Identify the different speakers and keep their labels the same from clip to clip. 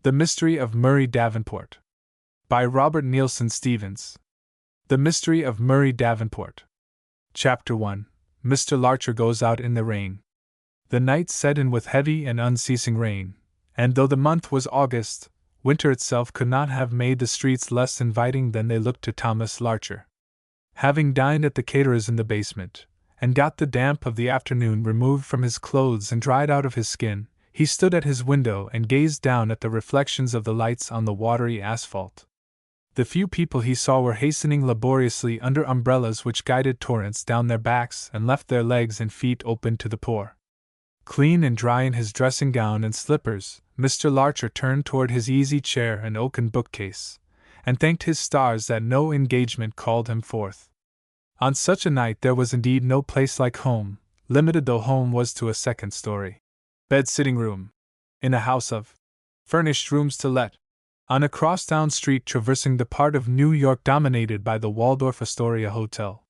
Speaker 1: The Mystery of Murray Davenport. By Robert Neilson Stephen. The Mystery of Murray Davenport. Chapter 1. Mr. Larcher Goes Out in the Rain. The night set in with heavy and unceasing rain, and though the month was August, winter itself could not have made the streets less inviting than they looked to Thomas Larcher. Having dined at the caterer's in the basement, and got the damp of the afternoon removed from his clothes and dried out of his skin, he stood at his window and gazed down at the reflections of the lights on the watery asphalt. The few people he saw were hastening laboriously under umbrellas which guided torrents down their backs and left their legs and feet open to the pour. Clean and dry in his dressing gown and slippers, Mr. Larcher turned toward his easy chair and oaken bookcase, and thanked his stars that no engagement called him forth. On such a night there was indeed no place like home, limited though home was to a second-story bed-sitting room, in a house of furnished rooms to let, on a cross-town street traversing the part of New York dominated by the Waldorf Astoria Hotel.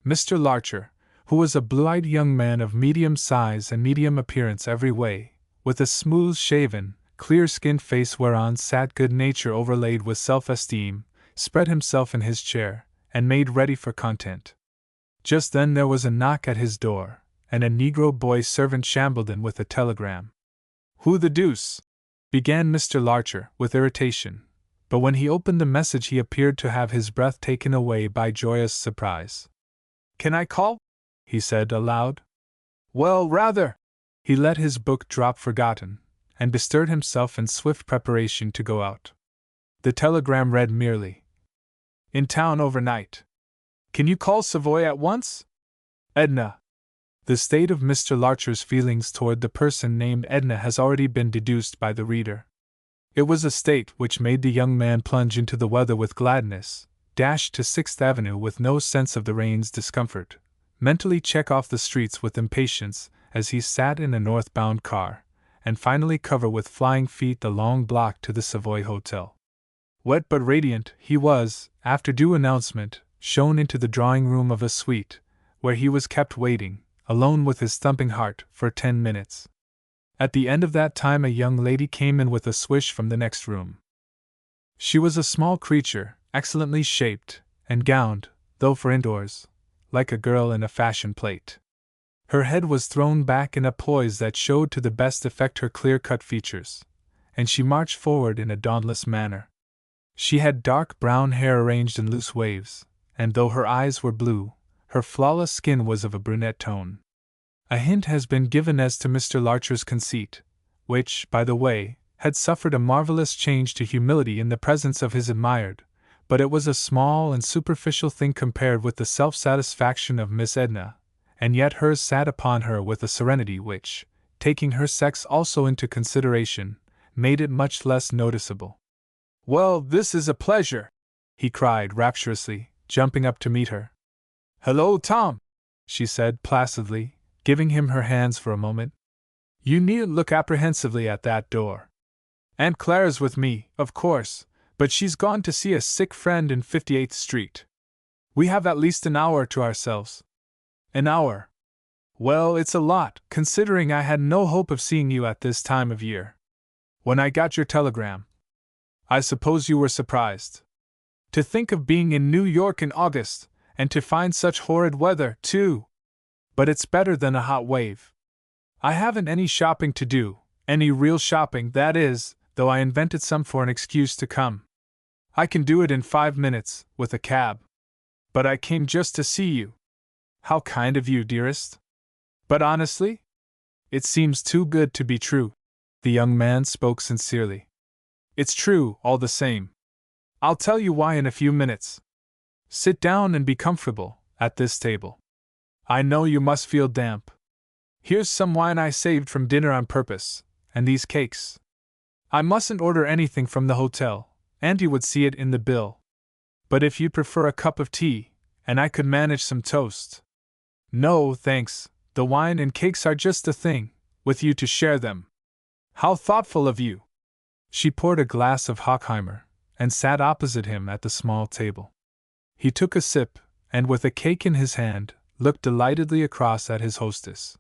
Speaker 1: Mr. Larcher, who was a blue-eyed young man of medium size and medium appearance every way, with a smooth-shaven, clear-skinned face whereon sat good nature overlaid with self-esteem, spread himself in his chair, and made ready for content. Just then there was a knock at his door, and a Negro boy servant shambled in with a telegram. "Who the deuce?" began Mr. Larcher, with irritation, but when he opened the message he appeared to have his breath taken away by joyous surprise. "Can I call?" he said aloud. "Well, rather." He let his book drop forgotten, and bestirred himself in swift preparation to go out. The telegram read merely, "In town overnight. Can you call Savoy at once? Edna." The state of Mr. Larcher's feelings toward the person named Edna has already been deduced by the reader. It was a state which made the young man plunge into the weather with gladness, dash to 6th Avenue with no sense of the rain's discomfort, mentally check off the streets with impatience as he sat in a northbound car, and finally cover with flying feet the long block to the Savoy Hotel. Wet but radiant, he was, after due announcement, shown into the drawing-room of a suite, where he was kept waiting, alone with his thumping heart, for 10 minutes. At the end of that time a young lady came in with a swish from the next room. She was a small creature, excellently shaped, and gowned, though for indoors, like a girl in a fashion plate. Her head was thrown back in a poise that showed to the best effect her clear-cut features, and she marched forward in a dauntless manner. She had dark brown hair arranged in loose waves, and though her eyes were blue, her flawless skin was of a brunette tone. A hint has been given as to Mr. Larcher's conceit, which, by the way, had suffered a marvelous change to humility in the presence of his admired, but it was a small and superficial thing compared with the self-satisfaction of Miss Edna, and yet hers sat upon her with a serenity which, taking her sex also into consideration, made it much less noticeable. "Well, this is a pleasure!" he cried rapturously, jumping up to meet her. "Hello, Tom," she said placidly, giving him her hands for a moment. "You needn't look apprehensively at that door. Aunt Clara's with me, of course, but she's gone to see a sick friend in 58th Street. We have at least an hour to ourselves." "An hour? Well, it's a lot, considering I had no hope of seeing you at this time of year. When I got your telegram, I suppose you were surprised. To think of being in New York in August, and to find such horrid weather, too! But it's better than a hot wave. I haven't any shopping to do, any real shopping, that is, though I invented some for an excuse to come. I can do it in 5 minutes, with a cab. But I came just to see you." "How kind of you, dearest. But honestly? It seems too good to be true." The young man spoke sincerely. "It's true, all the same. I'll tell you why in a few minutes. Sit down and be comfortable, at this table. I know you must feel damp. Here's some wine I saved from dinner on purpose, and these cakes. I mustn't order anything from the hotel, Auntie would see it in the bill. But if you'd prefer a cup of tea, and I could manage some toast." "No, thanks, the wine and cakes are just the thing, with you to share them." "How thoughtful of you!" She poured a glass of Hockheimer, and sat opposite him at the small table. He took a sip, and with a cake in his hand, looked delightedly across at his hostess.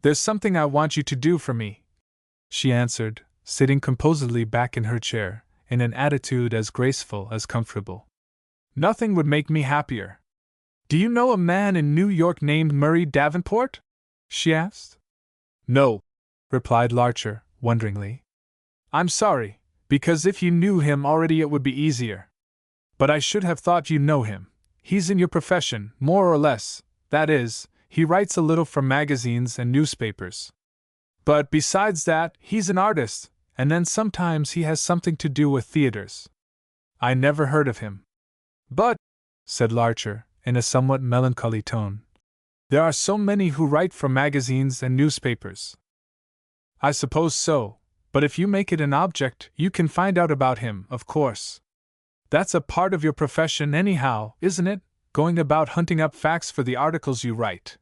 Speaker 1: "There's something I want you to do for me," she answered, sitting composedly back in her chair, in an attitude as graceful as comfortable. Nothing would make me happier. Do you know a man in New York named Murray Davenport? She asked. No, replied Larcher, wonderingly. I'm sorry, because if you knew him already it would be easier. But I should have thought you know him. He's in your profession, more or less, that is, he writes a little for magazines and newspapers. But besides that, he's an artist, and then sometimes he has something to do with theaters. I never heard of him. But, said Larcher, in a somewhat melancholy tone, there are so many who write for magazines and newspapers. I suppose so, but if you make it an object, you can find out about him, of course. That's a part of your profession anyhow, isn't it? Going about hunting up facts for the articles you write.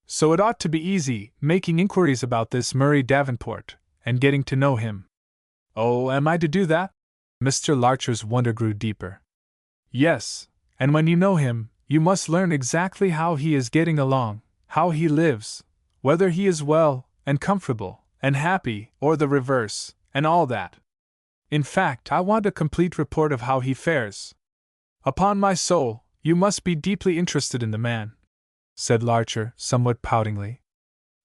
Speaker 1: So it ought to be easy, making inquiries about this Murray Davenport, and getting to know him. Oh, am I to do that? Mr. Larcher's wonder grew deeper. Yes, and when you know him, you must learn exactly how he is getting along, how he lives, whether he is well, and comfortable, and happy, or the reverse, and all that. In fact, I want a complete report of how he fares. Upon my soul, you must be deeply interested in the man, said Larcher, somewhat poutingly.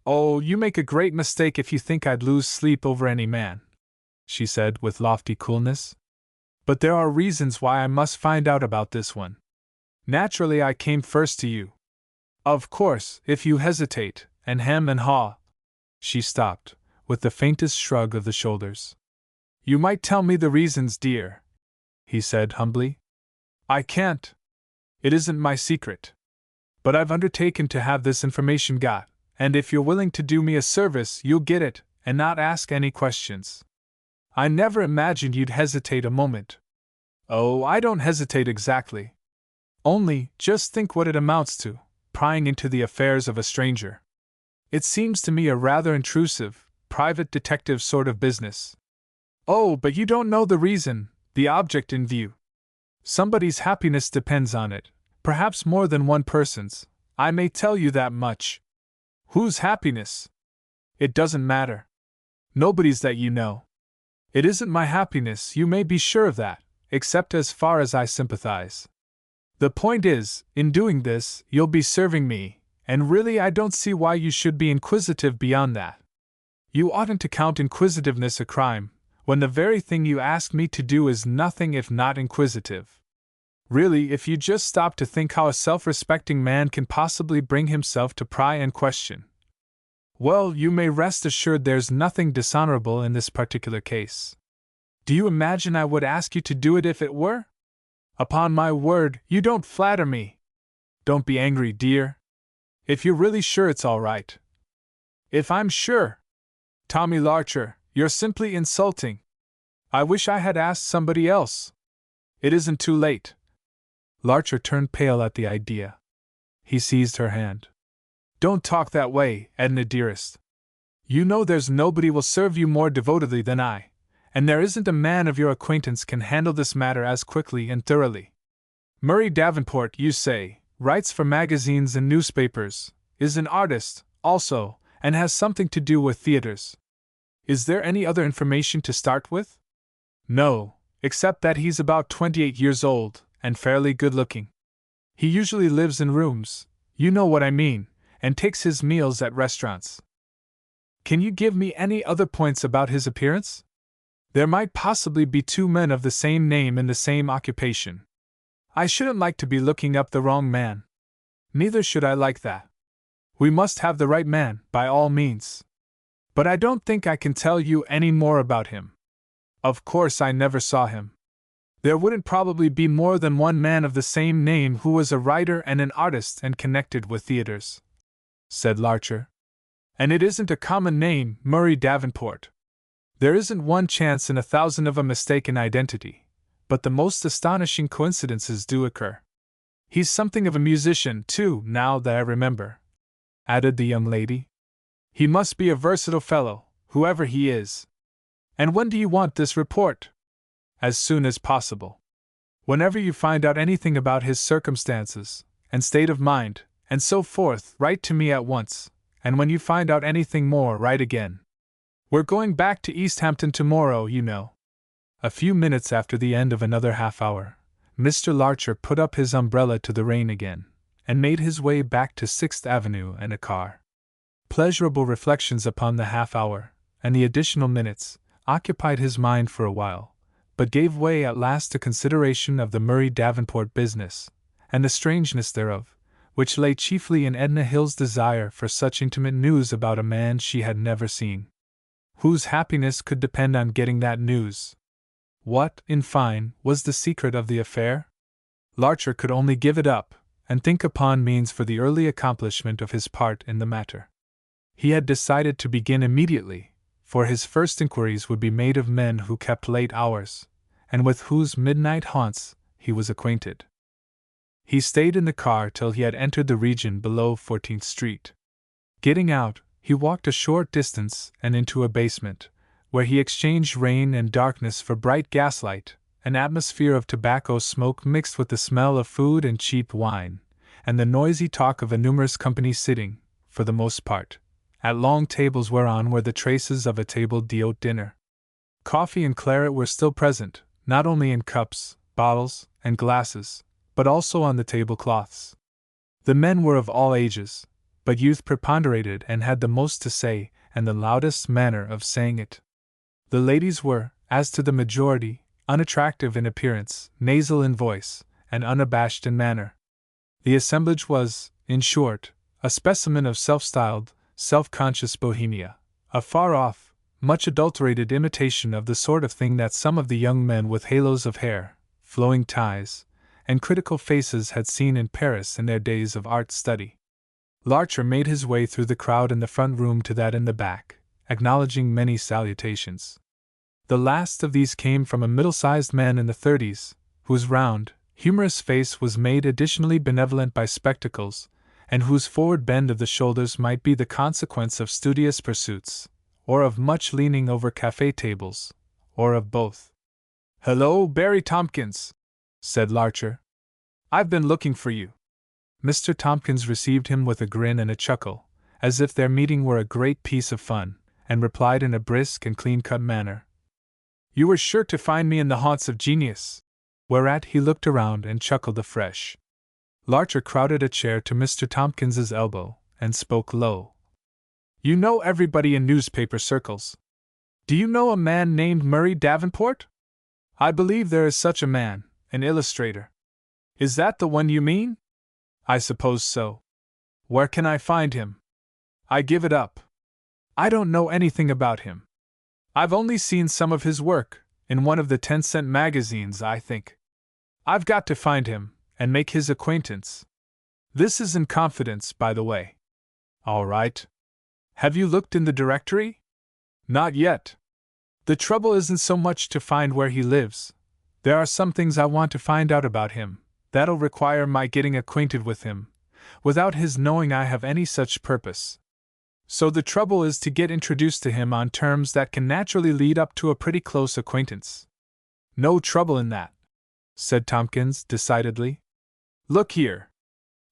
Speaker 1: Oh, you make a great mistake if you think I'd lose sleep over any man, she said with lofty coolness. But there are reasons why I must find out about this one. Naturally, I came first to you. Of course, if you hesitate, and hem and haw. She stopped, with the faintest shrug of the shoulders. You might tell me the reasons, dear, he said humbly. I can't. It isn't my secret. But I've undertaken to have this information got, and if you're willing to do me a service, you'll get it, and not ask any questions. I never imagined you'd hesitate a moment. Oh, I don't hesitate exactly. Only, just think what it amounts to, prying into the affairs of a stranger. It seems to me a rather intrusive, private detective sort of business. Oh, but you don't know the reason, the object in view. Somebody's happiness depends on it, perhaps more than one person's, I may tell you that much. Whose happiness? It doesn't matter. Nobody's that you know. It isn't my happiness, you may be sure of that, except as far as I sympathize. The point is, in doing this, you'll be serving me, and really I don't see why you should be inquisitive beyond that. You oughtn't to count inquisitiveness a crime, when the very thing you ask me to do is nothing if not inquisitive. Really, if you just stop to think how a self-respecting man can possibly bring himself to pry and question, well, you may rest assured there's nothing dishonorable in this particular case. Do you imagine I would ask you to do it if it were? Upon my word, you don't flatter me. Don't be angry, dear. If you're really sure it's all right. If I'm sure. Tommy Larcher, you're simply insulting. I wish I had asked somebody else. It isn't too late. Larcher turned pale at the idea. He seized her hand. Don't talk that way, Edna dearest. You know there's nobody will serve you more devotedly than I, and there isn't a man of your acquaintance can handle this matter as quickly and thoroughly. Murray Davenport, you say, writes for magazines and newspapers, is an artist, also, and has something to do with theaters. Is there any other information to start with? No, except that he's about 28 years old, and fairly good-looking. He usually lives in rooms, you know what I mean, and takes his meals at restaurants. Can you give me any other points about his appearance? There might possibly be two men of the same name in the same occupation. I shouldn't like to be looking up the wrong man. Neither should I like that. We must have the right man, by all means. But I don't think I can tell you any more about him. Of course I never saw him. There wouldn't probably be more than one man of the same name who was a writer and an artist and connected with theaters, said Larcher. And it isn't a common name, Murray Davenport. There isn't one chance in 1,000 of a mistaken identity, but the most astonishing coincidences do occur. He's something of a musician, too, now that I remember, added the young lady. He must be a versatile fellow, whoever he is. And when do you want this report? As soon as possible. Whenever you find out anything about his circumstances, and state of mind, and so forth, write to me at once, and when you find out anything more, write again. We're going back to East Hampton tomorrow, you know. A few minutes after the end of another half-hour, Mr. Larcher put up his umbrella to the rain again, and made his way back to 6th Avenue in a car. Pleasurable reflections upon the half-hour, and the additional minutes, occupied his mind for a while, but gave way at last to consideration of the Murray Davenport business, and the strangeness thereof, which lay chiefly in Edna Hill's desire for such intimate news about a man she had never seen. Whose happiness could depend on getting that news? What, in fine, was the secret of the affair? Larcher could only give it up, and think upon means for the early accomplishment of his part in the matter. He had decided to begin immediately, for his first inquiries would be made of men who kept late hours, and with whose midnight haunts he was acquainted. He stayed in the car till he had entered the region below 14th Street. Getting out, he walked a short distance and into a basement, where he exchanged rain and darkness for bright gaslight, an atmosphere of tobacco smoke mixed with the smell of food and cheap wine, and the noisy talk of a numerous company sitting, for the most part, at long tables whereon were the traces of a table d'hôte dinner. Coffee and claret were still present, not only in cups, bottles, and glasses, but also on the tablecloths. The men were of all ages, but youth preponderated and had the most to say and the loudest manner of saying it. The ladies were, as to the majority, unattractive in appearance, nasal in voice, and unabashed in manner. The assemblage was, in short, a specimen of self-styled, self-conscious bohemia, a far-off, much adulterated imitation of the sort of thing that some of the young men with halos of hair, flowing ties, and critical faces had seen in Paris in their days of art study. Larcher made his way through the crowd in the front room to that in the back, acknowledging many salutations. The last of these came from a middle-sized man in the 30s, whose round, humorous face was made additionally benevolent by spectacles, and whose forward bend of the shoulders might be the consequence of studious pursuits, or of much leaning over café tables, or of both. "Hello, Barry Tompkins," said Larcher. "I've been looking for you." Mr. Tompkins received him with a grin and a chuckle, as if their meeting were a great piece of fun, and replied in a brisk and clean-cut manner, "You were sure to find me in the haunts of genius," whereat he looked around and chuckled afresh. Larcher crowded a chair to Mr. Tompkins's elbow, and spoke low. "You know everybody in newspaper circles. Do you know a man named Murray Davenport? I believe there is such a man, an illustrator. Is that the one you mean? I suppose so. Where can I find him? I give it up. I don't know anything about him. I've only seen some of his work, in one of the 10-cent magazines, I think. I've got to find him, and make his acquaintance. This is in confidence, by the way." "All right. Have you looked in the directory?" "Not yet. The trouble isn't so much to find where he lives. There are some things I want to find out about him, that'll require my getting acquainted with him, without his knowing I have any such purpose. So the trouble is to get introduced to him on terms that can naturally lead up to a pretty close acquaintance." "No trouble in that," said Tompkins, decidedly. "Look here.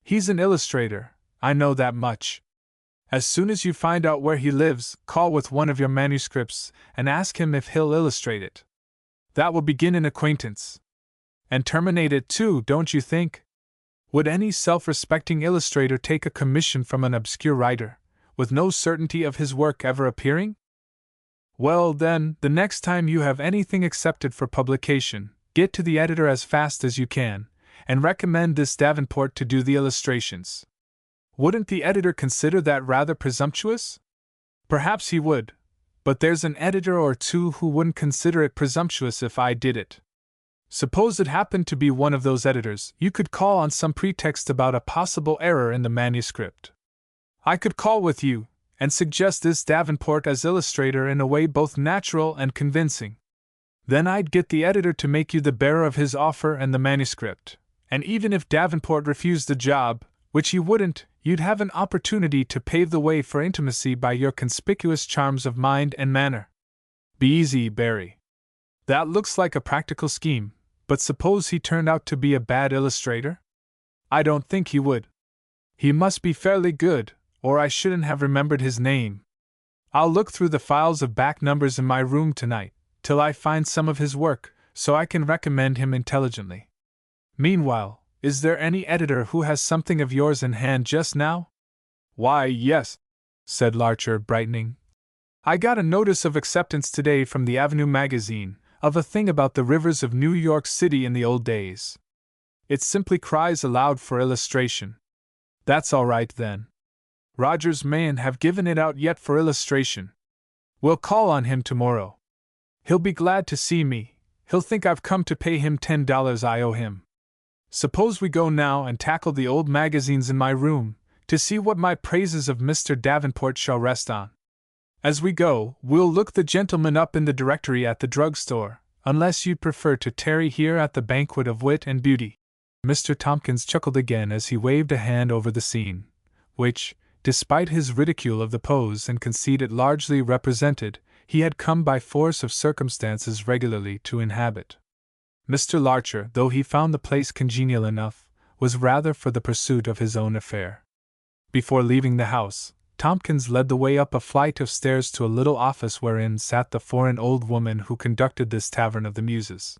Speaker 1: He's an illustrator, I know that much. As soon as you find out where he lives, call with one of your manuscripts and ask him if he'll illustrate it. That will begin an acquaintance. And terminate it too, don't you think? Would any self-respecting illustrator take a commission from an obscure writer, with no certainty of his work ever appearing? Well, then, the next time you have anything accepted for publication, get to the editor as fast as you can, and recommend this Davenport to do the illustrations. Wouldn't the editor consider that rather presumptuous? Perhaps he would, but there's an editor or two who wouldn't consider it presumptuous if I did it. Suppose it happened to be one of those editors, you could call on some pretext about a possible error in the manuscript. I could call with you, and suggest this Davenport as illustrator in a way both natural and convincing. Then I'd get the editor to make you the bearer of his offer and the manuscript, and even if Davenport refused the job, which he wouldn't, you'd have an opportunity to pave the way for intimacy by your conspicuous charms of mind and manner. Be easy, Barry. That looks like a practical scheme, but suppose he turned out to be a bad illustrator? I don't think he would. He must be fairly good, or I shouldn't have remembered his name. I'll look through the files of back numbers in my room tonight, till I find some of his work, so I can recommend him intelligently. Meanwhile, is there any editor who has something of yours in hand just now? Why, yes, said Larcher, brightening. I got a notice of acceptance today from the Avenue magazine, of a thing about the rivers of New York City in the old days. It simply cries aloud for illustration. That's all right then. Rogers mayn't have given it out yet for illustration. We'll call on him tomorrow. He'll be glad to see me. He'll think I've come to pay him $10 I owe him. Suppose we go now and tackle the old magazines in my room, to see what my praises of Mr. Davenport shall rest on. As we go, we'll look the gentleman up in the directory at the drugstore, unless you'd prefer to tarry here at the banquet of wit and beauty. Mr. Tompkins chuckled again as he waved a hand over the scene, which, despite his ridicule of the pose and conceit it largely represented, he had come by force of circumstances regularly to inhabit. Mr. Larcher, though he found the place congenial enough, was rather for the pursuit of his own affair. Before leaving the house, Tompkins led the way up a flight of stairs to a little office wherein sat the foreign old woman who conducted this tavern of the Muses.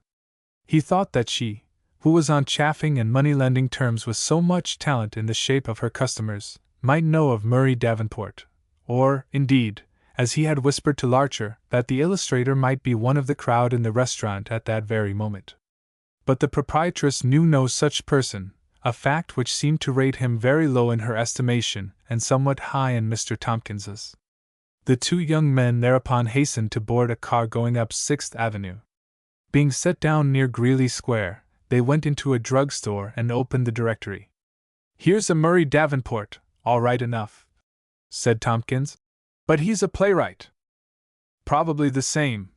Speaker 1: He thought that she, who was on chaffing and money-lending terms with so much talent in the shape of her customers, might know of Murray Davenport, or, indeed, as he had whispered to Larcher, that the illustrator might be one of the crowd in the restaurant at that very moment. But the proprietress knew no such person, a fact which seemed to rate him very low in her estimation and somewhat high in Mr. Tompkins's. The two young men thereupon hastened to board a car going up 6th Avenue. Being set down near Greeley Square, they went into a drugstore and opened the directory. Here's a Murray Davenport, all right enough, said Tompkins. But he's a playwright. Probably the same,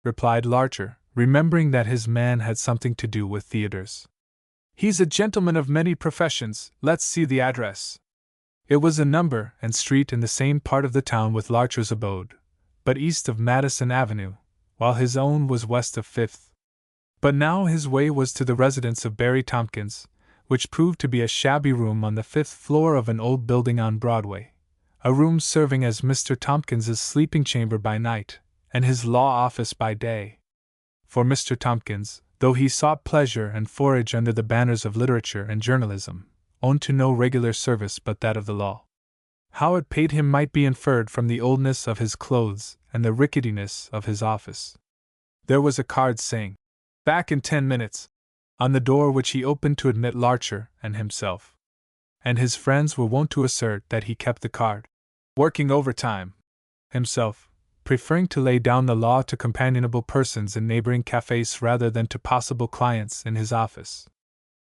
Speaker 1: replied Larcher, remembering that his man had something to do with theaters. He's a gentleman of many professions. Let's see the address. It was a number and street in the same part of the town with Larcher's abode, but east of Madison Avenue, while his own was west of 5th. But now his way was to the residence of Barry Tompkins, which proved to be a shabby room on the 5th floor of an old building on Broadway, a room serving as Mr. Tompkins's sleeping chamber by night, and his law office by day. For Mr. Tompkins, though he sought pleasure and forage under the banners of literature and journalism, owned to no regular service but that of the law. How it paid him might be inferred from the oldness of his clothes and the ricketiness of his office. There was a card saying, "Back in 10 minutes," on the door, which he opened to admit Larcher and himself. And his friends were wont to assert that he kept the card, working overtime, himself, preferring to lay down the law to companionable persons in neighboring cafes rather than to possible clients in his office.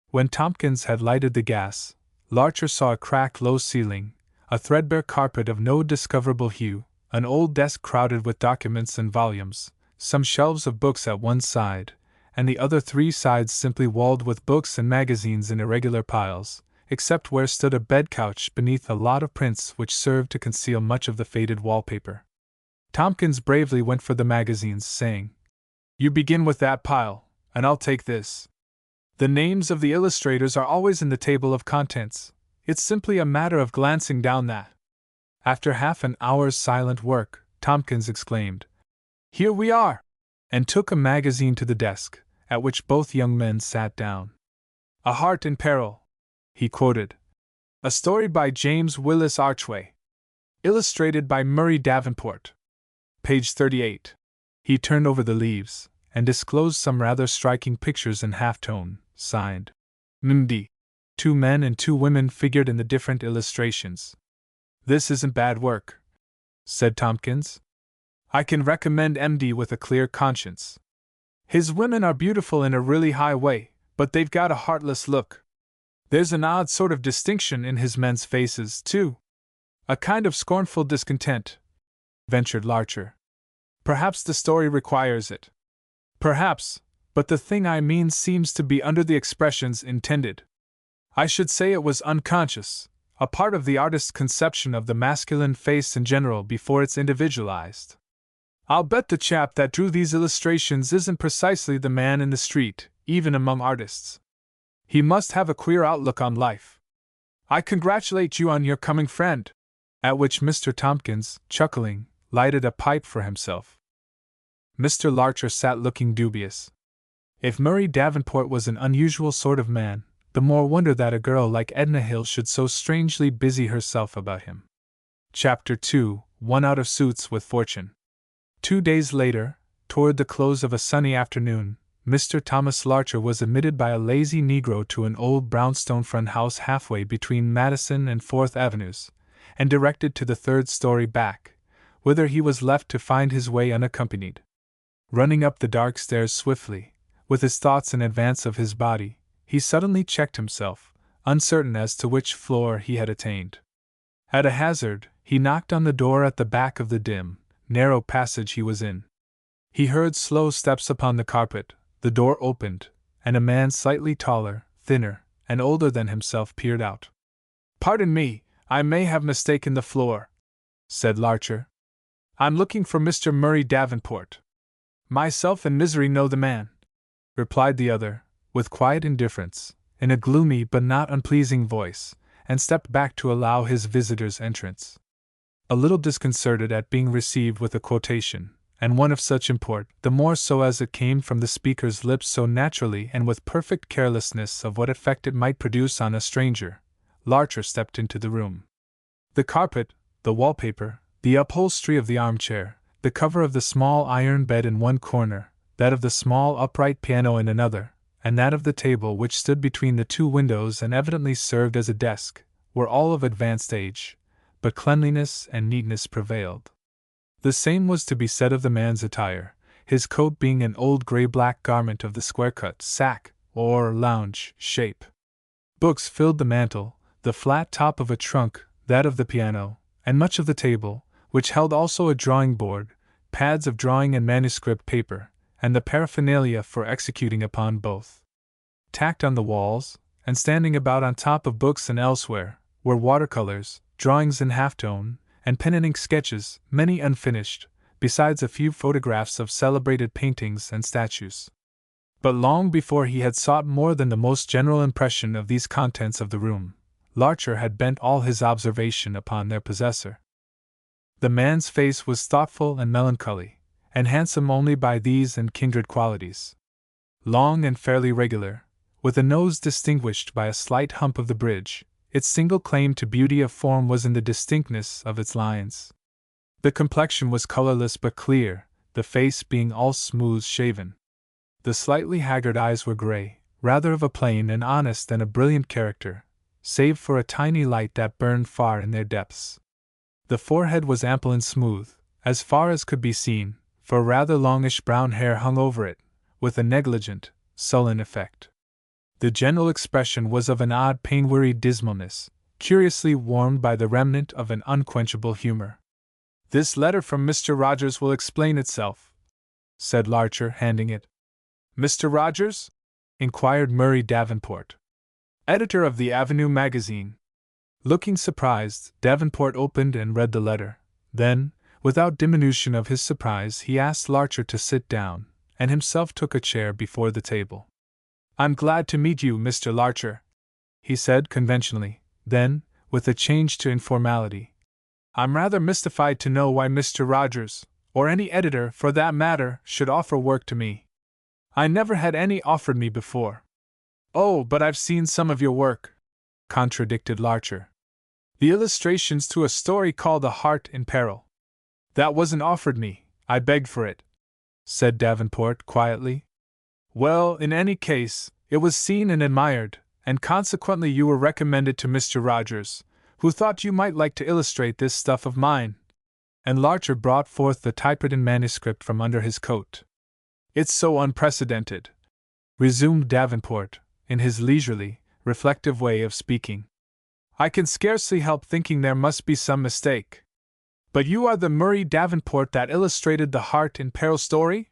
Speaker 1: When Tompkins had lighted the gas, Larcher saw a cracked low ceiling, a threadbare carpet of no discoverable hue, an old desk crowded with documents and volumes, some shelves of books at one side, and the other 3 sides simply walled with books and magazines in irregular piles, except where stood a bed-couch beneath a lot of prints which served to conceal much of the faded wallpaper. Tompkins bravely went for the magazines, saying, "You begin with that pile, and I'll take this. The names of the illustrators are always in the table of contents. It's simply a matter of glancing down that." After half an hour's silent work, Tompkins exclaimed, "Here we are!" and took a magazine to the desk, at which both young men sat down. "A Heart in Peril," he quoted. "A story by James Willis Archway. Illustrated by Murray Davenport. Page 38. He turned over the leaves, and disclosed some rather striking pictures in half-tone, signed M.D. 2 men and 2 women figured in the different illustrations. "This isn't bad work," said Tompkins. "I can recommend M.D. with a clear conscience. His women are beautiful in a really high way, but they've got a heartless look. There's an odd sort of distinction in his men's faces, too. A kind of scornful discontent," ventured Larcher. "Perhaps the story requires it." "Perhaps, but the thing I mean seems to be under the expressions intended. I should say it was unconscious, a part of the artist's conception of the masculine face in general before it's individualized. I'll bet the chap that drew these illustrations isn't precisely the man in the street, even among artists. He must have a queer outlook on life. I congratulate you on your coming friend." At which Mr. Tompkins, chuckling, lighted a pipe for himself. Mr. Larcher sat looking dubious. If Murray Davenport was an unusual sort of man, the more wonder that a girl like Edna Hill should so strangely busy herself about him. Chapter 2: One Out of Suits with Fortune. 2 days later, toward the close of a sunny afternoon, Mr. Thomas Larcher was admitted by a lazy Negro to an old brownstone front house halfway between Madison and 4th Avenues, and directed to the 3rd story back, whither he was left to find his way unaccompanied. Running up the dark stairs swiftly, with his thoughts in advance of his body, he suddenly checked himself, uncertain as to which floor he had attained. At a hazard, he knocked on the door at the back of the dim, narrow passage he was in. He heard slow steps upon the carpet, the door opened, and a man slightly taller, thinner, and older than himself peered out. "Pardon me, I may have mistaken the floor," said Larcher. "I'm looking for Mr. Murray Davenport." "Myself and Misery know the man," replied the other, with quiet indifference, in a gloomy but not unpleasing voice, and stepped back to allow his visitor's entrance. A little disconcerted at being received with a quotation, and one of such import, the more so as it came from the speaker's lips so naturally and with perfect carelessness of what effect it might produce on a stranger, Larcher stepped into the room. The carpet, the wallpaper, the upholstery of the armchair, the cover of the small iron bed in one corner, that of the small upright piano in another, and that of the table which stood between the 2 windows and evidently served as a desk, were all of advanced age, but cleanliness and neatness prevailed. The same was to be said of the man's attire, his coat being an old gray-black garment of the square-cut sack, or lounge, shape. Books filled the mantel, the flat top of a trunk, that of the piano, and much of the table, which held also a drawing-board, pads of drawing and manuscript paper, and the paraphernalia for executing upon both. Tacked on the walls, and standing about on top of books and elsewhere, were watercolors, drawings in halftone, and pen and ink sketches, many unfinished, besides a few photographs of celebrated paintings and statues. But long before he had sought more than the most general impression of these contents of the room, Larcher had bent all his observation upon their possessor. The man's face was thoughtful and melancholy, and handsome only by these and kindred qualities. Long and fairly regular, with a nose distinguished by a slight hump of the bridge, its single claim to beauty of form was in the distinctness of its lines. The complexion was colorless but clear, the face being all smooth-shaven. The slightly haggard eyes were gray, rather of a plain and honest than a brilliant character, save for a tiny light that burned far in their depths. The forehead was ample and smooth, as far as could be seen, for rather longish brown hair hung over it, with a negligent, sullen effect. The general expression was of an odd pain-wearied dismalness, curiously warmed by the remnant of an unquenchable humor. "This letter from Mr. Rogers will explain itself," said Larcher, handing it. "Mr. Rogers?" inquired Murray Davenport. "Editor of the Avenue magazine." Looking surprised, Davenport opened and read the letter. Then, without diminution of his surprise, he asked Larcher to sit down, and himself took a chair before the table. "I'm glad to meet you, Mr. Larcher," he said conventionally. Then, with a change to informality, "I'm rather mystified to know why Mr. Rogers, or any editor for that matter, should offer work to me. I never had any offered me before." "Oh, but I've seen some of your work," contradicted Larcher. "The illustrations to a story called A Heart in Peril." "That wasn't offered me, I begged for it," said Davenport quietly. "Well, in any case, it was seen and admired, and consequently you were recommended to Mr. Rogers, who thought you might like to illustrate this stuff of mine." And Larcher brought forth the typewritten manuscript from under his coat. "It's so unprecedented," resumed Davenport, in his leisurely, reflective way of speaking. "I can scarcely help thinking there must be some mistake. But you are the Murray Davenport that illustrated the Heart in Peril story?"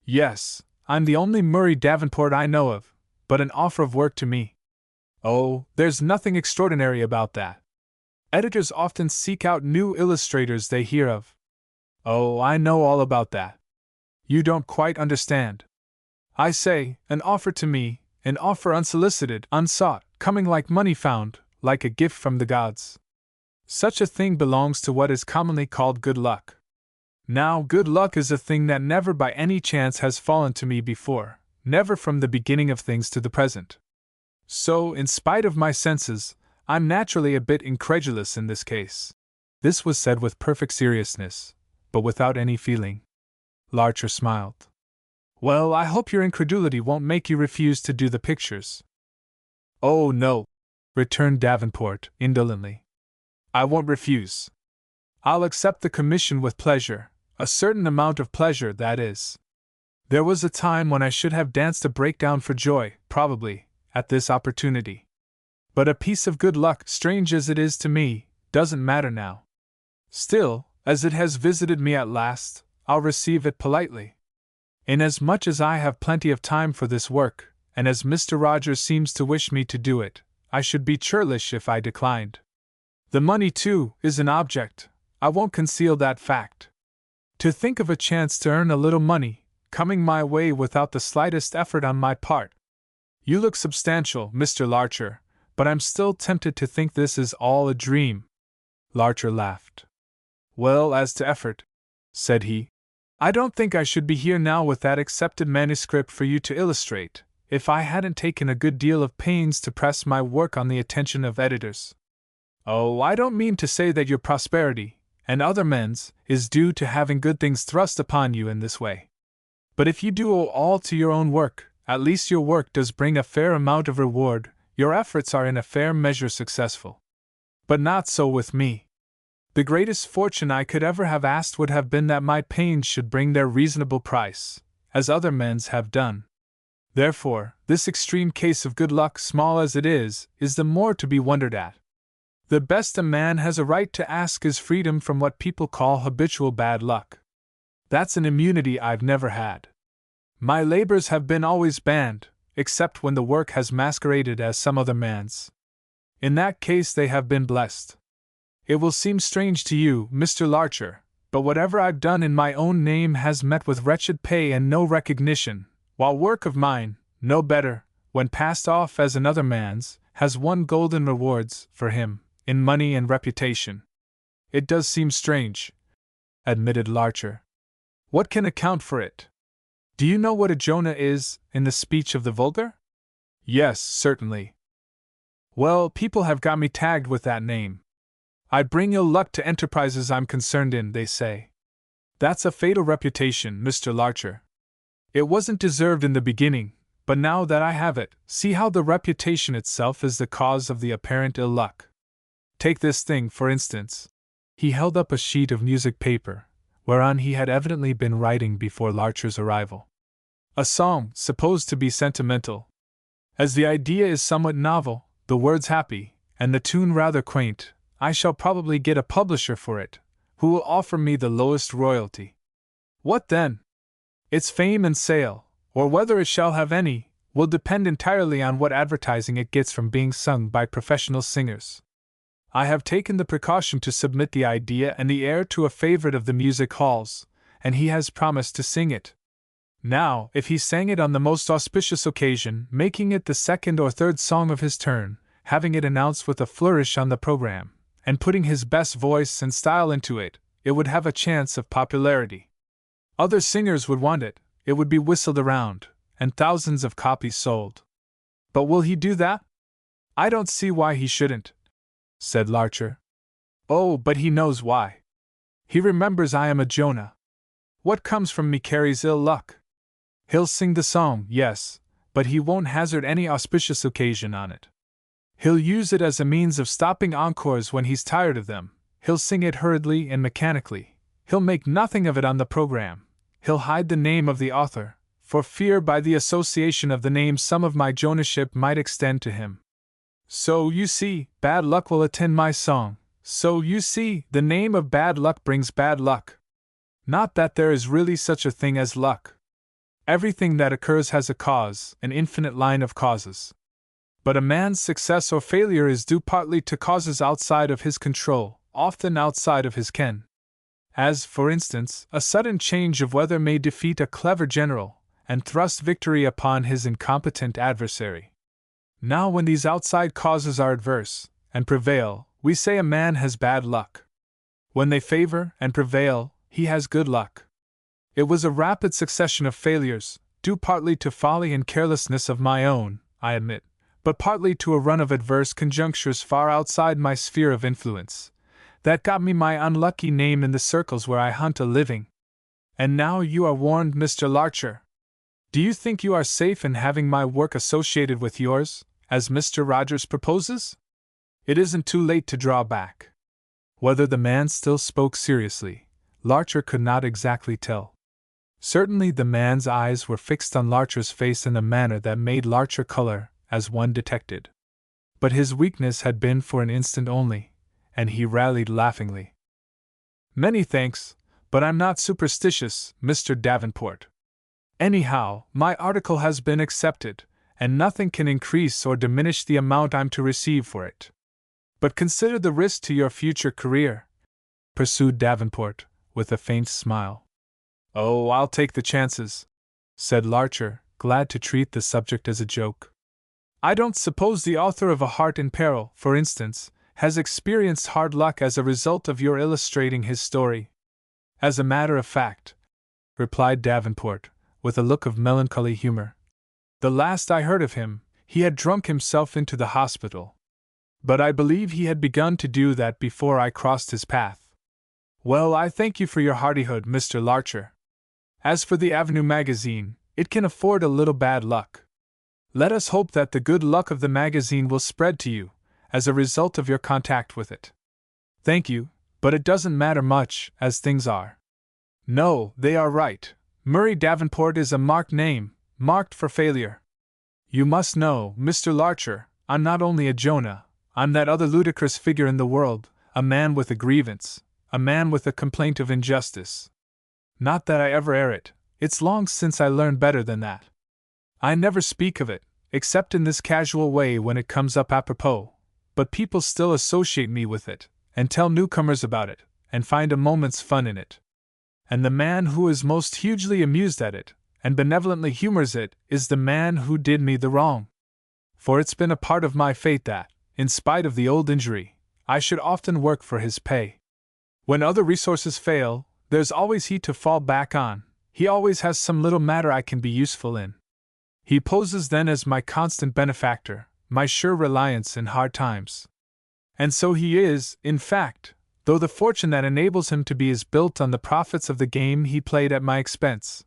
Speaker 1: "Yes, I'm the only Murray Davenport I know of, but an offer of work to me." "Oh, there's nothing extraordinary about that. Editors often seek out new illustrators they hear of." "Oh, I know all about that. You don't quite understand. I say, an offer to me, an offer unsolicited, unsought, coming like money found, like a gift from the gods. Such a thing belongs to what is commonly called good luck. Now, good luck is a thing that never by any chance has fallen to me before, never from the beginning of things to the present. So, in spite of my senses, I'm naturally a bit incredulous in this case. This was said with perfect seriousness, but without any feeling. Larcher smiled. Well, I hope your incredulity won't make you refuse to do the pictures. Oh, no, returned Davenport, indolently. I won't refuse. I'll accept the commission with pleasure, a certain amount of pleasure, that is. There was a time when I should have danced a breakdown for joy, probably, at this opportunity. But a piece of good luck, strange as it is to me, doesn't matter now. Still, as it has visited me at last, I'll receive it politely. Inasmuch as I have plenty of time for this work, and as Mr. Rogers seems to wish me to do it, I should be churlish if I declined. The money, too, is an object. I won't conceal that fact. To think of a chance to earn a little money, coming my way without the slightest effort on my part. You look substantial, Mr. Larcher, but I'm still tempted to think this is all a dream. Larcher laughed. Well, as to effort, said he, I don't think I should be here now with that accepted manuscript for you to illustrate, if I hadn't taken a good deal of pains to press my work on the attention of editors. Oh, I don't mean to say that your prosperity, and other men's, is due to having good things thrust upon you in this way. But if you do owe all to your own work, at least your work does bring a fair amount of reward, your efforts are in a fair measure successful. But not so with me. The greatest fortune I could ever have asked would have been that my pains should bring their reasonable price, as other men's have done. Therefore, this extreme case of good luck, small as it is the more to be wondered at. The best a man has a right to ask is freedom from what people call habitual bad luck. That's an immunity I've never had. My labors have been always banned, except when the work has masqueraded as some other man's. In that case they have been blessed. It will seem strange to you, Mr. Larcher, but whatever I've done in my own name has met with wretched pay and no recognition, while work of mine, no better, when passed off as another man's, has won golden rewards for him, in money and reputation. It does seem strange, admitted Larcher. What can account for it? Do you know what a Jonah is, in the speech of the vulgar? Yes, certainly. Well, people have got me tagged with that name. I bring ill luck to enterprises I'm concerned in, they say. That's a fatal reputation, Mr. Larcher. It wasn't deserved in the beginning, but now that I have it, see how the reputation itself is the cause of the apparent ill luck. Take this thing, for instance. He held up a sheet of music paper, whereon he had evidently been writing before Larcher's arrival. A song, supposed to be sentimental. As the idea is somewhat novel, the words happy, and the tune rather quaint, I shall probably get a publisher for it, who will offer me the lowest royalty. What then? Its fame and sale, or whether it shall have any, will depend entirely on what advertising it gets from being sung by professional singers. I have taken the precaution to submit the idea and the air to a favorite of the music halls, and he has promised to sing it. Now, if he sang it on the most auspicious occasion, making it the second or third song of his turn, having it announced with a flourish on the program, and putting his best voice and style into it, it would have a chance of popularity. Other singers would want it, it would be whistled around, and thousands of copies sold. But will he do that? I don't see why he shouldn't, said Larcher. Oh, but he knows why. He remembers I am a Jonah. What comes from me carries ill luck. He'll sing the song, yes, but he won't hazard any auspicious occasion on it. He'll use it as a means of stopping encores when he's tired of them. He'll sing it hurriedly and mechanically. He'll make nothing of it on the program. He'll hide the name of the author, for fear by the association of the name some of my Jonahship might extend to him. So, you see, bad luck will attend my song. So, you see, the name of bad luck brings bad luck. Not that there is really such a thing as luck. Everything that occurs has a cause, an infinite line of causes. But a man's success or failure is due partly to causes outside of his control, often outside of his ken. As, for instance, a sudden change of weather may defeat a clever general, and thrust victory upon his incompetent adversary. Now, when these outside causes are adverse, and prevail, we say a man has bad luck. When they favor and prevail, he has good luck. It was a rapid succession of failures, due partly to folly and carelessness of my own, I admit, but partly to a run of adverse conjunctures far outside my sphere of influence, that got me my unlucky name in the circles where I hunt a living. And now you are warned, Mr. Larcher. Do you think you are safe in having my work associated with yours, as Mr. Rogers proposes? It isn't too late to draw back. Whether the man still spoke seriously, Larcher could not exactly tell. Certainly the man's eyes were fixed on Larcher's face in a manner that made Larcher color, as one detected. But his weakness had been for an instant only, and he rallied laughingly. Many thanks, but I'm not superstitious, Mr. Davenport. Anyhow, my article has been accepted, and nothing can increase or diminish the amount I'm to receive for it. But consider the risk to your future career, pursued Davenport, with a faint smile. Oh, I'll take the chances, said Larcher, glad to treat the subject as a joke. I don't suppose the author of A Heart in Peril, for instance, has experienced hard luck as a result of your illustrating his story. As a matter of fact, replied Davenport, with a look of melancholy humor, the last I heard of him, he had drunk himself into the hospital. But I believe he had begun to do that before I crossed his path. Well, I thank you for your hardihood, Mr. Larcher. As for the Avenue magazine, it can afford a little bad luck. Let us hope that the good luck of the magazine will spread to you, as a result of your contact with it. Thank you, but it doesn't matter much, as things are. No, they are right. Murray Davenport is a marked name, marked for failure. You must know, Mr. Larcher, I'm not only a Jonah, I'm that other ludicrous figure in the world, a man with a grievance, a man with a complaint of injustice. Not that I ever air it, it's long since I learned better than that. I never speak of it, except in this casual way when it comes up apropos, but people still associate me with it, and tell newcomers about it, and find a moment's fun in it. And the man who is most hugely amused at it, and benevolently humors it, is the man who did me the wrong. For it's been a part of my fate that, in spite of the old injury, I should often work for his pay. When other resources fail, there's always he to fall back on, he always has some little matter I can be useful in. He poses then as my constant benefactor, my sure reliance in hard times. And so he is, in fact, though the fortune that enables him to be is built on the profits of the game he played at my expense.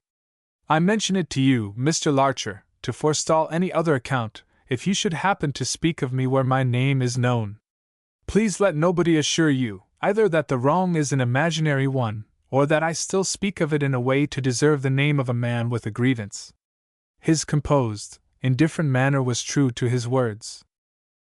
Speaker 1: I mention it to you, Mr. Larcher, to forestall any other account, if you should happen to speak of me where my name is known. Please let nobody assure you, either that the wrong is an imaginary one, or that I still speak of it in a way to deserve the name of a man with a grievance. His composed, indifferent manner was true to his words.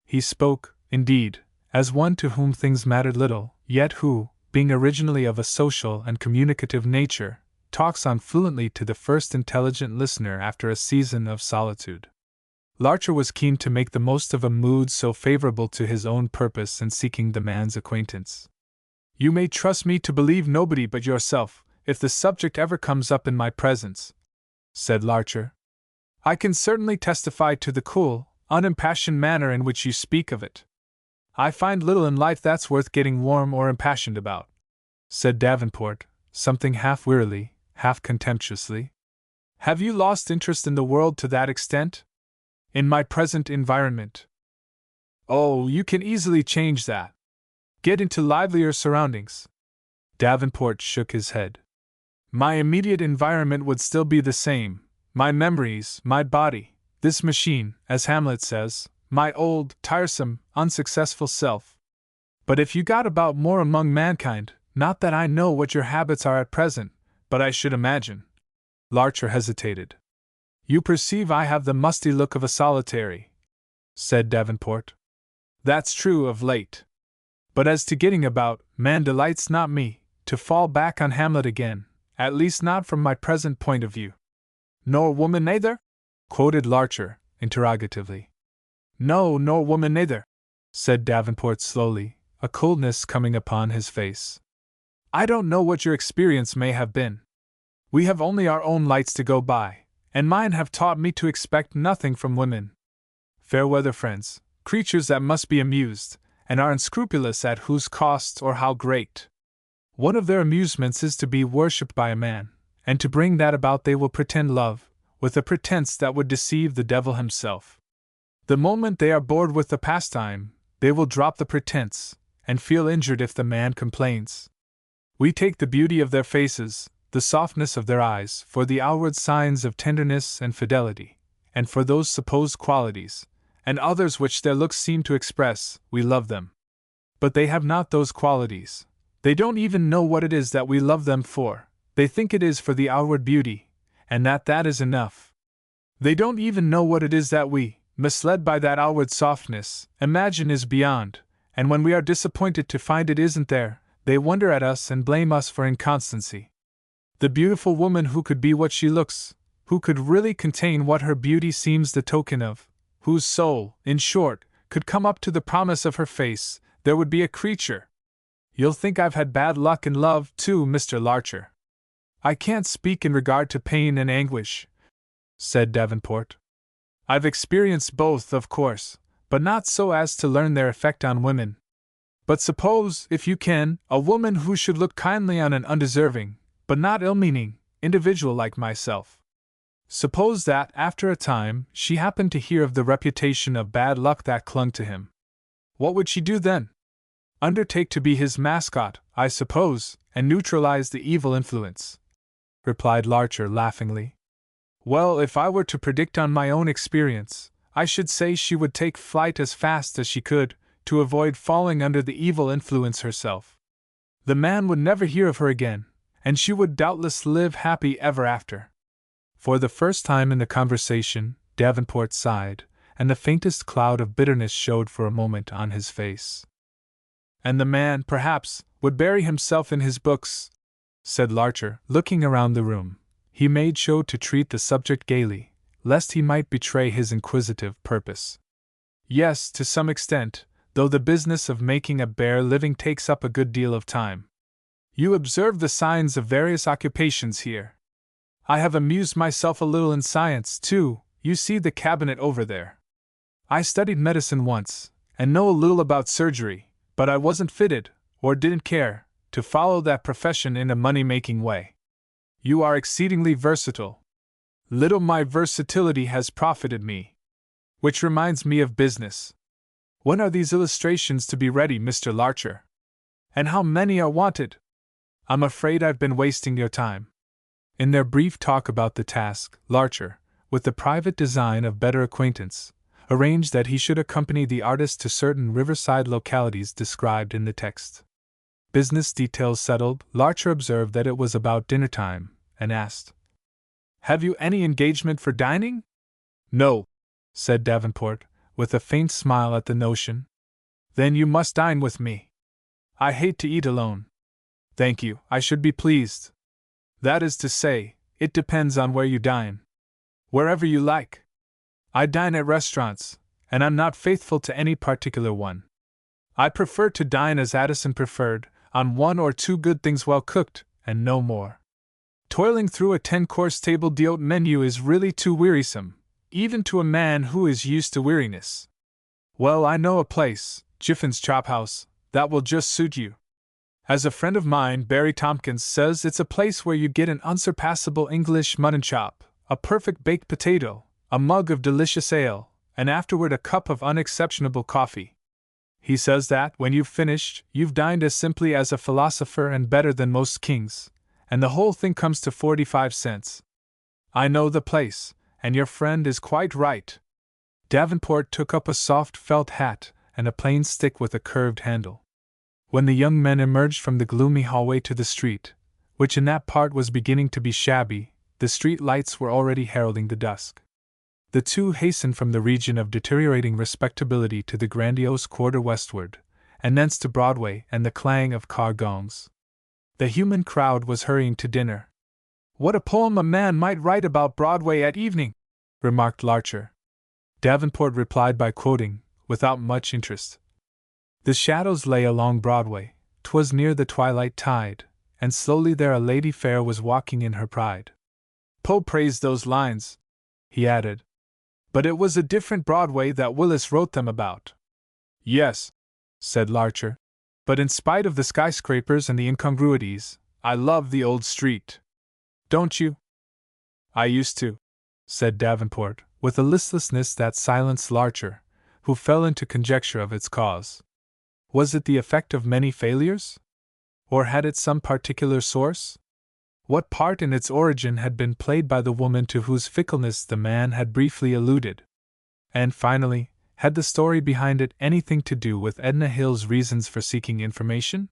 Speaker 1: He spoke, indeed, as one to whom things mattered little, yet who, being originally of a social and communicative nature, talks on fluently to the first intelligent listener after a season of solitude. Larcher was keen to make the most of a mood so favorable to his own purpose in seeking the man's acquaintance. You may trust me to believe nobody but yourself, if the subject ever comes up in my presence, said Larcher. I can certainly testify to the cool, unimpassioned manner in which you speak of it. I find little in life that's worth getting warm or impassioned about, said Davenport, something half wearily, half contemptuously. Have you lost interest in the world to that extent? In my present environment? Oh, you can easily change that. Get into livelier surroundings. Davenport shook his head. My immediate environment would still be the same. My memories, my body, this machine, as Hamlet says, my old, tiresome, unsuccessful self. But if you got about more among mankind, not that I know what your habits are at present, but I should imagine. Larcher hesitated. You perceive I have the musty look of a solitary, said Davenport. That's true of late. But as to getting about, man delights not me, to fall back on Hamlet again, at least not from my present point of view. Nor woman neither? Quoted Larcher, interrogatively. No, nor woman neither, said Davenport slowly, a coldness coming upon his face. I don't know what your experience may have been. We have only our own lights to go by, and mine have taught me to expect nothing from women. Fair weather friends, creatures that must be amused, and are unscrupulous at whose cost or how great. One of their amusements is to be worshipped by a man, and to bring that about they will pretend love, with a pretense that would deceive the devil himself. The moment they are bored with the pastime, they will drop the pretense, and feel injured if the man complains. We take the beauty of their faces, the softness of their eyes, for the outward signs of tenderness and fidelity, and for those supposed qualities, and others which their looks seem to express, we love them. But they have not those qualities. They don't even know what it is that we love them for. They think it is for the outward beauty, and that is enough. They don't even know what it is that we, misled by that outward softness, imagine is beyond, and when we are disappointed to find it isn't there, they wonder at us and blame us for inconstancy. The beautiful woman who could be what she looks, who could really contain what her beauty seems the token of, whose soul, in short, could come up to the promise of her face, there would be a creature. You'll think I've had bad luck in love, too, Mr. Larcher. I can't speak in regard to pain and anguish, said Davenport. I've experienced both, of course, but not so as to learn their effect on women. But suppose, if you can, a woman who should look kindly on an undeserving, but not ill-meaning, individual like myself. Suppose that, after a time, she happened to hear of the reputation of bad luck that clung to him. What would she do then? Undertake to be his mascot, I suppose, and neutralize the evil influence, replied Larcher laughingly. Well, if I were to predict on my own experience, I should say she would take flight as fast as she could, to avoid falling under the evil influence herself. The man would never hear of her again, and she would doubtless live happy ever after. For the first time in the conversation, Davenport sighed, and the faintest cloud of bitterness showed for a moment on his face. And the man, perhaps, would bury himself in his books, said Larcher, looking around the room. He made show to treat the subject gaily, lest he might betray his inquisitive purpose. Yes, to some extent, though the business of making a bare living takes up a good deal of time. You observe the signs of various occupations here. I have amused myself a little in science, too. You see the cabinet over there. I studied medicine once, and know a little about surgery, but I wasn't fitted, or didn't care, to follow that profession in a money-making way. You are exceedingly versatile. Little my versatility has profited me. Which reminds me of business. When are these illustrations to be ready, Mr. Larcher? And how many are wanted? I'm afraid I've been wasting your time. In their brief talk about the task, Larcher, with the private design of better acquaintance, arranged that he should accompany the artist to certain riverside localities described in the text. Business details settled, Larcher observed that it was about dinner time, and asked, "Have you any engagement for dining?" "No," said Davenport, with a faint smile at the notion. "Then you must dine with me. I hate to eat alone." "Thank you, I should be pleased." "That is to say, it depends on where you dine." "Wherever you like. I dine at restaurants, and I'm not faithful to any particular one. I prefer to dine as Addison preferred, on 1 or 2 good things well cooked, and no more. Toiling through a 10-course table d'hôte menu is really too wearisome, even to a man who is used to weariness. Well, I know a place, Jiffin's Chop House, that will just suit you. As a friend of mine, Barry Tompkins, says, it's a place where you get an unsurpassable English mutton chop, a perfect baked potato, a mug of delicious ale, and afterward a cup of unexceptionable coffee. He says that, when you've finished, you've dined as simply as a philosopher and better than most kings, and the whole thing comes to 45 cents. I know the place, and your friend is quite right. Davenport took up a soft felt hat and a plain stick with a curved handle. When the young men emerged from the gloomy hallway to the street, which in that part was beginning to be shabby, the street lights were already heralding the dusk. The two hastened from the region of deteriorating respectability to the grandiose quarter westward, and thence to Broadway and the clang of car gongs. The human crowd was hurrying to dinner. "What a poem a man might write about Broadway at evening," remarked Larcher. Davenport replied by quoting, without much interest. The shadows lay along Broadway, 'twas near the twilight tide, and slowly there a lady fair was walking in her pride. Poe praised those lines, he added. But it was a different Broadway that Willis wrote them about. Yes, said Larcher. But in spite of the skyscrapers and the incongruities, I love the old street. Don't you? I used to, said Davenport, with a listlessness that silenced Larcher, who fell into conjecture of its cause. Was it the effect of many failures? Or had it some particular source? What part in its origin had been played by the woman to whose fickleness the man had briefly alluded? And finally, had the story behind it anything to do with Edna Hill's reasons for seeking information?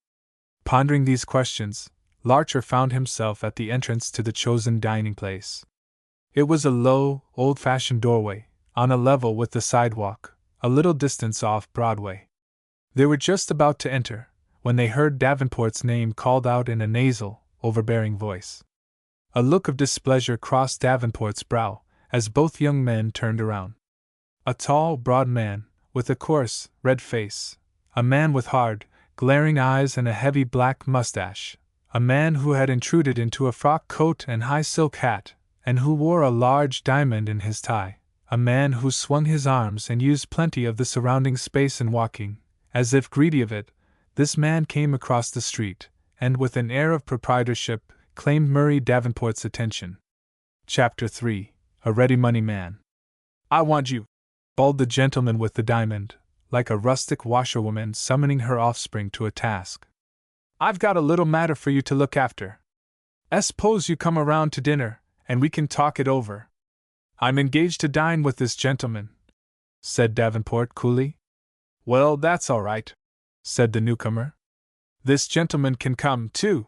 Speaker 1: Pondering these questions, Larcher found himself at the entrance to the chosen dining place. It was a low, old-fashioned doorway, on a level with the sidewalk, a little distance off Broadway. They were just about to enter, when they heard Davenport's name called out in a nasal, overbearing voice. A look of displeasure crossed Davenport's brow, as both young men turned around. A tall, broad man, with a coarse, red face, a man with hard, glaring eyes and a heavy black mustache, a man who had intruded into a frock coat and high silk hat, and who wore a large diamond in his tie, a man who swung his arms and used plenty of the surrounding space in walking, as if greedy of it. This man came across the street, and with an air of proprietorship, claimed Murray Davenport's attention. Chapter 3. A Ready Money Man. I want you, bawled the gentleman with the diamond, like a rustic washerwoman summoning her offspring to a task. I've got a little matter for you to look after. Suppose you come around to dinner, and we can talk it over. I'm engaged to dine with this gentleman, said Davenport coolly. Well, that's all right, said the newcomer. This gentleman can come, too.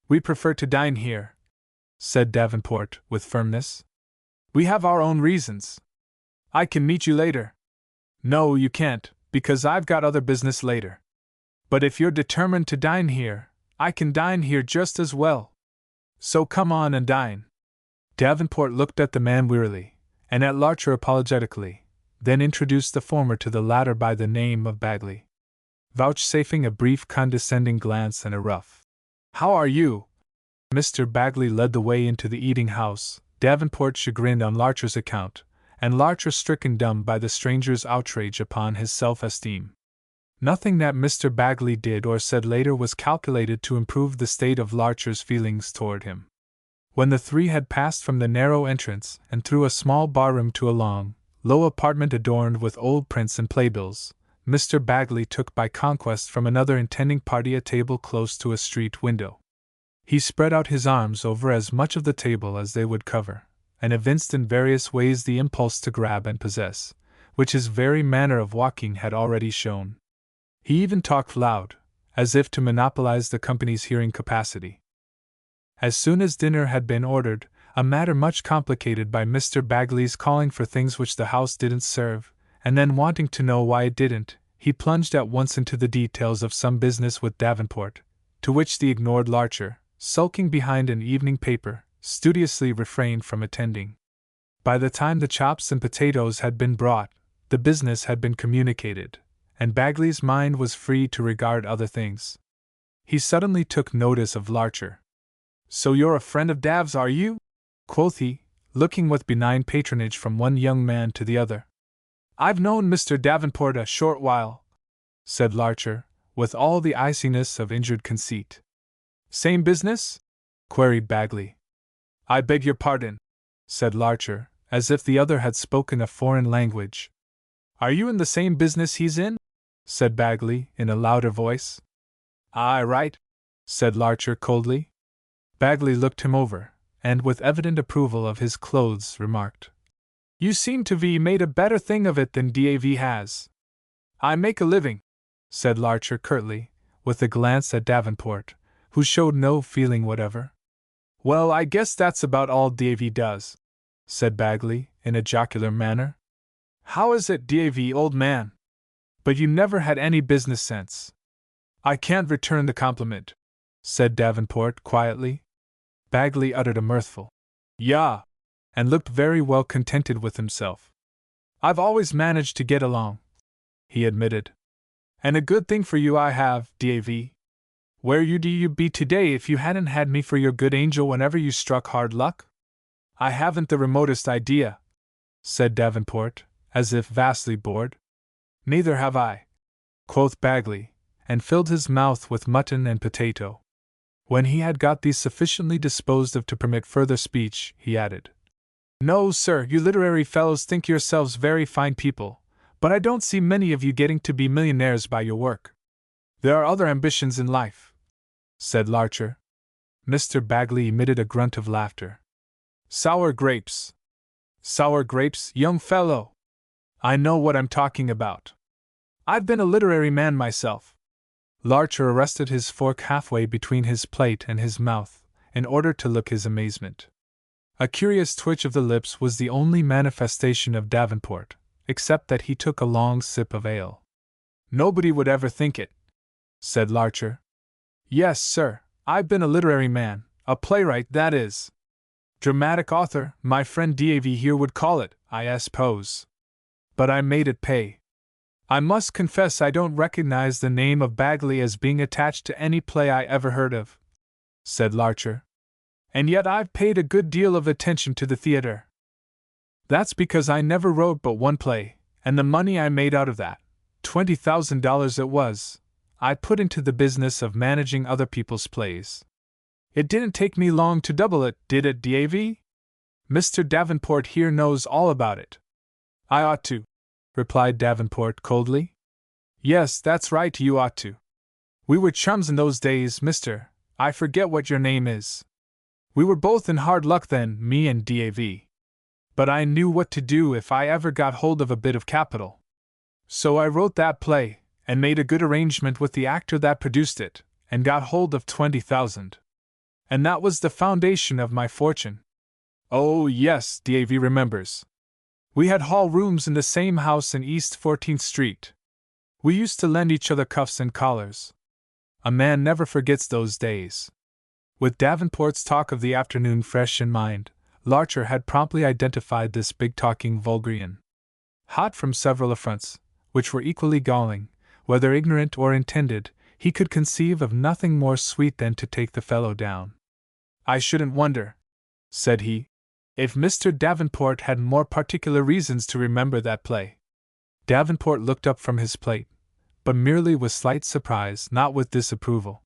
Speaker 1: We prefer to dine here, said Davenport with firmness. We have our own reasons. I can meet you later. No, you can't, because I've got other business later. But if you're determined to dine here, I can dine here just as well. So come on and dine. Davenport looked at the man wearily, and at Larcher apologetically, then introduced the former to the latter by the name of Bagley, vouchsafing a brief condescending glance and a rough, "How are you?" Mr. Bagley led the way into the eating-house, Davenport chagrined on Larcher's account, and Larcher stricken dumb by the stranger's outrage upon his self-esteem. Nothing that Mr. Bagley did or said later was calculated to improve the state of Larcher's feelings toward him. When the three had passed from the narrow entrance and through a small barroom to a long, low apartment adorned with old prints and playbills, Mr. Bagley took by conquest from another intending party a table close to a street window. He spread out his arms over as much of the table as they would cover, and evinced in various ways the impulse to grab and possess, which his very manner of walking had already shown. He even talked loud, as if to monopolize the company's hearing capacity. As soon as dinner had been ordered, a matter much complicated by Mr. Bagley's calling for things which the house didn't serve, and then wanting to know why it didn't, he plunged at once into the details of some business with Davenport, to which the ignored Larcher, sulking behind an evening paper, studiously refrained from attending. By the time the chops and potatoes had been brought, the business had been communicated, and Bagley's mind was free to regard other things. He suddenly took notice of Larcher. "So you're a friend of Dav's, are you?" quoth he, looking with benign patronage from one young man to the other. "I've known Mr. Davenport a short while," said Larcher, with all the iciness of injured conceit. "Same business?" queried Bagley. "I beg your pardon," said Larcher, as if the other had spoken a foreign language. "Are you in the same business he's in?" said Bagley, in a louder voice. "Aye, right," said Larcher coldly. Bagley looked him over, and with evident approval of his clothes remarked, "You seem to be made a better thing of it than Dav has." "I make a living," said Larcher curtly, with a glance at Davenport, who showed no feeling whatever. "Well, I guess that's about all Dav does," said Bagley, in a jocular manner. "How is it, Dav, old man? But you never had any business sense." "I can't return the compliment," said Davenport quietly. Bagley uttered a mirthful "Yah!" and looked very well contented with himself. "I've always managed to get along," he admitted. "And a good thing for you I have, Dav. Where would you be today if you hadn't had me for your good angel whenever you struck hard luck?" "I haven't the remotest idea," said Davenport, as if vastly bored. "Neither have I," quoth Bagley, and filled his mouth with mutton and potato. When he had got these sufficiently disposed of to permit further speech, he added, "No, sir, you literary fellows think yourselves very fine people, but I don't see many of you getting to be millionaires by your work. There are other ambitions in life," said Larcher. Mr. Bagley emitted a grunt of laughter. "Sour grapes. Sour grapes, young fellow! I know what I'm talking about. I've been a literary man myself." Larcher arrested his fork halfway between his plate and his mouth, in order to look his amazement. A curious twitch of the lips was the only manifestation of Davenport, except that he took a long sip of ale. "Nobody would ever think it," said Larcher. "Yes, sir, I've been a literary man, a playwright, that is. Dramatic author, my friend Dav here would call it, I suppose. But I made it pay. I must confess I don't recognize the name of Bagley as being attached to any play I ever heard of," said Larcher. "And yet I've paid a good deal of attention to the theater. That's because I never wrote but one play, and the money I made out of that, $20,000 it was, I put into the business of managing other people's plays. It didn't take me long to double it, did it, Davy? Mr. Davenport here knows all about it." "I ought to," replied Davenport coldly. "Yes, that's right, you ought to. We were chums in those days, Mr. I forget what your name is. We were both in hard luck then, me and Dav. But I knew what to do if I ever got hold of a bit of capital. So I wrote that play, and made a good arrangement with the actor that produced it, and got hold of 20,000. And that was the foundation of my fortune." "Oh, yes," Dav remembers. "We had hall rooms in the same house in East 14th Street. We used to lend each other cuffs and collars. A man never forgets those days." With Davenport's talk of the afternoon fresh in mind, Larcher had promptly identified this big-talking vulgarian. Hot from several affronts, which were equally galling, whether ignorant or intended, he could conceive of nothing more sweet than to take the fellow down. "I shouldn't wonder," said he, "if Mr. Davenport had more particular reasons to remember that play." Davenport looked up from his plate, but merely with slight surprise, not with disapproval.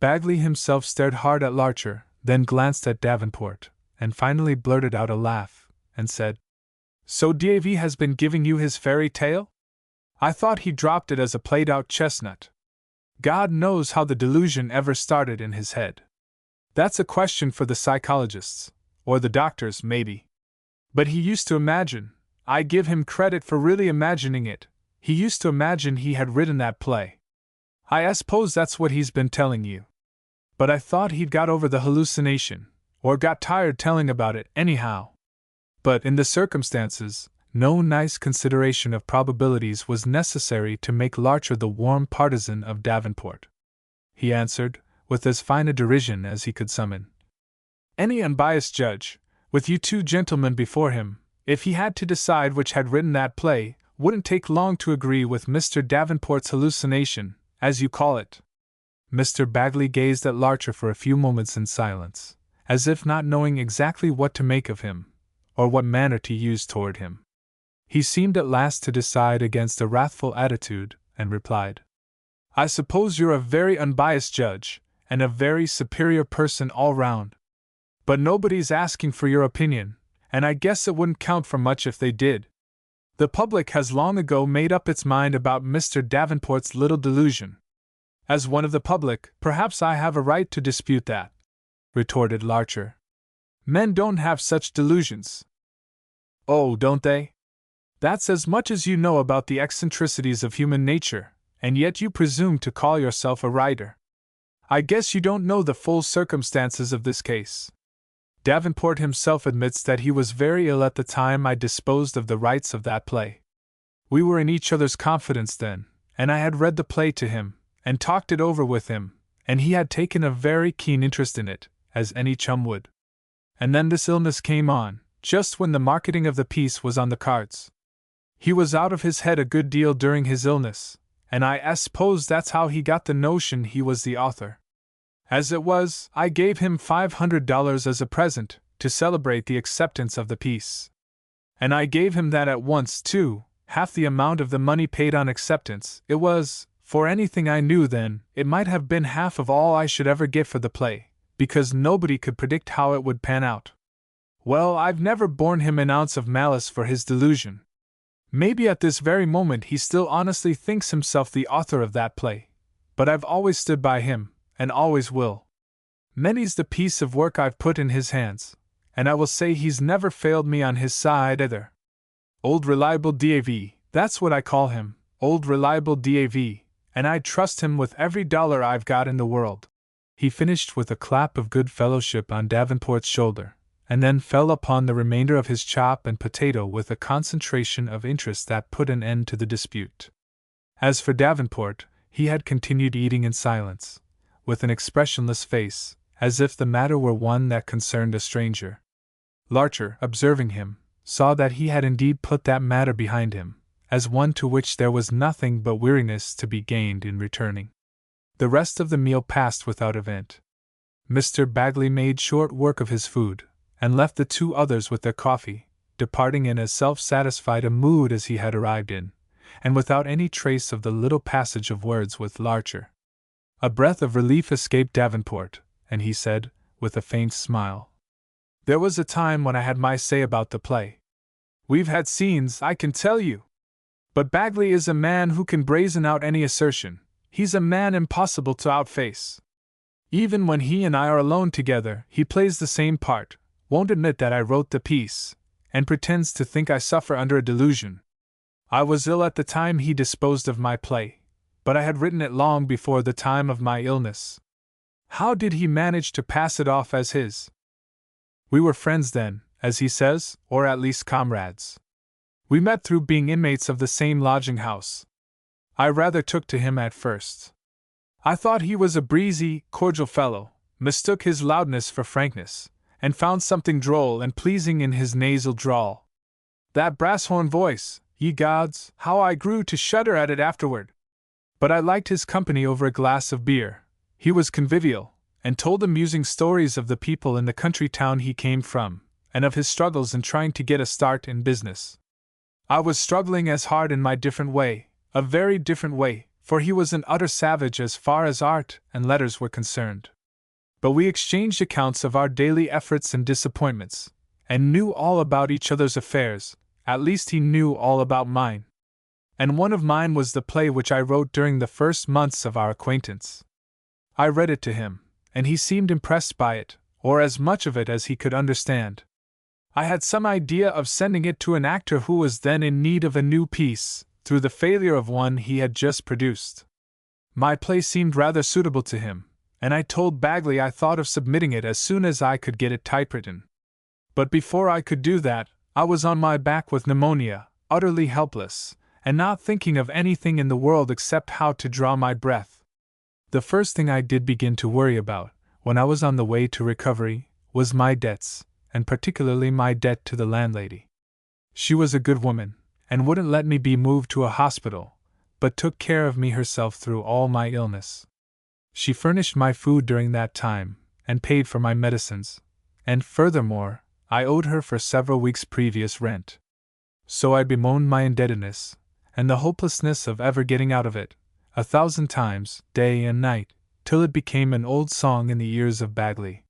Speaker 1: Bagley himself stared hard at Larcher, then glanced at Davenport, and finally blurted out a laugh, and said, "So Davy has been giving you his fairy tale? I thought he dropped it as a played-out chestnut. God knows how the delusion ever started in his head. That's a question for the psychologists, or the doctors, maybe. But he used to imagine, I give him credit for really imagining it, he used to imagine he had written that play. I suppose that's what he's been telling you. But I thought he'd got over the hallucination, or got tired telling about it, anyhow." But in the circumstances, no nice consideration of probabilities was necessary to make Larcher the warm partisan of Davenport. He answered, with as fine a derision as he could summon, "Any unbiased judge, with you two gentlemen before him, if he had to decide which had written that play, wouldn't take long to agree with Mr. Davenport's hallucination, as you call it." Mr. Bagley gazed at Larcher for a few moments in silence, as if not knowing exactly what to make of him, or what manner to use toward him. He seemed at last to decide against a wrathful attitude, and replied, "I suppose you're a very unbiased judge, and a very superior person all round. But nobody's asking for your opinion, and I guess it wouldn't count for much if they did. The public has long ago made up its mind about Mr. Davenport's little delusion. As one of the public, perhaps I have a right to dispute that," retorted Larcher. "Men don't have such delusions." "Oh, don't they? That's as much as you know about the eccentricities of human nature, and yet you presume to call yourself a writer. I guess you don't know the full circumstances of this case. Davenport himself admits that he was very ill at the time I disposed of the rights of that play. We were in each other's confidence then, and I had read the play to him, and talked it over with him, and he had taken a very keen interest in it, as any chum would. And then this illness came on, just when the marketing of the piece was on the cards. He was out of his head a good deal during his illness, and I suppose that's how he got the notion he was the author. As it was, I gave him $500 as a present, to celebrate the acceptance of the piece. And I gave him that at once, too, half the amount of the money paid on acceptance, it was For anything I knew then, it might have been half of all I should ever get for the play, because nobody could predict how it would pan out. Well, I've never borne him an ounce of malice for his delusion. Maybe at this very moment he still honestly thinks himself the author of that play, but I've always stood by him, and always will. Many's the piece of work I've put in his hands, and I will say he's never failed me on his side either. Old Reliable DAV, that's what I call him, Old Reliable DAV, and I'd trust him with every dollar I've got in the world. He finished with a clap of good fellowship on Davenport's shoulder, and then fell upon the remainder of his chop and potato with a concentration of interest that put an end to the dispute. As for Davenport, he had continued eating in silence, with an expressionless face, as if the matter were one that concerned a stranger. Larcher, observing him, saw that he had indeed put that matter behind him, as one to which there was nothing but weariness to be gained in returning. The rest of the meal passed without event. Mr. Bagley made short work of his food, and left the two others with their coffee, departing in as self-satisfied a mood as he had arrived in, and without any trace of the little passage of words with Larcher. A breath of relief escaped Davenport, and he said, with a faint smile, "There was a time when I had my say about the play. We've had scenes, I can tell you. But Bagley is a man who can brazen out any assertion. He's a man impossible to outface. Even when he and I are alone together, he plays the same part, won't admit that I wrote the piece, and pretends to think I suffer under a delusion. I was ill at the time he disposed of my play, but I had written it long before the time of my illness. How did he manage to pass it off as his? We were friends then, as he says, or at least comrades. We met through being inmates of the same lodging house. I rather took to him at first. I thought he was a breezy, cordial fellow, mistook his loudness for frankness, and found something droll and pleasing in his nasal drawl. That brass horn voice, ye gods, how I grew to shudder at it afterward! But I liked his company over a glass of beer. He was convivial, and told amusing stories of the people in the country town he came from, and of his struggles in trying to get a start in business. I was struggling as hard in my different way, a very different way, for he was an utter savage as far as art and letters were concerned. But we exchanged accounts of our daily efforts and disappointments, and knew all about each other's affairs, at least he knew all about mine. And one of mine was the play which I wrote during the first months of our acquaintance. I read it to him, and he seemed impressed by it, or as much of it as he could understand. I had some idea of sending it to an actor who was then in need of a new piece, through the failure of one he had just produced. My play seemed rather suitable to him, and I told Bagley I thought of submitting it as soon as I could get it typewritten. But before I could do that, I was on my back with pneumonia, utterly helpless, and not thinking of anything in the world except how to draw my breath. The first thing I did begin to worry about, when I was on the way to recovery, was my debts, and particularly my debt to the landlady. She was a good woman, and wouldn't let me be moved to a hospital, but took care of me herself through all my illness. She furnished my food during that time, and paid for my medicines, and furthermore, I owed her for several weeks' previous rent. So I bemoaned my indebtedness, and the hopelessness of ever getting out of it, 1,000 times, day and night, till it became an old song in the ears of Bagley.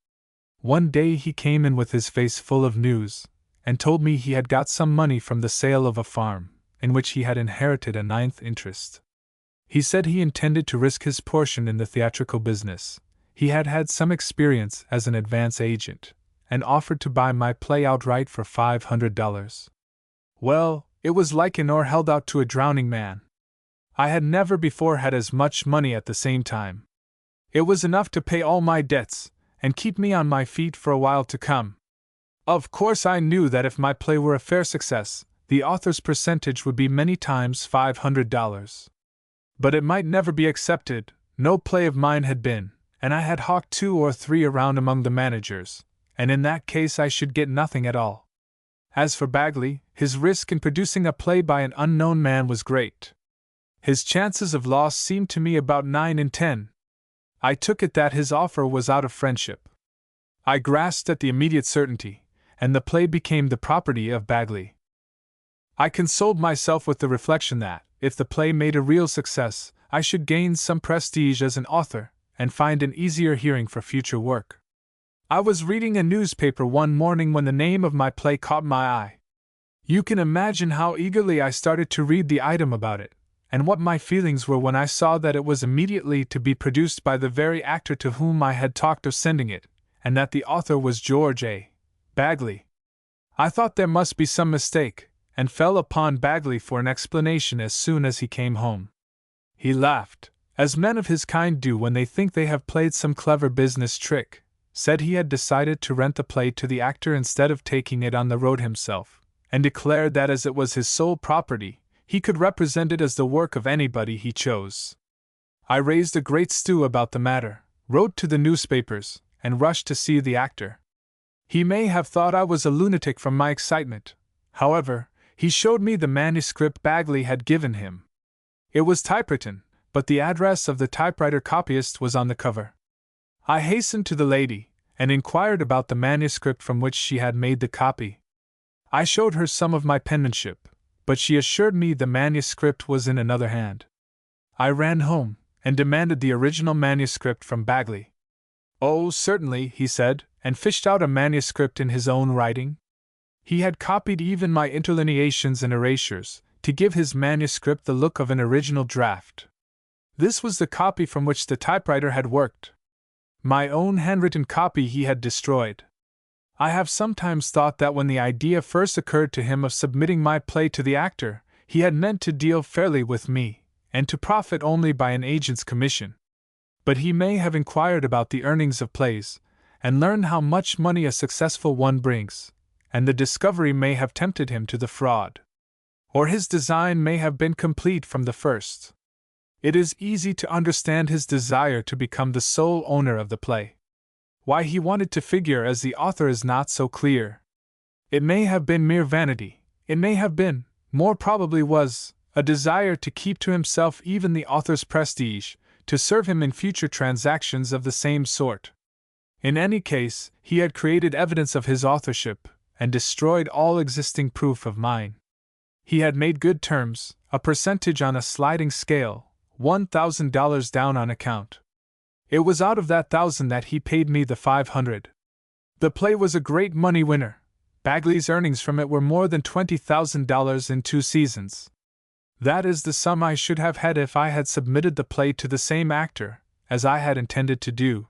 Speaker 1: One day he came in with his face full of news, and told me he had got some money from the sale of a farm, in which he had inherited a 9th interest. He said he intended to risk his portion in the theatrical business. He had had some experience as an advance agent, and offered to buy my play outright for $500. Well, it was like an oar held out to a drowning man. I had never before had as much money at the same time. It was enough to pay all my debts, and keep me on my feet for a while to come. Of course I knew that if my play were a fair success, the author's percentage would be many times $500. But it might never be accepted, no play of mine had been, and I had hawked 2 or 3 around among the managers, and in that case I should get nothing at all. As for Bagley, his risk in producing a play by an unknown man was great. His chances of loss seemed to me about 9 in 10. I took it that his offer was out of friendship. I grasped at the immediate certainty, and the play became the property of Bagley. I consoled myself with the reflection that, if the play made a real success, I should gain some prestige as an author, and find an easier hearing for future work. I was reading a newspaper one morning when the name of my play caught my eye. You can imagine how eagerly I started to read the item about it, and what my feelings were when I saw that it was immediately to be produced by the very actor to whom I had talked of sending it, and that the author was George A. Bagley. I thought there must be some mistake, and fell upon Bagley for an explanation as soon as he came home. He laughed, as men of his kind do when they think they have played some clever business trick, said he had decided to rent the play to the actor instead of taking it on the road himself, and declared that as it was his sole property, he could represent it as the work of anybody he chose. I raised a great stew about the matter, wrote to the newspapers, and rushed to see the actor. He may have thought I was a lunatic from my excitement. However, he showed me the manuscript Bagley had given him. It was typewritten, but the address of the typewriter copyist was on the cover. I hastened to the lady, and inquired about the manuscript from which she had made the copy. I showed her some of my penmanship, but she assured me the manuscript was in another hand. I ran home, and demanded the original manuscript from Bagley. "Oh, certainly," he said, and fished out a manuscript in his own writing. He had copied even my interlineations and erasures, to give his manuscript the look of an original draft. This was the copy from which the typewriter had worked. My own handwritten copy he had destroyed. I have sometimes thought that when the idea first occurred to him of submitting my play to the actor, he had meant to deal fairly with me, and to profit only by an agent's commission. But he may have inquired about the earnings of plays, and learned how much money a successful one brings, and the discovery may have tempted him to the fraud. Or his design may have been complete from the first. It is easy to understand his desire to become the sole owner of the play. Why he wanted to figure as the author is not so clear. It may have been mere vanity, it may have been, more probably was, a desire to keep to himself even the author's prestige, to serve him in future transactions of the same sort. In any case, he had created evidence of his authorship, and destroyed all existing proof of mine. He had made good terms, a percentage on a sliding scale, $1,000 down on account. It was out of that $1,000 that he paid me the $500. The play was a great money winner. Bagley's earnings from it were more than $20,000 in 2 seasons. That is the sum I should have had if I had submitted the play to the same actor, as I had intended to do.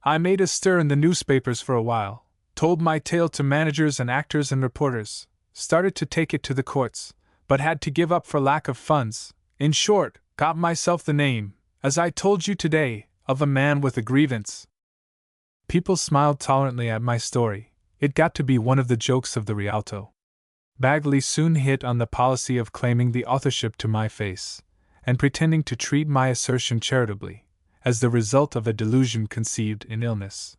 Speaker 1: I made a stir in the newspapers for a while, told my tale to managers and actors and reporters, started to take it to the courts, but had to give up for lack of funds. In short, got myself the name, as I told you today, of a man with a grievance. People smiled tolerantly at my story. It got to be one of the jokes of the Rialto. Bagley soon hit on the policy of claiming the authorship to my face, and pretending to treat my assertion charitably, as the result of a delusion conceived in illness.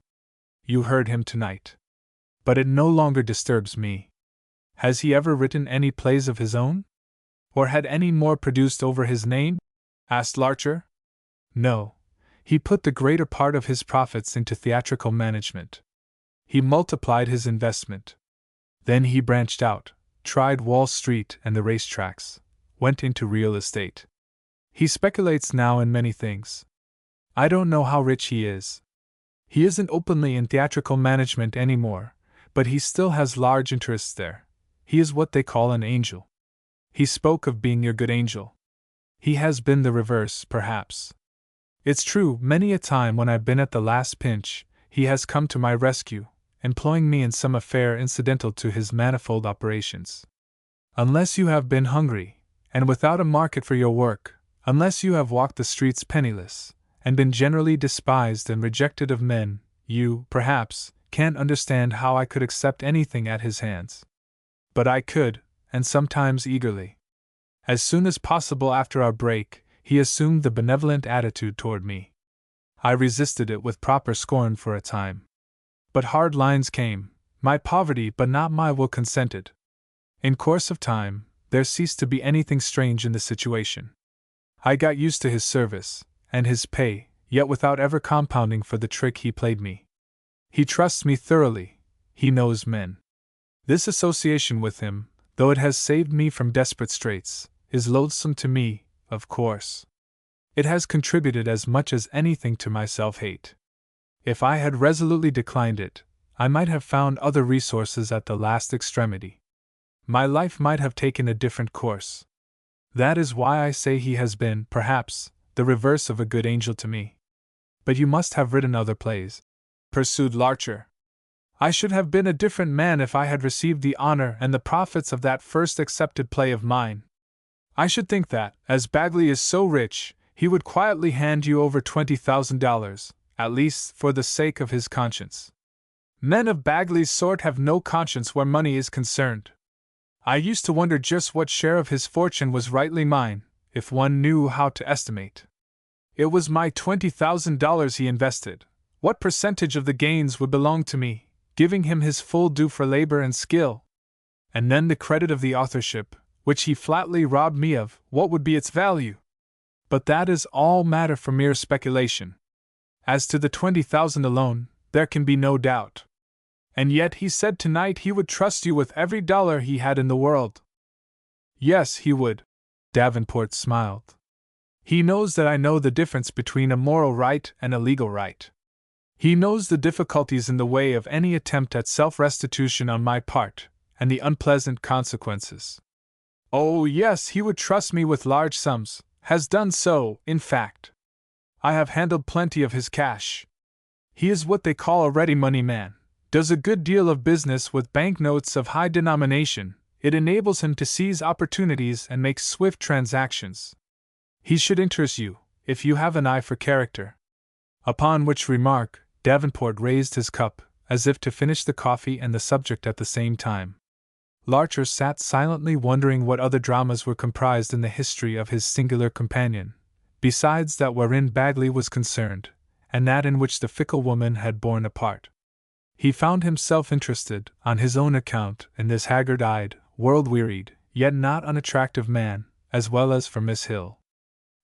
Speaker 1: You heard him tonight. But it no longer disturbs me. Has he ever written any plays of his own? Or had any more produced over his name? Asked Larcher. No. He put the greater part of his profits into theatrical management. He multiplied his investment. Then he branched out, tried Wall Street and the racetracks, went into real estate. He speculates now in many things. I don't know how rich he is. He isn't openly in theatrical management anymore, but he still has large interests there. He is what they call an angel. He spoke of being your good angel. He has been the reverse, perhaps. It's true, many a time when I've been at the last pinch, he has come to my rescue, employing me in some affair incidental to his manifold operations. Unless you have been hungry, and without a market for your work, unless you have walked the streets penniless, and been generally despised and rejected of men, you, perhaps, can't understand how I could accept anything at his hands. But I could, and sometimes eagerly. As soon as possible after our break, he assumed the benevolent attitude toward me. I resisted it with proper scorn for a time. But hard lines came, my poverty but not my will consented. In course of time, there ceased to be anything strange in the situation. I got used to his service, and his pay, yet without ever compounding for the trick he played me. He trusts me thoroughly, he knows men. This association with him, though it has saved me from desperate straits, is loathsome to me, of course. It has contributed as much as anything to my self-hate. If I had resolutely declined it, I might have found other resources at the last extremity. My life might have taken a different course. That is why I say he has been, perhaps, the reverse of a good angel to me. But you must have written other plays, pursued Larcher. I should have been a different man if I had received the honor and the profits of that first accepted play of mine. I should think that, as Bagley is so rich, he would quietly hand you over $20,000, at least for the sake of his conscience. Men of Bagley's sort have no conscience where money is concerned. I used to wonder just what share of his fortune was rightly mine, if one knew how to estimate. It was my $20,000 he invested. What percentage of the gains would belong to me, giving him his full due for labor and skill? And then the credit of the authorship, which he flatly robbed me of, what would be its value? But that is all matter for mere speculation. As to the $20,000 alone, there can be no doubt. And yet he said tonight he would trust you with every dollar he had in the world. Yes, he would. Davenport smiled. He knows that I know the difference between a moral right and a legal right. He knows the difficulties in the way of any attempt at self-restitution on my part, and the unpleasant consequences. Oh, yes, he would trust me with large sums, has done so, in fact. I have handled plenty of his cash. He is what they call a ready money man, does a good deal of business with banknotes of high denomination. It enables him to seize opportunities and make swift transactions. He should interest you, if you have an eye for character. Upon which remark, Davenport raised his cup, as if to finish the coffee and the subject at the same time. Larcher sat silently wondering what other dramas were comprised in the history of his singular companion, besides that wherein Bagley was concerned, and that in which the fickle woman had borne a part. He found himself interested, on his own account, in this haggard-eyed, world-wearied, yet not unattractive man, as well as for Miss Hill.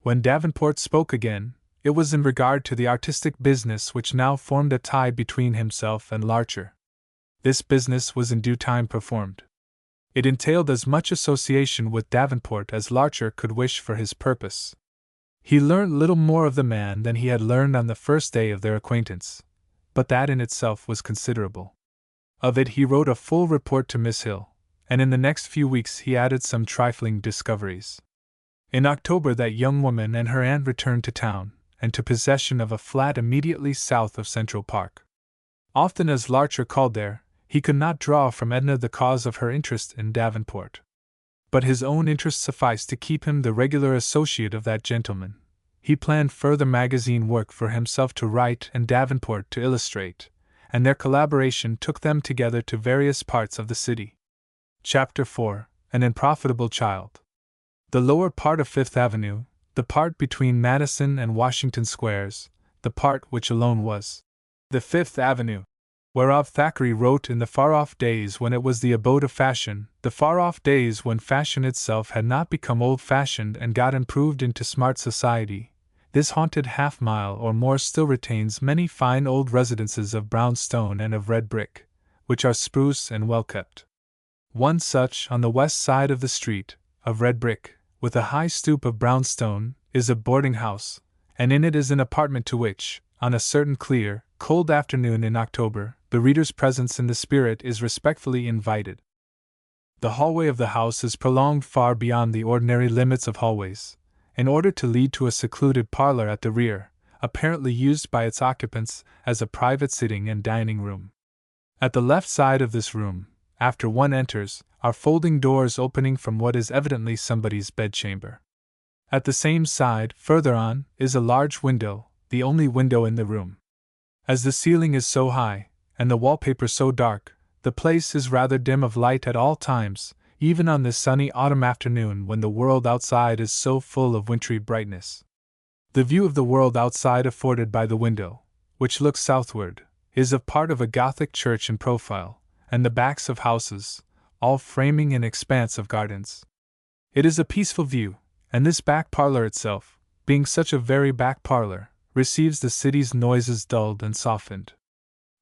Speaker 1: When Davenport spoke again, it was in regard to the artistic business which now formed a tie between himself and Larcher. This business was in due time performed. It entailed as much association with Davenport as Larcher could wish for his purpose. He learnt little more of the man than he had learned on the first day of their acquaintance, but that in itself was considerable. Of it he wrote a full report to Miss Hill, and in the next few weeks he added some trifling discoveries. In October that young woman and her aunt returned to town, and to possession of a flat immediately south of Central Park. Often as Larcher called there, he could not draw from Edna the cause of her interest in Davenport. But his own interest sufficed to keep him the regular associate of that gentleman. He planned further magazine work for himself to write and Davenport to illustrate, and their collaboration took them together to various parts of the city. Chapter 4: An Unprofitable Child. The lower part of Fifth Avenue, the part between Madison and Washington Squares, the part which alone was the Fifth Avenue, whereof Thackeray wrote in the far-off days when it was the abode of fashion, the far-off days when fashion itself had not become old-fashioned and got improved into smart society. This haunted half-mile or more still retains many fine old residences of brown stone and of red brick, which are spruce and well-kept. One such, on the west side of the street, of red brick, with a high stoop of brown stone, is a boarding-house, and in it is an apartment to which, on a certain clear, cold afternoon in October, the reader's presence in the spirit is respectfully invited. The hallway of the house is prolonged far beyond the ordinary limits of hallways, in order to lead to a secluded parlor at the rear, apparently used by its occupants as a private sitting and dining room. At the left side of this room, after one enters, are folding doors opening from what is evidently somebody's bedchamber. At the same side, further on, is a large window, the only window in the room. As the ceiling is so high, and the wallpaper so dark, the place is rather dim of light at all times, even on this sunny autumn afternoon when the world outside is so full of wintry brightness. The view of the world outside afforded by the window, which looks southward, is of part of a Gothic church in profile, and the backs of houses, all framing an expanse of gardens. It is a peaceful view, and this back parlor itself, being such a very back parlor, receives the city's noises dulled and softened.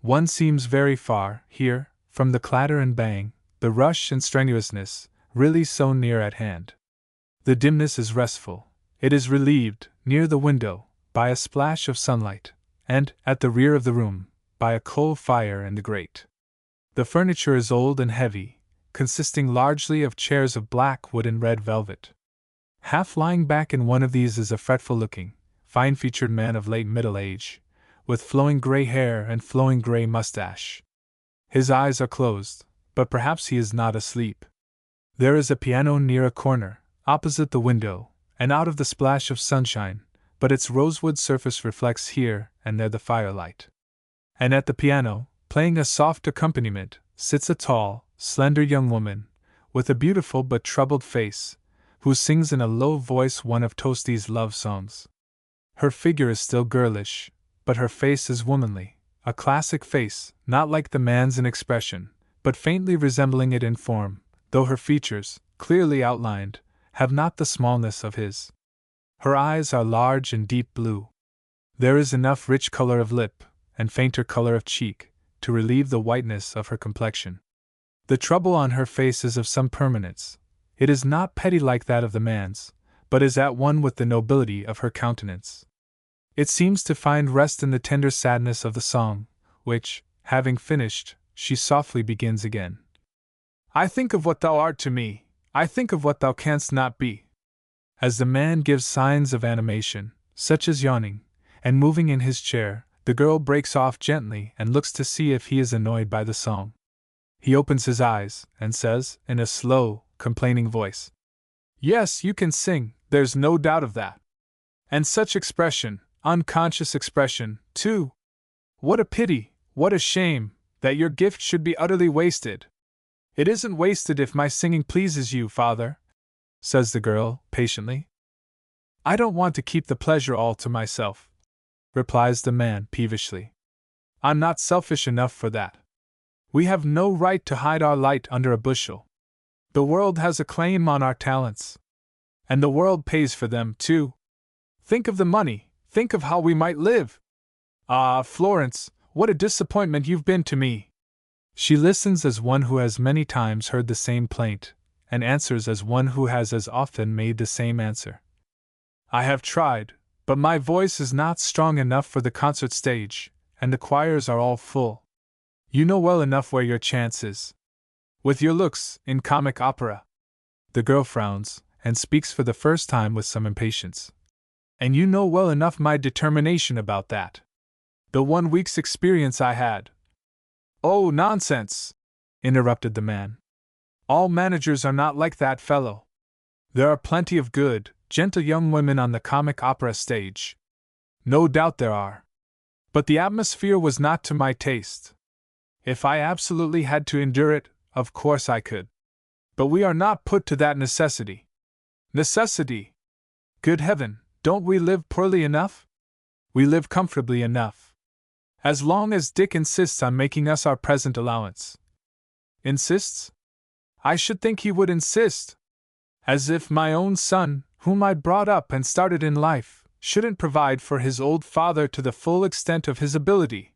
Speaker 1: One seems very far, here, from the clatter and bang, the rush and strenuousness, really so near at hand. The dimness is restful, It is relieved, near the window, by a splash of sunlight, and, at the rear of the room, by a coal fire in the grate. The furniture is old and heavy, consisting largely of chairs of black wood and red velvet. Half lying back in one of these is a fretful-looking, fine-featured man of late middle age, with flowing gray hair and flowing gray mustache. His eyes are closed, but perhaps he is not asleep. There is a piano near a corner, opposite the window, and out of the splash of sunshine, but its rosewood surface reflects here and there the firelight. And at the piano, playing a soft accompaniment, sits a tall, slender young woman, with a beautiful but troubled face, who sings in a low voice one of Tosti's love songs. Her figure is still girlish, but her face is womanly, a classic face, not like the man's in expression, but faintly resembling it in form, though her features, clearly outlined, have not the smallness of his. Her eyes are large and deep blue. There is enough rich color of lip, and fainter color of cheek, to relieve the whiteness of her complexion. The trouble on her face is of some permanence. It is not petty like that of the man's, but is at one with the nobility of her countenance. It seems to find rest in the tender sadness of the song, which, having finished, she softly begins again. I think of what thou art to me, I think of what thou canst not be. As the man gives signs of animation, such as yawning, and moving in his chair, the girl breaks off gently and looks to see if he is annoyed by the song. He opens his eyes, and says, in a slow, complaining voice, Yes, you can sing, there's no doubt of that. And such expression, unconscious expression, too. What a pity, what a shame, that your gift should be utterly wasted. It isn't wasted if my singing pleases you, father, says the girl, patiently. I don't want to keep the pleasure all to myself, replies the man peevishly. I'm not selfish enough for that. We have no right to hide our light under a bushel. The world has a claim on our talents. And the world pays for them, too. Think of the money, think of how we might live. Ah, Florence, what a disappointment you've been to me. She listens as one who has many times heard the same plaint, and answers as one who has as often made the same answer. I have tried, but my voice is not strong enough for the concert stage, and the choirs are all full. You know well enough where your chance is. With your looks, in comic opera. The girl frowns, and speaks for the first time with some impatience. And you know well enough my determination about that. The 1 week's experience I had. Oh, nonsense! Interrupted the man. All managers are not like that fellow. There are plenty of good, gentle young women on the comic opera stage. No doubt there are. But the atmosphere was not to my taste. If I absolutely had to endure it, of course I could. But we are not put to that necessity. Necessity! Good heaven, don't we live poorly enough? We live comfortably enough. As long as Dick insists on making us our present allowance. Insists? I should think he would insist. As if my own son, whom I brought up and started in life, shouldn't provide for his old father to the full extent of his ability.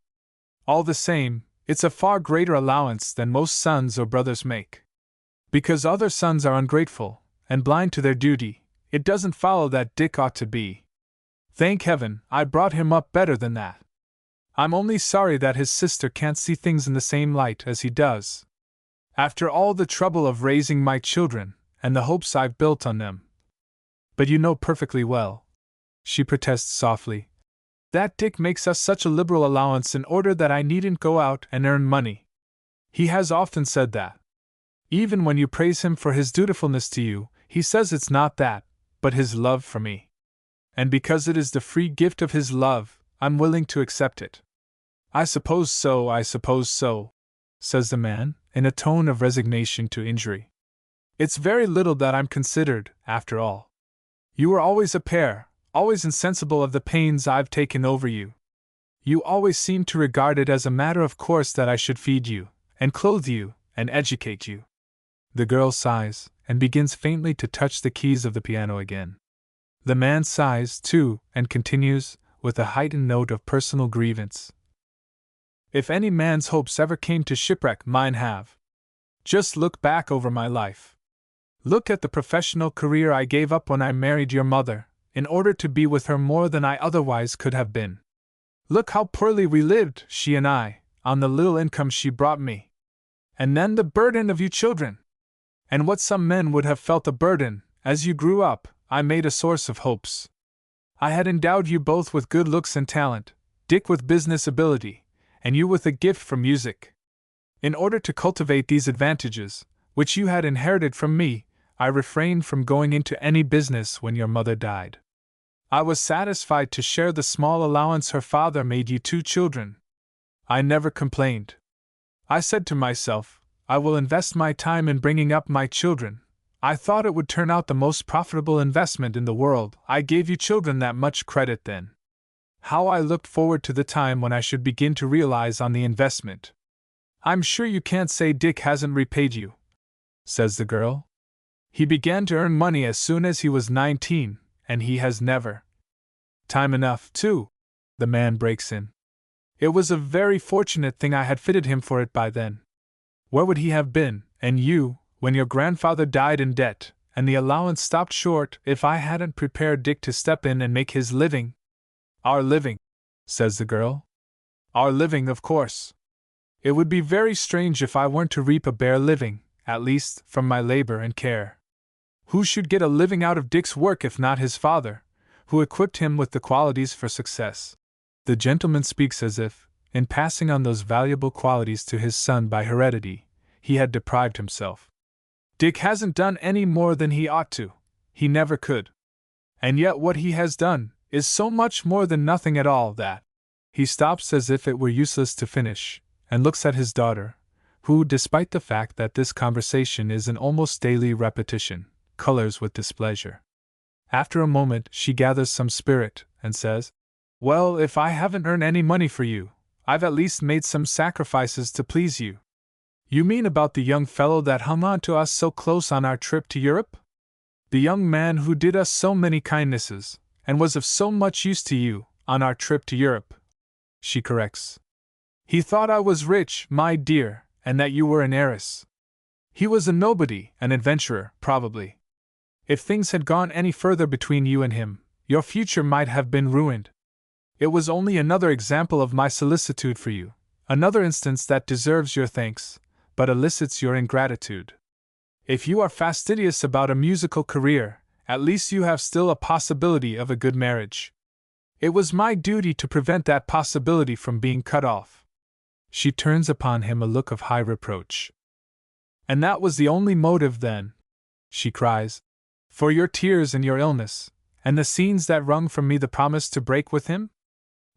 Speaker 1: All the same, it's a far greater allowance than most sons or brothers make. Because other sons are ungrateful, and blind to their duty, it doesn't follow that Dick ought to be. Thank heaven, I brought him up better than that. I'm only sorry that his sister can't see things in the same light as he does. After all the trouble of raising my children, and the hopes I've built on them. But you know perfectly well, she protests softly, that Dick makes us such a liberal allowance in order that I needn't go out and earn money. He has often said that. Even when you praise him for his dutifulness to you, he says it's not that, but his love for me. And because it is the free gift of his love, I'm willing to accept it. I suppose so, says the man, in a tone of resignation to injury. It's very little that I'm considered, after all. You were always a pair, always insensible of the pains I've taken over you. You always seemed to regard it as a matter of course that I should feed you, and clothe you, and educate you. The girl sighs, and begins faintly to touch the keys of the piano again. The man sighs, too, and continues, with a heightened note of personal grievance. If any man's hopes ever came to shipwreck, mine have. Just look back over my life. Look at the professional career I gave up when I married your mother, in order to be with her more than I otherwise could have been. Look how poorly we lived, she and I, on the little income she brought me. And then the burden of you children! And what some men would have felt a burden, as you grew up, I made a source of hopes. I had endowed you both with good looks and talent, Dick with business ability, and you with a gift for music. In order to cultivate these advantages, which you had inherited from me, I refrained from going into any business when your mother died. I was satisfied to share the small allowance her father made you two children. I never complained. I said to myself, I will invest my time in bringing up my children. I thought it would turn out the most profitable investment in the world. I gave you children that much credit then. How I looked forward to the time when I should begin to realize on the investment. I'm sure you can't say Dick hasn't repaid you, says the girl. He began to earn money as soon as he was 19, and he has never. Time enough, too, the man breaks in. It was a very fortunate thing I had fitted him for it by then. Where would he have been, and you, when your grandfather died in debt, and the allowance stopped short, if I hadn't prepared Dick to step in and make his living? Our living, says the girl. Our living, of course. It would be very strange if I weren't to reap a bare living, at least, from my labor and care. Who should get a living out of Dick's work if not his father, who equipped him with the qualities for success? The gentleman speaks as if, in passing on those valuable qualities to his son by heredity, he had deprived himself. Dick hasn't done any more than he ought to. He never could. And yet what he has done is so much more than nothing at all that. He stops as if it were useless to finish, and looks at his daughter, who, despite the fact that this conversation is an almost daily repetition, colors with displeasure. After a moment, she gathers some spirit and says, Well, if I haven't earned any money for you, I've at least made some sacrifices to please you. You mean about the young fellow that hung on to us so close on our trip to Europe? The young man who did us so many kindnesses, and was of so much use to you, on our trip to Europe, she corrects. He thought I was rich, my dear, and that you were an heiress. He was a nobody, an adventurer, probably. If things had gone any further between you and him, your future might have been ruined. It was only another example of my solicitude for you, another instance that deserves your thanks, but elicits your ingratitude. If you are fastidious about a musical career, at least you have still a possibility of a good marriage. It was my duty to prevent that possibility from being cut off. She turns upon him a look of high reproach. And that was the only motive then, she cries, for your tears and your illness, and the scenes that wrung from me the promise to break with him?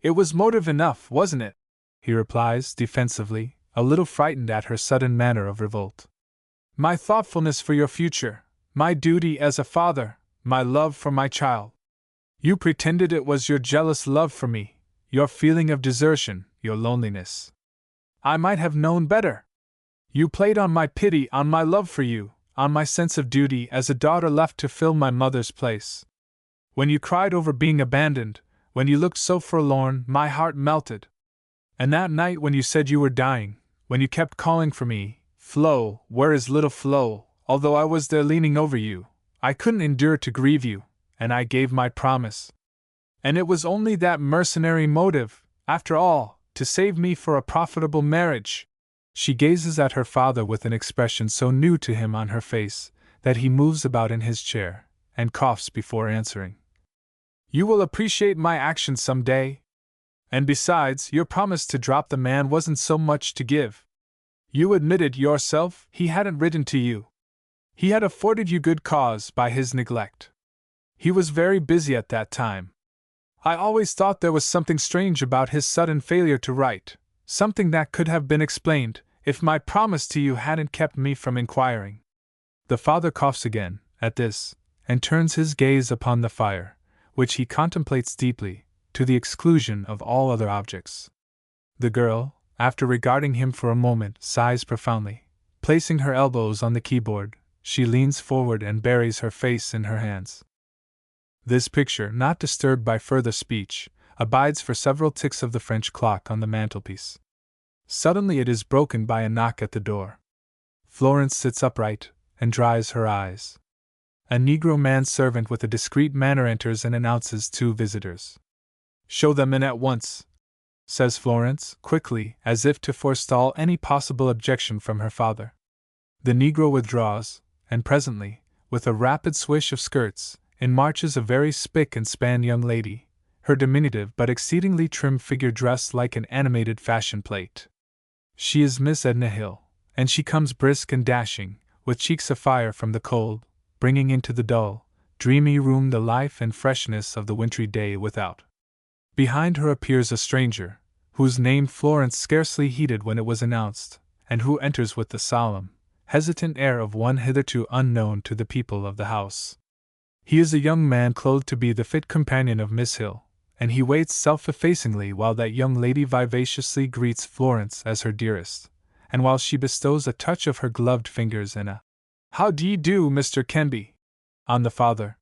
Speaker 1: It was motive enough, wasn't it? He replies defensively, a little frightened at her sudden manner of revolt. My thoughtfulness for your future, my duty as a father, my love for my child. You pretended it was your jealous love for me, your feeling of desertion, your loneliness. I might have known better. You played on my pity, on my love for you, on my sense of duty as a daughter left to fill my mother's place. When you cried over being abandoned, when you looked so forlorn, my heart melted. And that night when you said you were dying, when you kept calling for me, Flo, where is little Flo, although I was there leaning over you, I couldn't endure to grieve you, and I gave my promise. And it was only that mercenary motive, after all, to save me for a profitable marriage. She gazes at her father with an expression so new to him on her face that he moves about in his chair and coughs before answering. You will appreciate my action some day. And besides, your promise to drop the man wasn't so much to give. You admitted yourself he hadn't written to you. He had afforded you good cause by his neglect. He was very busy at that time. I always thought there was something strange about his sudden failure to write, something that could have been explained if my promise to you hadn't kept me from inquiring. The father coughs again, at this, and turns his gaze upon the fire, which he contemplates deeply, to the exclusion of all other objects. The girl, after regarding him for a moment, sighs profoundly. Placing her elbows on the keyboard, she leans forward and buries her face in her hands. This picture, not disturbed by further speech, abides for several ticks of the French clock on the mantelpiece. Suddenly it is broken by a knock at the door. Florence sits upright and dries her eyes. A Negro manservant with a discreet manner enters and announces 2 visitors. "Show them in at once," says Florence, quickly, as if to forestall any possible objection from her father. The Negro withdraws, and presently, with a rapid swish of skirts, in marches a very spick and span young lady, her diminutive but exceedingly trim figure dressed like an animated fashion plate. She is Miss Edna Hill, and she comes brisk and dashing, with cheeks afire from the cold, bringing into the dull, dreamy room the life and freshness of the wintry day without. Behind her appears a stranger, whose name Florence scarcely heeded when it was announced, and who enters with the solemn, hesitant air of one hitherto unknown to the people of the house. He is a young man clothed to be the fit companion of Miss Hill, and he waits self-effacingly while that young lady vivaciously greets Florence as her dearest, and while she bestows a touch of her gloved fingers and a "How d'ye do, Mr. Kenby?" on the father.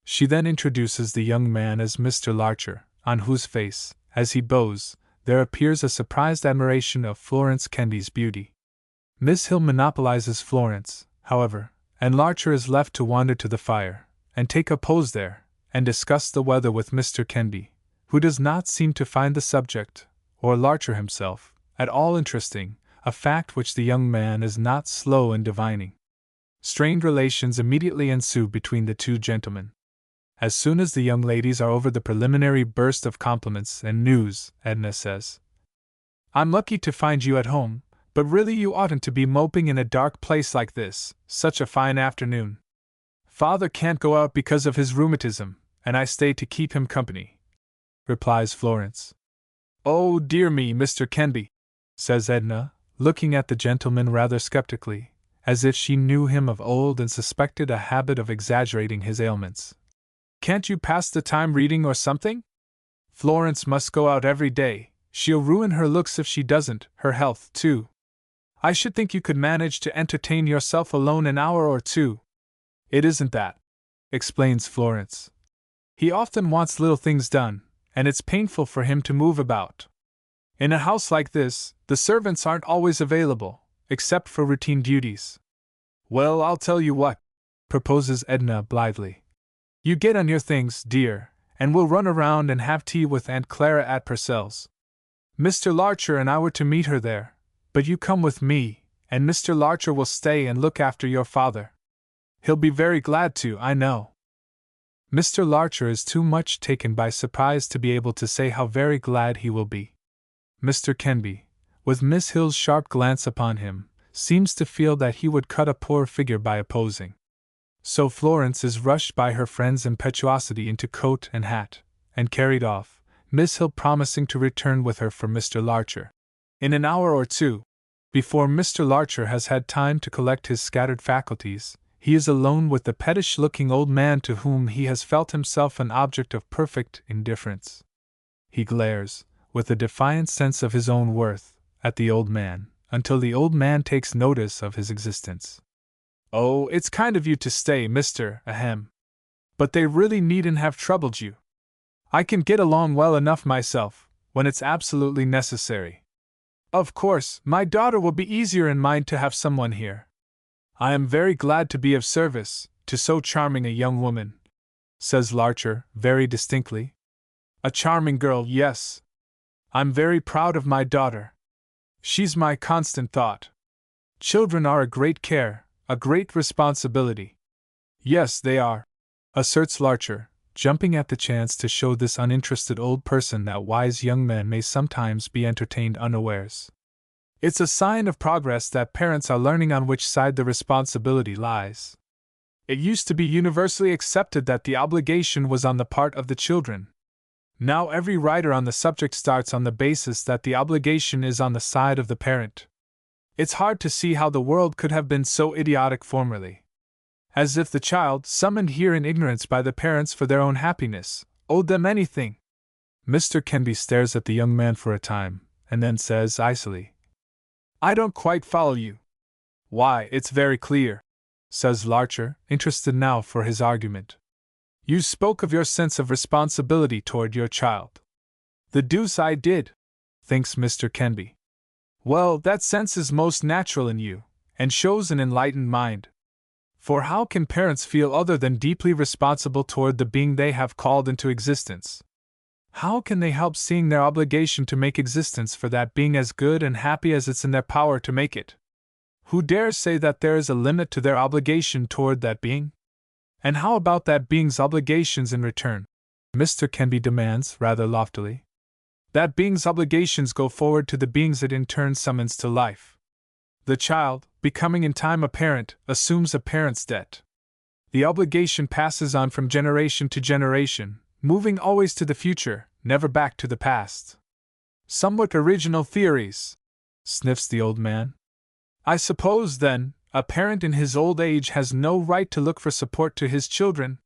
Speaker 1: She then introduces the young man as Mr. Larcher, on whose face, as he bows, there appears a surprised admiration of Florence Kenby's beauty. Miss Hill monopolizes Florence, however, and Larcher is left to wander to the fire, and take a pose there, and discuss the weather with Mr. Kenby, who does not seem to find the subject, or Larcher himself, at all interesting, a fact which the young man is not slow in divining. Strained relations immediately ensue between the 2 gentlemen. As soon as the young ladies are over the preliminary burst of compliments and news, Edna says, "I'm lucky to find you at home, but really you oughtn't to be moping in a dark place like this, such a fine afternoon. Father can't go out because of his rheumatism, and I stay to keep him company," replies Florence. "Oh, dear me, Mr. Kenby," says Edna, looking at the gentleman rather skeptically, as if she knew him of old and suspected a habit of exaggerating his ailments. "Can't you pass the time reading or something? Florence must go out every day, she'll ruin her looks if she doesn't, her health, too. I should think you could manage to entertain yourself alone an hour or 2. "It isn't that," explains Florence. "He often wants little things done, and it's painful for him to move about. In a house like this, the servants aren't always available, except for routine duties." "Well, I'll tell you what," proposes Edna blithely. "You get on your things, dear, and we'll run around and have tea with Aunt Clara at Purcell's. Mr. Larcher and I were to meet her there, but you come with me, and Mr. Larcher will stay and look after your father. He'll be very glad to, I know." Mr. Larcher is too much taken by surprise to be able to say how very glad he will be. Mr. Kenby, with Miss Hill's sharp glance upon him, seems to feel that he would cut a poor figure by opposing. So Florence is rushed by her friend's impetuosity into coat and hat, and carried off, Miss Hill promising to return with her for Mr. Larcher. In an hour or 2, before Mr. Larcher has had time to collect his scattered faculties, he is alone with the pettish-looking old man to whom he has felt himself an object of perfect indifference. He glares, with a defiant sense of his own worth, at the old man, until the old man takes notice of his existence. "Oh, it's kind of you to stay, Mr. Ahem. But they really needn't have troubled you. I can get along well enough myself, when it's absolutely necessary. Of course, my daughter will be easier in mind to have someone here. I am very glad to be of service to so charming a young woman," says Larcher, very distinctly. "A charming girl, yes. I'm very proud of my daughter. She's my constant thought. Children are a great care, a great responsibility." "Yes, they are," asserts Larcher, jumping at the chance to show this uninterested old person that wise young men may sometimes be entertained unawares. "It's a sign of progress that parents are learning on which side the responsibility lies. It used to be universally accepted that the obligation was on the part of the children. Now every writer on the subject starts on the basis that the obligation is on the side of the parent. It's hard to see how the world could have been so idiotic formerly. As if the child, summoned here in ignorance by the parents for their own happiness, owed them anything." Mr. Kenby stares at the young man for a time, and then says icily, "I don't quite follow you." "Why, it's very clear," says Larcher, interested now for his argument. "You spoke of your sense of responsibility toward your child." "The deuce I did," thinks Mr. Kenby. "Well, that sense is most natural in you, and shows an enlightened mind. For how can parents feel other than deeply responsible toward the being they have called into existence? How can they help seeing their obligation to make existence for that being as good and happy as it's in their power to make it? Who dares say that there is a limit to their obligation toward that being? And how about that being's obligations in return? Mr. Kenby demands, rather loftily. That being's obligations go forward to the beings it in turn summons to life. The child, becoming in time a parent, assumes a parent's debt. The obligation passes on from generation to generation, moving always to the future, never back to the past. Somewhat original theories, sniffs the old man. I suppose, then, a parent in his old age has no right to look for support to his children.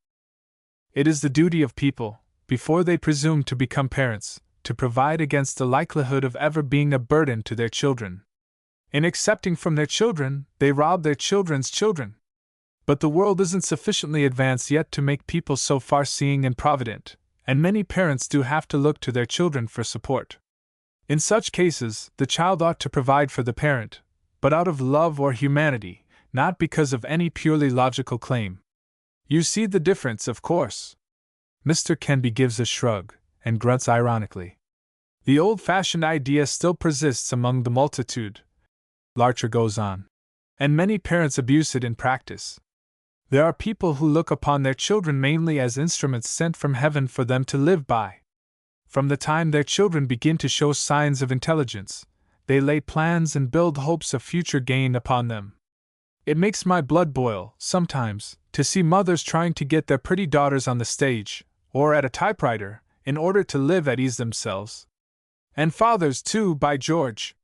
Speaker 1: It is the duty of people, before they presume to become parents, to provide against the likelihood of ever being a burden to their children. In accepting from their children, they rob their children's children. But the world isn't sufficiently advanced yet to make people so far-seeing and provident, and many parents do have to look to their children for support. In such cases, the child ought to provide for the parent, but out of love or humanity, not because of any purely logical claim. You see the difference, of course. Mr. Kenby gives a shrug, and grunts ironically. The old-fashioned idea still persists among the multitude, Larcher goes on, and many parents abuse it in practice. There are people who look upon their children mainly as instruments sent from heaven for them to live by. From the time their children begin to show signs of intelligence, they lay plans and build hopes of future gain upon them. It makes my blood boil, sometimes, to see mothers trying to get their pretty daughters on the stage, or at a typewriter, in order to live at ease themselves. And fathers, too, by George!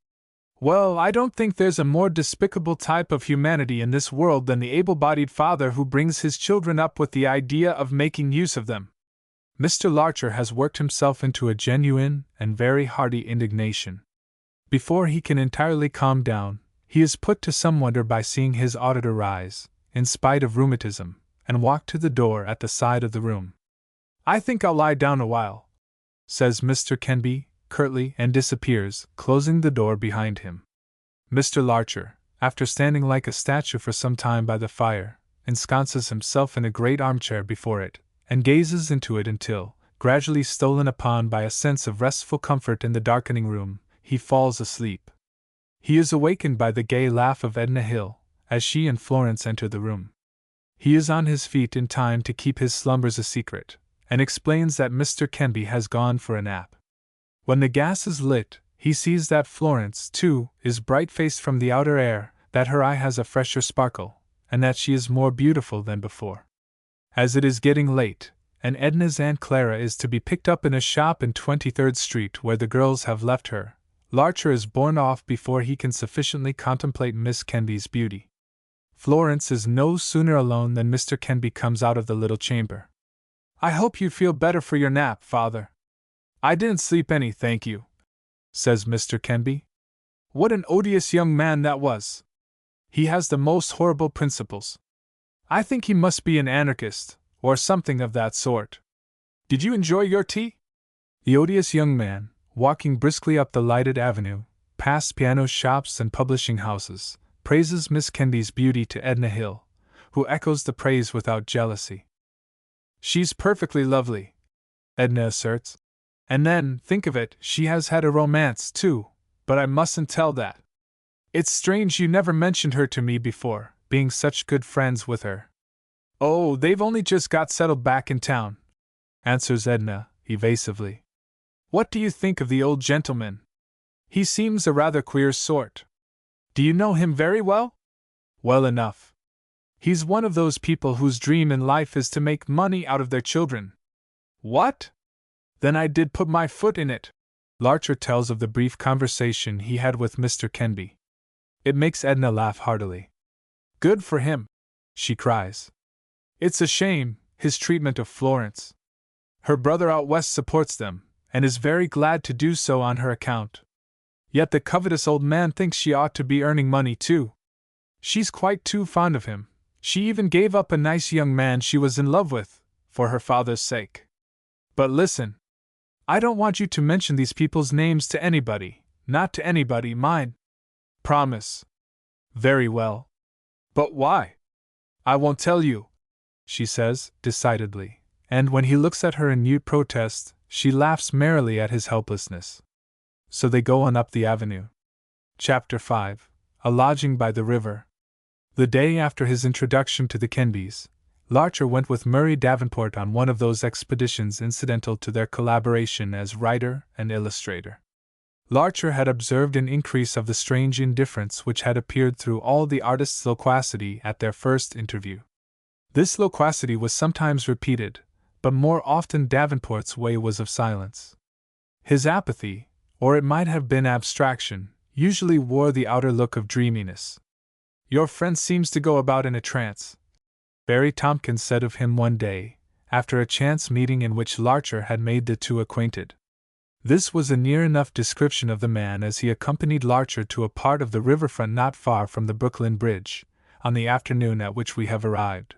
Speaker 1: Well, I don't think there's a more despicable type of humanity in this world than the able-bodied father who brings his children up with the idea of making use of them. Mr. Larcher has worked himself into a genuine and very hearty indignation. Before he can entirely calm down, he is put to some wonder by seeing his auditor rise, in spite of rheumatism, and walk to the door at the side of the room. I think I'll lie down a while, says Mr. Kenby, curtly, and disappears, closing the door behind him. Mr. Larcher, after standing like a statue for some time by the fire, ensconces himself in a great armchair before it, and gazes into it until, gradually stolen upon by a sense of restful comfort in the darkening room, he falls asleep. He is awakened by the gay laugh of Edna Hill, as she and Florence enter the room. He is on his feet in time to keep his slumbers a secret, and explains that Mr. Kenby has gone for a nap. When the gas is lit, he sees that Florence, too, is bright-faced from the outer air, that her eye has a fresher sparkle, and that she is more beautiful than before. As it is getting late, and Edna's Aunt Clara is to be picked up in a shop in 23rd Street where the girls have left her, Larcher is borne off before he can sufficiently contemplate Miss Kenby's beauty. Florence is no sooner alone than Mr. Kenby comes out of the little chamber. I hope you feel better for your nap, Father. I didn't sleep any, thank you, says Mr. Kenby. What an odious young man that was! He has the most horrible principles. I think he must be an anarchist, or something of that sort. Did you enjoy your tea? The odious young man, walking briskly up the lighted avenue, past piano shops and publishing houses, praises Miss Kenby's beauty to Edna Hill, who echoes the praise without jealousy. She's perfectly lovely, Edna asserts. And then, think of it, she has had a romance, too, but I mustn't tell that. It's strange you never mentioned her to me before, being such good friends with her. Oh, they've only just got settled back in town, answers Edna, evasively. What do you think of the old gentleman? He seems a rather queer sort. Do you know him very well? Well enough. He's one of those people whose dream in life is to make money out of their children. What? Then I did put my foot in it. Larcher tells of the brief conversation he had with Mr. Kenby. It makes Edna laugh heartily. Good for him, she cries. It's a shame, his treatment of Florence. Her brother out west supports them, and is very glad to do so on her account. Yet the covetous old man thinks she ought to be earning money too. She's quite too fond of him. She even gave up a nice young man she was in love with, for her father's sake. But listen. I don't want you to mention these people's names to anybody, not to anybody, mind. Promise. Very well. But why? I won't tell you, she says, decidedly, and when he looks at her in mute protest, she laughs merrily at his helplessness. So they go on up the avenue. Chapter 5. A Lodging by the River. The day after his introduction to the Kenbys, Larcher went with Murray Davenport on one of those expeditions incidental to their collaboration as writer and illustrator. Larcher had observed an increase of the strange indifference which had appeared through all the artist's loquacity at their first interview. This loquacity was sometimes repeated, but more often Davenport's way was of silence. His apathy, or it might have been abstraction, usually wore the outer look of dreaminess. "Your friend seems to go about in a trance," Barry Tompkins said of him one day, after a chance meeting in which Larcher had made the two acquainted. This was a near enough description of the man as he accompanied Larcher to a part of the riverfront not far from the Brooklyn Bridge, on the afternoon at which we have arrived.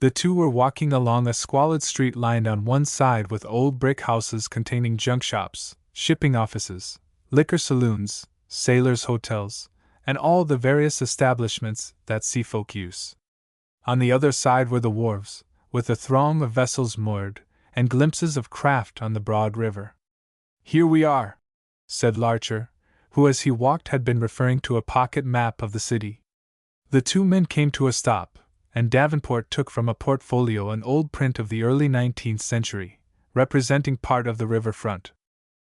Speaker 1: The two were walking along a squalid street lined on one side with old brick houses containing junk shops, shipping offices, liquor saloons, sailors' hotels, and all the various establishments that sea folk use. On the other side were the wharves, with a throng of vessels moored, and glimpses of craft on the broad river. "Here we are," said Larcher, who as he walked had been referring to a pocket map of the city. The two men came to a stop, and Davenport took from a portfolio an old print of the early 19th century, representing part of the river front.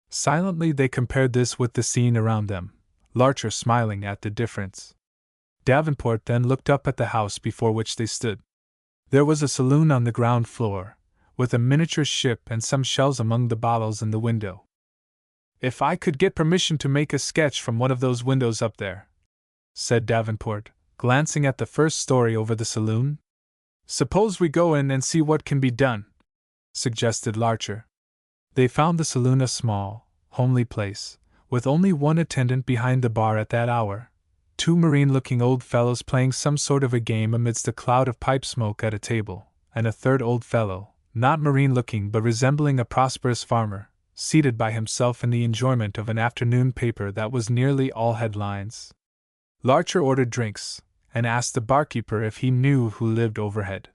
Speaker 1: Silently they compared this with the scene around them, Larcher smiling at the difference. Davenport then looked up at the house before which they stood. There was a saloon on the ground floor, with a miniature ship and some shells among the bottles in the window. "If I could get permission to make a sketch from one of those windows up there," said Davenport, glancing at the first story over the saloon. "Suppose we go in and see what can be done," suggested Larcher. They found the saloon a small, homely place, with only one attendant behind the bar at that hour, two marine-looking old fellows playing some sort of a game amidst a cloud of pipe smoke at a table, and a third old fellow, not marine-looking but resembling a prosperous farmer, seated by himself in the enjoyment of an afternoon paper that was nearly all headlines. Larcher ordered drinks, and asked the barkeeper if he knew who lived overhead.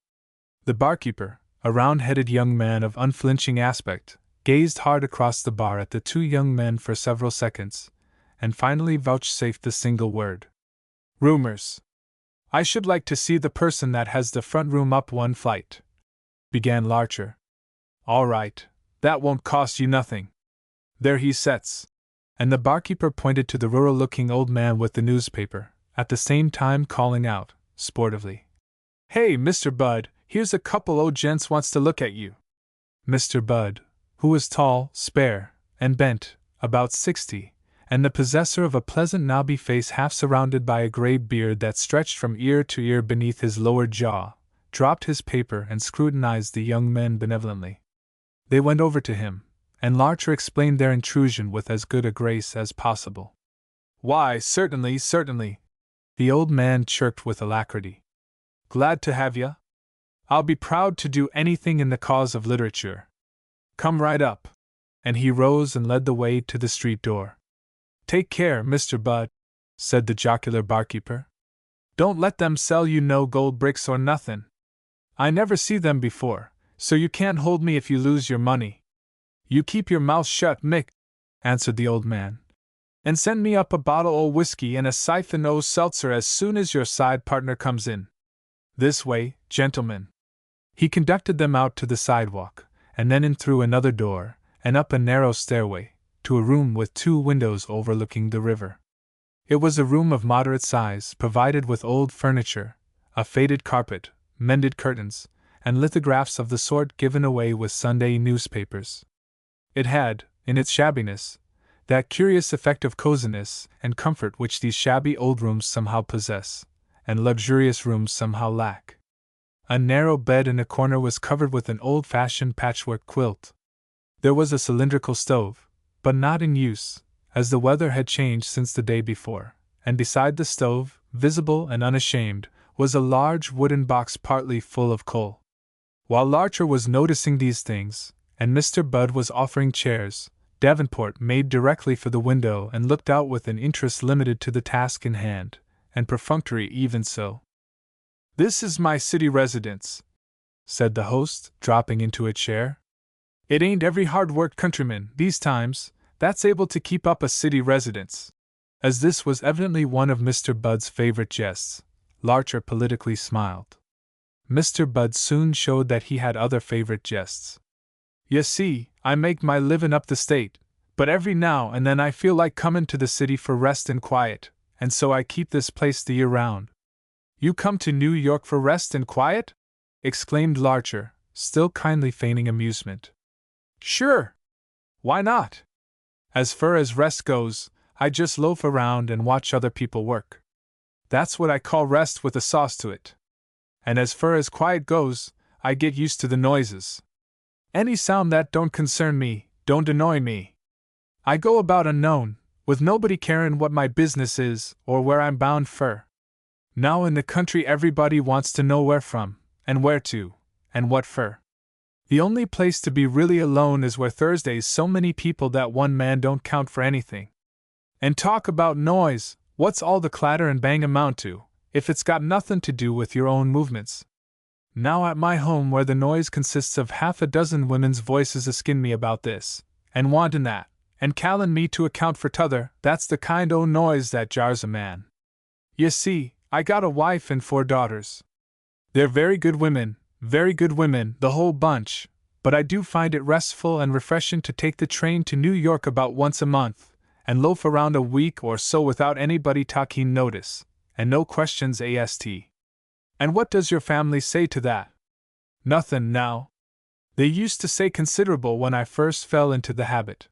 Speaker 1: The barkeeper, a round-headed young man of unflinching aspect, gazed hard across the bar at the two young men for several seconds, and finally vouchsafed the single word. "Rumors. I should like to see the person that has the front room up one flight," began Larcher. "All right, that won't cost you nothing. There he sets." And the barkeeper pointed to the rural-looking old man with the newspaper, at the same time calling out, sportively, "Hey, Mr. Budd, here's a couple o' gents wants to look at you." Mr. Budd, who was tall, spare, and bent, about 60, and the possessor of a pleasant knobby face half surrounded by a gray beard that stretched from ear to ear beneath his lower jaw, dropped his paper and scrutinized the young men benevolently. They went over to him, and Larcher explained their intrusion with as good a grace as possible. "Why, certainly, certainly," the old man chirped with alacrity. "Glad to have ya. I'll be proud to do anything in the cause of literature. Come right up." And he rose and led the way to the street door. "Take care, Mr. Budd," said the jocular barkeeper. "Don't let them sell you no gold bricks or nothin'. I never see them before, so you can't hold me if you lose your money." "You keep your mouth shut, Mick," answered the old man, "and send me up a bottle o' whiskey and a siphon o' seltzer as soon as your side partner comes in. This way, gentlemen." He conducted them out to the sidewalk, and then in through another door, and up a narrow stairway, to a room with two windows overlooking the river. It was a room of moderate size, provided with old furniture, a faded carpet, mended curtains, and lithographs of the sort given away with Sunday newspapers. It had, in its shabbiness, that curious effect of coziness and comfort which these shabby old rooms somehow possess, and luxurious rooms somehow lack. A narrow bed in a corner was covered with an old-fashioned patchwork quilt. There was a cylindrical stove, but not in use, as the weather had changed since the day before, and beside the stove, visible and unashamed, was a large wooden box partly full of coal. While Larcher was noticing these things, and Mr. Budd was offering chairs, Davenport made directly for the window and looked out with an interest limited to the task in hand, and perfunctory even so. This is my city residence, said the host, dropping into a chair. It ain't every hard-worked countryman, these times, that's able to keep up a city residence. As this was evidently one of Mr. Budd's favorite jests, Larcher politically smiled. Mr. Budd soon showed that he had other favorite jests. "You see, I make my livin' up the state, but every now and then I feel like comin' to the city for rest and quiet, and so I keep this place the year round." "You come to New York for rest and quiet?" exclaimed Larcher, still kindly feigning amusement. "Sure. Why not? As fur as rest goes, I just loaf around and watch other people work. That's what I call rest with a sauce to it. And as fur as quiet goes, I get used to the noises. Any sound that don't concern me, don't annoy me. I go about unknown, with nobody carin' what my business is or where I'm bound fur. Now in the country everybody wants to know where from, and where to, and what fur. The only place to be really alone is where Thursday's so many people that one man don't count for anything. And talk about noise, what's all the clatter and bang amount to, if it's got nothing to do with your own movements? Now at my home where the noise consists of half a dozen women's voices askin me about this, and wantin' that, and callin' me to account for t'other, that's the kind o' noise that jars a man. Ye see, I got a wife and 4 daughters. They're very good women, the whole bunch, but I do find it restful and refreshin' to take the train to New York about once a month, and loaf around a week or so without anybody takin' notice, and no questions asked. And what does your family say to that? Nothin' now. They used to say considerable when I first fell into the habit.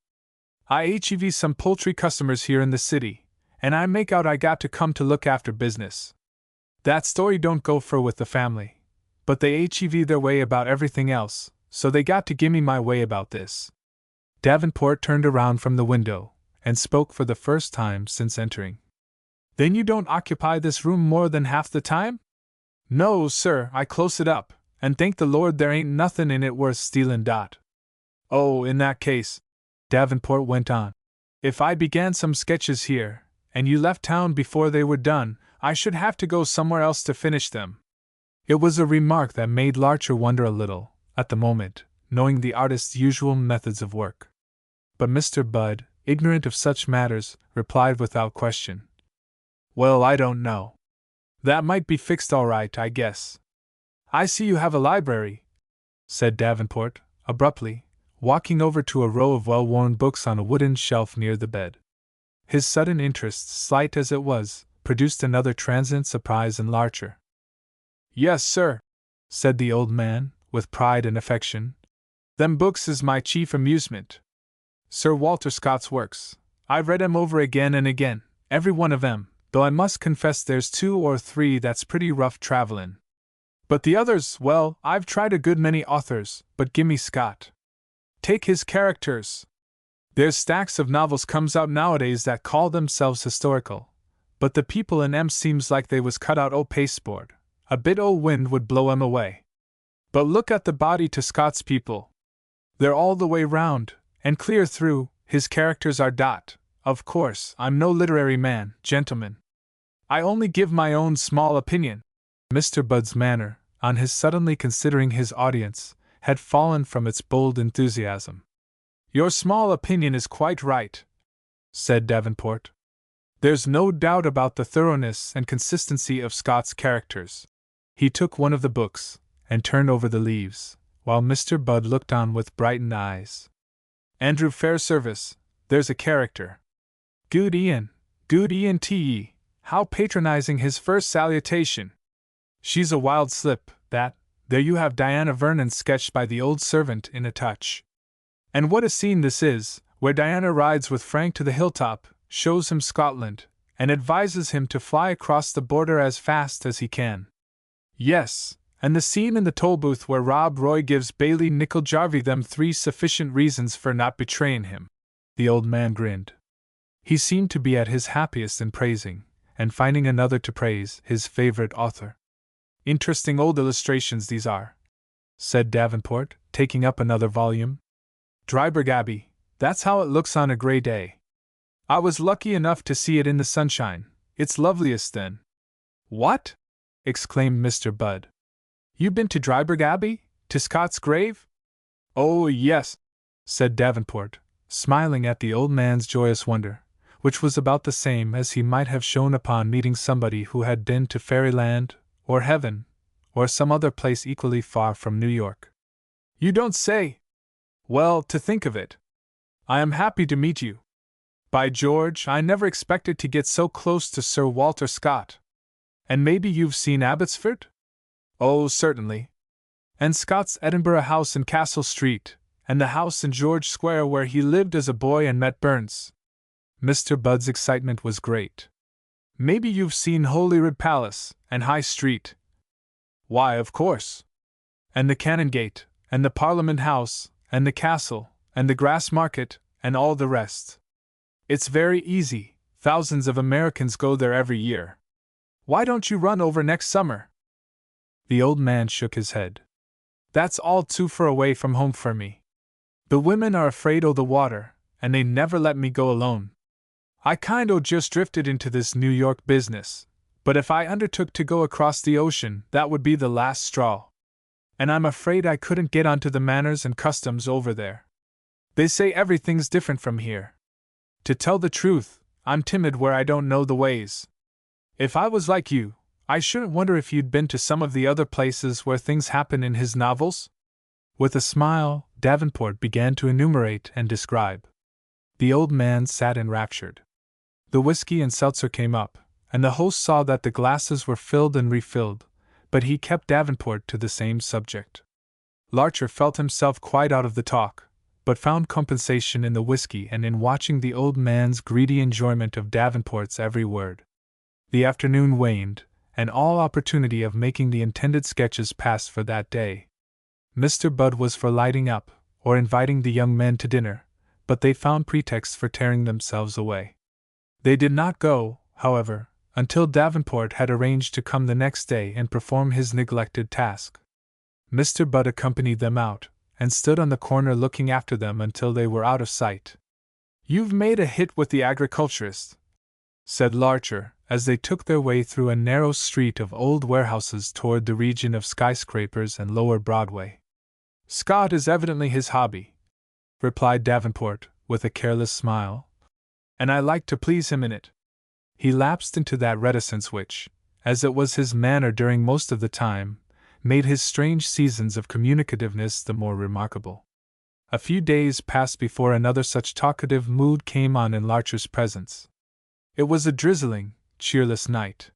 Speaker 1: I hev some poultry customers here in the city, and I make out I got to come to look after business. That story don't go fur with the family, but they hev their way about everything else, so they got to gimme my way about this." Davenport turned around from the window, and spoke for the first time since entering. "Then you don't occupy this room more than half the time?" "No, sir, I close it up, and thank the Lord there ain't nothin' in it worth stealin'. Oh, in that case," Davenport went on, "if I began some sketches here, and you left town before they were done, I should have to go somewhere else to finish them." It was a remark that made Larcher wonder a little, at the moment, knowing the artist's usual methods of work. But Mr. Budd, ignorant of such matters, replied without question. "Well, I don't know. That might be fixed all right, I guess." "I see you have a library," said Davenport, abruptly, walking over to a row of well-worn books on a wooden shelf near the bed. His sudden interest, slight as it was, produced another transient surprise in Larcher. "Yes, sir," said the old man, with pride and affection. "Them books is my chief amusement. Sir Walter Scott's works. I've read 'em over again and again, every one of 'em, though I must confess there's 2 or 3 that's pretty rough travelin'. But the others, well, I've tried a good many authors, but gimme Scott. Take his characters. There's stacks of novels comes out nowadays that call themselves historical, but the people in 'em seems like they was cut out o' pasteboard. A bit o' wind would blow 'em away. But look at the body to Scott's people. They're all the way round, and clear through, his characters are dot. Of course, I'm no literary man, gentlemen. I only give my own small opinion." Mr. Budd's manner, on his suddenly considering his audience, had fallen from its bold enthusiasm. "Your small opinion is quite right," said Davenport. "There's no doubt about the thoroughness and consistency of Scott's characters." He took one of the books, and turned over the leaves, while Mr. Budd looked on with brightened eyes. "Andrew Fairservice, there's a character. Good Ian T.E., how patronizing his first salutation! She's a wild slip, that. There you have Diana Vernon sketched by the old servant in a touch. And what a scene this is, where Diana rides with Frank to the hilltop, shows him Scotland, and advises him to fly across the border as fast as he can. Yes, and the scene in the toll-booth where Rob Roy gives Bailey Nickel Jarvey them 3 sufficient reasons for not betrayin' him." The old man grinned. He seemed to be at his happiest in praising, and finding another to praise, his favorite author. "Interesting old illustrations these are," said Davenport, taking up another volume. "Dryburgh Abbey, that's how it looks on a gray day. I was lucky enough to see it in the sunshine. It's loveliest then." "What?" exclaimed Mr. Budd. You been to Dryburgh Abbey? To Scott's grave? Oh, yes, said Davenport, smiling at the old man's joyous wonder, which was about the same as he might have shown upon meeting somebody who had been to Fairyland, or Heaven, or some other place equally far from New York. You don't say? Well, to think of it, I am happy to meet you. By George, I never expected to get so close to Sir Walter Scott. And maybe you've seen Abbotsford? Oh, certainly. And Scott's Edinburgh house in Castle Street, and the house in George Square where he lived as a boy and met Burns. Mr. Budd's excitement was great. Maybe you've seen Holyrood Palace, and High Street. Why, of course. And the Canongate, and the Parliament House, and the Castle, and the Grass Market, and all the rest. It's very easy, thousands of Americans go there every year. Why don't you run over next summer? The old man shook his head. That's all too far away from home for me. The women are afraid o' the water, and they never let me go alone. I kind o' just drifted into this New York business, but if I undertook to go across the ocean, that would be the last straw. And I'm afraid I couldn't get onto the manners and customs over there. They say everything's different from here. To tell the truth, I'm timid where I don't know the ways. If I was like you, I shouldn't wonder if you'd been to some of the other places where things happen in his novels. With a smile, Davenport began to enumerate and describe. The old man sat enraptured. The whiskey and seltzer came up, and the host saw that the glasses were filled and refilled, but he kept Davenport to the same subject. Larcher felt himself quite out of the talk, but found compensation in the whiskey and in watching the old man's greedy enjoyment of Davenport's every word. The afternoon waned, and all opportunity of making the intended sketches passed for that day. Mr. Budd was for lighting up, or inviting the young men to dinner, but they found pretexts for tearing themselves away. They did not go, however, until Davenport had arranged to come the next day and perform his neglected task. Mr. Budd accompanied them out, and stood on the corner looking after them until they were out of sight. You've made a hit with the agriculturist, said Larcher, as they took their way through a narrow street of old warehouses toward the region of skyscrapers and lower Broadway. Scott is evidently his hobby, replied Davenport, with a careless smile, and I like to please him in it. He lapsed into that reticence which, as it was his manner during most of the time, made his strange seasons of communicativeness the more remarkable. A few days passed before another such talkative mood came on in Larcher's presence. It was a drizzling, cheerless night.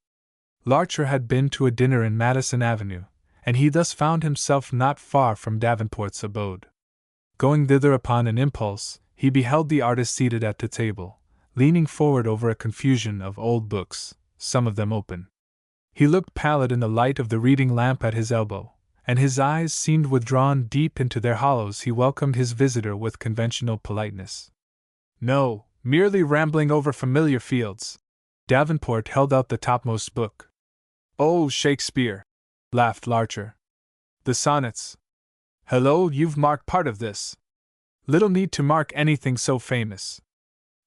Speaker 1: Larcher had been to a dinner in Madison Avenue, and he thus found himself not far from Davenport's abode. Going thither upon an impulse, he beheld the artist seated at the table, leaning forward over a confusion of old books, some of them open. He looked pallid in the light of the reading lamp at his elbow, and his eyes seemed withdrawn deep into their hollows. He welcomed his visitor with conventional politeness. No, merely rambling over familiar fields. Davenport held out the topmost book. Oh, Shakespeare, laughed Larcher. The sonnets. Hello, you've marked part of this. Little need to mark anything so famous.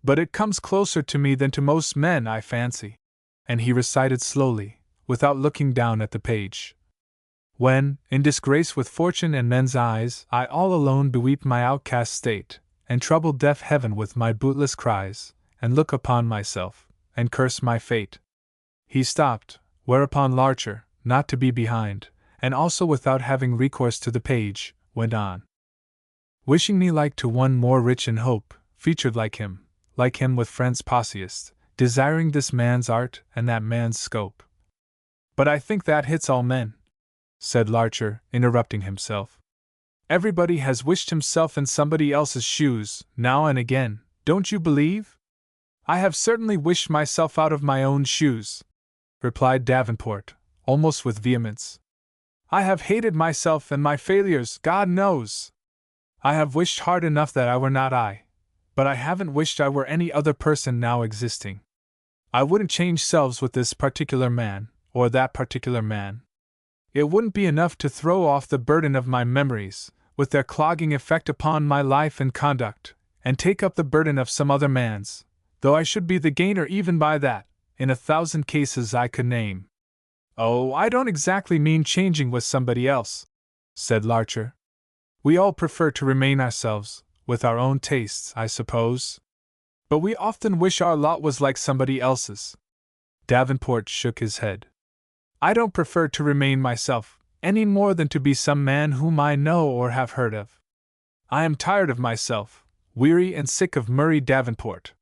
Speaker 1: But it comes closer to me than to most men, I fancy. And he recited slowly, without looking down at the page. When, in disgrace with fortune and men's eyes, I all alone beweep my outcast state, and trouble deaf heaven with my bootless cries, and look upon myself, and curse my fate. He stopped, whereupon Larcher, not to be behind, and also without having recourse to the page, went on. Wishing me like to one more rich in hope, featured like him with friends posseist, desiring this man's art and that man's scope. But I think that hits all men, said Larcher, interrupting himself. Everybody has wished himself in somebody else's shoes, now and again, don't you believe? I have certainly wished myself out of my own shoes, replied Davenport, almost with vehemence. I have hated myself and my failures, God knows. I have wished hard enough that I were not I, but I haven't wished I were any other person now existing. I wouldn't change selves with this particular man, or that particular man. It wouldn't be enough to throw off the burden of my memories, with their clogging effect upon my life and conduct, and take up the burden of some other man's, though I should be the gainer even by that, in 1,000 cases I could name. "Oh, I don't exactly mean changing with somebody else," said Larcher. "We all prefer to remain ourselves, with our own tastes, I suppose. But we often wish our lot was like somebody else's." Davenport shook his head. "I don't prefer to remain myself, any more than to be some man whom I know or have heard of. I am tired of myself, weary and sick of Murray Davenport.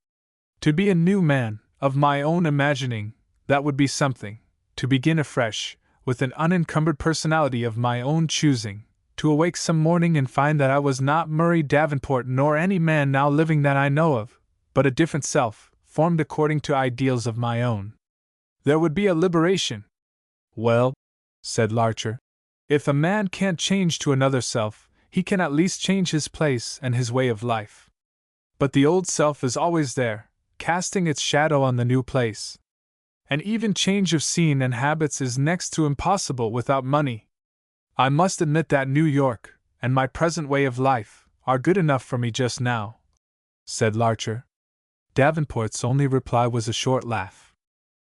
Speaker 1: To be a new man, of my own imagining, that would be something. To begin afresh, with an unencumbered personality of my own choosing, to awake some morning and find that I was not Murray Davenport nor any man now living that I know of, but a different self, formed according to ideals of my own. There would be a liberation." "Well," said Larcher, "if a man can't change to another self, he can at least change his place and his way of life. But the old self is always there, casting its shadow on the new place. And even change of scene and habits is next to impossible without money. I must admit that New York, and my present way of life, are good enough for me just now," said Larcher. Davenport's only reply was a short laugh.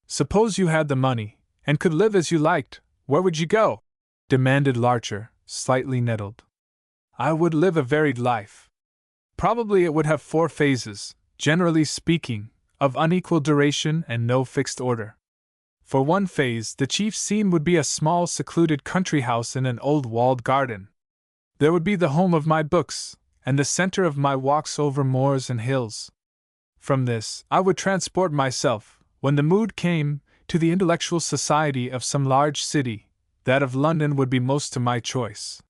Speaker 1: "Suppose you had the money, and could live as you liked, where would you go?" demanded Larcher, slightly nettled. "I would live a varied life. Probably it would have 4 phases, generally speaking, of unequal duration and no fixed order. For one phase, the chief scene would be a small secluded country house in an old walled garden. There would be the home of my books, and the center of my walks over moors and hills. From this, I would transport myself, when the mood came, to the intellectual society of some large city. That of London would be most to my choice.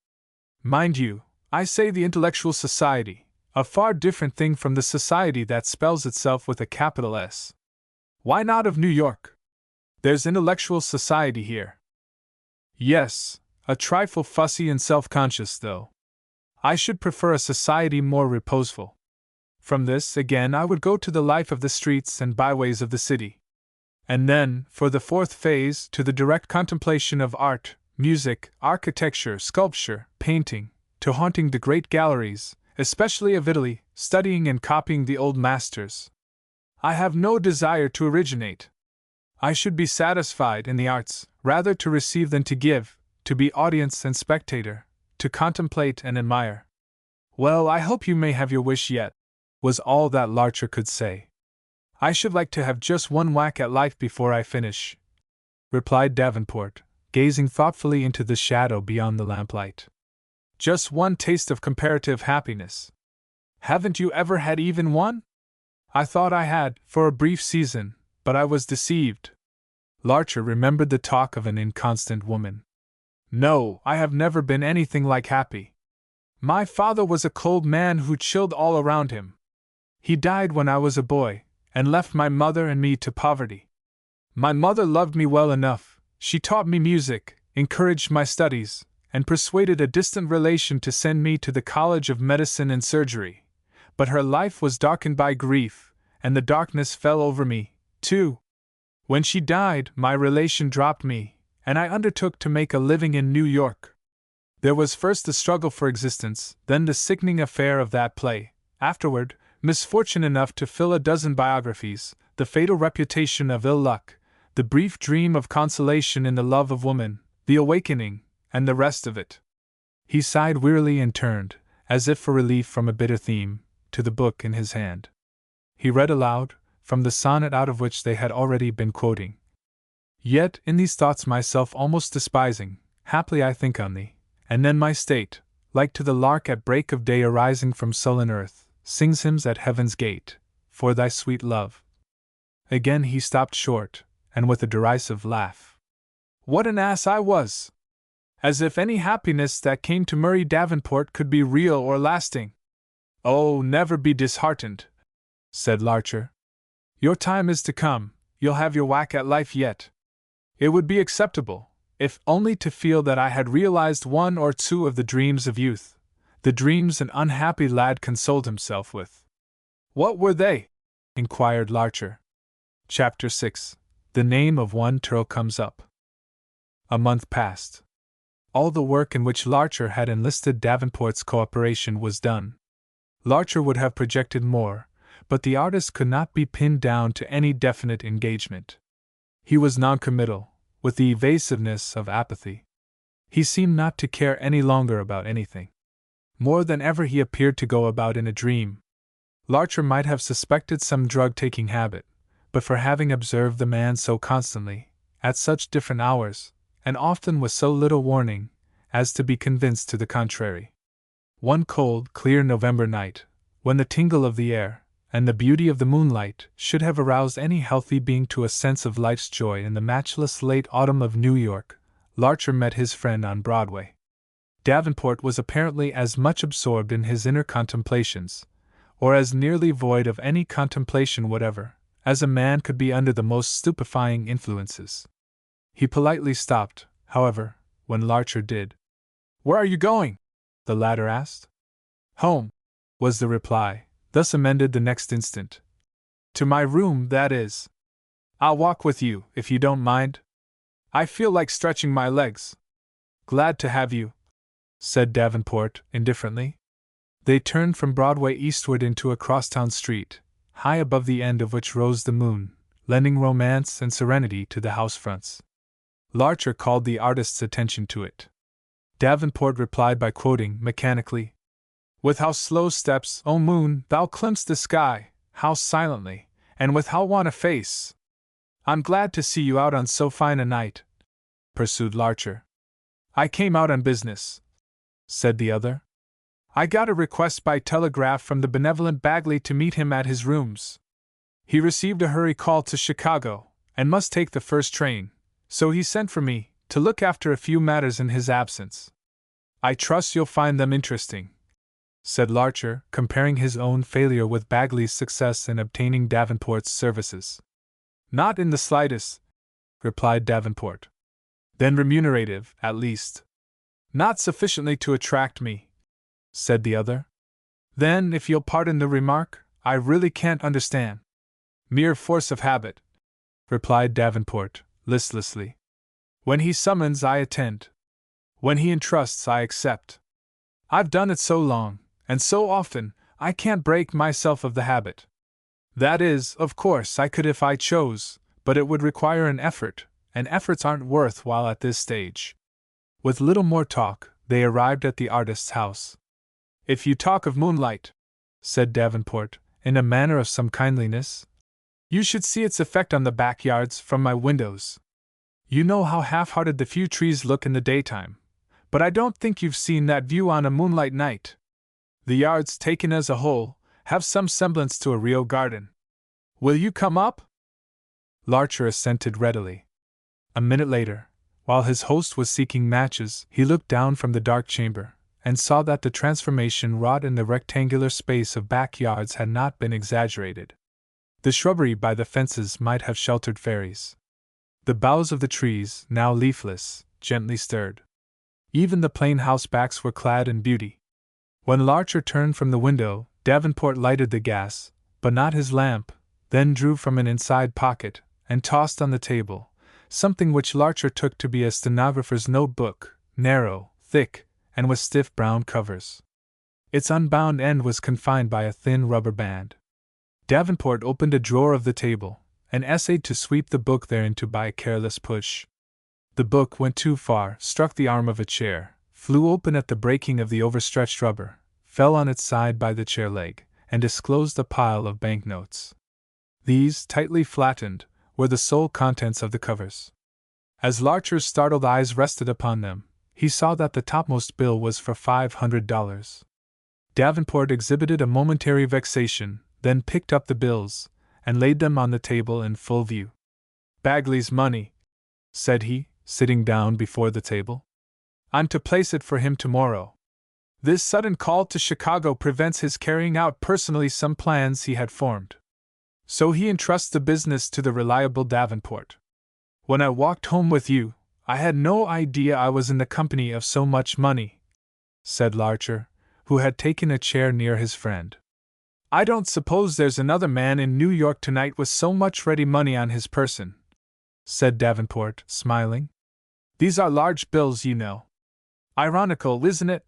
Speaker 1: Mind you, I say the intellectual society, a far different thing from the society that spells itself with a capital S. Why not of New York? There's intellectual society here. Yes, a trifle fussy and self-conscious, though. I should prefer a society more reposeful. From this, again, I would go to the life of the streets and byways of the city. And then, for the 4th phase, to the direct contemplation of art, music, architecture, sculpture, painting, to haunting the great galleries, especially of Italy, studying and copying the old masters. I have no desire to originate. I should be satisfied in the arts, rather to receive than to give, to be audience and spectator, to contemplate and admire." "Well, I hope you may have your wish yet," was all that Larcher could say. "I should like to have just one whack at life before I finish," replied Davenport, gazing thoughtfully into the shadow beyond the lamplight. "Just one taste of comparative happiness. Haven't you ever had even one?" "I thought I had, for a brief season, but I was deceived." Larcher remembered the talk of an inconstant woman. "No, I have never been anything like happy. My father was a cold man who chilled all around him. He died when I was a boy, and left my mother and me to poverty. My mother loved me well enough. She taught me music, encouraged my studies, and persuaded a distant relation to send me to the College of Medicine and Surgery. But her life was darkened by grief, and the darkness fell over me, too. When she died, my relation dropped me, and I undertook to make a living in New York. There was first the struggle for existence, then the sickening affair of that play, afterward, misfortune enough to fill a dozen biographies, the fatal reputation of ill luck, the brief dream of consolation in the love of woman, the awakening, and the rest of it." He sighed wearily and turned, as if for relief from a bitter theme, to the book in his hand. He read aloud, from the sonnet out of which they had already been quoting. "Yet, in these thoughts myself almost despising, haply I think on thee, and then my state, like to the lark at break of day arising from sullen earth, sings hymns at heaven's gate, for thy sweet love." Again he stopped short, and with a derisive laugh. "What an ass I was! As if any happiness that came to Murray Davenport could be real or lasting." "Oh, never be disheartened," said Larcher. "Your time is to come, you'll have your whack at life yet. It would be acceptable, if only to feel that I had realized 1 or 2 of the dreams of youth, the dreams an unhappy lad consoled himself with." "What were they?" inquired Larcher. Chapter 6. The name of one Turl comes up. A month passed. All the work in which Larcher had enlisted Davenport's cooperation was done. Larcher would have projected more, but the artist could not be pinned down to any definite engagement. He was noncommittal, with the evasiveness of apathy. He seemed not to care any longer about anything. More than ever he appeared to go about in a dream. Larcher might have suspected some drug-taking habit, but for having observed the man so constantly, at such different hours, and often with so little warning, as to be convinced to the contrary. One cold, clear November night, when the tingle of the air, and the beauty of the moonlight should have aroused any healthy being to a sense of life's joy in the matchless late autumn of New York, Larcher met his friend on Broadway. Davenport was apparently as much absorbed in his inner contemplations, or as nearly void of any contemplation whatever, as a man could be under the most stupefying influences. He politely stopped, however, when Larcher did. "Where are you going?" the latter asked. "Home," was the reply, thus amended the next instant. "To my room, that is. I'll walk with you, if you don't mind. I feel like stretching my legs." "Glad to have you," said Davenport, indifferently. They turned from Broadway eastward into a crosstown street, high above the end of which rose the moon, lending romance and serenity to the house fronts. Larcher called the artist's attention to it. Davenport replied by quoting, mechanically, "With how slow steps, O moon, thou climb'st the sky, how silently, and with how wan a face! I'm glad to see you out on so fine a night," pursued Larcher. "I came out on business," said the other. "I got a request by telegraph from the benevolent Bagley to meet him at his rooms. He received a hurry call to Chicago, and must take the first train, so he sent for me, to look after a few matters in his absence. I trust you'll find them interesting," said Larcher, comparing his own failure with Bagley's success in obtaining Davenport's services. "Not in the slightest," replied Davenport. "Then remunerative, at least." "Not sufficiently to attract me," said the other. "Then, if you'll pardon the remark, I really can't understand." "Mere force of habit," replied Davenport, listlessly. "When he summons, I attend. When he entrusts, I accept. I've done it so long, and so often, I can't break myself of the habit. That is, of course, I could if I chose, but it would require an effort, and efforts aren't worth while at this stage." With little more talk, they arrived at the artist's house. "If you talk of moonlight," said Davenport, in a manner of some kindliness, "you should see its effect on the backyards from my windows. You know how half-hearted the few trees look in the daytime, but I don't think you've seen that view on a moonlight night. The yards, taken as a whole, have some semblance to a real garden. Will you come up?" Larcher assented readily. A minute later, while his host was seeking matches, he looked down from the dark chamber, and saw that the transformation wrought in the rectangular space of backyards had not been exaggerated. The shrubbery by the fences might have sheltered fairies. The boughs of the trees, now leafless, gently stirred. Even the plain house backs were clad in beauty. When Larcher turned from the window, Davenport lighted the gas, but not his lamp, then drew from an inside pocket, and tossed on the table, something which Larcher took to be a stenographer's notebook, narrow, thick, and with stiff brown covers. Its unbound end was confined by a thin rubber band. Davenport opened a drawer of the table, and essayed to sweep the book thereinto by a careless push. The book went too far, struck the arm of a chair, flew open at the breaking of the overstretched rubber, fell on its side by the chair leg, and disclosed a pile of banknotes. These, tightly flattened, were the sole contents of the covers. As Larcher's startled eyes rested upon them, he saw that the topmost bill was for $500. Davenport exhibited a momentary vexation, then picked up the bills, and laid them on the table in full view. "Bagley's money," said he, sitting down before the table. "I'm to place it for him tomorrow. This sudden call to Chicago prevents his carrying out personally some plans he had formed. So he entrusts the business to the reliable Davenport. When I walked home with you, I had no idea I was in the company of so much money," said Larcher, who had taken a chair near his friend. "I don't suppose there's another man in New York tonight with so much ready money on his person," said Davenport, smiling. "These are large bills, you know. Ironical, isn't it?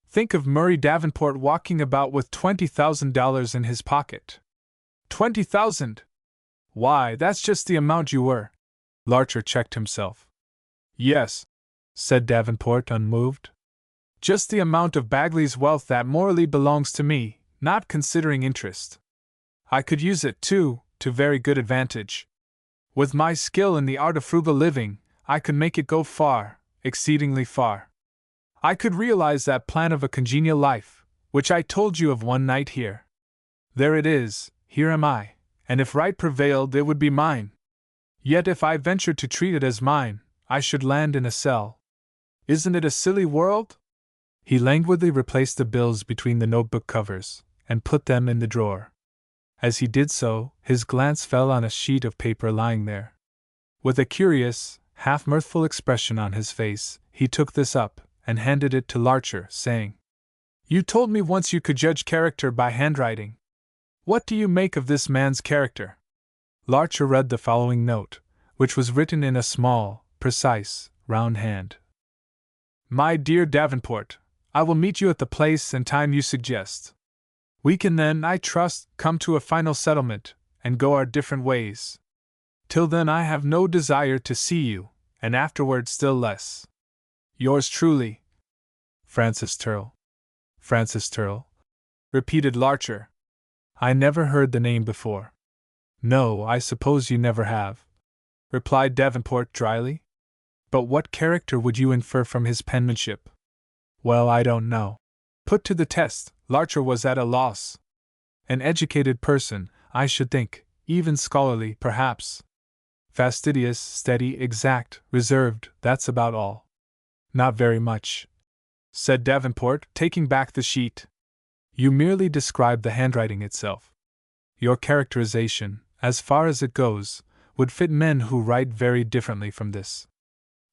Speaker 1: Think of Murray Davenport walking about with $20,000 in his pocket. 20,000! Why, that's just the amount you were." Larcher checked himself. Yes, said Davenport, unmoved. Just the amount of Bagley's wealth that morally belongs to me, not considering interest. I could use it, too, to very good advantage. With my skill in the art of frugal living, I could make it go far, exceedingly far. I could realize that plan of a congenial life, which I told you of one night here. There it is, here am I, and if right prevailed, it would be mine. Yet if I ventured to treat it as mine, I should land in a cell. Isn't it a silly world? He languidly replaced the bills between the notebook covers, and put them in the drawer. As he did so, his glance fell on a sheet of paper lying there. With a curious, half-mirthful expression on his face, he took this up, and handed it to Larcher, saying, You told me once you could judge character by handwriting. What do you make of this man's character? Larcher read the following note, which was written in a small, precise, round hand. My dear Davenport, I will meet you at the place and time you suggest. We can then, I trust, come to a final settlement, and go our different ways. Till then I have no desire to see you, and afterward still less. Yours truly, Francis Turle. Francis Turle? Repeated Larcher. I never heard the name before. No, I suppose you never have, replied Davenport dryly. But what character would you infer from his penmanship? Well, I don't know. Put to the test, Larcher was at a loss. An educated person, I should think, even scholarly, perhaps. Fastidious, steady, exact, reserved, that's about all. Not very much, said Davenport, taking back the sheet. You merely describe the handwriting itself. Your characterization, as far as it goes, would fit men who write very differently from this.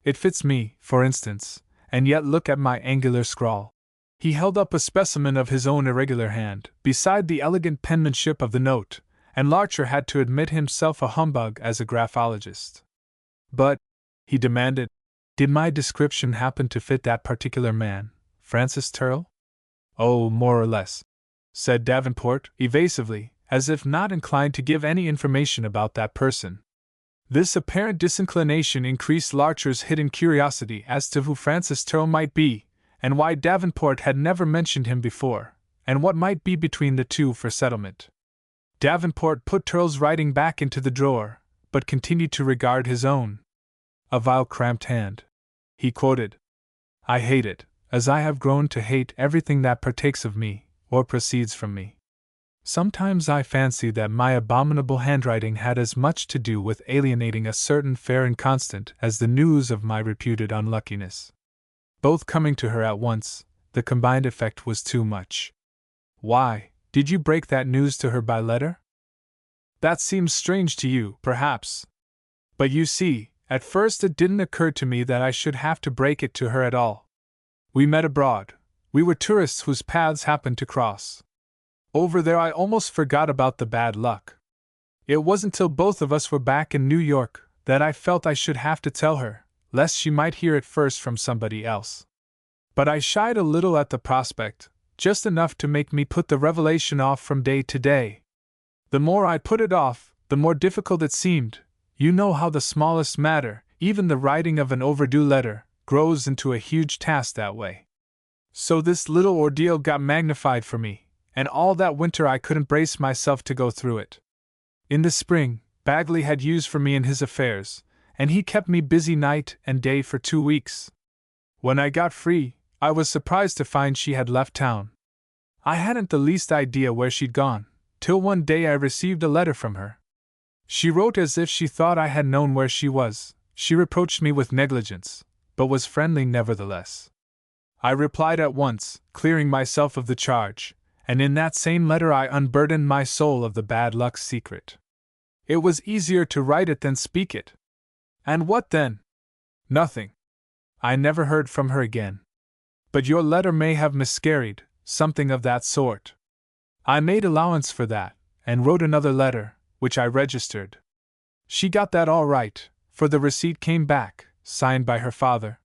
Speaker 1: It fits me, for instance, and yet look at my angular scrawl. He held up a specimen of his own irregular hand, beside the elegant penmanship of the note, and Larcher had to admit himself a humbug as a graphologist. But, he demanded, did my description happen to fit that particular man, Francis Turle? Oh, more or less, said Davenport, evasively, as if not inclined to give any information about that person. This apparent disinclination increased Larcher's hidden curiosity as to who Francis Turle might be, and why Davenport had never mentioned him before, and what might be between the two for settlement. Davenport put Turle's writing back into the drawer, but continued to regard his own. A vile cramped hand. He quoted, I hate it, as I have grown to hate everything that partakes of me, or proceeds from me. Sometimes I fancy that my abominable handwriting had as much to do with alienating a certain fair inconstant as the news of my reputed unluckiness. Both coming to her at once, the combined effect was too much. Why, did you break that news to her by letter? That seems strange to you, perhaps. But you see, at first it didn't occur to me that I should have to break it to her at all. We met abroad. We were tourists whose paths happened to cross. Over there I almost forgot about the bad luck. It wasn't till both of us were back in New York that I felt I should have to tell her, lest she might hear it first from somebody else. But I shied a little at the prospect, just enough to make me put the revelation off from day to day. The more I put it off, the more difficult it seemed. You know how the smallest matter, even the writing of an overdue letter, grows into a huge task that way. So this little ordeal got magnified for me, and all that winter I couldn't brace myself to go through it. In the spring, Bagley had used for me in his affairs, and he kept me busy night and day for 2 weeks. When I got free, I was surprised to find she had left town. I hadn't the least idea where she'd gone, till one day I received a letter from her. She wrote as if she thought I had known where she was. She reproached me with negligence, but was friendly nevertheless. I replied at once, clearing myself of the charge, and in that same letter I unburdened my soul of the bad luck secret. It was easier to write it than speak it. And what then? Nothing. I never heard from her again. But your letter may have miscarried, something of that sort. I made allowance for that, and wrote another letter, which I registered. She got that all right, for the receipt came back, signed by her father.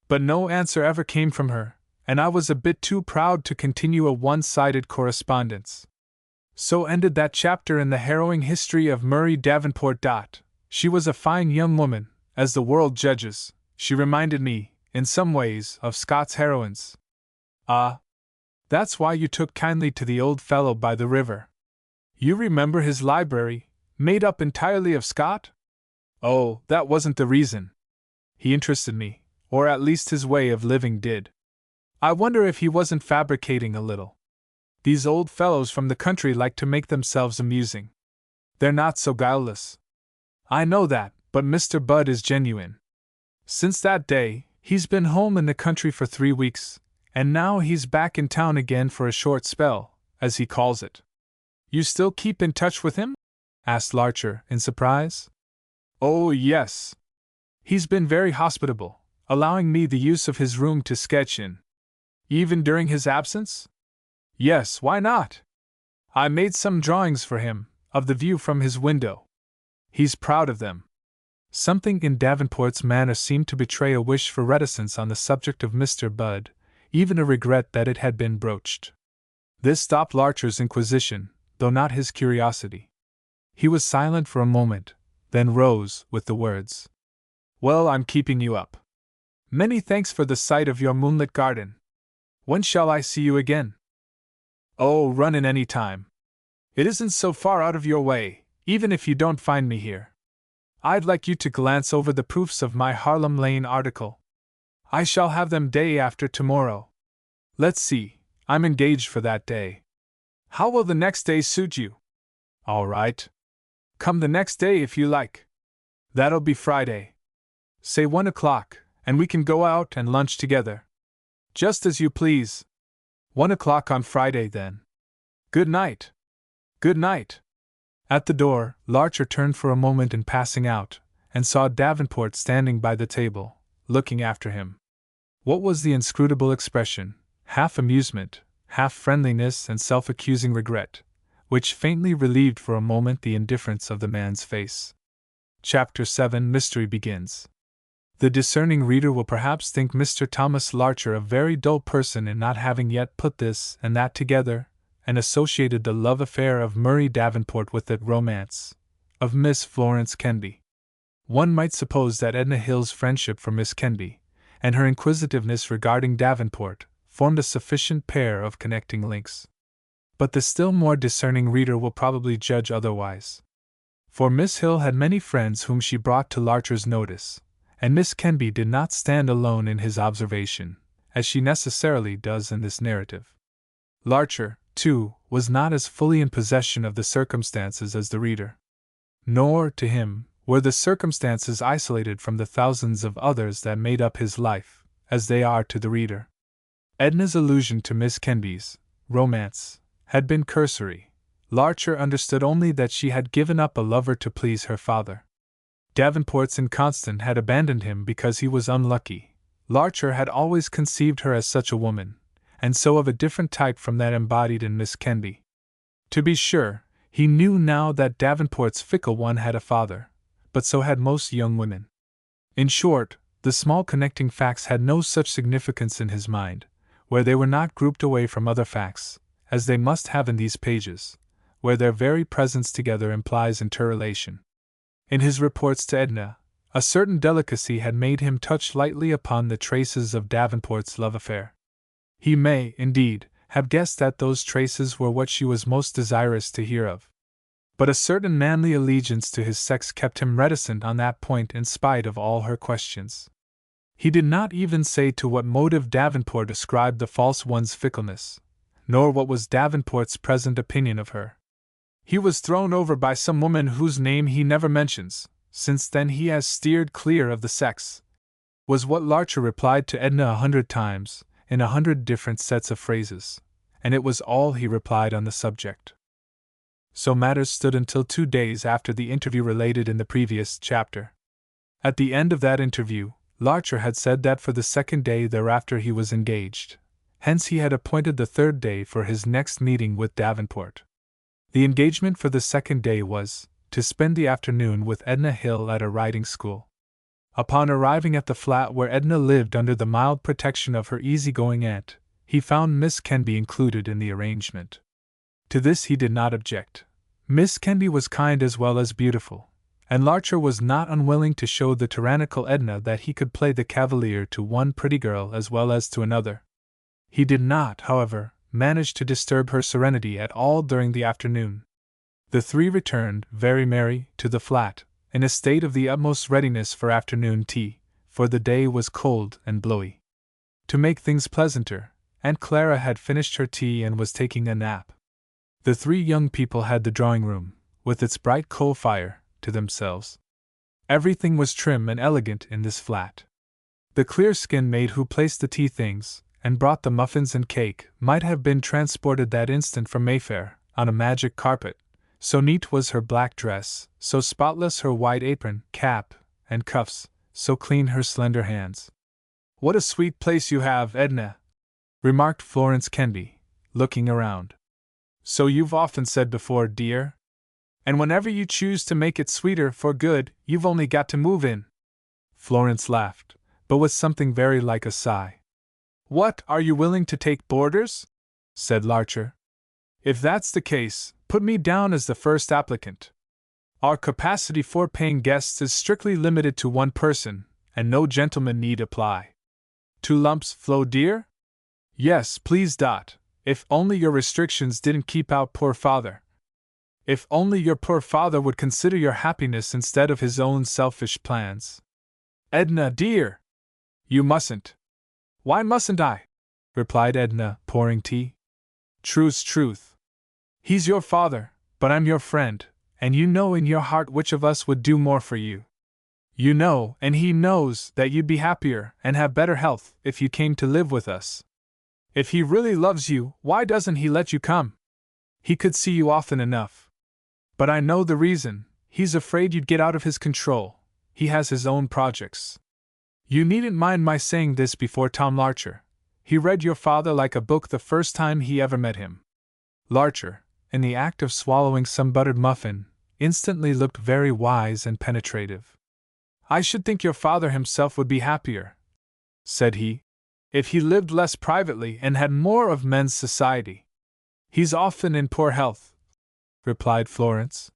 Speaker 1: But no answer ever came from her, and I was a bit too proud to continue a one-sided correspondence. So ended that chapter in the harrowing history of Murray Davenport. She was a fine young woman, as the world judges. She reminded me, in some ways, of Scott's heroines. Ah, that's why you took kindly to the old fellow by the river. You remember his library, made up entirely of Scott? Oh, that wasn't the reason. He interested me, or at least his way of living did. I wonder if he wasn't fabricating a little. These old fellows from the country like to make themselves amusing. They're not so guileless. I know that, but Mr. Budd is genuine. Since that day, he's been home in the country for 3 weeks, and now he's back in town again for a short spell, as he calls it. You still keep in touch with him? Asked Larcher, in surprise. Oh, yes. He's been very hospitable, allowing me the use of his room to sketch in. Even during his absence? Yes, why not? I made some drawings for him, of the view from his window. He's proud of them. Something in Davenport's manner seemed to betray a wish for reticence on the subject of Mr. Budd, even a regret that it had been broached. This stopped Larcher's inquisition, though not his curiosity. He was silent for a moment, then rose, with the words, "Well, I'm keeping you up. Many thanks for the sight of your moonlit garden. When shall I see you again?" "Oh, run in any time. It isn't so far out of your way, even if you don't find me here. I'd like you to glance over the proofs of my Harlem Lane article. I shall have them day after tomorrow. Let's see, I'm engaged for that day. How will the next day suit you?" "All right. Come the next day if you like. That'll be Friday. Say 1 o'clock, and we can go out and lunch together." "Just as you please. 1 o'clock on Friday, then. Good night." "Good night." At the door, Larcher turned for a moment in passing out, and saw Davenport standing by the table, looking after him. What was the inscrutable expression, half amusement, half friendliness and self-accusing regret, which faintly relieved for a moment the indifference of the man's face? Chapter 7 Mystery begins. The discerning reader will perhaps think Mr. Thomas Larcher a very dull person in not having yet put this and that together, and associated the love affair of Murray Davenport with that romance of Miss Florence Kenby. One might suppose that Edna Hill's friendship for Miss Kenby, and her inquisitiveness regarding Davenport, formed a sufficient pair of connecting links. But the still more discerning reader will probably judge otherwise. For Miss Hill had many friends whom she brought to Larcher's notice, and Miss Kenby did not stand alone in his observation, as she necessarily does in this narrative. Larcher, too, was not as fully in possession of the circumstances as the reader. Nor, to him, were the circumstances isolated from the thousands of others that made up his life, as they are to the reader. Edna's allusion to Miss Kenby's romance had been cursory. Larcher understood only that she had given up a lover to please her father. Davenport's inconstant had abandoned him because he was unlucky. Larcher had always conceived her as such a woman, and so of a different type from that embodied in Miss Kenby. To be sure, he knew now that Davenport's fickle one had a father, but so had most young women. In short, the small connecting facts had no such significance in his mind, where they were not grouped away from other facts, as they must have in these pages, where their very presence together implies interrelation. In his reports to Edna, a certain delicacy had made him touch lightly upon the traces of Davenport's love affair. He may, indeed, have guessed that those traces were what she was most desirous to hear of. But a certain manly allegiance to his sex kept him reticent on that point in spite of all her questions. He did not even say to what motive Davenport ascribed the false one's fickleness, nor what was Davenport's present opinion of her. He was thrown over by some woman whose name he never mentions. Since then he has steered clear of the sex, was what Larcher replied to Edna 100 times, in 100 different sets of phrases, and it was all he replied on the subject. So matters stood until 2 days after the interview related in the previous chapter. At the end of that interview, Larcher had said that for the 2nd day thereafter he was engaged. Hence he had appointed the 3rd day for his next meeting with Davenport. The engagement for the 2nd day was to spend the afternoon with Edna Hill at a riding school. Upon arriving at the flat where Edna lived under the mild protection of her easy-going aunt, he found Miss Kenby included in the arrangement. To this he did not object. Miss Kenby was kind as well as beautiful, and Larcher was not unwilling to show the tyrannical Edna that he could play the cavalier to one pretty girl as well as to another. He did not, however, manage to disturb her serenity at all during the afternoon. The three returned, very merry, to the flat, in a state of the utmost readiness for afternoon tea, for the day was cold and blowy. To make things pleasanter, Aunt Clara had finished her tea and was taking a nap. The three young people had the drawing-room, with its bright coal fire, to themselves. Everything was trim and elegant in this flat. The clear-skinned maid who placed the tea things, and brought the muffins and cake, might have been transported that instant from Mayfair, on a magic carpet, so neat was her black dress, so spotless her white apron, cap, and cuffs, so clean her slender hands. "What a sweet place you have, Edna," remarked Florence Kenby, looking around. "So you've often said before, dear. And whenever you choose to make it sweeter for good, you've only got to move in." Florence laughed, but with something very like a sigh. "What, are you willing to take boarders?" said Larcher. "If that's the case, put me down as the first applicant. Our capacity for paying guests is strictly limited to one person, and no gentleman need apply." "2 lumps, Flo dear?" "Yes, please, Dot, if only your restrictions didn't keep out poor father. If only your poor father would consider your happiness instead of his own selfish plans." "Edna, dear!" "You mustn't." "Why mustn't I?" replied Edna, pouring tea. "Truth's truth. He's your father, but I'm your friend, and you know in your heart which of us would do more for you. You know, and he knows, that you'd be happier and have better health if you came to live with us. If he really loves you, why doesn't he let you come? He could see you often enough. But I know the reason. He's afraid you'd get out of his control. He has his own projects. You needn't mind my saying this before Tom Larcher. He read your father like a book the first time he ever met him." Larcher, in the act of swallowing some buttered muffin, instantly looked very wise and penetrative. "I should think your father himself would be happier," said he, "if he lived less privately and had more of men's society." "He's often in poor health," replied Florence.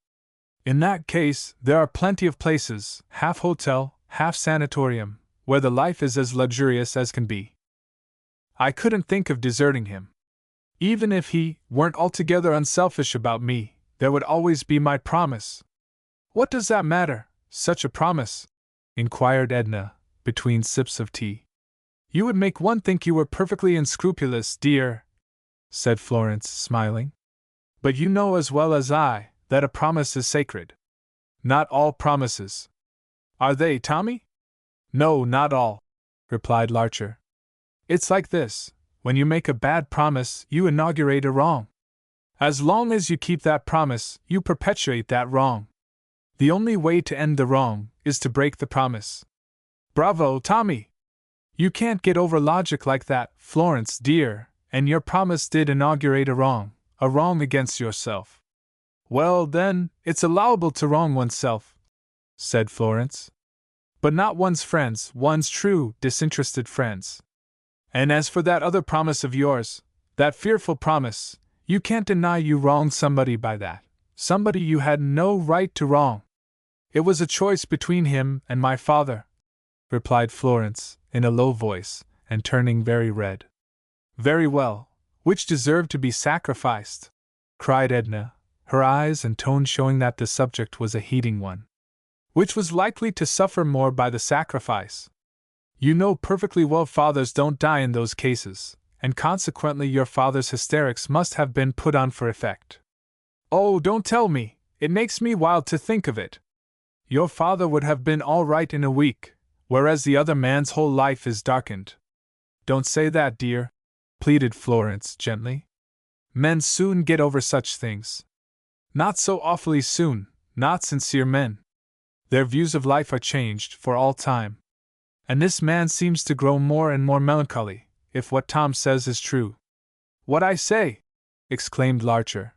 Speaker 1: "In that case, there are plenty of places, half hotel, half sanatorium, where the life is as luxurious as can be. I couldn't think of deserting him. Even if he weren't altogether unselfish about me, there would always be my promise." "What does that matter, such a promise?" inquired Edna, between sips of tea. "You would make one think you were perfectly unscrupulous, dear," said Florence, smiling. "But you know as well as I that a promise is sacred." "Not all promises." "Are they, Tommy?" "No, not all," replied Larcher. "It's like this. When you make a bad promise, you inaugurate a wrong. As long as you keep that promise, you perpetuate that wrong. The only way to end the wrong is to break the promise." "Bravo, Tommy! You can't get over logic like that, Florence dear, and your promise did inaugurate a wrong against yourself." "Well, then, it's allowable to wrong oneself," said Florence. "But not one's friends, one's true, disinterested friends. And as for that other promise of yours, that fearful promise, you can't deny you wronged somebody by that, somebody you had no right to wrong." "It was a choice between him and my father," replied Florence, in a low voice, and turning very red. "Very well, which deserved to be sacrificed?" cried Edna, her eyes and tone showing that the subject was a heating one. "Which was likely to suffer more by the sacrifice? You know perfectly well fathers don't die in those cases, and consequently your father's hysterics must have been put on for effect." "Oh, don't tell me, it makes me wild to think of it. Your father would have been all right in a week, whereas the other man's whole life is darkened." "Don't say that, dear," pleaded Florence gently. "Men soon get over such things." "Not so awfully soon, not sincere men. Their views of life are changed for all time. And this man seems to grow more and more melancholy, if what Tom says is true." "What I say!" exclaimed Larcher.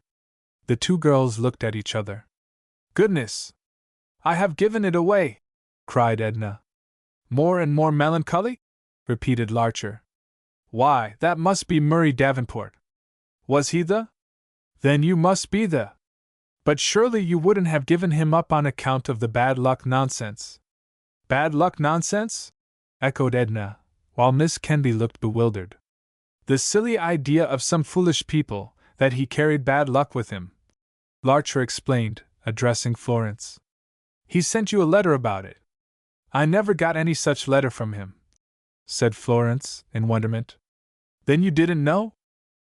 Speaker 1: The two girls looked at each other. "Goodness! I have given it away!" cried Edna. "More and more melancholy?" repeated Larcher. "Why, that must be Murray Davenport." "Was he the? Then you must be the. But surely you wouldn't have given him up on account of the bad luck nonsense. Bad luck nonsense? Echoed Edna, while Miss Kenby looked bewildered. The silly idea of some foolish people, that he carried bad luck with him, Larcher explained, addressing Florence. He sent you a letter about it. I never got any such letter from him, said Florence, in wonderment. Then you didn't know?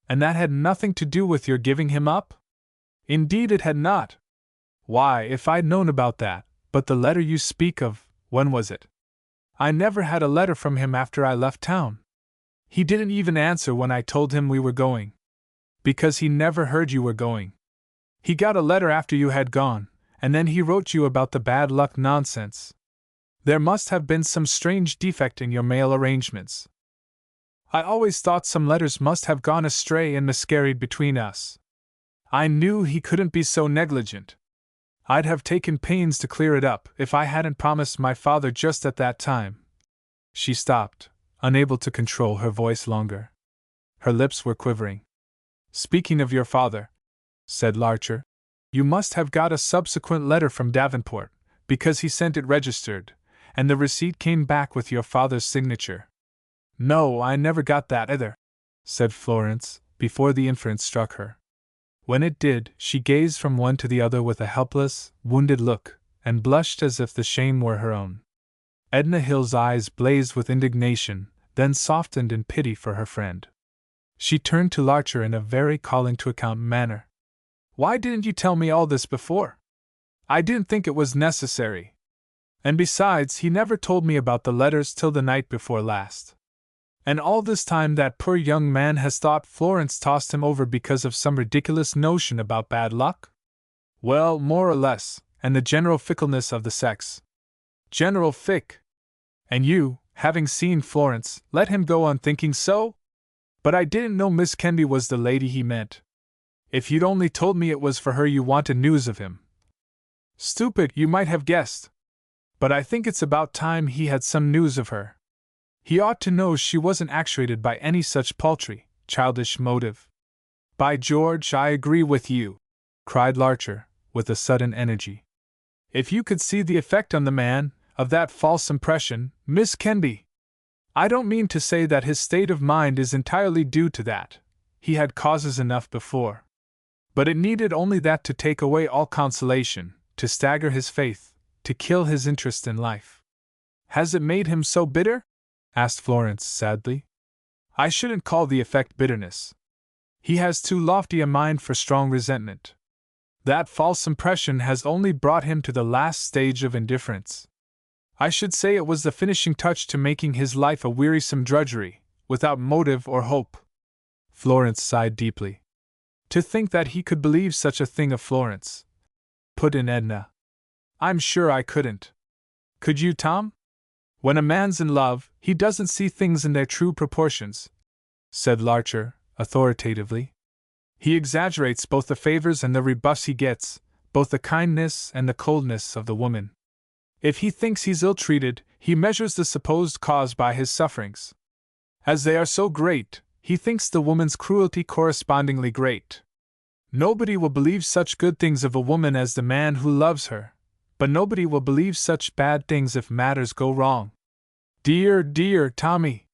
Speaker 1: And that had nothing to do with your giving him up? Indeed it had not. Why, if I'd known about that, but the letter you speak of, when was it? I never had a letter from him after I left town. He didn't even answer when I told him we were going. Because he never heard you were going. He got a letter after you had gone, and then he wrote you about the bad luck nonsense. There must have been some strange defect in your mail arrangements. I always thought some letters must have gone astray and miscarried between us. I knew he couldn't be so negligent. I'd have taken pains to clear it up if I hadn't promised my father just at that time. She stopped, unable to control her voice longer. Her lips were quivering. Speaking of your father, said Larcher, you must have got a subsequent letter from Davenport, because he sent it registered, and the receipt came back with your father's signature. No, I never got that either, said Florence, before the inference struck her. When it did, she gazed from one to the other with a helpless, wounded look, and blushed as if the shame were her own. Edna Hill's eyes blazed with indignation, then softened in pity for her friend. She turned to Larcher in a very calling-to-account manner. Why didn't you tell me all this before? I didn't think it was necessary. And besides, he never told me about the letters till the night before last. And all this time that poor young man has thought Florence tossed him over because of some ridiculous notion about bad luck? Well, more or less, and the general fickleness of the sex. General fick. And you, having seen Florence, let him go on thinking so? But I didn't know Miss Kenby was the lady he meant. If you'd only told me it was for her you wanted news of him. Stupid, you might have guessed. But I think it's about time he had some news of her. He ought to know she wasn't actuated by any such paltry, childish motive. By George, I agree with you, cried Larcher, with a sudden energy. If you could see the effect on the man, of that false impression, Miss Kenby! I don't mean to say that his state of mind is entirely due to that. He had causes enough before. But it needed only that to take away all consolation, to stagger his faith, to kill his interest in life. Has it made him so bitter? Asked Florence sadly. I shouldn't call the effect bitterness. He has too lofty a mind for strong resentment. That false impression has only brought him to the last stage of indifference. I should say it was the finishing touch to making his life a wearisome drudgery, without motive or hope. Florence sighed deeply. To think that he could believe such a thing of Florence, put in Edna. I'm sure I couldn't. Could you, Tom? When a man's in love, he doesn't see things in their true proportions, said Larcher, authoritatively. He exaggerates both the favors and the rebuffs he gets, both the kindness and the coldness of the woman. If he thinks he's ill-treated, he measures the supposed cause by his sufferings. As they are so great, he thinks the woman's cruelty correspondingly great. Nobody will believe such good things of a woman as the man who loves her, but nobody will believe such bad things if matters go wrong. Dear, dear Tommy!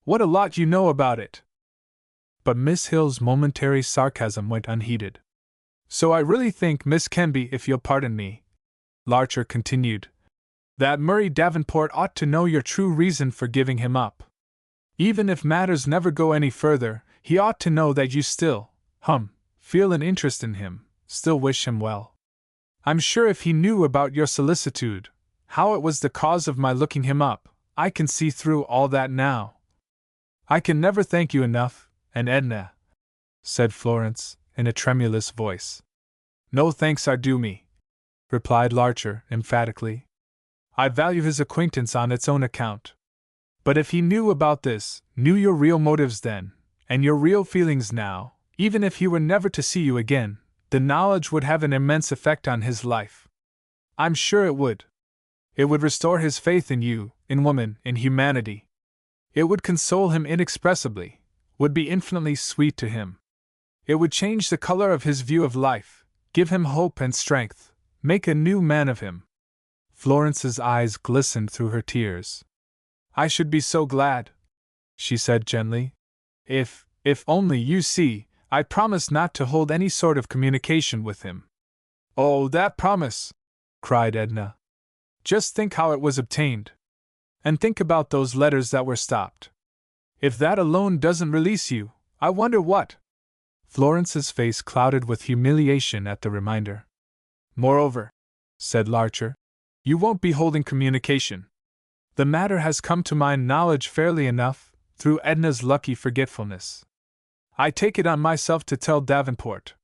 Speaker 1: What a lot you know about it! But Miss Hill's momentary sarcasm went unheeded. So I really think, Miss Kenby, if you'll pardon me, Larcher continued, that Murray Davenport ought to know your true reason for giving him up. Even if matters never go any further, he ought to know that you still, feel an interest in him, still wish him well. I'm sure if he knew about your solicitude, how it was the cause of my looking him up, I can see through all that now. I can never thank you enough, and Edna, said Florence, in a tremulous voice. No thanks are due me, replied Larcher, emphatically. I value his acquaintance on its own account. But if he knew about this, knew your real motives then, and your real feelings now, even if he were never to see you again, the knowledge would have an immense effect on his life. I'm sure it would. It would restore his faith in you, in woman, in humanity. It would console him inexpressibly, would be infinitely sweet to him. It would change the color of his view of life, Give him hope and strength. Make a new man of him. Florence's eyes glistened through her tears. I should be so glad, she said gently. If only, you see, I promise not to hold any sort of communication with him. Oh, that promise! Cried Edna. Just think how it was obtained. And think about those letters that were stopped. If that alone doesn't release you, I wonder what? Florence's face clouded with humiliation at the reminder. Moreover, said Larcher, you won't be holding communication. The matter has come to my knowledge fairly enough, through Edna's lucky forgetfulness. I take it on myself to tell Davenport.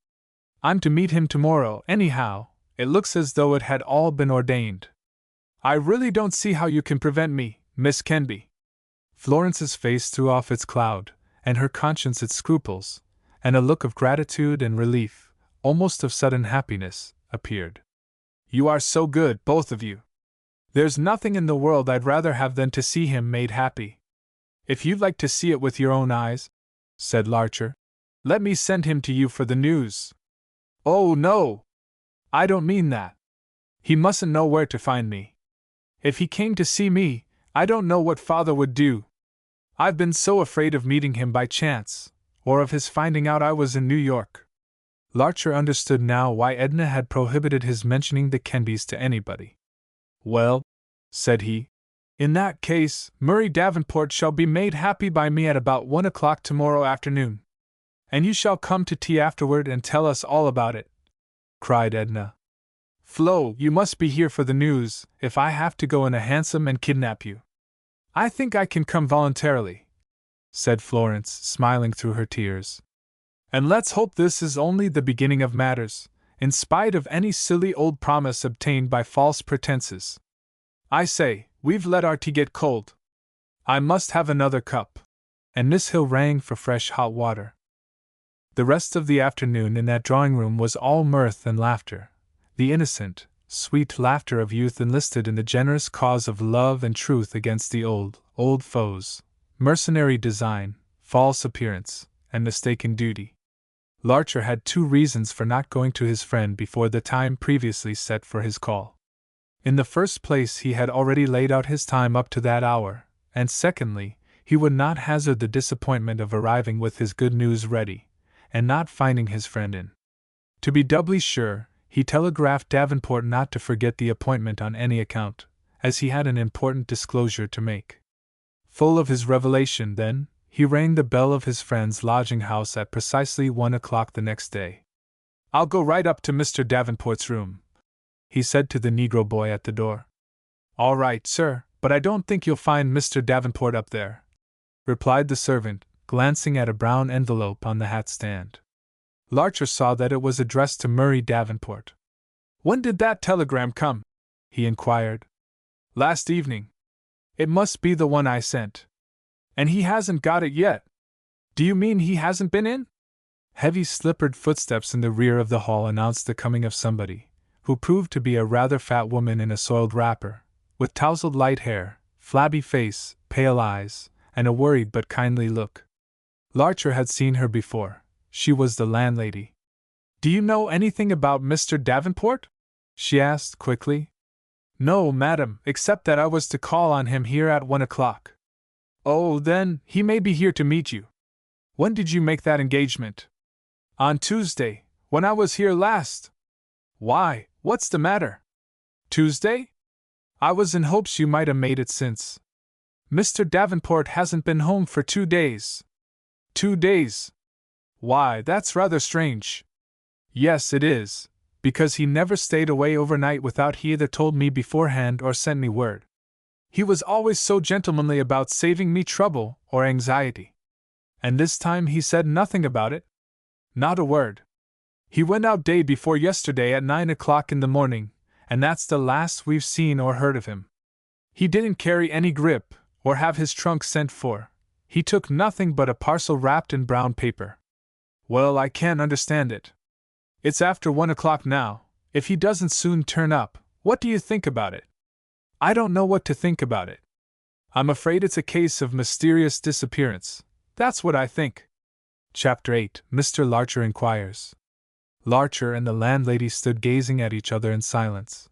Speaker 1: I'm to meet him tomorrow, anyhow. It looks as though it had all been ordained. I really don't see how you can prevent me, Miss Kenby. Florence's face threw off its cloud, and her conscience its scruples, and a look of gratitude and relief, almost of sudden happiness, appeared. You are so good, both of you. There's nothing in the world I'd rather have than to see him made happy. If you'd like to see it with your own eyes, said Larcher, let me send him to you for the news. Oh, no! I don't mean that. He mustn't know where to find me. If he came to see me, I don't know what Father would do. I've been so afraid of meeting him by chance, or of his finding out I was in New York. Larcher understood now why Edna had prohibited his mentioning the Kenbys to anybody. Well, said he, in that case, Murray Davenport shall be made happy by me at about 1 o'clock tomorrow afternoon. And you shall come to tea afterward and tell us all about it, cried Edna. Flo, you must be here for the news, if I have to go in a hansom and kidnap you. I think I can come voluntarily, said Florence, smiling through her tears. And let's hope this is only the beginning of matters, in spite of any silly old promise obtained by false pretenses. I say, we've let our tea get cold. I must have another cup. And Miss Hill rang for fresh hot water. The rest of the afternoon in that drawing-room was all mirth and laughter, the innocent, sweet laughter of youth enlisted in the generous cause of love and truth against the old foes, mercenary design, false appearance, and mistaken duty. Larcher had 2 reasons for not going to his friend before the time previously set for his call. In the first place, he had already laid out his time up to that hour, and secondly, he would not hazard the disappointment of arriving with his good news ready, and not finding his friend in. To be doubly sure, he telegraphed Davenport not to forget the appointment on any account, as he had an important disclosure to make. Full of his revelation, then, he rang the bell of his friend's lodging-house at precisely 1 o'clock the next day. I'll go right up to Mr. Davenport's room, he said to the Negro boy at the door. All right, sir, but I don't think you'll find Mr. Davenport up there, replied the servant, glancing at a brown envelope on the hat-stand. Larcher saw that it was addressed to Murray Davenport. When did that telegram come? He inquired. Last evening. It must be the one I sent. And he hasn't got it yet. Do you mean he hasn't been in? Heavy slippered footsteps in the rear of the hall announced the coming of somebody, who proved to be a rather fat woman in a soiled wrapper, with tousled light hair, flabby face, pale eyes, and a worried but kindly look. Larcher had seen her before. She was the landlady. Do you know anything about Mr. Davenport? She asked quickly. No, madam, except that I was to call on him here at 1 o'clock. Oh, then, he may be here to meet you. When did you make that engagement? On Tuesday, when I was here last. Why, what's the matter? Tuesday? I was in hopes you might have made it since. Mr. Davenport hasn't been home for 2 days. 2 days? Why, that's rather strange. Yes, it is, because he never stayed away overnight without he either told me beforehand or sent me word. He was always so gentlemanly about saving me trouble or anxiety. And this time he said nothing about it? Not a word. He went out day before yesterday at 9 o'clock in the morning, and that's the last we've seen or heard of him. He didn't carry any grip, or have his trunk sent for. He took nothing but a parcel wrapped in brown paper. Well, I can't understand it. It's after 1 o'clock now. If he doesn't soon turn up, what do you think about it? I don't know what to think about it. I'm afraid it's a case of mysterious disappearance. That's what I think. Chapter 8. Mr. Larcher Inquires. Larcher and the landlady stood gazing at each other in silence.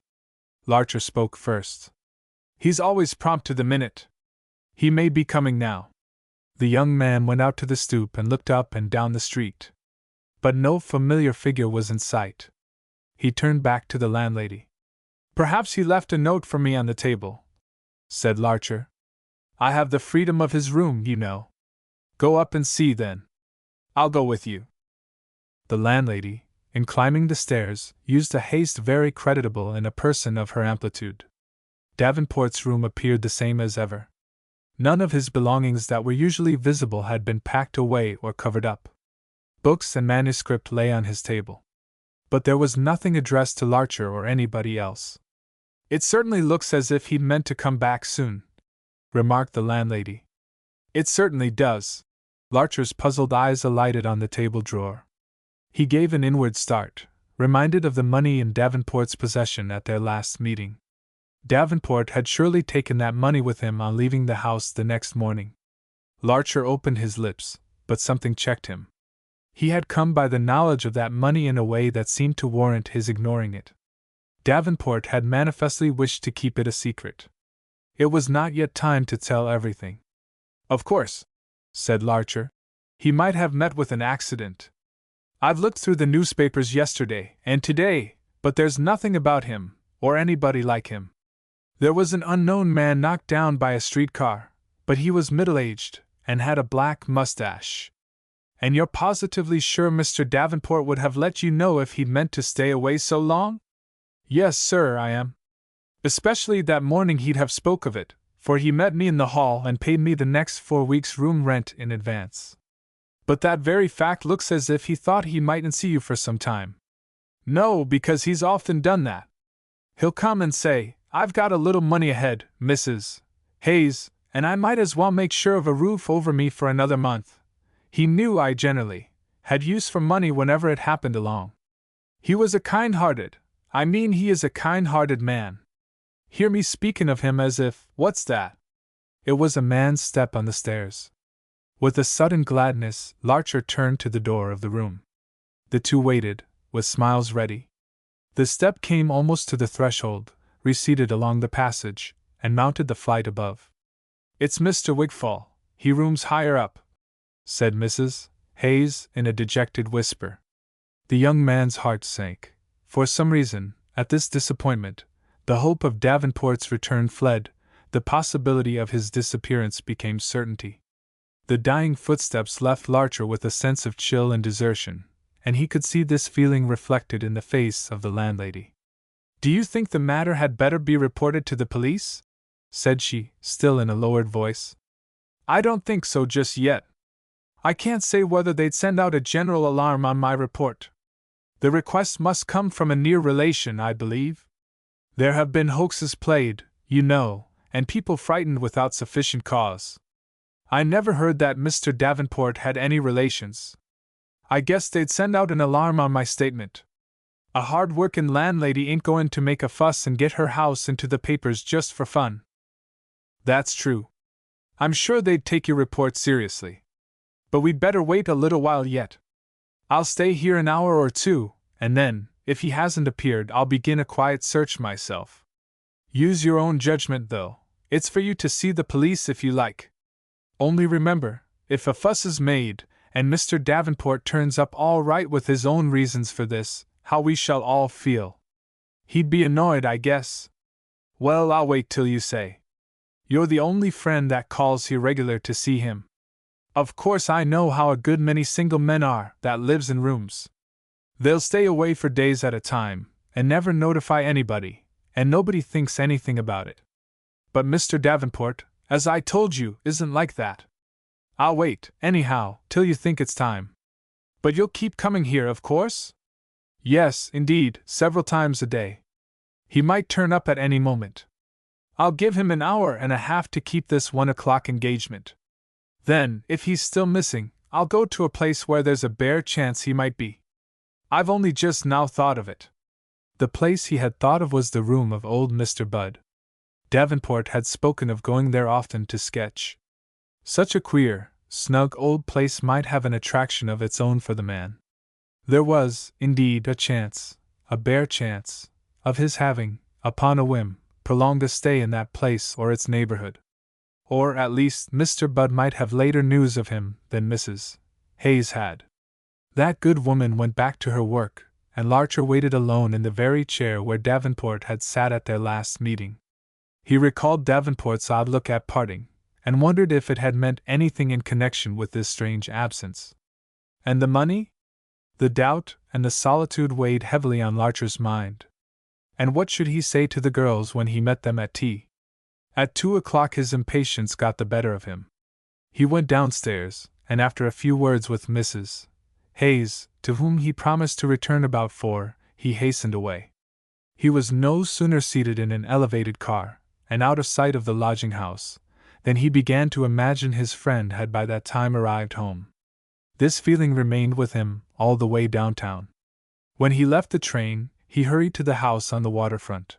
Speaker 1: Larcher spoke first. "He's always prompt to the minute. He may be coming now." The young man went out to the stoop and looked up and down the street. But no familiar figure was in sight. He turned back to the landlady. "Perhaps he left a note for me on the table," said Larcher. "I have the freedom of his room, you know. Go up and see, then. I'll go with you." The landlady, in climbing the stairs, used a haste very creditable in a person of her amplitude. Davenport's room appeared the same as ever. None of his belongings that were usually visible had been packed away or covered up. Books and manuscript lay on his table. But there was nothing addressed to Larcher or anybody else. "It certainly looks as if he'd meant to come back soon," remarked the landlady. "It certainly does." Larcher's puzzled eyes alighted on the table drawer. He gave an inward start, reminded of the money in Davenport's possession at their last meeting. Davenport had surely taken that money with him on leaving the house the next morning. Larcher opened his lips, but something checked him. He had come by the knowledge of that money in a way that seemed to warrant his ignoring it. Davenport had manifestly wished to keep it a secret. It was not yet time to tell everything. "Of course," said Larcher, "he might have met with an accident. I've looked through the newspapers yesterday and today, but there's nothing about him, or anybody like him. There was an unknown man knocked down by a streetcar, but he was middle-aged and had a black mustache. And you're positively sure Mr. Davenport would have let you know if he'd meant to stay away so long?" "Yes, sir, I am. Especially that morning he'd have spoke of it, for he met me in the hall and paid me the next 4 weeks' room rent in advance. But that very fact looks as if he thought he mightn't see you for some time." "No, because he's often done that. He'll come and say, 'I've got a little money ahead, Mrs. Hayes, and I might as well make sure of a roof over me for another month.' He knew I generally had use for money whenever it happened along. He was he is a kind-hearted man. Hear me speaking of him as if— What's that?" It was a man's step on the stairs. With a sudden gladness, Larcher turned to the door of the room. The two waited, with smiles ready. The step came almost to the threshold, receded along the passage, and mounted the flight above. "It's Mr. Wigfall, he rooms higher up," said Mrs. Hayes in a dejected whisper. The young man's heart sank. For some reason, at this disappointment, the hope of Davenport's return fled, the possibility of his disappearance became certainty. The dying footsteps left Larcher with a sense of chill and desertion, and he could see this feeling reflected in the face of the landlady. "Do you think the matter had better be reported to the police?" said she, still in a lowered voice. "I don't think so just yet. I can't say whether they'd send out a general alarm on my report. The request must come from a near relation, I believe. There have been hoaxes played, you know, and people frightened without sufficient cause. I never heard that Mr. Davenport had any relations. I guess they'd send out an alarm on my statement. A hard-working landlady ain't going to make a fuss and get her house into the papers just for fun." "That's true. I'm sure they'd take your report seriously. But we'd better wait a little while yet. I'll stay here an hour or two, and then, if he hasn't appeared, I'll begin a quiet search myself. Use your own judgment, though. It's for you to see the police if you like. Only remember, if a fuss is made, and Mr. Davenport turns up all right with his own reasons for this, how we shall all feel. He'd be annoyed, I guess. Well, I'll wait till you say. You're the only friend that calls here regular to see him. Of course I know how a good many single men are that lives in rooms. They'll stay away for days at a time, and never notify anybody, and nobody thinks anything about it. But Mr. Davenport, as I told you, isn't like that. I'll wait, anyhow, till you think it's time. But you'll keep coming here, of course?" "Yes, indeed, several times a day. He might turn up at any moment. I'll give him an hour and a half to keep this 1 o'clock engagement. Then, if he's still missing, I'll go to a place where there's a bare chance he might be. I've only just now thought of it." The place he had thought of was the room of old Mr. Budd. Davenport had spoken of going there often to sketch. Such a queer, snug old place might have an attraction of its own for the man. There was, indeed, a chance, a bare chance, of his having, upon a whim, prolonged a stay in that place or its neighborhood. Or, at least, Mr. Budd might have later news of him than Mrs. Hayes had. That good woman went back to her work, and Larcher waited alone in the very chair where Davenport had sat at their last meeting. He recalled Davenport's odd look at parting, and wondered if it had meant anything in connection with this strange absence. And the money? The doubt and the solitude weighed heavily on Larcher's mind. And what should he say to the girls when he met them at tea? At 2 o'clock his impatience got the better of him. He went downstairs, and after a few words with Mrs. Hayes, to whom he promised to return about 4, he hastened away. He was no sooner seated in an elevated car, and out of sight of the lodging-house, than he began to imagine his friend had by that time arrived home. This feeling remained with him all the way downtown. When he left the train, he hurried to the house on the waterfront.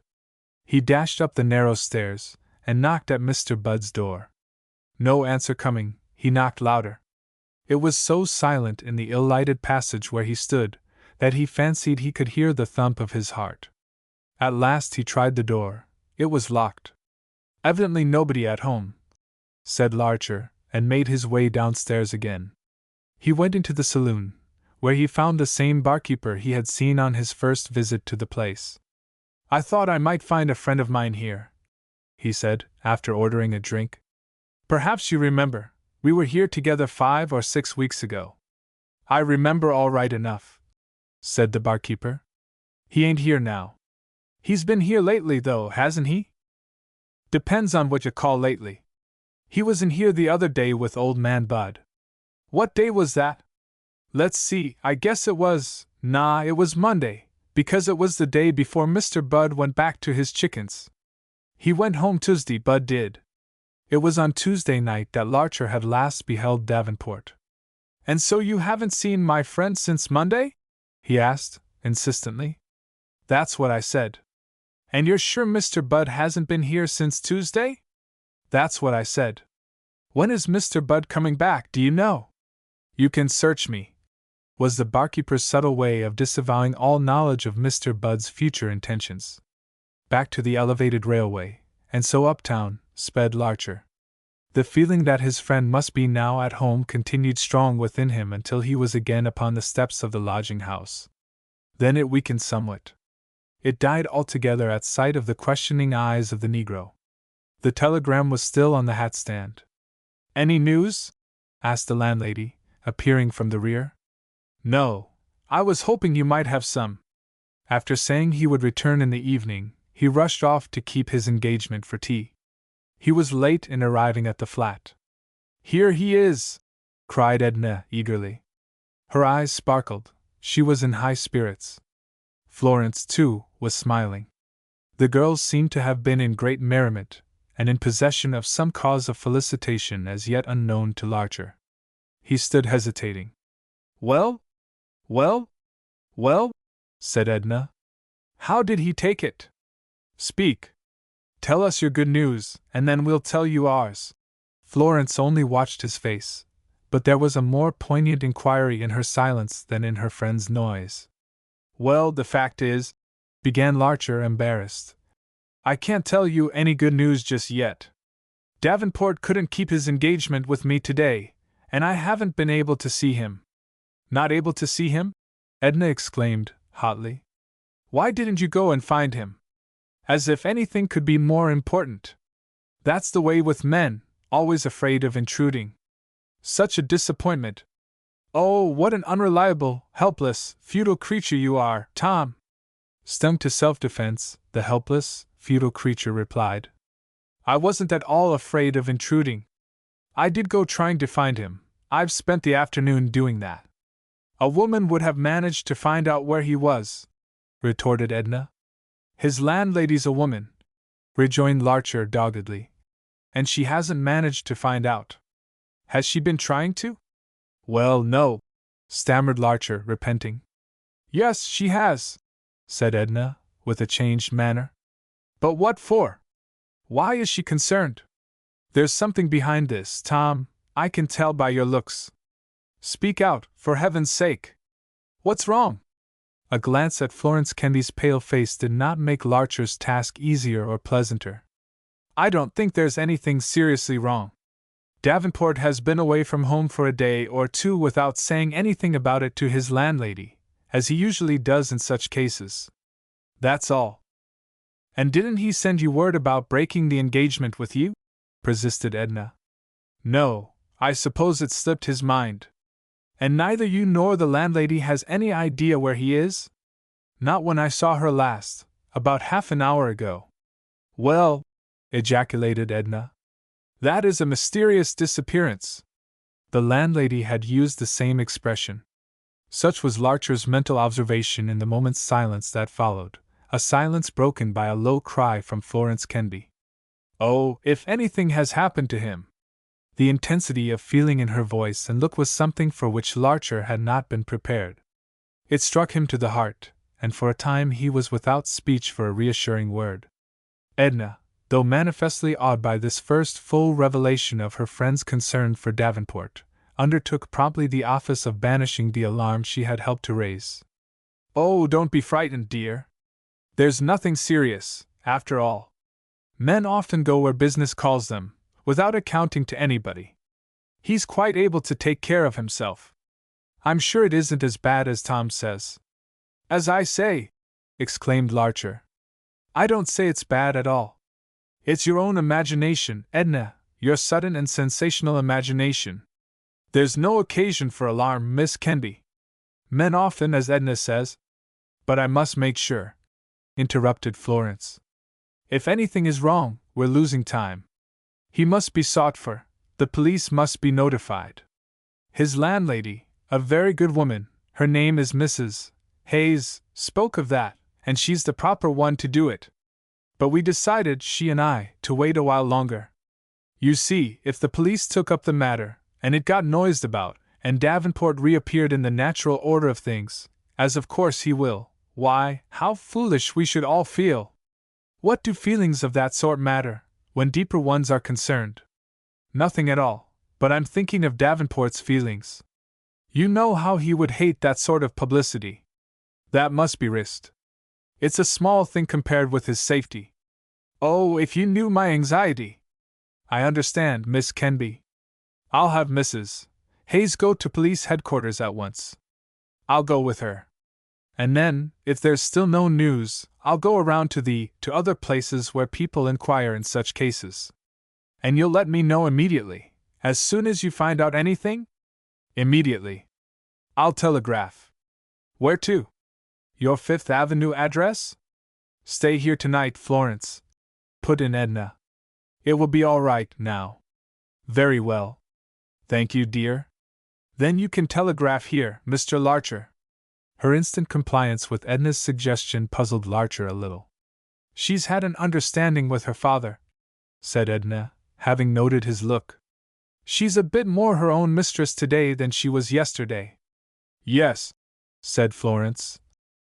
Speaker 1: He dashed up the narrow stairs, and knocked at Mr. Budd's door. No answer coming, he knocked louder. It was so silent in the ill-lighted passage where he stood, that he fancied he could hear the thump of his heart. At last he tried the door. It was locked. Evidently nobody at home, said Larcher, and made his way downstairs again. He went into the saloon, where he found the same barkeeper he had seen on his first visit to the place. "I thought I might find a friend of mine here," he said, after ordering a drink. "Perhaps you remember, we were here together 5 or 6 weeks ago." "I remember all right enough," said the barkeeper. "He ain't here now." "He's been here lately, though, hasn't he?" "Depends on what you call lately. He was in here the other day with old man Budd." "What day was that?" "Let's see, I guess it was Monday, because it was the day before Mr. Budd went back to his chickens. He went home Tuesday, Budd did." It was on Tuesday night that Larcher had last beheld Davenport. "And so you haven't seen my friend since Monday?" he asked, insistently. "That's what I said." "And you're sure Mr. Budd hasn't been here since Tuesday?" "That's what I said." "When is Mr. Budd coming back, do you know?" "You can search me," was the barkeeper's subtle way of disavowing all knowledge of Mr. Budd's future intentions. Back to the elevated railway, and so uptown, sped Larcher. The feeling that his friend must be now at home continued strong within him until he was again upon the steps of the lodging-house. Then it weakened somewhat. It died altogether at sight of the questioning eyes of the negro. The telegram was still on the hat-stand. "Any news?" asked the landlady, appearing from the rear. "No. I was hoping you might have some." After saying he would return in the evening, he rushed off to keep his engagement for tea. He was late in arriving at the flat. "Here he is!" cried Edna eagerly. Her eyes sparkled. She was in high spirits. Florence, too, was smiling. The girls seemed to have been in great merriment, and in possession of some cause of felicitation as yet unknown to Larcher. He stood hesitating. "Well? Well? Well?" said Edna. "How did he take it? Speak. Tell us your good news, and then we'll tell you ours." Florence only watched his face, but there was a more poignant inquiry in her silence than in her friend's noise. "Well, the fact is," began Larcher, embarrassed, "I can't tell you any good news just yet. Davenport couldn't keep his engagement with me today, and I haven't been able to see him." "Not able to see him?" Edna exclaimed, hotly. "Why didn't you go and find him? As if anything could be more important. That's the way with men, always afraid of intruding. Such a disappointment. Oh, what an unreliable, helpless, futile creature you are, Tom!" Stung to self-defense, the helpless, futile creature replied. "I wasn't at all afraid of intruding. I did go trying to find him. I've spent the afternoon doing that." "A woman would have managed to find out where he was," retorted Edna. "His landlady's a woman," rejoined Larcher doggedly. "And she hasn't managed to find out. Has she been trying to?" "Well, no," stammered Larcher, repenting. "Yes, she has," said Edna, with a changed manner. "But what for? Why is she concerned? There's something behind this, Tom, I can tell by your looks. Speak out, for heaven's sake." What's wrong? A glance at Florence Kennedy's pale face did not make Larcher's task easier or pleasanter. I don't think there's anything seriously wrong. Davenport has been away from home for a day or two without saying anything about it to his landlady, as he usually does in such cases. That's all. And didn't he send you word about breaking the engagement with you? Persisted Edna. No, I suppose it slipped his mind. And neither you nor the landlady has any idea where he is? Not when I saw her last, about half an hour ago. Well, ejaculated Edna. That is a mysterious disappearance. The landlady had used the same expression. Such was Larcher's mental observation in the moment's silence that followed, a silence broken by a low cry from Florence Kennedy. Oh, if anything has happened to him! The intensity of feeling in her voice and look was something for which Larcher had not been prepared. It struck him to the heart, and for a time he was without speech for a reassuring word. Edna, though manifestly awed by this first full revelation of her friend's concern for Davenport, undertook promptly the office of banishing the alarm she had helped to raise. Oh, don't be frightened, dear. There's nothing serious, after all. Men often go where business calls them, without accounting to anybody. He's quite able to take care of himself. I'm sure it isn't as bad as Tom says. As I say, exclaimed Larcher. I don't say it's bad at all. It's your own imagination, Edna, your sudden and sensational imagination. There's no occasion for alarm, Miss Kennedy. Men often, as Edna says. But I must make sure, interrupted Florence. If anything is wrong, we're losing time. He must be sought for, the police must be notified. His landlady, a very good woman, her name is Mrs. Hayes, spoke of that, and she's the proper one to do it. But we decided, she and I, to wait a while longer. You see, if the police took up the matter, and it got noised about, and Davenport reappeared in the natural order of things, as of course he will, why, how foolish we should all feel. What do feelings of that sort matter, when deeper ones are concerned? Nothing at all, but I'm thinking of Davenport's feelings. You know how he would hate that sort of publicity. That must be risked. It's a small thing compared with his safety. Oh, if you knew my anxiety! I understand, Miss Kennedy. I'll have Mrs. Hayes go to police headquarters at once. I'll go with her. And then, if there's still no news, I'll go around to other places where people inquire in such cases. And you'll let me know immediately, as soon as you find out anything? Immediately. I'll telegraph. Where to? Your Fifth Avenue address? Stay here tonight, Florence, put in Edna. It will be all right now. Very well. Thank you, dear. Then you can telegraph here, Mr. Larcher. Her instant compliance with Edna's suggestion puzzled Larcher a little. She's had an understanding with her father, said Edna, having noted his look. She's a bit more her own mistress today than she was yesterday. Yes, said Florence.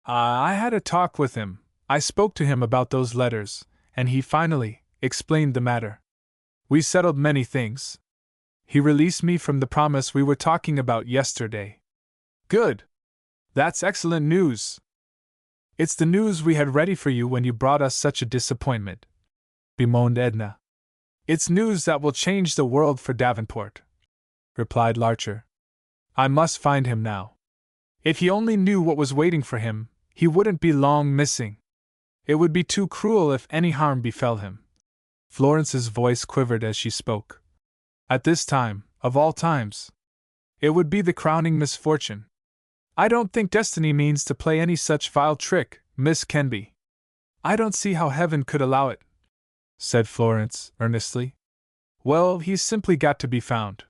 Speaker 1: I had a talk with him. I spoke to him about those letters, and he finally explained the matter. We settled many things. He released me from the promise we were talking about yesterday. Good! That's excellent news. It's the news we had ready for you when you brought us such a disappointment, bemoaned Edna. It's news that will change the world for Davenport, replied Larcher. I must find him now. If he only knew what was waiting for him, he wouldn't be long missing. It would be too cruel if any harm befell him. Florence's voice quivered as she spoke. At this time, of all times, it would be the crowning misfortune. I don't think destiny means to play any such vile trick, Miss Kennedy. I don't see how heaven could allow it, said Florence, earnestly. Well, he's simply got to be found.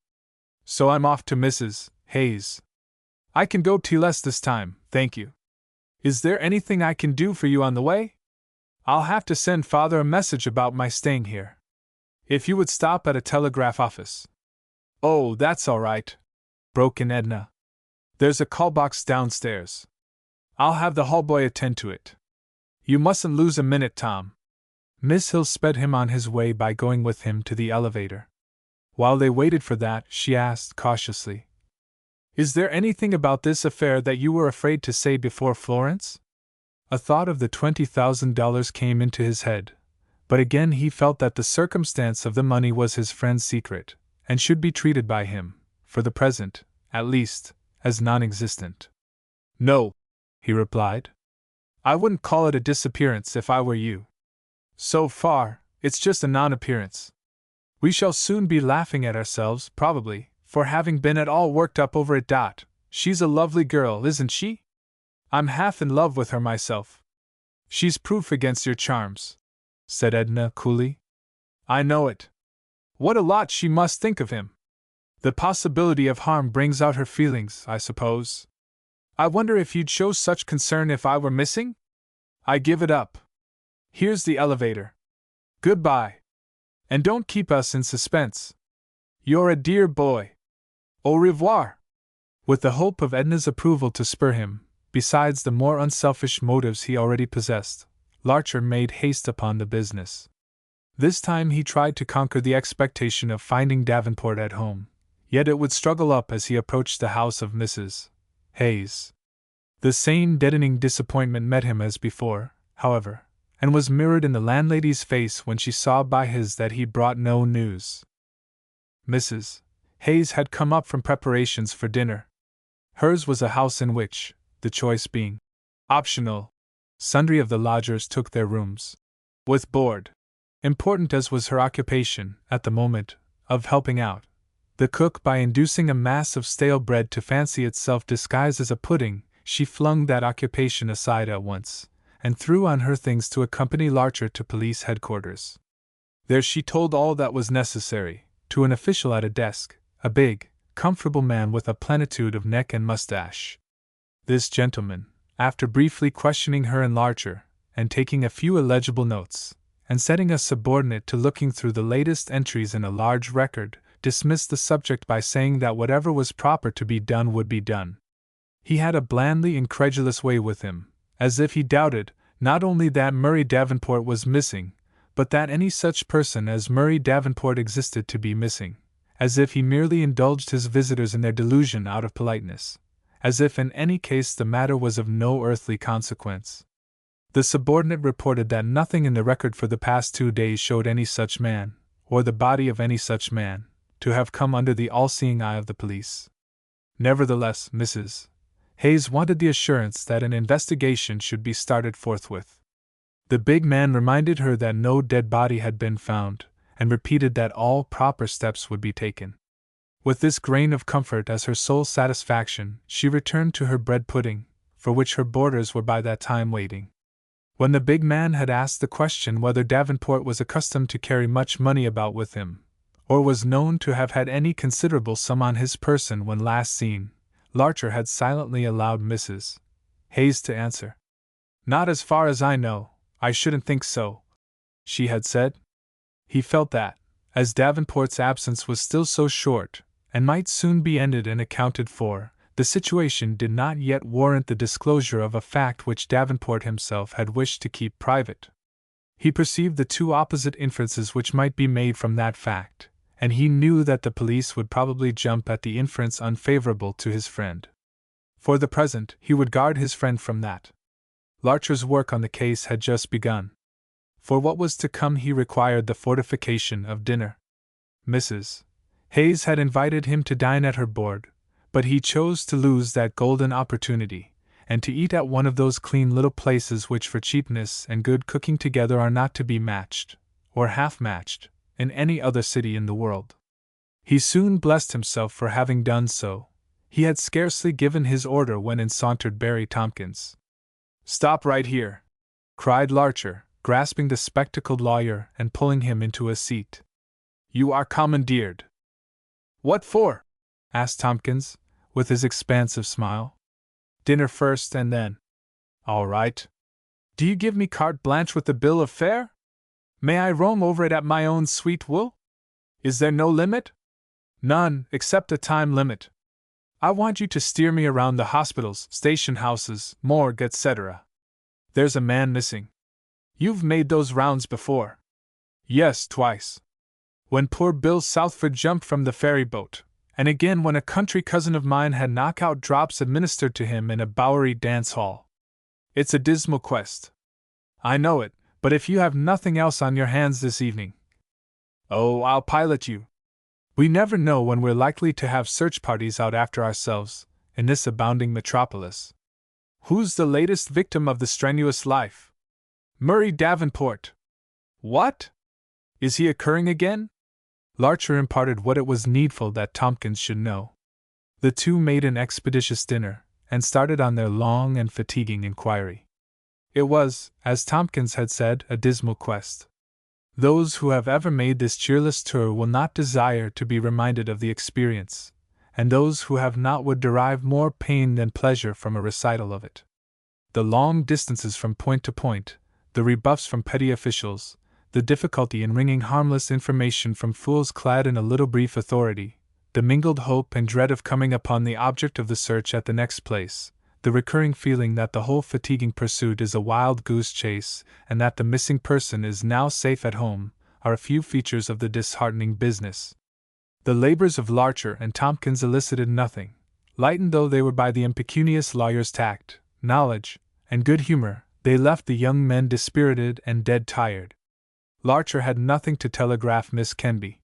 Speaker 1: So I'm off to Mrs. Hayes. I can go to less this time, thank you. Is there anything I can do for you on the way? I'll have to send Father a message about my staying here. If you would stop at a telegraph office. Oh, that's all right, broke in Edna. There's a call box downstairs. I'll have the hallboy attend to it. You mustn't lose a minute, Tom. Miss Hill sped him on his way by going with him to the elevator. While they waited for that, she asked cautiously, Is there anything about this affair that you were afraid to say before Florence? A thought of the $20,000 came into his head, but again he felt that the circumstance of the money was his friend's secret, and should be treated by him, for the present, at least, as non-existent. No, he replied. I wouldn't call it a disappearance if I were you. So far, it's just a non-appearance. We shall soon be laughing at ourselves, probably, for having been at all worked up over it. She's a lovely girl, isn't she? I'm half in love with her myself. She's proof against your charms, said Edna coolly. I know it. What a lot she must think of him. The possibility of harm brings out her feelings, I suppose. I wonder if you'd show such concern if I were missing? I give it up. Here's the elevator. Goodbye. And don't keep us in suspense. You're a dear boy. Au revoir. With the hope of Edna's approval to spur him, besides the more unselfish motives he already possessed, Larcher made haste upon the business. This time he tried to conquer the expectation of finding Davenport at home, yet it would struggle up as he approached the house of Mrs. Hayes. The same deadening disappointment met him as before, however, and was mirrored in the landlady's face when she saw by his that he brought no news. Mrs. Hayes had come up from preparations for dinner. Hers was a house in which, the choice being optional, sundry of the lodgers took their rooms with board. Important as was her occupation, at the moment, of helping out the cook by inducing a mass of stale bread to fancy itself disguised as a pudding, she flung that occupation aside at once, and threw on her things to accompany Larcher to police headquarters. There she told all that was necessary, to an official at a desk, a big, comfortable man with a plenitude of neck and mustache. This gentleman, after briefly questioning her and Larcher, and taking a few illegible notes, and setting a subordinate to looking through the latest entries in a large record, dismissed the subject by saying that whatever was proper to be done would be done. He had a blandly incredulous way with him, as if he doubted, not only that Murray Davenport was missing, but that any such person as Murray Davenport existed to be missing, as if he merely indulged his visitors in their delusion out of politeness, as if in any case the matter was of no earthly consequence. The subordinate reported that nothing in the record for the past 2 days showed any such man, or the body of any such man, to have come under the all-seeing eye of the police. Nevertheless, Mrs. Hayes wanted the assurance that an investigation should be started forthwith. The big man reminded her that no dead body had been found, and repeated that all proper steps would be taken. With this grain of comfort as her sole satisfaction, she returned to her bread pudding, for which her boarders were by that time waiting. When the big man had asked the question whether Davenport was accustomed to carry much money about with him, or was known to have had any considerable sum on his person when last seen, Larcher had silently allowed Mrs. Hayes to answer. Not as far as I know, I shouldn't think so, she had said. He felt that, as Davenport's absence was still so short, and might soon be ended and accounted for, the situation did not yet warrant the disclosure of a fact which Davenport himself had wished to keep private. He perceived the two opposite inferences which might be made from that fact, and he knew that the police would probably jump at the inference unfavorable to his friend. For the present, he would guard his friend from that. Larcher's work on the case had just begun. For what was to come he required the fortification of dinner. Mrs. Hayes had invited him to dine at her board, but he chose to lose that golden opportunity, and to eat at one of those clean little places which for cheapness and good cooking together are not to be matched, or half-matched, in any other city in the world. He soon blessed himself for having done so. He had scarcely given his order when in sauntered Barry Tompkins. "Stop right here!" cried Larcher, grasping the spectacled lawyer and pulling him into a seat. "You are commandeered." "What for?" asked Tompkins, with his expansive smile. "Dinner first and then." "All right. Do you give me carte blanche with the bill of fare? May I roam over it at my own sweet will? Is there no limit?" "None, except a time limit. I want you to steer me around the hospitals, station houses, morgue, etc. There's a man missing. You've made those rounds before." "Yes, twice. When poor Bill Southford jumped from the ferry boat, and again when a country cousin of mine had knockout drops administered to him in a Bowery dance hall. It's a dismal quest. I know it, but if you have nothing else on your hands this evening. Oh, I'll pilot you. We never know when we're likely to have search parties out after ourselves, in this abounding metropolis. Who's the latest victim of the strenuous life? Murray Davenport. What? Is he occurring again? Larcher imparted what it was needful that Tompkins should know. The two made an expeditious dinner, and started on their long and fatiguing inquiry. It was, as Tompkins had said, a dismal quest. Those who have ever made this cheerless tour will not desire to be reminded of the experience, and those who have not would derive more pain than pleasure from a recital of it. The long distances from point to point, the rebuffs from petty officials, the difficulty in wringing harmless information from fools clad in a little brief authority, the mingled hope and dread of coming upon the object of the search at the next place, the recurring feeling that the whole fatiguing pursuit is a wild goose chase, and that the missing person is now safe at home, are a few features of the disheartening business. The labors of Larcher and Tompkins elicited nothing, lightened though they were by the impecunious lawyer's tact, knowledge, and good humor. They left the young men dispirited and dead tired. Larcher had nothing to telegraph Miss Kenby.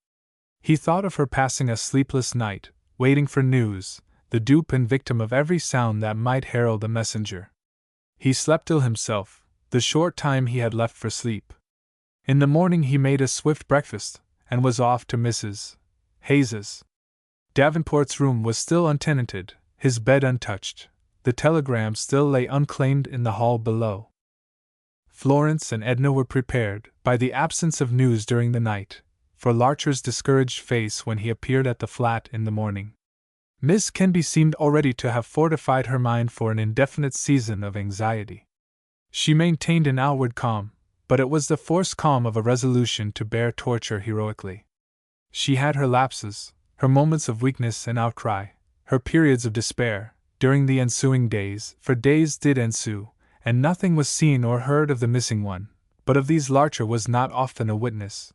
Speaker 1: He thought of her passing a sleepless night, waiting for news, the dupe and victim of every sound that might herald a messenger. He slept ill himself, the short time he had left for sleep. In the morning he made a swift breakfast, and was off to Mrs. Hayes's. Davenport's room was still untenanted, his bed untouched. The telegram still lay unclaimed in the hall below. Florence and Edna were prepared, by the absence of news during the night, for Larcher's discouraged face when he appeared at the flat in the morning. Miss Kenby seemed already to have fortified her mind for an indefinite season of anxiety. She maintained an outward calm, but it was the forced calm of a resolution to bear torture heroically. She had her lapses, her moments of weakness and outcry, her periods of despair, during the ensuing days, for days did ensue, and nothing was seen or heard of the missing one, but of these Larcher was not often a witness.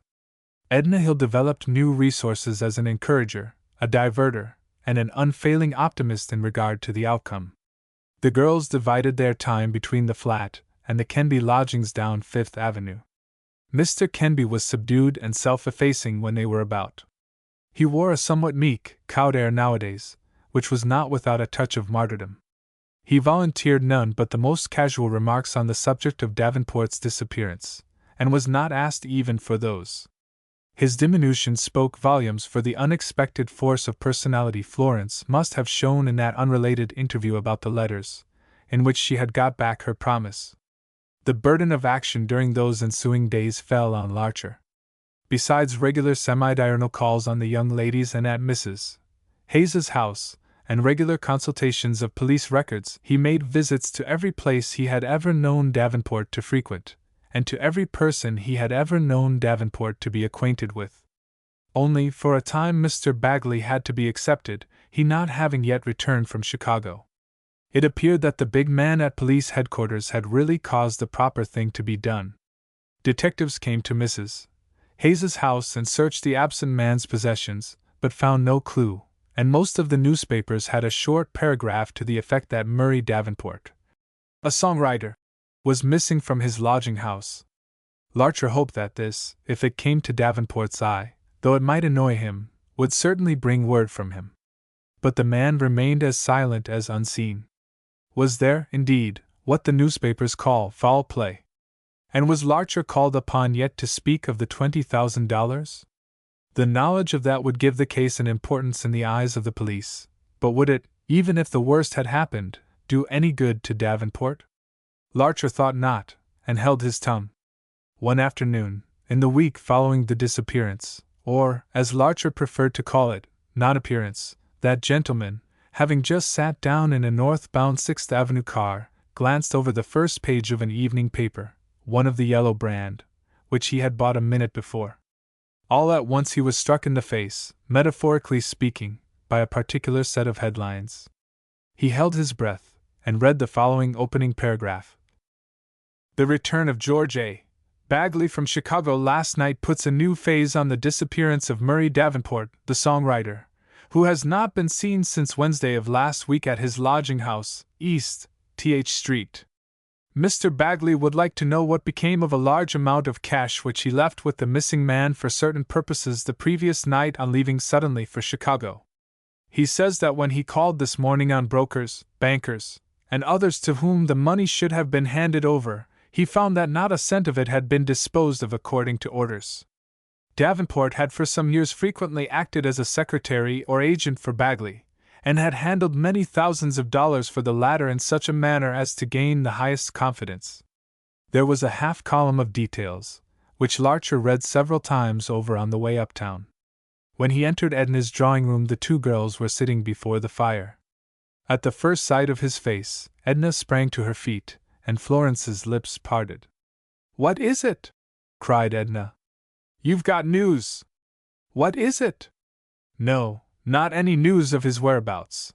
Speaker 1: Edna Hill developed new resources as an encourager, a diverter, and an unfailing optimist in regard to the outcome. The girls divided their time between the flat and the Kenby lodgings down Fifth Avenue. Mr. Kenby was subdued and self-effacing when they were about. He wore a somewhat meek, cowed air nowadays, which was not without a touch of martyrdom. He volunteered none but the most casual remarks on the subject of Davenport's disappearance, and was not asked even for those. His diminution spoke volumes for the unexpected force of personality Florence must have shown in that unrelated interview about the letters, in which she had got back her promise. The burden of action during those ensuing days fell on Larcher. Besides regular semi-diurnal calls on the young ladies and at Mrs. Hayes's house, and regular consultations of police records, he made visits to every place he had ever known Davenport to frequent, and to every person he had ever known Davenport to be acquainted with. Only, for a time Mr. Bagley had to be excepted, he not having yet returned from Chicago. It appeared that the big man at police headquarters had really caused the proper thing to be done. Detectives came to Mrs. Hayes's house and searched the absent man's possessions, but found no clue, and most of the newspapers had a short paragraph to the effect that Murray Davenport, a songwriter, was missing from his lodging house. Larcher hoped that this, if it came to Davenport's eye, though it might annoy him, would certainly bring word from him. But the man remained as silent as unseen. Was there, indeed, what the newspapers call foul play? And was Larcher called upon yet to speak of the $20,000? The knowledge of that would give the case an importance in the eyes of the police, but would it, even if the worst had happened, do any good to Davenport? Larcher thought not, and held his tongue. One afternoon, in the week following the disappearance, or, as Larcher preferred to call it, non-appearance, that gentleman, having just sat down in a northbound 6th Avenue car, glanced over the first page of an evening paper, one of the yellow brand, which he had bought a minute before. All at once he was struck in the face, metaphorically speaking, by a particular set of headlines. He held his breath, and read the following opening paragraph. The return of George A. Bagley from Chicago last night puts a new phase on the disappearance of Murray Davenport, the songwriter, who has not been seen since Wednesday of last week at his lodging house, East Th Street. Mr. Bagley would like to know what became of a large amount of cash which he left with the missing man for certain purposes the previous night on leaving suddenly for Chicago. He says that when he called this morning on brokers, bankers, and others to whom the money should have been handed over, he found that not a cent of it had been disposed of according to orders. Davenport had for some years frequently acted as a secretary or agent for Bagley, and had handled many thousands of dollars for the latter in such a manner as to gain the highest confidence. There was a half column of details, which Larcher read several times over on the way uptown. When he entered Edna's drawing room, the two girls were sitting before the fire. At the first sight of his face, Edna sprang to her feet, and Florence's lips parted. "What is it?" cried Edna. "You've got news." "What is it?" "No, not any news of his whereabouts."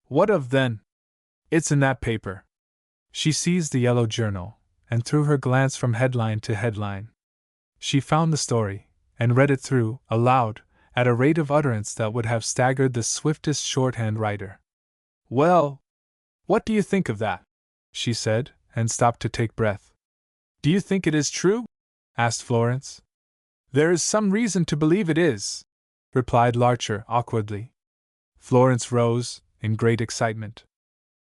Speaker 1: "What of then?" "It's in that paper." She seized the yellow journal, and threw her glance from headline to headline. She found the story, and read it through, aloud, at a rate of utterance that would have staggered the swiftest shorthand writer. "Well, what do you think of that?" she said, and stopped to take breath. "Do you think it is true?" asked Florence. "There is some reason to believe it is," replied Larcher awkwardly. Florence rose, in great excitement.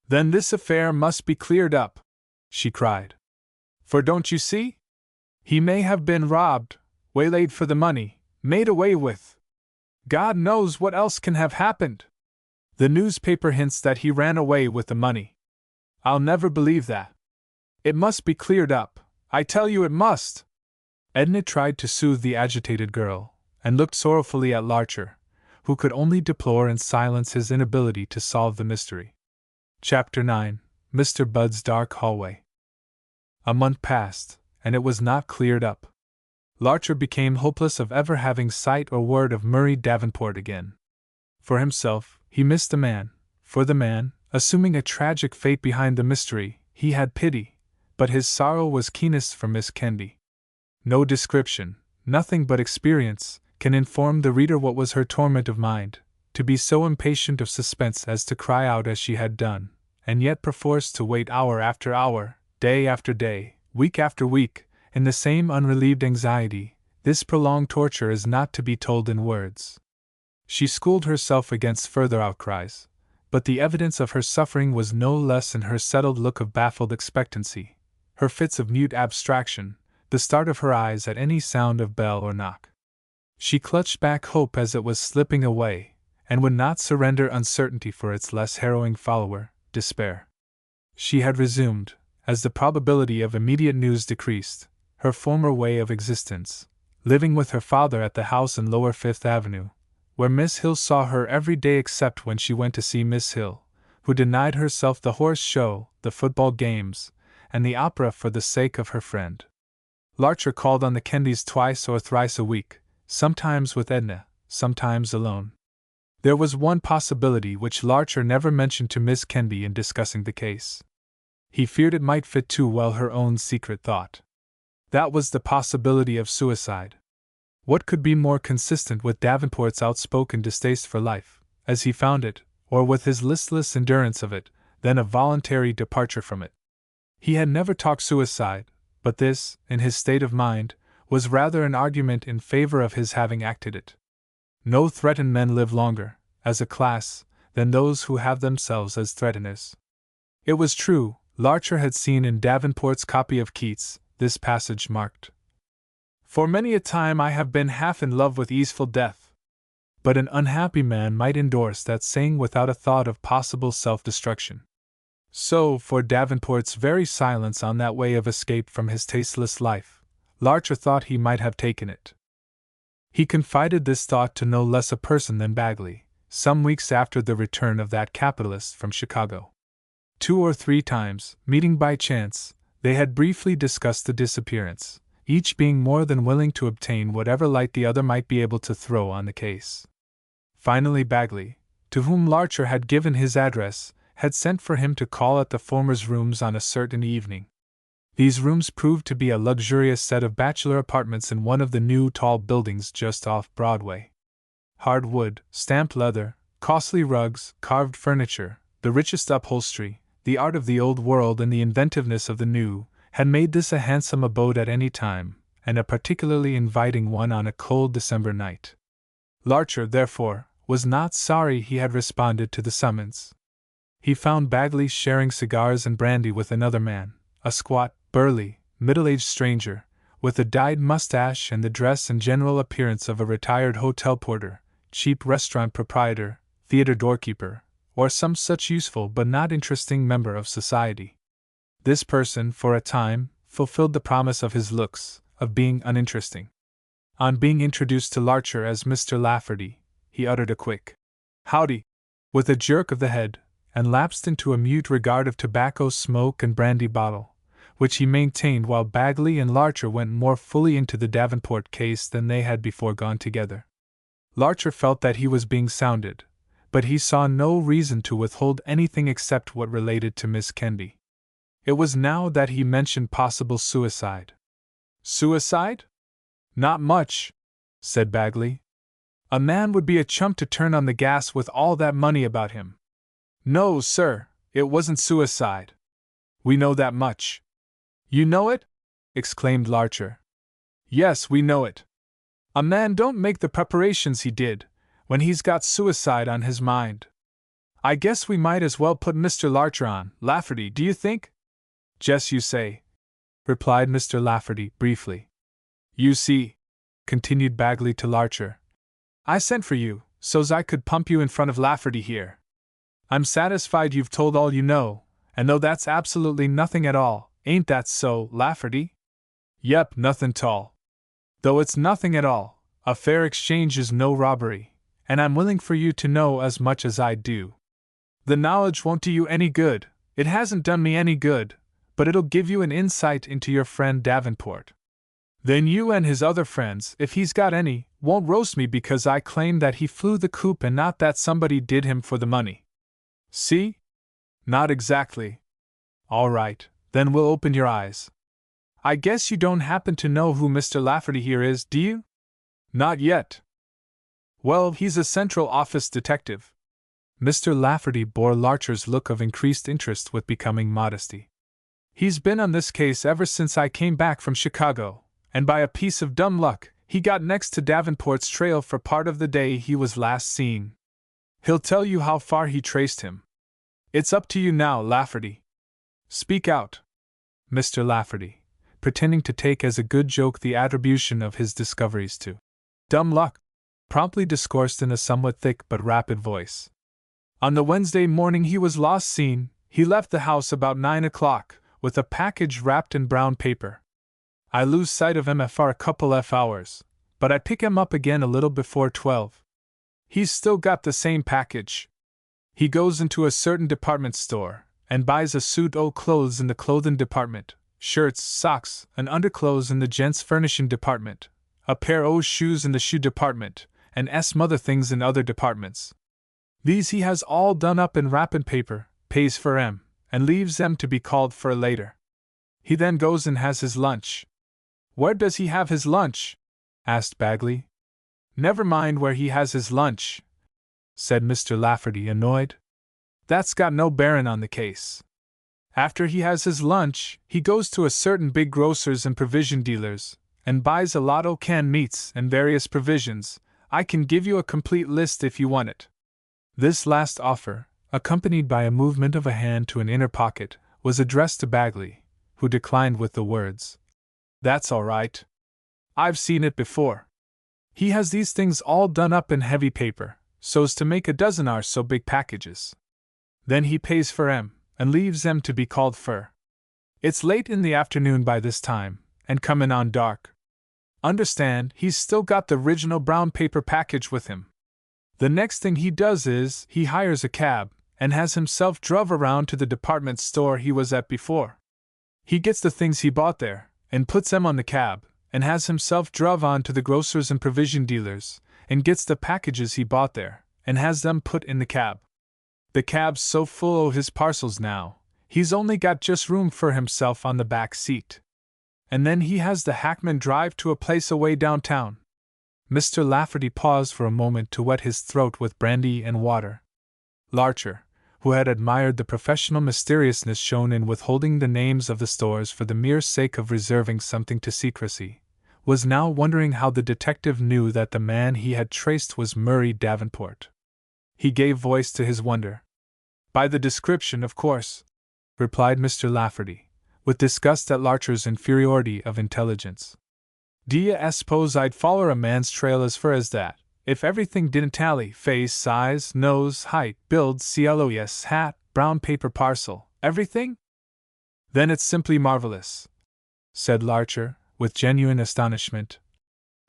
Speaker 1: "Then this affair must be cleared up," she cried. "For don't you see? He may have been robbed, waylaid for the money, made away with. God knows what else can have happened. The newspaper hints that he ran away with the money. I'll never believe that. It must be cleared up, I tell you it must." Edna tried to soothe the agitated girl, and looked sorrowfully at Larcher, who could only deplore in silence his inability to solve the mystery. Chapter 9. Mr. Budd's Dark Hallway. A month passed, and it was not cleared up. Larcher became hopeless of ever having sight or word of Murray Davenport again. For himself, he missed the man; for the man, assuming a tragic fate behind the mystery, he had pity, but his sorrow was keenest for Miss Kendi. No description, nothing but experience, can inform the reader what was her torment of mind, to be so impatient of suspense as to cry out as she had done, and yet perforce to wait hour after hour, day after day, week after week, in the same unrelieved anxiety. This prolonged torture is not to be told in words. She schooled herself against further outcries, but the evidence of her suffering was no less in her settled look of baffled expectancy, her fits of mute abstraction, the start of her eyes at any sound of bell or knock. She clutched back hope as it was slipping away, and would not surrender uncertainty for its less harrowing follower, despair. She had resumed, as the probability of immediate news decreased, her former way of existence, living with her father at the house in Lower Fifth Avenue, where Miss Hill saw her every day except when she went to see Miss Hill, who denied herself the horse show, the football games, and the opera for the sake of her friend. Larcher called on the Kendys twice or thrice a week, sometimes with Edna, sometimes alone. There was one possibility which Larcher never mentioned to Miss Kendi in discussing the case. He feared it might fit too well her own secret thought. That was the possibility of suicide. What could be more consistent with Davenport's outspoken distaste for life, as he found it, or with his listless endurance of it, than a voluntary departure from it? He had never talked suicide, but this, in his state of mind, was rather an argument in favor of his having acted it. No threatened men live longer, as a class, than those who have themselves as threateners. It was true, Larcher had seen in Davenport's copy of Keats this passage marked, "For many a time I have been half in love with easeful death." But an unhappy man might endorse that saying without a thought of possible self-destruction. So, for Davenport's very silence on that way of escape from his tasteless life, Larcher thought he might have taken it. He confided this thought to no less a person than Bagley, some weeks after the return of that capitalist from Chicago. 2 or 3 times, meeting by chance, they had briefly discussed the disappearance, each being more than willing to obtain whatever light the other might be able to throw on the case. Finally Bagley, to whom Larcher had given his address, had sent for him to call at the former's rooms on a certain evening. These rooms proved to be a luxurious set of bachelor apartments in one of the new tall buildings just off Broadway. Hard wood, stamped leather, Costly rugs, carved furniture, the richest upholstery, the art of the old world and the inventiveness of the new, had made this a handsome abode at any time, and a particularly inviting one on a cold December night. Larcher, therefore, was not sorry he had responded to the summons. He found Bagley sharing cigars and brandy with another man, a squat, burly, middle-aged stranger, with a dyed mustache and the dress and general appearance of a retired hotel porter, cheap restaurant proprietor, theater doorkeeper, or some such useful but not interesting member of society. This person, for a time, fulfilled the promise of his looks, of being uninteresting. On being introduced to Larcher as Mr. Lafferty, he uttered a quick "Howdy," with a jerk of the head, and lapsed into a mute regard of tobacco smoke and brandy bottle, which he maintained while Bagley and Larcher went more fully into the Davenport case than they had before gone together. Larcher felt that he was being sounded, but he saw no reason to withhold anything except what related to Miss Kenby. It was now that he mentioned possible suicide. "Suicide? Not much," said Bagley. "A man would be a chump to turn on the gas with all that money about him." "No, sir, it wasn't suicide. We know that much." "You know it?" exclaimed Larcher. "Yes, we know it. A man don't make the preparations he did, when he's got suicide on his mind. I guess we might as well put Mr. Larcher on, Lafferty, do you think?" "Just you say," replied Mr. Lafferty, briefly. "You see," continued Bagley to Larcher, "I sent for you, so's I could pump you in front of Lafferty here. I'm satisfied you've told all you know, and though that's absolutely nothing at all, ain't that so, Lafferty?" "Yep, nothing 'tall. Though it's nothing at all, a fair exchange is no robbery, and I'm willing for you to know as much as I do. The knowledge won't do you any good, it hasn't done me any good, but it'll give you an insight into your friend Davenport. Then you and his other friends, if he's got any, won't roast me because I claim that he flew the coop and not that somebody did him for the money. See? Not exactly. All right, then we'll open your eyes. I guess you don't happen to know who Mr. Lafferty here is, do you?" "Not yet." "Well, he's a Central Office detective." Mr. Lafferty bore Larcher's look of increased interest with becoming modesty. "He's been on this case ever since I came back from Chicago, and by a piece of dumb luck, he got next to Davenport's trail for part of the day he was last seen. He'll tell you how far he traced him. It's up to you now, Lafferty. Speak out." Mr. Lafferty, pretending to take as a good joke the attribution of his discoveries to dumb luck, promptly discoursed in a somewhat thick but rapid voice. "On the Wednesday morning he was last seen, he left the house about 9 o'clock, with a package wrapped in brown paper. I lose sight of him for a couple of hours, but I pick him up again a little before 12. He's still got the same package. He goes into a certain department store, and buys a suit o' clothes in the clothing department, shirts, socks, and underclothes in the gents' furnishing department, a pair o' shoes in the shoe department, and other things in other departments. These he has all done up in wrapping paper, pays for 'em, and leaves 'em to be called for later. He then goes and has his lunch." "Where does he have his lunch?" asked Bagley. "Never mind where he has his lunch," said Mr. Lafferty, annoyed. "That's got no bearing on the case. After he has his lunch, he goes to a certain big grocer's and provision dealer's, and buys a lot o' canned meats and various provisions. I can give you a complete list if you want it." This last offer, accompanied by a movement of a hand to an inner pocket, was addressed to Bagley, who declined with the words, "That's all right. I've seen it before. He has these things all done up in heavy paper, so's to make a dozen or so big packages. Then he pays for 'em, and leaves 'em to be called for. It's late in the afternoon by this time, and comin' on dark. Understand, he's still got the original brown paper package with him. The next thing he does is, he hires a cab, and has himself druv around to the department store he was at before. He gets the things he bought there, and puts 'em on the cab, and has himself druv on to the grocers and provision dealers, and gets the packages he bought there, and has them put in the cab. The cab's so full o' his parcels now, he's only got just room for himself on the back seat. And then he has the hackman drive to a place away downtown. Mr. Lafferty paused for a moment to wet his throat with brandy and water. Larcher, who had admired the professional mysteriousness shown in withholding the names of the stores for the mere sake of reserving something to secrecy, was now wondering how the detective knew that the man he had traced was Murray Davenport. He gave voice to his wonder. "By the description, of course," replied Mr. Lafferty, with disgust at Larcher's inferiority of intelligence. "D'ye suppose I'd follow a man's trail as far as that, if everything didn't tally: face, size, nose, height, build, clothes, hat, brown paper parcel, everything? Then it's simply marvelous," said Larcher, with genuine astonishment.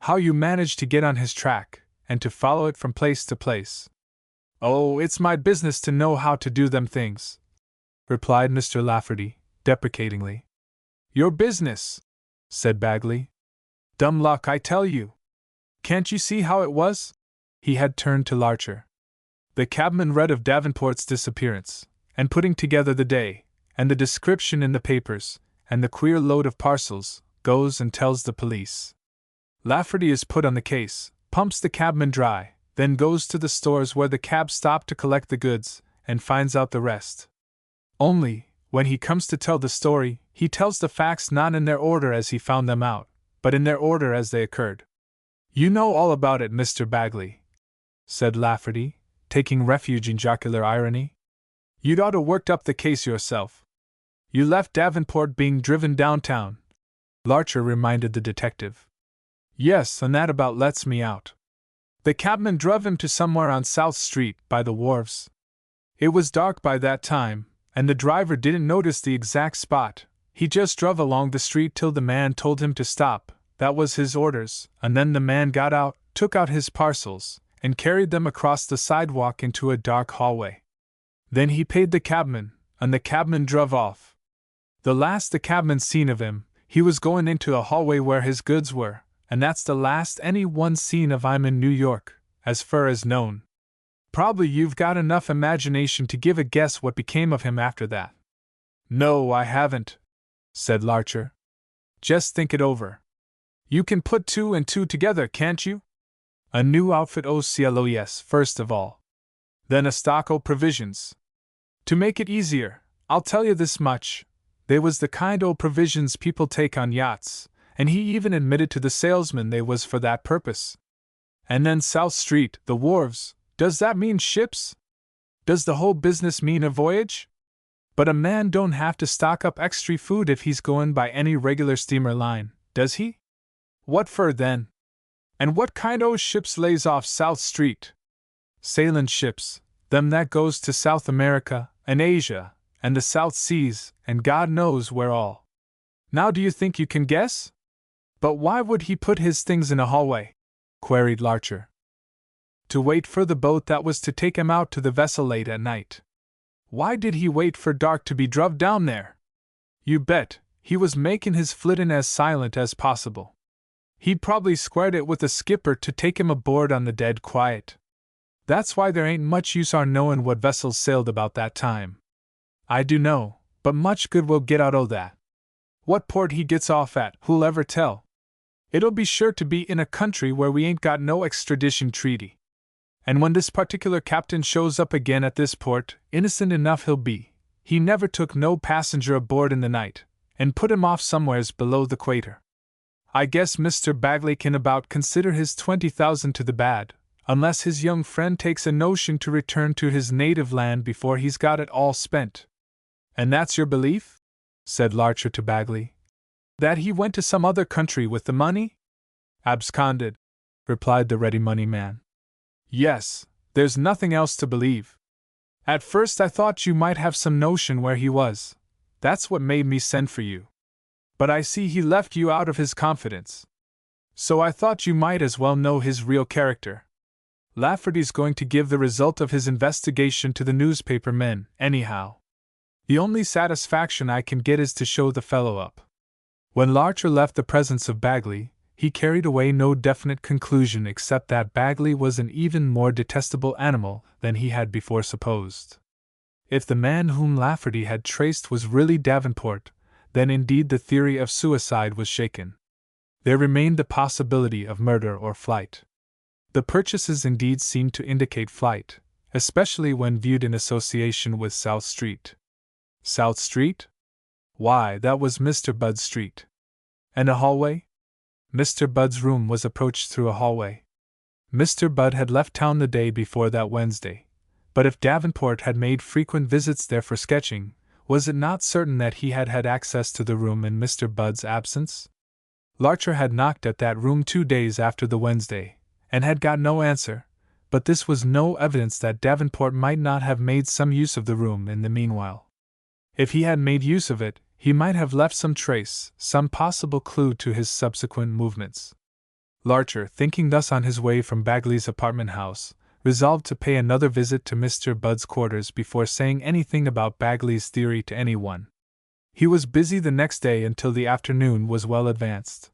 Speaker 1: "How you managed to get on his track, and to follow it from place to place." "Oh, it's my business to know how to do them things," replied Mr. Lafferty, deprecatingly. "Your business?" said Bagley. "Dumb luck, I tell you. Can't you see how it was?" He had turned to Larcher. "The cabman read of Davenport's disappearance, and putting together the day, and the description in the papers, and the queer load of parcels, goes and tells the police. Lafferty is put on the case, pumps the cabman dry, then goes to the stores where the cab stopped to collect the goods, and finds out the rest. Only, when he comes to tell the story, he tells the facts not in their order as he found them out, but in their order as they occurred. You know all about it, Mr. Bagley," said Lafferty, taking refuge in jocular irony. "You'd ought to worked up the case yourself. You left Davenport being driven downtown," Larcher reminded the detective. "Yes, and that about lets me out. The cabman druv him to somewhere on South Street, by the wharves. It was dark by that time, and the driver didn't notice the exact spot. He just druv along the street till the man told him to stop. That was his orders, and then the man got out, took out his parcels, and carried them across the sidewalk into a dark hallway. Then he paid the cabman, and the cabman druv off. The last the cabman seen of him, he was going into a hallway where his goods were, and that's the last any one seen of him in New York, as fur as known. Probably you've got enough imagination to give a guess what became of him after that." "No, I haven't," said Larcher. "Just think it over. You can put two and two together, can't you? A new outfit o' clothes first of all. Then a stock o' provisions. To make it easier, I'll tell you this much. They was the kind o' provisions people take on yachts, and he even admitted to the salesman they was for that purpose. And then South Street, the wharves, does that mean ships? Does the whole business mean a voyage? But a man don't have to stock up extra food if he's going by any regular steamer line, does he? What for then? And what kind o' ships lays off South Street? Sailin' ships, them that goes to South America, and Asia, and the South Seas, and God knows where all. Now do you think you can guess? But why would he put his things in a hallway?" queried Larcher. "To wait for the boat that was to take him out to the vessel late at night. Why did he wait for dark to be druv down there? You bet, he was making his flittin' as silent as possible. He'd probably squared it with the skipper to take him aboard on the dead quiet. That's why there ain't much use our knowin' what vessels sailed about that time. I do know, but much good will get out o' that. What port he gets off at, who'll ever tell? It'll be sure to be in a country where we ain't got no extradition treaty. And when this particular captain shows up again at this port, innocent enough he'll be. He never took no passenger aboard in the night, and put him off somewheres below the equator. I guess Mr. Bagley can about consider his 20,000 to the bad, unless his young friend takes a notion to return to his native land before he's got it all spent." "And that's your belief?" said Larcher to Bagley. "That he went to some other country with the money?" "Absconded," replied the ready money man. "Yes, there's nothing else to believe. At first I thought you might have some notion where he was. That's what made me send for you. But I see he left you out of his confidence. So I thought you might as well know his real character. Lafferty's going to give the result of his investigation to the newspaper men, anyhow. The only satisfaction I can get is to show the fellow up." When Larcher left the presence of Bagley, he carried away no definite conclusion except that Bagley was an even more detestable animal than he had before supposed. If the man whom Lafferty had traced was really Davenport, then indeed the theory of suicide was shaken. There remained the possibility of murder or flight. The purchases indeed seemed to indicate flight, especially when viewed in association with South Street. South Street? Why, that was Mr. Budd's street. And a hallway? Mr. Budd's room was approached through a hallway. Mr. Budd had left town the day before that Wednesday, but if Davenport had made frequent visits there for sketching, was it not certain that he had had access to the room in Mr. Budd's absence? Larcher had knocked at that room 2 days after the Wednesday, and had got no answer, but this was no evidence that Davenport might not have made some use of the room in the meanwhile. If he had made use of it, he might have left some trace, some possible clue to his subsequent movements. Larcher, thinking thus on his way from Bagley's apartment house, resolved to pay another visit to Mr. Budd's quarters before saying anything about Bagley's theory to anyone. He was busy the next day until the afternoon was well advanced.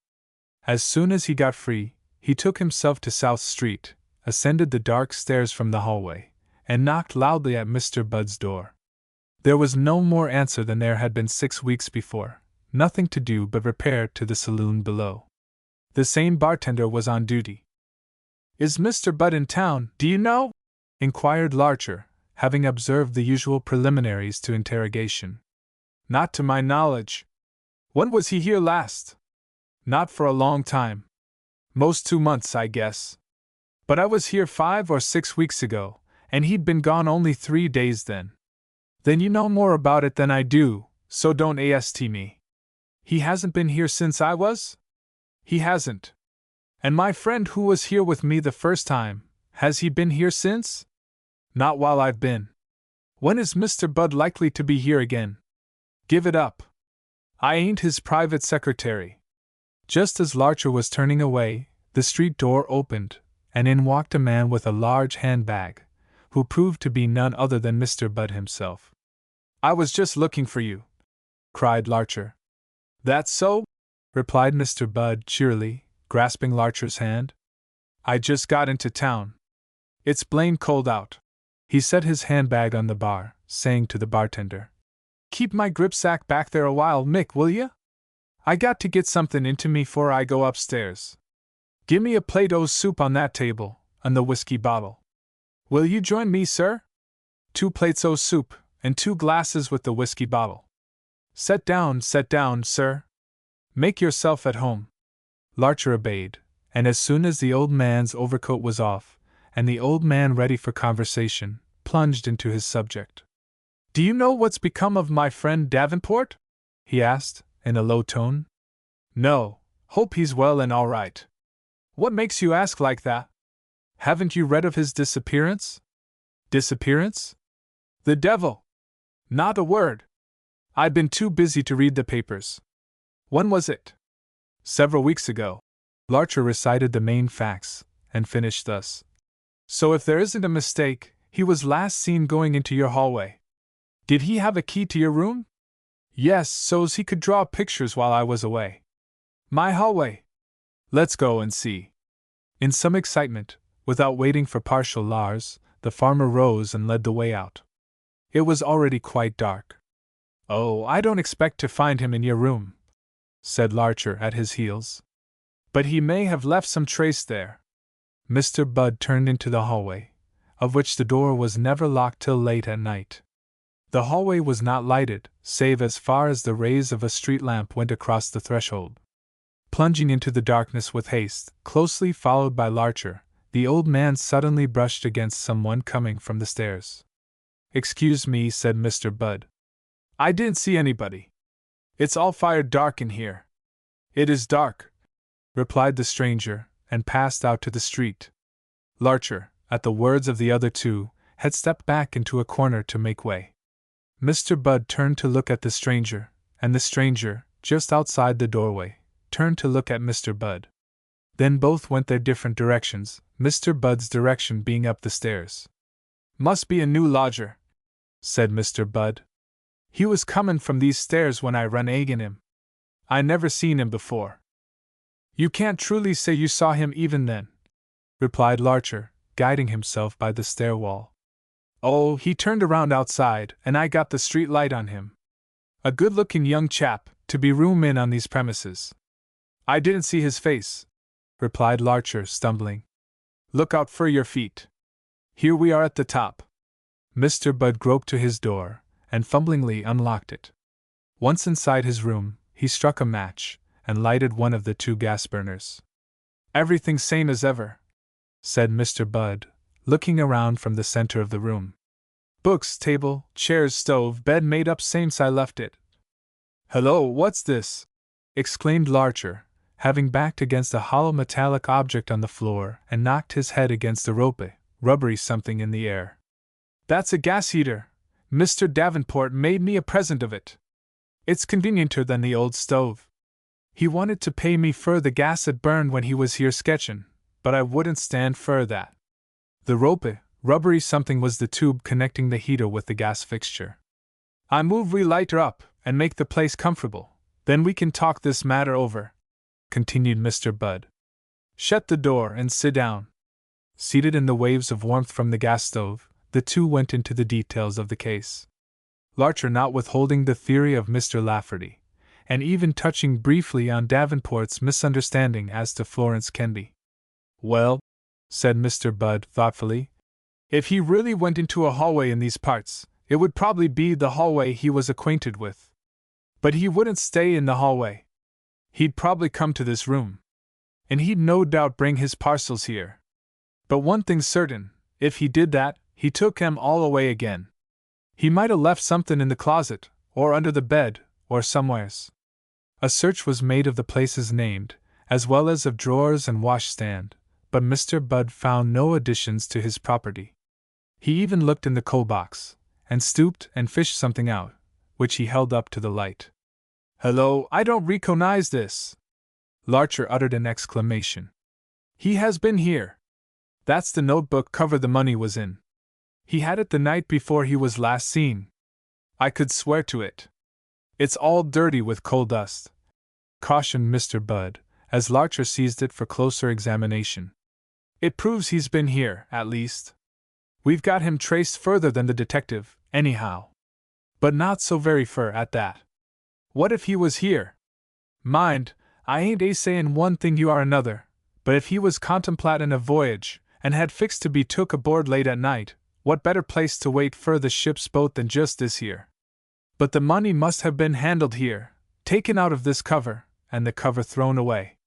Speaker 1: As soon as he got free, he took himself to South Street, ascended the dark stairs from the hallway, and knocked loudly at Mr. Budd's door. There was no more answer than there had been 6 weeks before, nothing to do but repair to the saloon below. The same bartender was on duty. "Is Mr. Budd in town, do you know?" inquired Larcher, having observed the usual preliminaries to interrogation. "Not to my knowledge." "When was he here last?" "Not for a long time. Most 2 months, I guess. But I was here 5 or 6 weeks ago, and he'd been gone only 3 days then." "Then you know more about it than I do, so don't AST me." "He hasn't been here since I was?" "He hasn't." "And my friend who was here with me the first time, has he been here since?" "Not while I've been." "When is Mr. Budd likely to be here again?" "Give it up. I ain't his private secretary." Just as Larcher was turning away, the street door opened, and in walked a man with a large handbag, who proved to be none other than Mr. Budd himself. "I was just looking for you," cried Larcher. "That's so?" replied Mr. Budd cheerily, grasping Larcher's hand. "I just got into town. It's blamed cold out." He set his handbag on the bar, saying to the bartender, "Keep my gripsack back there a while, Mick, will ya? I got to get something into me 'fore I go upstairs. Gimme a plate o' soup on that table, and the whiskey bottle. Will you join me, sir? 2 plates o' soup, and 2 glasses with the whiskey bottle. Set down, sir. Make yourself at home." Larcher obeyed, and as soon as the old man's overcoat was off, and the old man ready for conversation, plunged into his subject. "Do you know what's become of my friend Davenport?" he asked, in a low tone. "No, hope he's well and all right." "What makes you ask like that? Haven't you read of his disappearance?" "Disappearance? The devil! Not a word. I'd been too busy to read the papers." "When was it?" "Several weeks ago." Larcher recited the main facts, and finished thus. "So if there isn't a mistake, he was last seen going into your hallway. Did he have a key to your room?" "Yes, so's he could draw pictures while I was away." "My hallway? Let's go and see." In some excitement, without waiting for partial Lars, the farmer rose and led the way out. It was already quite dark. "Oh, I don't expect to find him in your room," said Larcher at his heels. "But he may have left some trace there." Mr. Budd turned into the hallway, of which the door was never locked till late at night. The hallway was not lighted, save as far as the rays of a street lamp went across the threshold. Plunging into the darkness with haste, closely followed by Larcher, the old man suddenly brushed against someone coming from the stairs. "Excuse me," said Mr. Budd. "I didn't see anybody. It's all fire dark in here." "It is dark," replied the stranger, and passed out to the street. Larcher, at the words of the other two, had stepped back into a corner to make way. Mr. Budd turned to look at the stranger, and the stranger, just outside the doorway, turned to look at Mr. Budd. Then both went their different directions, Mr. Budd's direction being up the stairs. "Must be a new lodger," said Mr. Budd. "He was comin' from these stairs when I run agin him. I never seen him before." "You can't truly say you saw him even then," replied Larcher, guiding himself by the stair wall. "Oh, he turned around outside, and I got the street light on him. A good-looking young chap, to be room in on these premises." "I didn't see his face," replied Larcher, stumbling. Look out for your feet. Here we are at the top. Mr. Budd groped to his door, and fumblingly unlocked it. Once inside his room, he struck a match, and lighted one of the 2 gas burners. Everything same as ever, said Mr. Budd, looking around from the center of the room. Books, table, chairs, stove, bed made up same's I left it. Hello, what's this? Exclaimed Larcher, having backed against a hollow metallic object on the floor and knocked his head against a rubbery something in the air. That's a gas heater. Mr. Davenport made me a present of it. It's convenienter than the old stove. He wanted to pay me fer the gas it burned when he was here sketchin', but I wouldn't stand fer that. The rubbery something was the tube connecting the heater with the gas fixture. I move we light her up and make the place comfortable, then we can talk this matter over, continued Mr. Budd. Shut the door and sit down. Seated in the waves of warmth from the gas stove, the 2 went into the details of the case. Larcher not withholding the theory of Mr. Lafferty, and even touching briefly on Davenport's misunderstanding as to Florence Kenby. Well, said Mr. Budd thoughtfully, if he really went into a hallway in these parts, it would probably be the hallway he was acquainted with. But he wouldn't stay in the hallway. He'd probably come to this room. And he'd no doubt bring his parcels here. But one thing's certain, if he did that, he took 'em all away again. He might have left something in the closet, or under the bed, or somewheres. A search was made of the places named, as well as of drawers and washstand, but Mr. Budd found no additions to his property. He even looked in the coal box, and stooped and fished something out, which he held up to the light. Hello, I don't recognize this! Larcher uttered an exclamation. He has been here. That's the notebook cover the money was in. He had it the night before he was last seen. I could swear to it. It's all dirty with coal dust, cautioned Mr. Budd, as Larcher seized it for closer examination. It proves he's been here, at least. We've got him traced further than the detective, anyhow. But not so very fur at that. What if he was here? Mind, I ain't a-sayin' one thing you are another, but if he was contemplatin' a voyage, and had fixed to be took aboard late at night, what better place to wait fur the ship's boat than just this here? But the money must have been handled here, taken out of this cover, and the cover thrown away.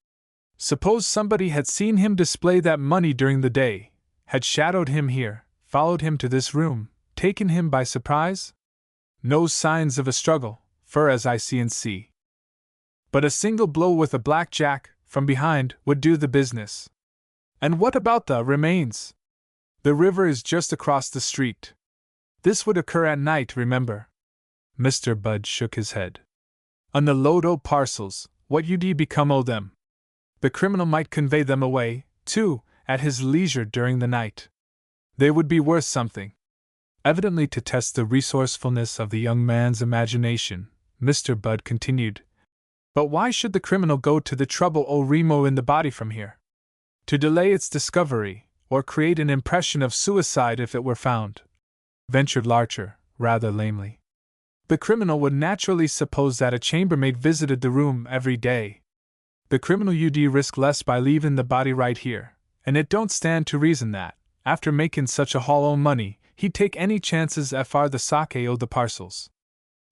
Speaker 1: Suppose somebody had seen him display that money during the day, had shadowed him here, followed him to this room, taken him by surprise? No signs of a struggle, fur as I see. But a single blow with a blackjack, from behind, would do the business. And what about the remains? The river is just across the street. This would occur at night, remember. Mr. Budd shook his head. On the load o' parcels, what you'd become o' them? The criminal might convey them away, too, at his leisure during the night. They would be worth something. Evidently to test the resourcefulness of the young man's imagination, Mr. Budd continued. But why should the criminal go to the trouble o' removing the body from here? To delay its discovery, or create an impression of suicide if it were found, ventured Larcher, rather lamely. The criminal would naturally suppose that a chambermaid visited the room every day. The criminal you'd risk less by leaving the body right here, and it don't stand to reason that, after making such a haul o' money, he'd take any chances afar the sake o' the parcels.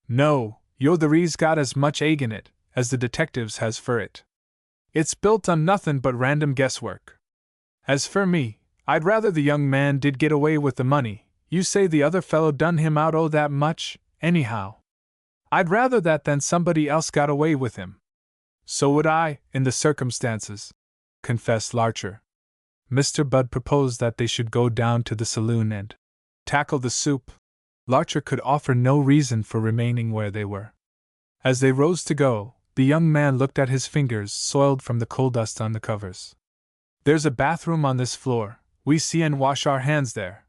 Speaker 1: No, yo the ree's got as much egg in it, as the detectives has fur it. It's built on nothin' but random guesswork. As for me, I'd rather the young man did get away with the money. You say the other fellow done him out o' that much, anyhow. I'd rather that than somebody else got away with him. So would I, in the circumstances, confessed Larcher. Mr. Budd proposed that they should go down to the saloon and tackle the soup. Larcher could offer no reason for remaining where they were. As they rose to go, the young man looked at his fingers soiled from the coal dust on the covers. There's a bathroom on this floor, we see and wash our hands there,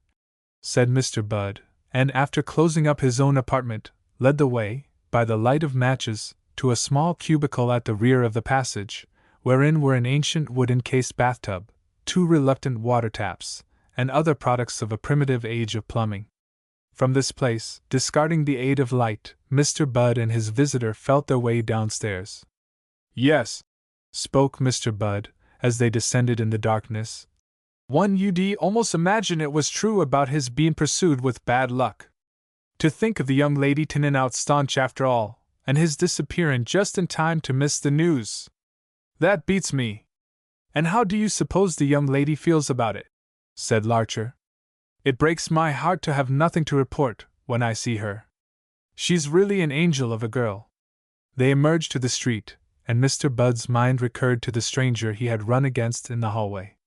Speaker 1: said Mr. Budd, and after closing up his own apartment, led the way, by the light of matches, to a small cubicle at the rear of the passage, wherein were an ancient wood-encased bathtub, 2 reluctant water taps, and other products of a primitive age of plumbing. From this place, discarding the aid of light, Mr. Budd and his visitor felt their way downstairs. Yes, spoke Mr. Budd, as they descended in the darkness. You'd almost imagine it was true about his being pursued with bad luck. To think of the young lady turning out staunch after all, and his disappearing just in time to miss the news. That beats me. And how do you suppose the young lady feels about it? Said Larcher. It breaks my heart to have nothing to report when I see her. She's really an angel of a girl. They emerged to the street, and Mr. Budd's mind recurred to the stranger he had run against in the hallway.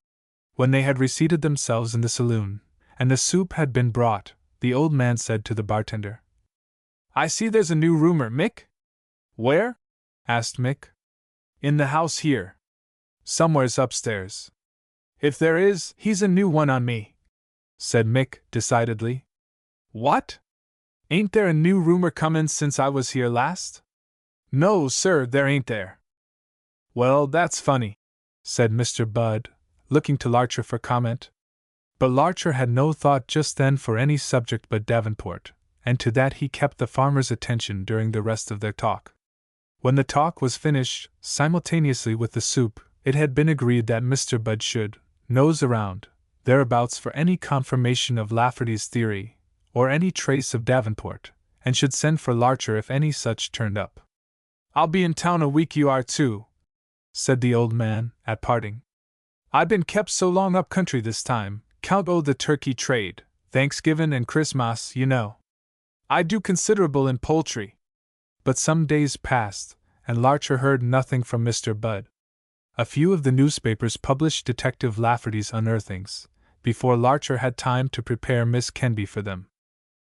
Speaker 1: When they had reseated themselves in the saloon, and the soup had been brought, the old man said to the bartender, "I see there's a new roomer, Mick." "Where?" asked Mick. "In the house here. Somewheres upstairs." "If there is, he's a new one on me," said Mick decidedly. "What? Ain't there a new roomer come in since I was here last?" "No, sir, there ain't there." "Well, that's funny," said Mr. Budd, looking to Larcher for comment. But Larcher had no thought just then for any subject but Davenport, and to that he kept the farmer's attention during the rest of their talk. When the talk was finished, simultaneously with the soup, it had been agreed that Mr. Budd should nose around thereabouts for any confirmation of Lafferty's theory, or any trace of Davenport, and should send for Larcher if any such turned up. "I'll be in town a week, you are too," said the old man, at parting. "I've been kept so long up country this time, 'count o' the turkey trade, Thanksgivin' and Christmas, you know. I do considerable in poultry." But some days passed, and Larcher heard nothing from Mr. Budd. A few of the newspapers published Detective Lafferty's unearthings, before Larcher had time to prepare Miss Kenby for them.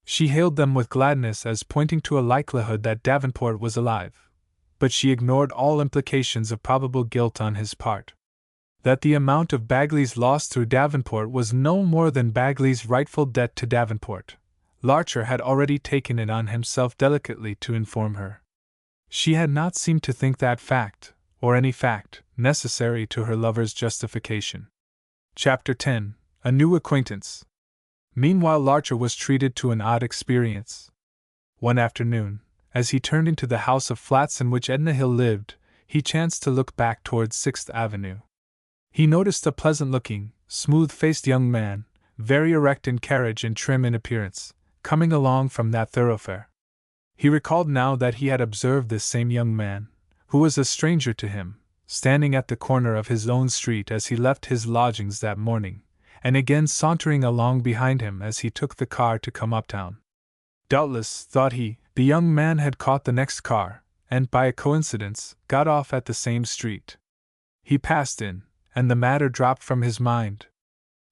Speaker 1: She hailed them with gladness as pointing to a likelihood that Davenport was alive, but she ignored all implications of probable guilt on his part. That the amount of Bagley's loss through Davenport was no more than Bagley's rightful debt to Davenport, Larcher had already taken it on himself delicately to inform her. She had not seemed to think that fact, or any fact, necessary to her lover's justification. Chapter 10. A New Acquaintance. Meanwhile Larcher was treated to an odd experience. One afternoon, as he turned into the house of flats in which Edna Hill lived, he chanced to look back towards 6th Avenue. He noticed a pleasant-looking, smooth-faced young man, very erect in carriage and trim in appearance, coming along from that thoroughfare. He recalled now that he had observed this same young man, who was a stranger to him, standing at the corner of his own street as he left his lodgings that morning, and again sauntering along behind him as he took the car to come uptown. Doubtless, thought he, the young man had caught the next car, and by a coincidence, got off at the same street. He passed in, and the matter dropped from his mind.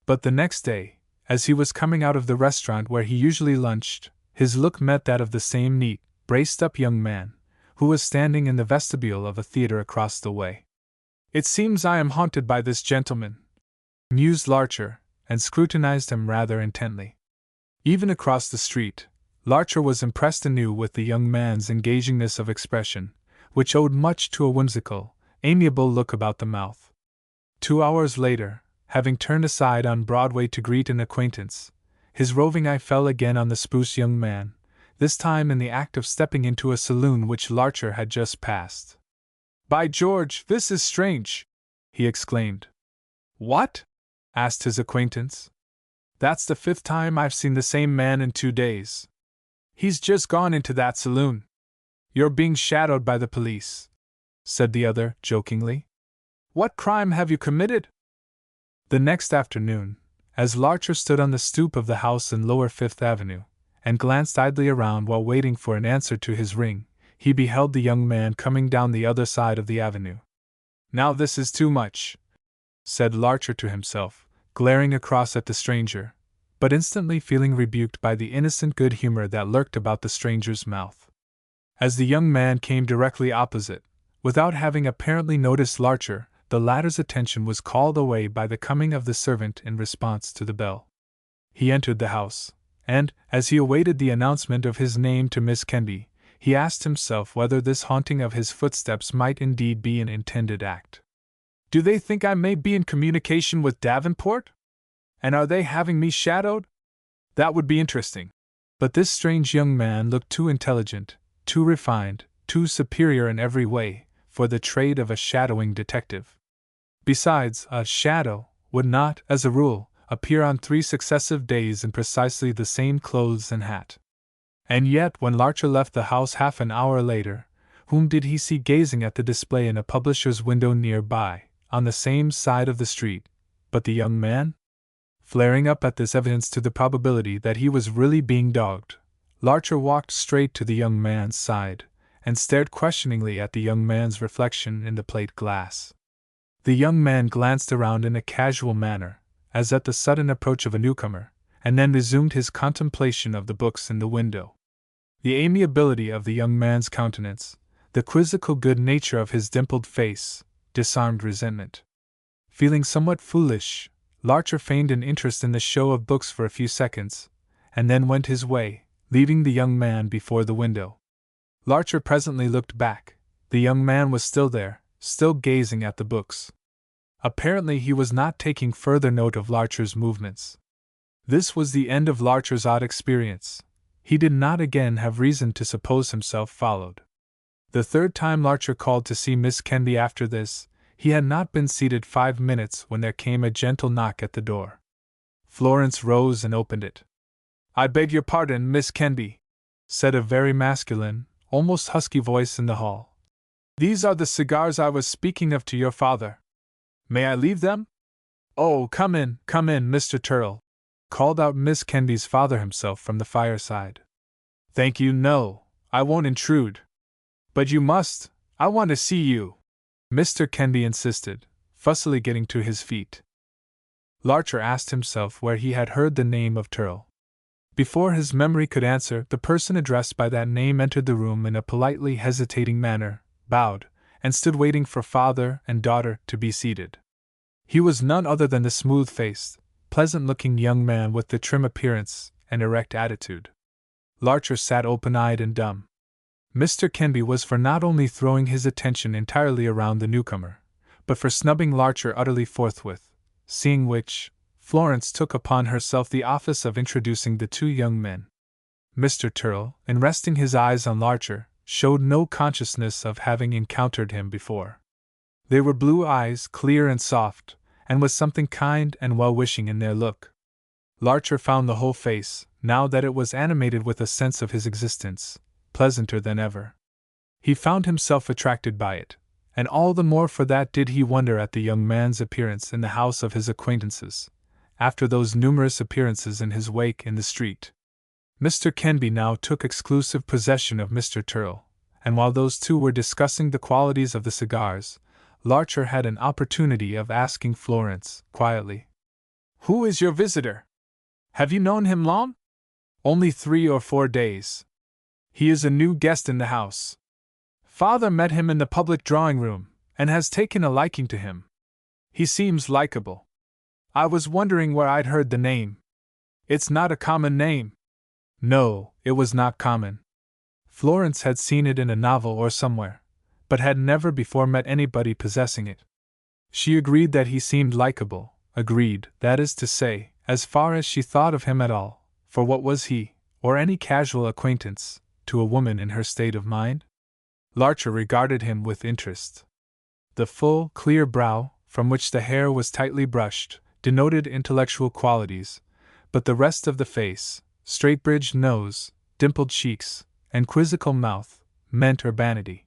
Speaker 1: But the next day, as he was coming out of the restaurant where he usually lunched, his look met that of the same neat, braced-up young man, who was standing in the vestibule of a theater across the way. "It seems I am haunted by this gentleman," mused Larcher, and scrutinized him rather intently. Even across the street, Larcher was impressed anew with the young man's engagingness of expression, which owed much to a whimsical, amiable look about the mouth. 2 hours later, having turned aside on Broadway to greet an acquaintance, his roving eye fell again on the spruce young man, this time in the act of stepping into a saloon which Larcher had just passed. "By George, this is strange!" he exclaimed. "What?" asked his acquaintance. "That's the 5th time I've seen the same man in 2 days. He's just gone into that saloon." "You're being shadowed by the police," said the other, jokingly. "What crime have you committed?" The next afternoon, as Larcher stood on the stoop of the house in Lower 5th Avenue, and glanced idly around while waiting for an answer to his ring, he beheld the young man coming down the other side of the avenue. "Now this is too much," said Larcher to himself, glaring across at the stranger, but instantly feeling rebuked by the innocent good humor that lurked about the stranger's mouth. As the young man came directly opposite, without having apparently noticed Larcher, the latter's attention was called away by the coming of the servant in response to the bell. He entered the house, and, as he awaited the announcement of his name to Miss Kenby, he asked himself whether this haunting of his footsteps might indeed be an intended act. "Do they think I may be in communication with Davenport? And are they having me shadowed? That would be interesting." But this strange young man looked too intelligent, too refined, too superior in every way, for the trade of a shadowing detective. Besides, a shadow would not, as a rule, appear on 3 successive days in precisely the same clothes and hat. And yet, when Larcher left the house half an hour later, whom did he see gazing at the display in a publisher's window near by, on the same side of the street, but the young man? Flaring up at this evidence to the probability that he was really being dogged, Larcher walked straight to the young man's side, and stared questioningly at the young man's reflection in the plate glass. The young man glanced around in a casual manner, as at the sudden approach of a newcomer, and then resumed his contemplation of the books in the window. The amiability of the young man's countenance, the quizzical good nature of his dimpled face, disarmed resentment. Feeling somewhat foolish, Larcher feigned an interest in the show of books for a few seconds, and then went his way, leaving the young man before the window. Larcher presently looked back. The young man was still there, still gazing at the books. Apparently he was not taking further note of Larcher's movements. This was the end of Larcher's odd experience. He did not again have reason to suppose himself followed. The third time Larcher called to see Miss Kenby after this, he had not been seated 5 minutes when there came a gentle knock at the door. Florence rose and opened it. "I beg your pardon, Miss Kenby," said a very masculine, almost husky voice in the hall. "These are the cigars I was speaking of to your father. May I leave them?" "Oh, come in, Mr. Turrell," called out Miss Kenby's father himself from the fireside. "Thank you, no, I won't intrude." "But you must, I want to see you," Mr. Kenby insisted, fussily getting to his feet. Larcher asked himself where he had heard the name of Turrell. Before his memory could answer, the person addressed by that name entered the room in a politely hesitating manner, bowed, and stood waiting for father and daughter to be seated. He was none other than the smooth-faced, pleasant-looking young man with the trim appearance and erect attitude. Larcher sat open-eyed and dumb. Mr. Kenby was for not only throwing his attention entirely around the newcomer, but for snubbing Larcher utterly forthwith, seeing which, Florence took upon herself the office of introducing the 2 young men. Mr. Turrell, in resting his eyes on Larcher, showed no consciousness of having encountered him before. They were blue eyes, clear and soft, and with something kind and well-wishing in their look. Larcher found the whole face, now that it was animated with a sense of his existence, pleasanter than ever. He found himself attracted by it, and all the more for that did he wonder at the young man's appearance in the house of his acquaintances, after those numerous appearances in his wake in the street. Mr. Kenby now took exclusive possession of Mr. Turrell, and while those 2 were discussing the qualities of the cigars, Larcher had an opportunity of asking Florence, quietly, "Who is your visitor? Have you known him long?" "Only 3 or 4 days. He is a new guest in the house. Father met him in the public drawing-room, and has taken a liking to him. He seems likable. I was wondering where I'd heard the name. It's not a common name." No, it was not common. Florence had seen it in a novel or somewhere, but had never before met anybody possessing it. She agreed that he seemed likable, agreed, that is to say, as far as she thought of him at all, for what was he, or any casual acquaintance, to a woman in her state of mind? Larcher regarded him with interest. The full, clear brow, from which the hair was tightly brushed, denoted intellectual qualities, but the rest of the face, straight-bridged nose, dimpled cheeks, and quizzical mouth, meant urbanity.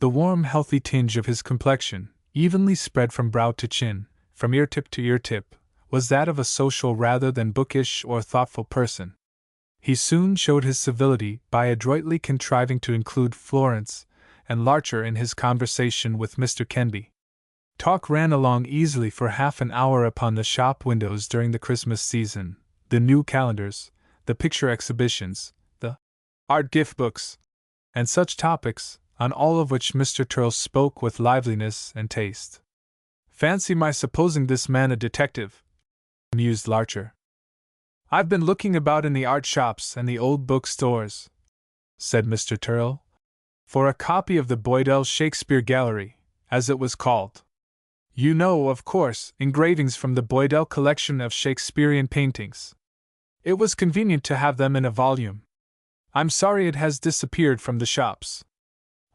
Speaker 1: The warm, healthy tinge of his complexion, evenly spread from brow to chin, from ear-tip to ear-tip, was that of a social rather than bookish or thoughtful person. He soon showed his civility by adroitly contriving to include Florence and Larcher in his conversation with Mr. Kenby. Talk ran along easily for half an hour upon the shop windows during the Christmas season, the new calendars, the picture exhibitions, the art gift books, and such topics, on all of which Mr. Turrell spoke with liveliness and taste. "Fancy my supposing this man a detective," mused Larcher. "I've been looking about in the art shops and the old book stores," said Mr. Turrell, "for a copy of the Boydell Shakespeare Gallery, as it was called. You know, of course, engravings from the Boydell collection of Shakespearean paintings. It was convenient to have them in a volume. I'm sorry it has disappeared from the shops.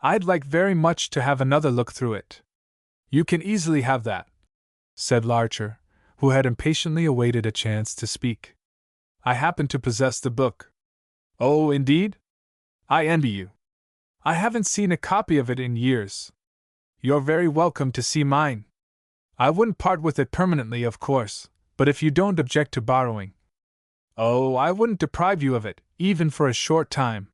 Speaker 1: I'd like very much to have another look through it." "You can easily have that," said Larcher, who had impatiently awaited a chance to speak. "I happen to possess the book." "Oh, indeed? I envy you. I haven't seen a copy of it in years. You're very welcome to see mine. I wouldn't part with it permanently, of course, but if you don't object to borrowing—" "Oh, I wouldn't deprive you of it, even for a short time.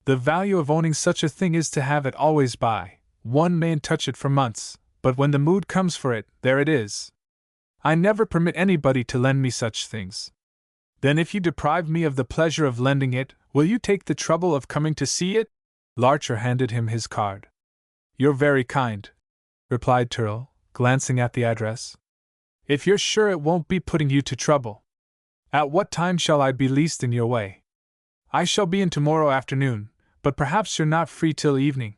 Speaker 1: The value of owning such a thing is to have it always by. One mayn't touch it for months, but when the mood comes for it, there it is. I never permit anybody to lend me such things." "Then if you deprive me of the pleasure of lending it, will you take the trouble of coming to see it?" Larcher handed him his card. "You're very kind," replied Turl, glancing at the address. "If you're sure it won't be putting you to trouble. At what time shall I be least in your way?" "I shall be in tomorrow afternoon, but perhaps you're not free till evening."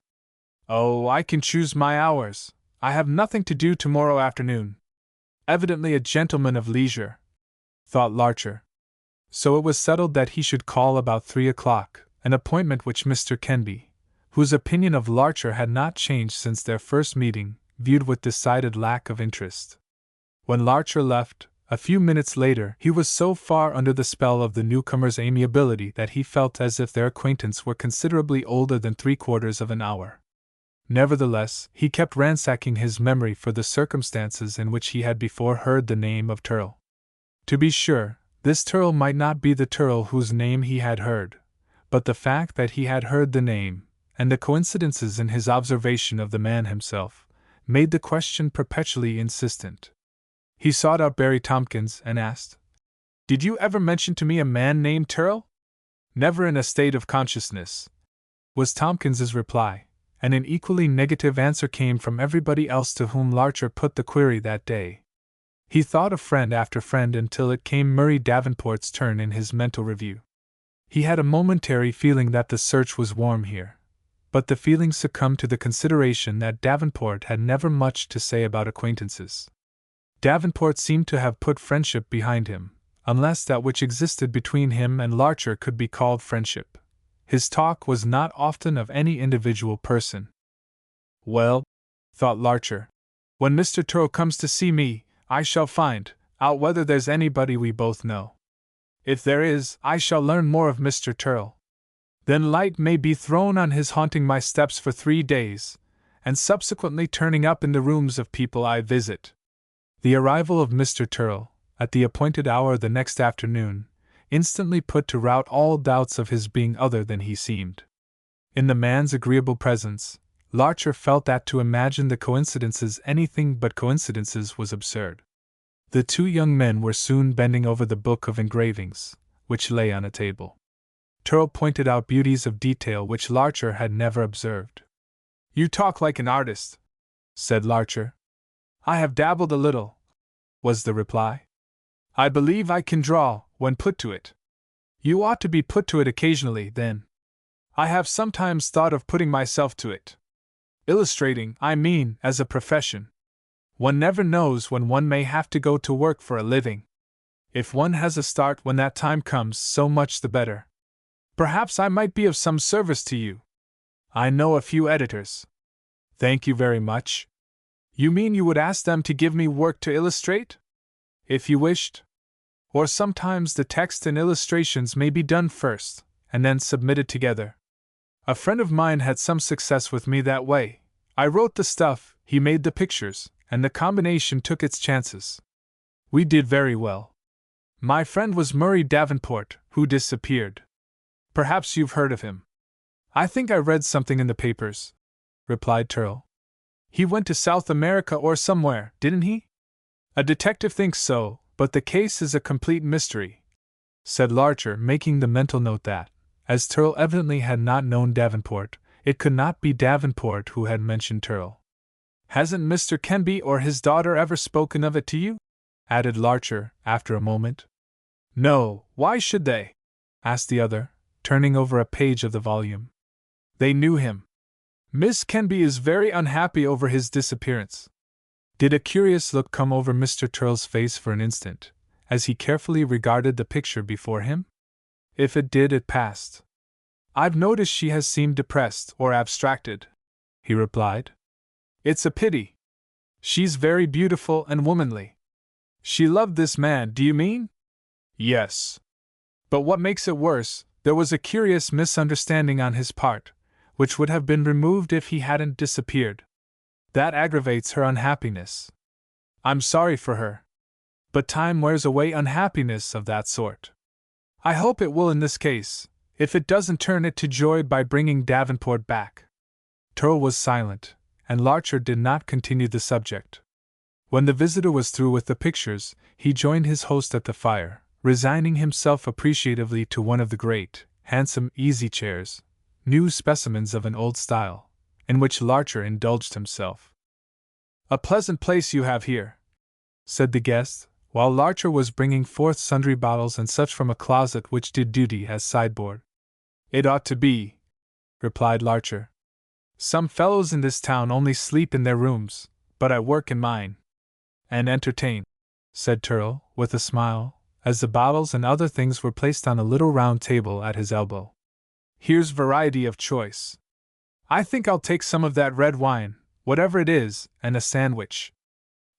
Speaker 1: "Oh, I can choose my hours. I have nothing to do tomorrow afternoon." Evidently a gentleman of leisure, thought Larcher. So it was settled that he should call about 3 o'clock, an appointment which Mr. Kenby, whose opinion of Larcher had not changed since their first meeting, viewed with decided lack of interest. When Larcher left, a few minutes later, he was so far under the spell of the newcomer's amiability that he felt as if their acquaintance were considerably older than 3/4 of an hour. Nevertheless, he kept ransacking his memory for the circumstances in which he had before heard the name of Turl. To be sure, this Turl might not be the Turl whose name he had heard, but the fact that he had heard the name, and the coincidences in his observation of the man himself, made the question perpetually insistent. He sought out Barry Tompkins and asked, "Did you ever mention to me a man named Turl?" "Never in a state of consciousness," was Tompkins's reply, and an equally negative answer came from everybody else to whom Larcher put the query that day. He thought of friend after friend until it came Murray Davenport's turn in his mental review. He had a momentary feeling that the search was warm here, but the feeling succumbed to the consideration that Davenport had never much to say about acquaintances. Davenport seemed to have put friendship behind him, unless that which existed between him and Larcher could be called friendship. His talk was not often of any individual person. "Well," thought Larcher, "when Mr. Turl comes to see me, I shall find out whether there's anybody we both know. If there is, I shall learn more of Mr. Turl. Then light may be thrown on his haunting my steps for 3 days, and subsequently turning up in the rooms of people I visit." The arrival of Mr. Turl, at the appointed hour the next afternoon, instantly put to rout all doubts of his being other than he seemed. In the man's agreeable presence, Larcher felt that to imagine the coincidences anything but coincidences was absurd. The two young men were soon bending over the book of engravings, which lay on a table. Turl pointed out beauties of detail which Larcher had never observed. "You talk like an artist," said Larcher. "I have dabbled a little," was the reply. "I believe I can draw, when put to it." "You ought to be put to it occasionally, then." "I have sometimes thought of putting myself to it. Illustrating, I mean, as a profession. One never knows when one may have to go to work for a living. If one has a start when that time comes, so much the better. Perhaps I might be of some service to you. I know a few editors." "Thank you very much." "You mean you would ask them to give me work to illustrate?" "If you wished. Or sometimes the text and illustrations may be done first, and then submitted together. A friend of mine had some success with me that way. I wrote the stuff, he made the pictures, and the combination took its chances. We did very well. My friend was Murray Davenport, who disappeared. Perhaps you've heard of him." "I think I read something in the papers," replied Turl. "He went to South America or somewhere, didn't he?" "A detective thinks so, but the case is a complete mystery," said Larcher, making the mental note that, as Turl evidently had not known Davenport, it could not be Davenport who had mentioned Turl. "Hasn't Mr. Kenby or his daughter ever spoken of it to you?" added Larcher, after a moment. "No, why should they?" asked the other, turning over a page of the volume. "They knew him. Miss Kenby is very unhappy over his disappearance." Did a curious look come over Mr. Turl's face for an instant, as he carefully regarded the picture before him? If it did, it passed. "I've noticed she has seemed depressed or abstracted," he replied. "It's a pity. She's very beautiful and womanly." She loved this man, do you mean? Yes. But what makes it worse, there was a curious misunderstanding on his part, which would have been removed if he hadn't disappeared. That aggravates her unhappiness. I'm sorry for her. But time wears away unhappiness of that sort. I hope it will in this case, if it doesn't turn it to joy by bringing Davenport back. Turl was silent, and Larcher did not continue the subject. When the visitor was through with the pictures, he joined his host at the fire, resigning himself appreciatively to one of the great, handsome easy chairs, new specimens of an old style, in which Larcher indulged himself. A pleasant place you have here, said the guest, while Larcher was bringing forth sundry bottles and such from a closet which did duty as sideboard. It ought to be, replied Larcher. Some fellows in this town only sleep in their rooms, but I work in mine. And entertain, said Turl, with a smile, as the bottles and other things were placed on a little round table at his elbow. Here's variety of choice. I think I'll take some of that red wine, whatever it is, and a sandwich.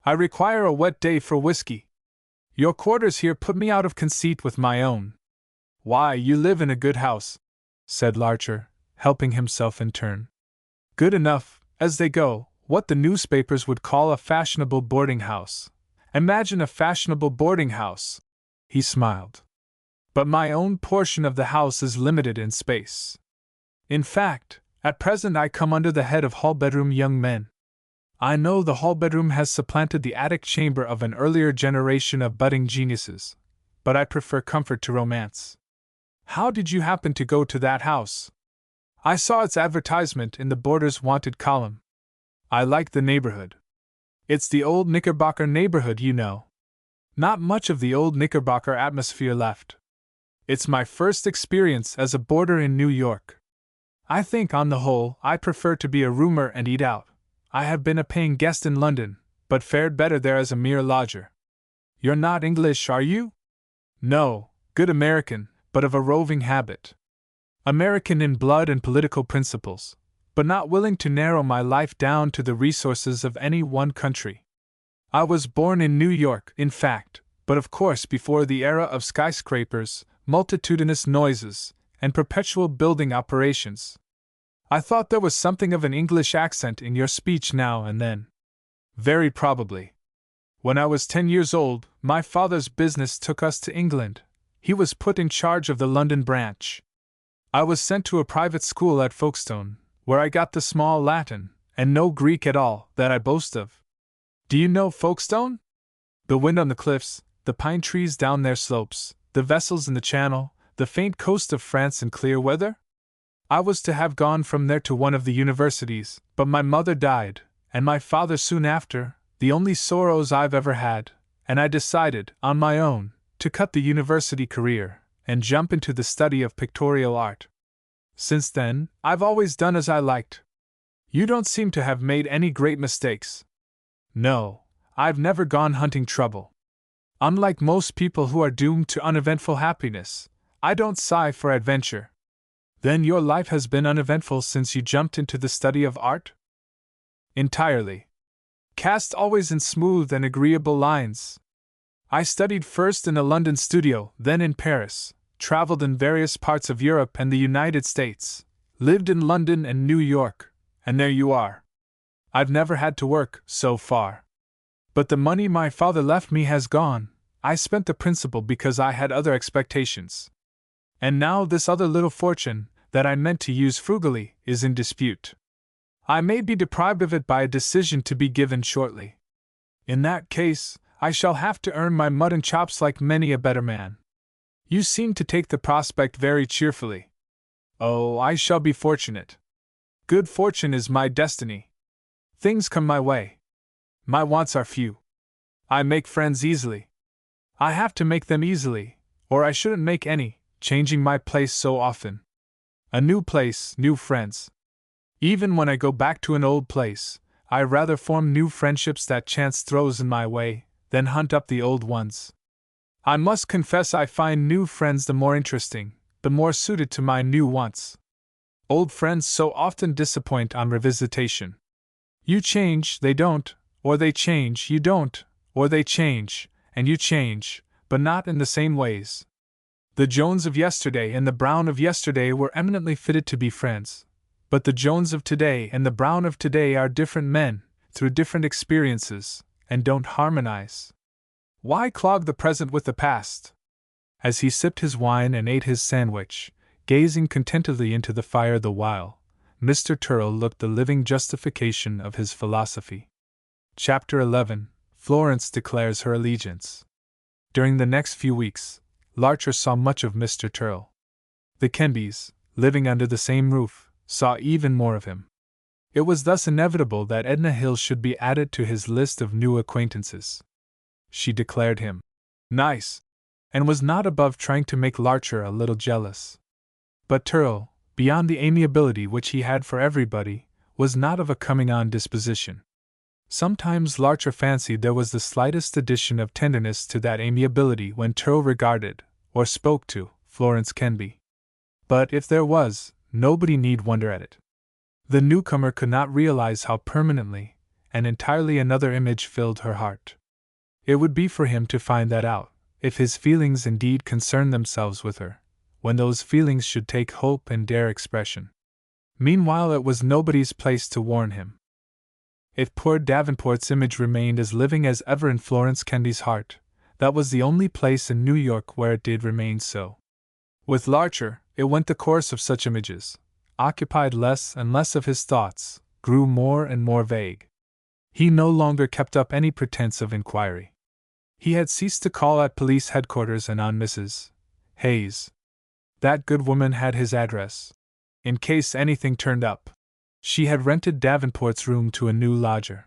Speaker 1: I require a wet day for whiskey. Your quarters here put me out of conceit with my own. Why, you live in a good house, said Larcher, helping himself in turn. Good enough, as they go, what the newspapers would call a fashionable boarding house. Imagine a fashionable boarding house! He smiled. But my own portion of the house is limited in space. In fact, at present I come under the head of hall-bedroom young men. I know the hall-bedroom has supplanted the attic chamber of an earlier generation of budding geniuses, but I prefer comfort to romance. How did you happen to go to that house? I saw its advertisement in the boarders' wanted column. I like the neighborhood. It's the old Knickerbocker neighborhood, you know. Not much of the old Knickerbocker atmosphere left. It's my first experience as a boarder in New York. I think, on the whole, I prefer to be a roomer and eat out. I have been a paying guest in London, but fared better there as a mere lodger. You're not English, are you? No, good American, but of a roving habit. American in blood and political principles, but not willing to narrow my life down to the resources of any one country. I was born in New York, in fact, but of course before the era of skyscrapers, multitudinous noises, and perpetual building operations. I thought there was something of an English accent in your speech now and then. Very probably. When I was 10 years old, my father's business took us to England. He was put in charge of the London branch. I was sent to a private school at Folkestone, where I got the small Latin, and no Greek at all, that I boast of. Do you know Folkestone? The wind on the cliffs, the pine trees down their slopes, the vessels in the channel, the faint coast of France in clear weather? I was to have gone from there to one of the universities, but my mother died, and my father soon after, the only sorrows I've ever had, and I decided, on my own, to cut the university career, and jump into the study of pictorial art. Since then, I've always done as I liked. You don't seem to have made any great mistakes. No, I've never gone hunting trouble. Unlike most people who are doomed to uneventful happiness, I don't sigh for adventure. Then your life has been uneventful since you jumped into the study of art? Entirely. Cast always in smooth and agreeable lines. I studied first in a London studio, then in Paris, traveled in various parts of Europe and the United States, lived in London and New York, and there you are. I've never had to work, so far. But the money my father left me has gone. I spent the principal because I had other expectations. And now this other little fortune, that I meant to use frugally, is in dispute. I may be deprived of it by a decision to be given shortly. In that case, I shall have to earn my mutton chops like many a better man. You seem to take the prospect very cheerfully. Oh, I shall be fortunate. Good fortune is my destiny. Things come my way. My wants are few. I make friends easily. I have to make them easily, or I shouldn't make any, changing my place so often. A new place, new friends. Even when I go back to an old place, I rather form new friendships that chance throws in my way, than hunt up the old ones. I must confess I find new friends the more interesting, the more suited to my new wants. Old friends so often disappoint on revisitation. You change, they don't, or they change, you don't, or they change, and you change, but not in the same ways. The Jones of yesterday and the Brown of yesterday were eminently fitted to be friends, but the Jones of today and the Brown of today are different men, through different experiences, and don't harmonize. Why clog the present with the past? As he sipped his wine and ate his sandwich, gazing contentedly into the fire the while, Mr. Turrell looked the living justification of his philosophy. Chapter 11. Florence declares her allegiance. During the next few weeks, Larcher saw much of Mr. Turrell. The Kenbys, living under the same roof, saw even more of him. It was thus inevitable that Edna Hill should be added to his list of new acquaintances. She declared him nice, and was not above trying to make Larcher a little jealous. But Turrell, beyond the amiability which he had for everybody, was not of a coming-on disposition. Sometimes Larcher fancied there was the slightest addition of tenderness to that amiability when Turrell regarded, or spoke to, Florence Kenby. But if there was, nobody need wonder at it. The newcomer could not realize how permanently, and entirely another image filled her heart. It would be for him to find that out, if his feelings indeed concerned themselves with her, when those feelings should take hope and dare expression. Meanwhile it was nobody's place to warn him. If poor Davenport's image remained as living as ever in Florence Kenby's heart, that was the only place in New York where it did remain so. With Larcher, it went the course of such images, occupied less and less of his thoughts, grew more and more vague. He no longer kept up any pretense of inquiry. He had ceased to call at police headquarters and on Mrs. Hayes. That good woman had his address, in case anything turned up. She had rented Davenport's room to a new lodger.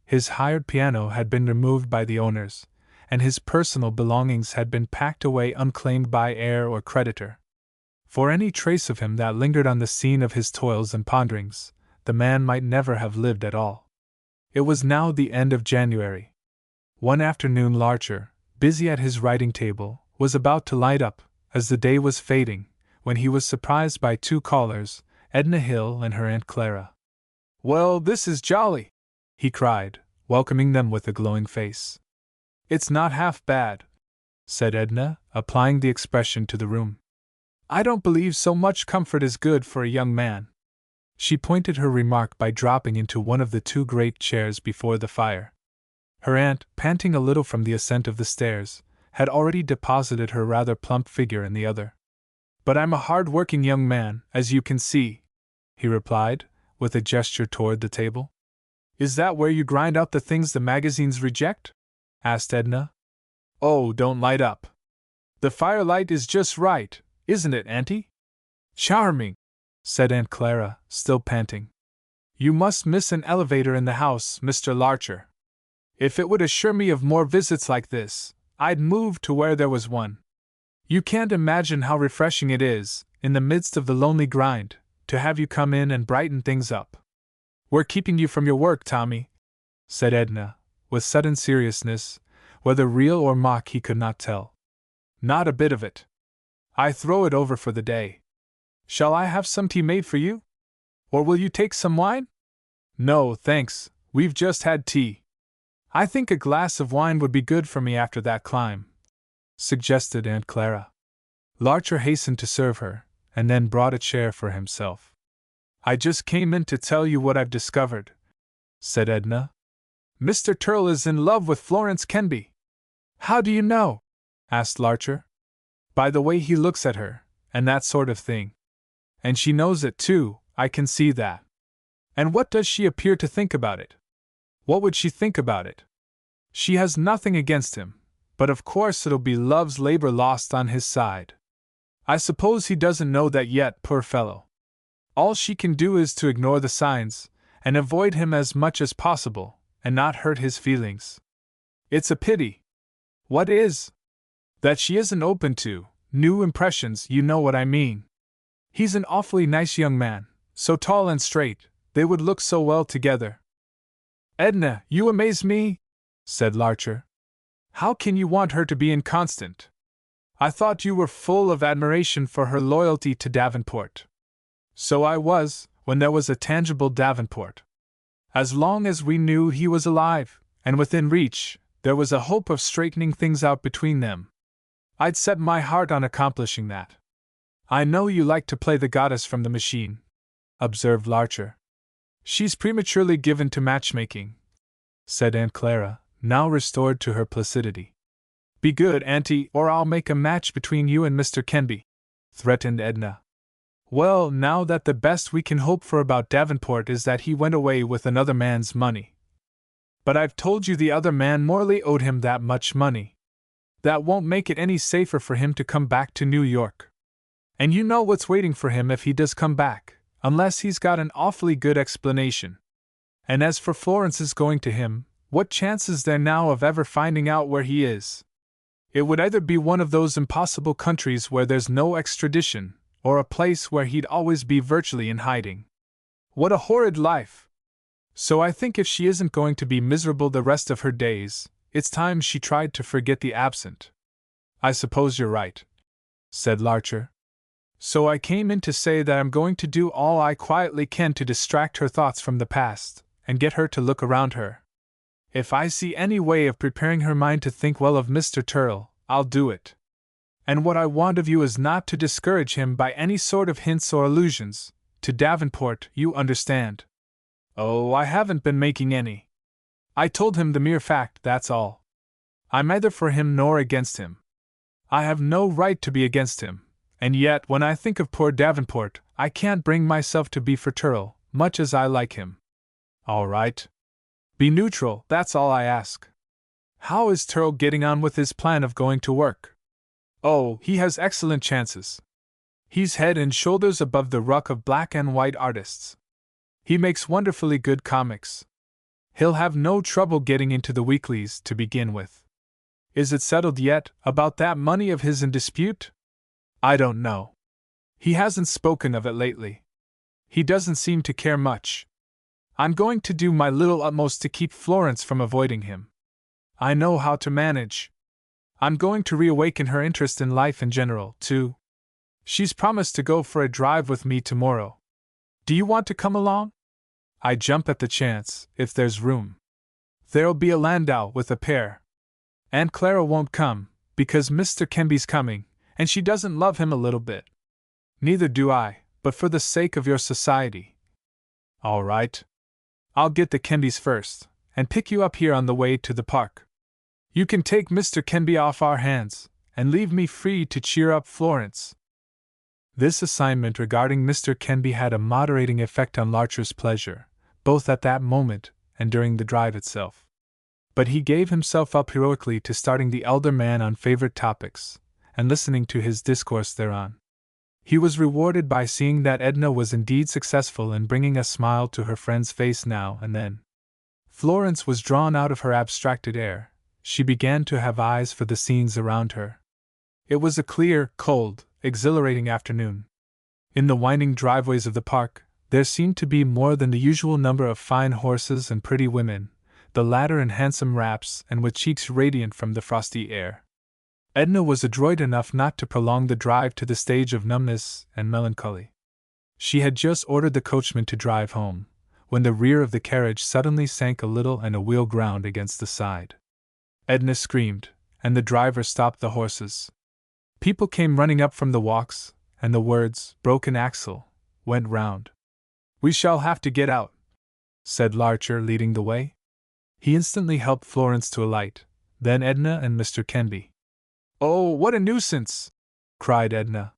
Speaker 1: His hired piano had been removed by the owners, and his personal belongings had been packed away unclaimed by heir or creditor. For any trace of him that lingered on the scene of his toils and ponderings, the man might never have lived at all. It was now the end of January. One afternoon Larcher, busy at his writing table, was about to light up, as the day was fading, when he was surprised by two callers, Edna Hill and her Aunt Clara. "Well, this is jolly!" he cried, welcoming them with a glowing face. "It's not half bad," said Edna, applying the expression to the room. "I don't believe so much comfort is good for a young man." She pointed her remark by dropping into one of the two great chairs before the fire. Her aunt, panting a little from the ascent of the stairs, had already deposited her rather plump figure in the other. "But I'm a hard-working young man, as you can see," he replied, with a gesture toward the table. "Is that where you grind out the things the magazines reject?" asked Edna. "Oh, don't light up. The firelight is just right, isn't it, Auntie?" "Charming," said Aunt Clara, still panting. "You must miss an elevator in the house, Mr. Larcher. If it would assure me of more visits like this, I'd move to where there was one. You can't imagine how refreshing it is, in the midst of the lonely grind, to have you come in and brighten things up." "We're keeping you from your work, Tommy," said Edna, with sudden seriousness, whether real or mock he could not tell. "Not a bit of it. I throw it over for the day. Shall I have some tea made for you? Or will you take some wine?" "No, thanks, we've just had tea." "I think a glass of wine would be good for me after that climb," suggested Aunt Clara. Larcher hastened to serve her, and then brought a chair for himself. "I just came in to tell you what I've discovered," said Edna. "Mr. Turrell is in love with Florence Kenby." "How do you know?" asked Larcher. "By the way he looks at her, and that sort of thing. And she knows it too, I can see that. And what does she appear to think about it?" "What would she think about it? She has nothing against him, but of course it'll be love's labor lost on his side. I suppose he doesn't know that yet, poor fellow. All she can do is to ignore the signs, and avoid him as much as possible, and not hurt his feelings. It's a pity." "What is?" "That she isn't open to new impressions, you know what I mean. He's an awfully nice young man, so tall and straight, they would look so well together." "Edna, you amaze me," said Larcher. "How can you want her to be inconstant? I thought you were full of admiration for her loyalty to Davenport." "So I was, when there was a tangible Davenport. As long as we knew he was alive, and within reach, There was a hope of straightening things out between them. I'd set my heart on accomplishing that. I know you like to play the goddess from the machine, observed Larcher. She's prematurely given to matchmaking, said Aunt Clara, now restored to her placidity. Be good, Auntie, or I'll make a match between you and Mr. Kenby, threatened Edna. Well, now that the best we can hope for about Davenport is that he went away with another man's money. But I've told you the other man Morley owed him that much money. That won't make it any safer for him to come back to New York. And you know what's waiting for him if he does come back, unless he's got an awfully good explanation. And as for Florence's going to him, what chance is there now of ever finding out where he is? It would either be one of those impossible countries where there's no extradition, or a place where he'd always be virtually in hiding. What a horrid life! So I think if she isn't going to be miserable the rest of her days, it's time she tried to forget the absent. I suppose you're right, said Larcher. So I came in to say that I'm going to do all I quietly can to distract her thoughts from the past, and get her to look around her. If I see any way of preparing her mind to think well of Mr. Turrell, I'll do it. And what I want of you is not to discourage him by any sort of hints or allusions to Davenport, you understand. Oh, I haven't been making any. I told him the mere fact, that's all. I'm neither for him nor against him. I have no right to be against him, and yet when I think of poor Davenport, I can't bring myself to be for Turrell, much as I like him. All right. Be neutral, that's all I ask. How is Turrell getting on with his plan of going to work? Oh, he has excellent chances. He's head and shoulders above the ruck of black and white artists. He makes wonderfully good comics. He'll have no trouble getting into the weeklies to begin with. Is it settled yet about that money of his in dispute? I don't know. He hasn't spoken of it lately. He doesn't seem to care much. I'm going to do my little utmost to keep Florence from avoiding him. I know how to manage. I'm going to reawaken her interest in life in general, too. She's promised to go for a drive with me tomorrow. Do you want to come along? I jump at the chance, if there's room. There'll be a landau with a pair. Aunt Clara won't come, because Mr. Kenby's coming, and she doesn't love him a little bit. Neither do I, but for the sake of your society. All right. I'll get the Kenbys first, and pick you up here on the way to the park. You can take Mr. Kenby off our hands, and leave me free to cheer up Florence. This assignment regarding Mr. Kenby had a moderating effect on Larcher's pleasure, both at that moment and during the drive itself. But he gave himself up heroically to starting the elder man on favorite topics, and listening to his discourse thereon. He was rewarded by seeing that Edna was indeed successful in bringing a smile to her friend's face now and then. Florence was drawn out of her abstracted air. She began to have eyes for the scenes around her. It was a clear, cold, exhilarating afternoon. In the winding driveways of the park, there seemed to be more than the usual number of fine horses and pretty women, the latter in handsome wraps and with cheeks radiant from the frosty air. Edna was adroit enough not to prolong the drive to the stage of numbness and melancholy. She had just ordered the coachman to drive home, when the rear of the carriage suddenly sank a little and a wheel ground against the side. Edna screamed, and the driver stopped the horses. People came running up from the walks, and the words, "broken axle," went round. "We shall have to get out," said Larcher, leading the way. He instantly helped Florence to alight, then Edna and Mr. Kenby. "Oh, what a nuisance!" cried Edna.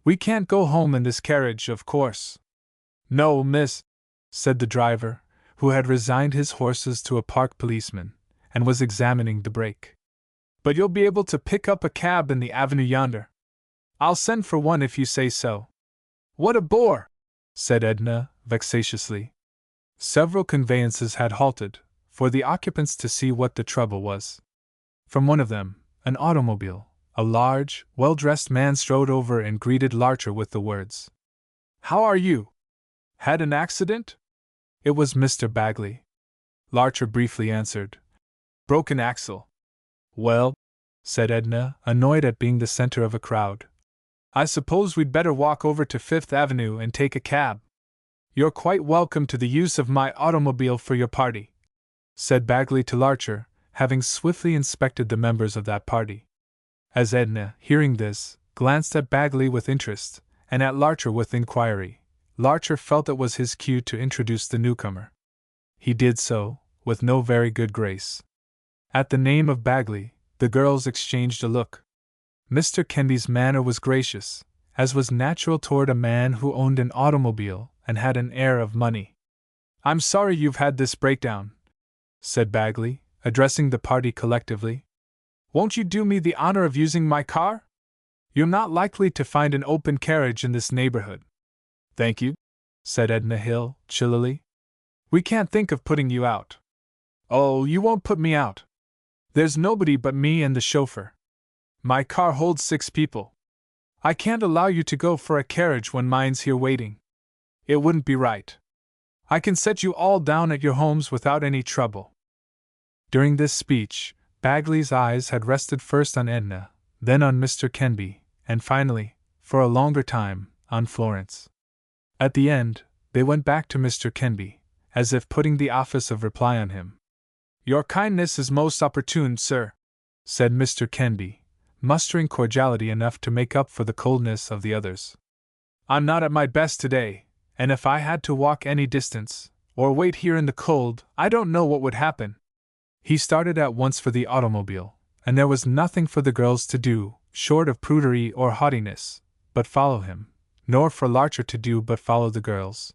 Speaker 1: "We can't go home in this carriage, of course." "No, miss," said the driver, who had resigned his horses to a park policeman, and was examining the brake. "But you'll be able to pick up a cab in the avenue yonder. I'll send for one if you say so." "What a bore!" said Edna, vexatiously. Several conveyances had halted, for the occupants to see what the trouble was. From one of them, an automobile, a large, well-dressed man strode over and greeted Larcher with the words, "How are you? Had an accident?" It was Mr. Bagley. Larcher briefly answered, "Broken axle." "Well," said Edna, annoyed at being the center of a crowd, "I suppose we'd better walk over to Fifth Avenue and take a cab." "You're quite welcome to the use of my automobile for your party," said Bagley to Larcher, having swiftly inspected the members of that party. As Edna, hearing this, glanced at Bagley with interest, and at Larcher with inquiry, Larcher felt it was his cue to introduce the newcomer. He did so, with no very good grace. At the name of Bagley, the girls exchanged a look. Mr. Kenby's manner was gracious, as was natural toward a man who owned an automobile and had an air of money. "I'm sorry you've had this breakdown," said Bagley, addressing the party collectively. "Won't you do me the honor of using my car? You're not likely to find an open carriage in this neighborhood." "Thank you," said Edna Hill, chillily. "We can't think of putting you out." "Oh, you won't put me out. There's nobody but me and the chauffeur. My car holds 6 people. I can't allow you to go for a carriage when mine's here waiting. It wouldn't be right. I can set you all down at your homes without any trouble." During this speech, Bagley's eyes had rested first on Edna, then on Mr. Kenby, and finally, for a longer time, on Florence. At the end, they went back to Mr. Kenby, as if putting the office of reply on him. "Your kindness is most opportune, sir," said Mr. Kenby, mustering cordiality enough to make up for the coldness of the others. "I'm not at my best today, and if I had to walk any distance, or wait here in the cold, I don't know what would happen." He started at once for the automobile, and there was nothing for the girls to do, short of prudery or haughtiness, but follow him, nor for Larcher to do but follow the girls.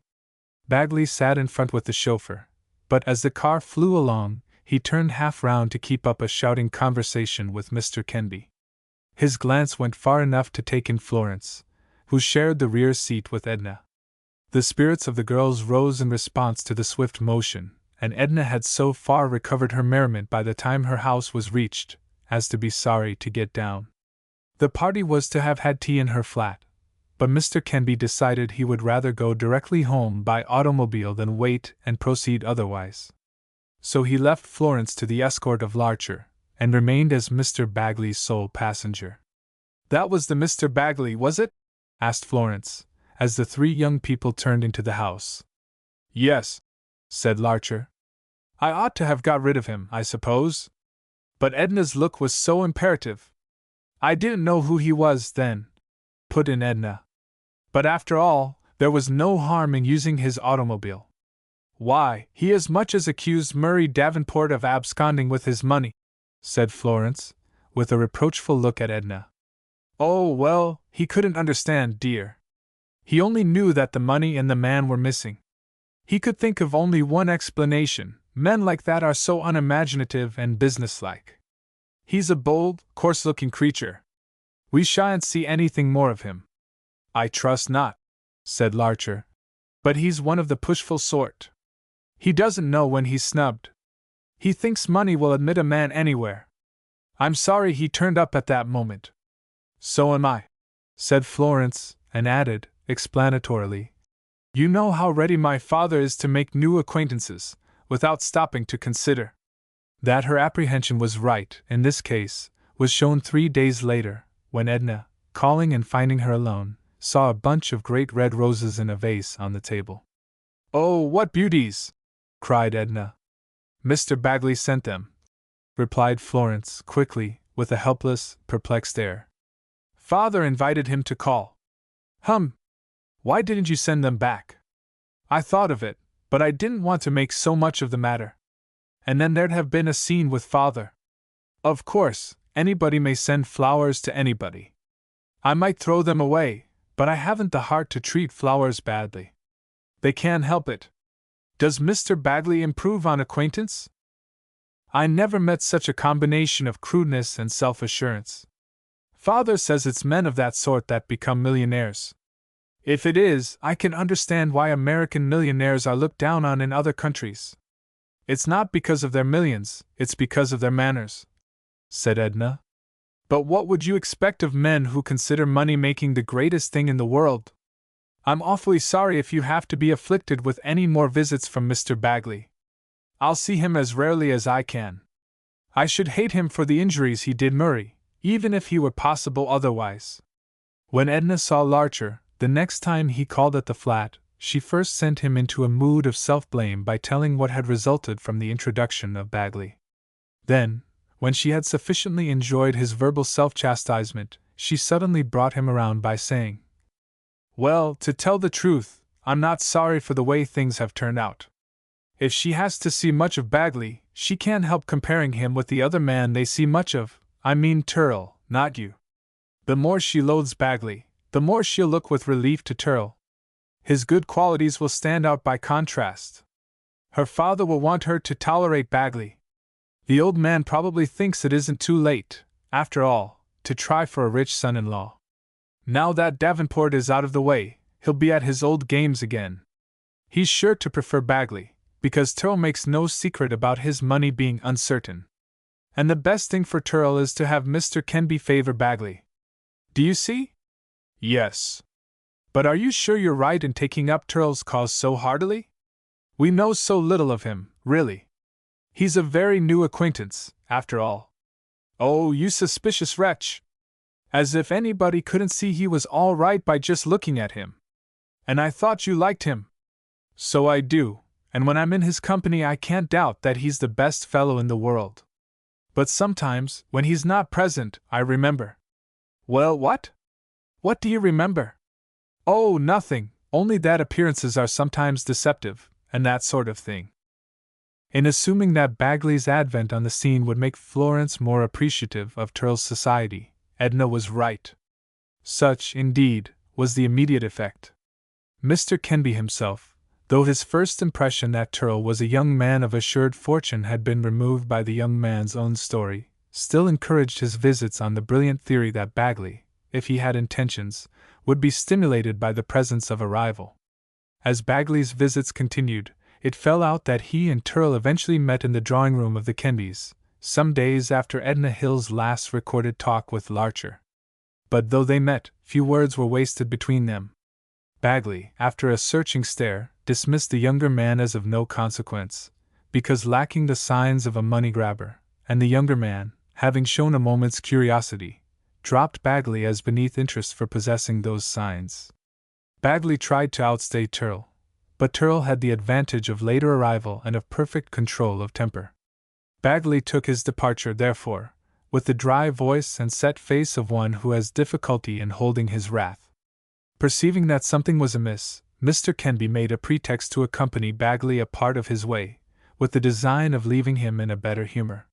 Speaker 1: Bagley sat in front with the chauffeur, but as the car flew along, he turned half round to keep up a shouting conversation with Mr. Kenby. His glance went far enough to take in Florence, who shared the rear seat with Edna. The spirits of the girls rose in response to the swift motion, and Edna had so far recovered her merriment by the time her house was reached, as to be sorry to get down. The party was to have had tea in her flat, but Mr. Kenby decided he would rather go directly home by automobile than wait and proceed otherwise. So he left Florence to the escort of Larcher, and remained as Mr. Bagley's sole passenger. "That was the Mr. Bagley, was it?" asked Florence, as the 3 young people turned into the house. "Yes," said Larcher. "I ought to have got rid of him, I suppose. But Edna's look was so imperative." "I didn't know who he was then," put in Edna. "But after all, there was no harm in using his automobile. Why, he as much as accused Murray Davenport of absconding with his money," said Florence, with a reproachful look at Edna. "Oh, well, he couldn't understand, dear. He only knew that the money and the man were missing. He could think of only one explanation. Men like that are so unimaginative and businesslike. He's a bold, coarse-looking creature. We shan't see anything more of him." "I trust not," said Larcher. "But he's one of the pushful sort. He doesn't know when he's snubbed. He thinks money will admit a man anywhere. I'm sorry he turned up at that moment." "So am I," said Florence, and added, explanatorily, "You know how ready my father is to make new acquaintances, without stopping to consider." That her apprehension was right, in this case, was shown 3 days later, when Edna, calling and finding her alone, saw a bunch of great red roses in a vase on the table. "Oh, what beauties!" cried Edna. "Mr. Bagley sent them," replied Florence, quickly, with a helpless, perplexed air. "Father invited him to call." Why didn't you send them back?" "I thought of it, but I didn't want to make so much of the matter. And then there'd have been a scene with Father. Of course, anybody may send flowers to anybody. I might throw them away, but I haven't the heart to treat flowers badly. They can't help it. Does Mr. Bagley improve on acquaintance? I never met such a combination of crudeness and self-assurance. Father says it's men of that sort that become millionaires. If it is, I can understand why American millionaires are looked down on in other countries. It's not because of their millions, it's because of their manners," said Edna. "But what would you expect of men who consider money-making the greatest thing in the world? I'm awfully sorry if you have to be afflicted with any more visits from Mr. Bagley. I'll see him as rarely as I can. I should hate him for the injuries he did Murray, even if he were possible otherwise." When Edna saw Larcher, the next time he called at the flat, she first sent him into a mood of self-blame by telling what had resulted from the introduction of Bagley. Then, when she had sufficiently enjoyed his verbal self-chastisement, she suddenly brought him around by saying, "Well, to tell the truth, I'm not sorry for the way things have turned out. If she has to see much of Bagley, she can't help comparing him with the other man they see much of, I mean Turl, not you. The more she loathes Bagley, the more she'll look with relief to Turl. His good qualities will stand out by contrast. Her father will want her to tolerate Bagley. The old man probably thinks it isn't too late, after all, to try for a rich son-in-law. Now that Davenport is out of the way, he'll be at his old games again. He's sure to prefer Bagley, because Turl makes no secret about his money being uncertain. And the best thing for Turl is to have Mr. Kenby favor Bagley. Do you see?" "Yes. But are you sure you're right in taking up Turl's cause so heartily? We know so little of him, really. He's a very new acquaintance, after all." "Oh, you suspicious wretch! As if anybody couldn't see he was all right by just looking at him. And I thought you liked him." "So I do, and when I'm in his company I can't doubt that he's the best fellow in the world. But sometimes, when he's not present, I remember." "Well, what? What do you remember?" "Oh, nothing, only that appearances are sometimes deceptive, and that sort of thing." In assuming that Bagley's advent on the scene would make Florence more appreciative of Turl's society, Edna was right. Such, indeed, was the immediate effect. Mr. Kenby himself, though his first impression that Turl was a young man of assured fortune had been removed by the young man's own story, still encouraged his visits on the brilliant theory that Bagley, if he had intentions, would be stimulated by the presence of a rival. As Bagley's visits continued, it fell out that he and Turl eventually met in the drawing-room of the Kenbys, some days after Edna Hill's last recorded talk with Larcher. But though they met, few words were wasted between them. Bagley, after a searching stare, dismissed the younger man as of no consequence, because lacking the signs of a money-grabber, and the younger man, having shown a moment's curiosity, dropped Bagley as beneath interest for possessing those signs. Bagley tried to outstay Turl, but Turl had the advantage of later arrival and of perfect control of temper. Bagley took his departure, therefore, with the dry voice and set face of one who has difficulty in holding his wrath. Perceiving that something was amiss, Mr. Kenby made a pretext to accompany Bagley a part of his way, with the design of leaving him in a better humor.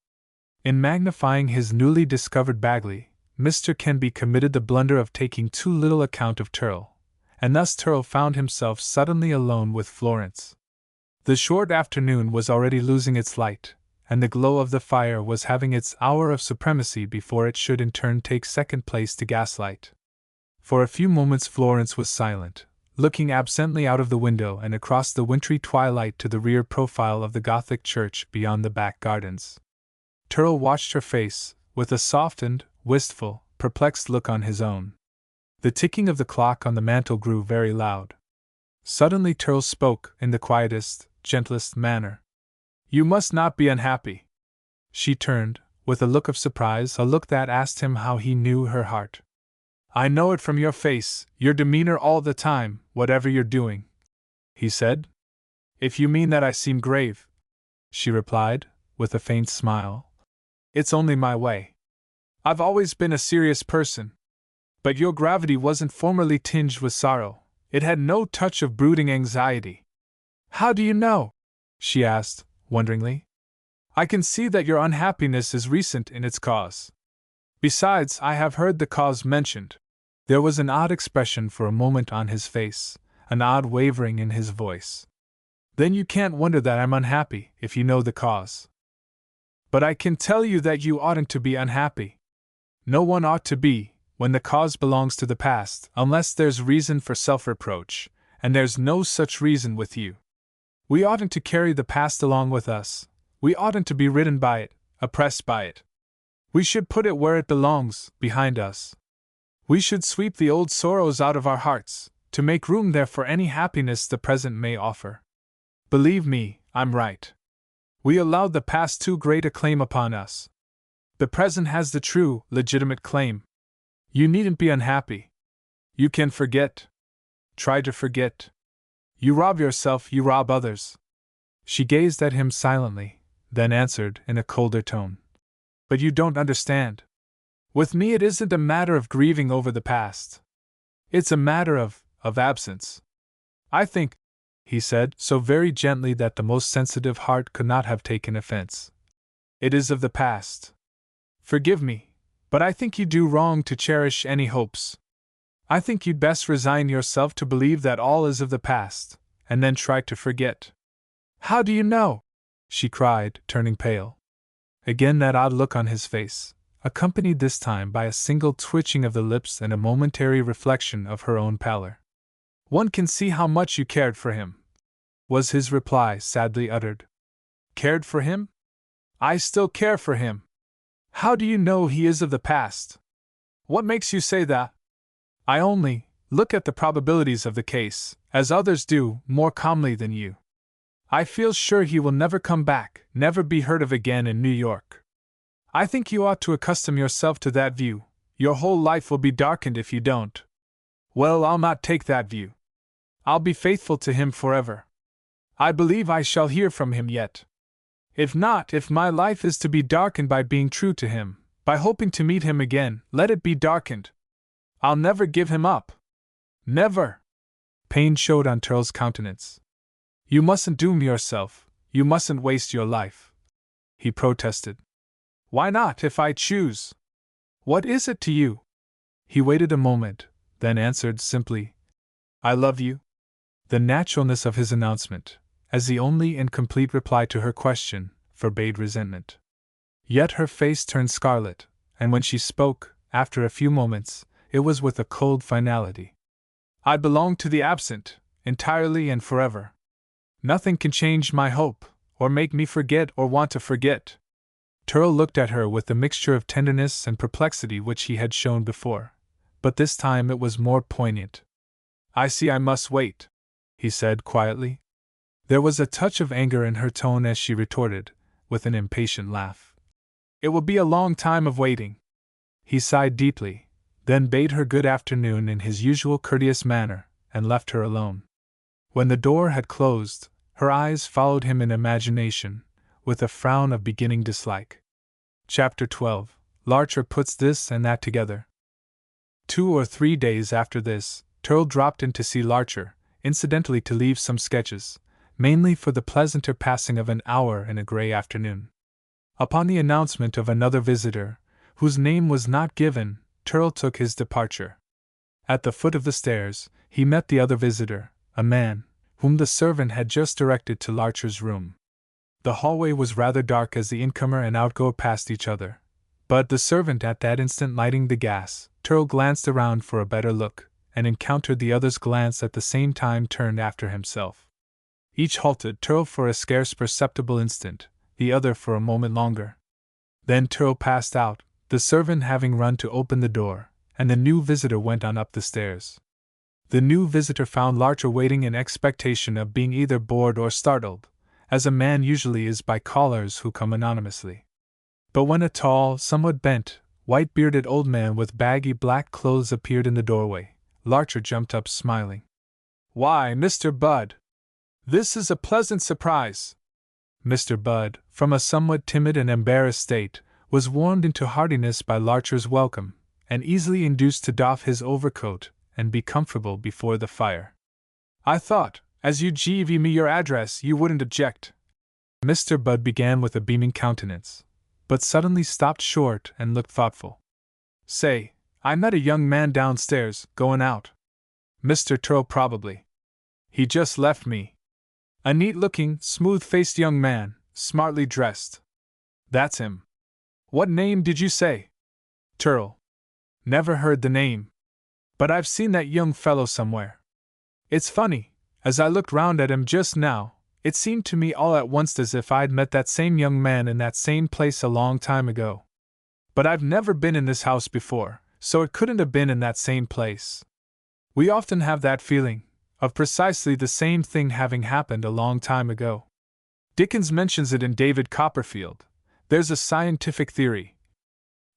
Speaker 1: In magnifying his newly discovered Bagley, Mr. Kenby committed the blunder of taking too little account of Turl, and thus Turl found himself suddenly alone with Florence. The short afternoon was already losing its light, and the glow of the fire was having its hour of supremacy before it should in turn take second place to gaslight. For a few moments Florence was silent, looking absently out of the window and across the wintry twilight to the rear profile of the Gothic church beyond the back gardens. Turl watched her face, with a softened, wistful, perplexed look on his own. The ticking of the clock on the mantel grew very loud. Suddenly Turl spoke, in the quietest, gentlest manner. "You must not be unhappy." She turned, with a look of surprise, a look that asked him how he knew her heart. "I know it from your face, your demeanor all the time, whatever you're doing," he said. "If you mean that I seem grave," she replied, with a faint smile, "it's only my way. I've always been a serious person. But your gravity wasn't formerly tinged with sorrow, it had no touch of brooding anxiety." "How do you know?" she asked, wonderingly. "I can see that your unhappiness is recent in its cause. Besides, I have heard the cause mentioned." There was an odd expression for a moment on his face, an odd wavering in his voice. "Then you can't wonder that I'm unhappy, if you know the cause." "But I can tell you that you oughtn't to be unhappy. No one ought to be, when the cause belongs to the past, unless there's reason for self-reproach, and there's no such reason with you. We oughtn't to carry the past along with us, we oughtn't to be ridden by it, oppressed by it. We should put it where it belongs, behind us. We should sweep the old sorrows out of our hearts, to make room there for any happiness the present may offer. Believe me, I'm right. We allowed the past too great a claim upon us. The present has the true, legitimate claim. You needn't be unhappy. You can forget. Try to forget. You rob yourself, you rob others." She gazed at him silently, then answered in a colder tone, But you don't understand. With me, it isn't a matter of grieving over the past. It's a matter of absence. I think, he said, so very gently that the most sensitive heart could not have taken offense. It is of the past. Forgive me, but I think you do wrong to cherish any hopes. I think you'd best resign yourself to believe that all is of the past, and then try to forget. How do you know? She cried, turning pale. Again that odd look on his face, accompanied this time by a single twitching of the lips and a momentary reflection of her own pallor. One can see how much you cared for him, was his reply, sadly uttered. Cared for him? I still care for him. How do you know he is of the past? What makes you say that? I only look at the probabilities of the case, as others do, more calmly than you. I feel sure he will never come back, never be heard of again in New York. I think you ought to accustom yourself to that view. Your whole life will be darkened if you don't. Well, I'll not take that view. I'll be faithful to him forever. I believe I shall hear from him yet. If not, if my life is to be darkened by being true to him, by hoping to meet him again, let it be darkened. I'll never give him up. Never. Pain showed on Turl's countenance. You mustn't doom yourself, you mustn't waste your life, he protested. Why not, if I choose? What is it to you? He waited a moment, then answered simply, I love you. The naturalness of his announcement, as the only incomplete reply to her question, forbade resentment. Yet her face turned scarlet, and when she spoke, after a few moments, it was with a cold finality. I belong to the absent, entirely and forever. Nothing can change my hope, or make me forget or want to forget. Turl looked at her with the mixture of tenderness and perplexity which he had shown before, but this time it was more poignant. I see I must wait, he said quietly. There was a touch of anger in her tone as she retorted, with an impatient laugh. It will be a long time of waiting. He sighed deeply, then bade her good afternoon in his usual courteous manner, and left her alone. When the door had closed, her eyes followed him in imagination, with a frown of beginning dislike. Chapter 12. Larcher puts this and that together. 2 or 3 days after this, Turl dropped in to see Larcher, incidentally to leave some sketches, mainly for the pleasanter passing of an hour in a grey afternoon. Upon the announcement of another visitor, whose name was not given, Turl took his departure. At the foot of the stairs, he met the other visitor, a man, whom the servant had just directed to Larcher's room. The hallway was rather dark as the incomer and outgoer passed each other, but the servant at that instant lighting the gas, Turl glanced around for a better look, and encountered the other's glance at the same time turned after himself. Each halted Turl for a scarce perceptible instant, the other for a moment longer. Then Turl passed out, the servant having run to open the door, and the new visitor went on up the stairs. The new visitor found Larcher waiting in expectation of being either bored or startled, as a man usually is by callers who come anonymously. But when a tall, somewhat bent, white-bearded old man with baggy black clothes appeared in the doorway, Larcher jumped up smiling. Why, Mr. Budd! This is a pleasant surprise! Mr. Budd, from a somewhat timid and embarrassed state, was warmed into heartiness by Larcher's welcome, and easily induced to doff his overcoat and be comfortable before the fire. I thought, as you gave me your address, you wouldn't object. Mr. Budd began with a beaming countenance, but suddenly stopped short and looked thoughtful. Say, I met a young man downstairs, going out. Mr. Turl probably. He just left me. A neat-looking, smooth-faced young man, smartly dressed. That's him. What name did you say? Turl. Never heard the name. But I've seen that young fellow somewhere. It's funny, as I looked round at him just now, it seemed to me all at once as if I'd met that same young man in that same place a long time ago. But I've never been in this house before, so it couldn't have been in that same place. We often have that feeling, of precisely the same thing having happened a long time ago. Dickens mentions it in David Copperfield. There's a scientific theory.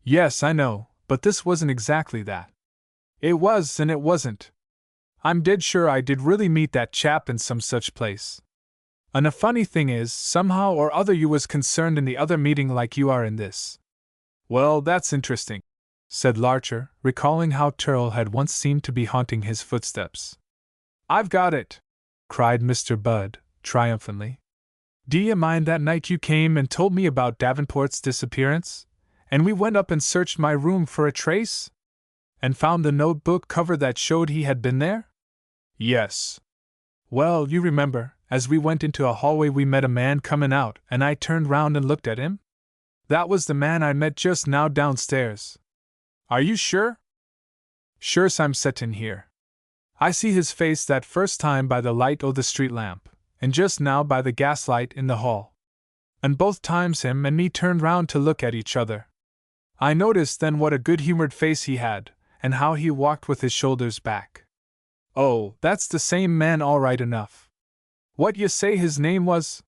Speaker 1: Yes, I know, but this wasn't exactly that. It was and it wasn't. I'm dead sure I did really meet that chap in some such place. And a funny thing is, somehow or other you was concerned in the other meeting like you are in this. Well, that's interesting, said Larcher, recalling how Turl had once seemed to be haunting his footsteps. I've got it, cried Mr. Budd, triumphantly. Do you mind that night you came and told me about Davenport's disappearance, and we went up and searched my room for a trace? And found the notebook cover that showed he had been there? Yes. Well, you remember, as we went into a hallway we met a man coming out, and I turned round and looked at him? That was the man I met just now downstairs. Are you sure? Sure's I'm settin' here. I see his face that first time by the light o' the street lamp, and just now by the gaslight in the hall. And both times him and me turned round to look at each other. I noticed then what a good-humored face he had, and how he walked with his shoulders back. Oh, that's the same man all right enough. What you say his name was?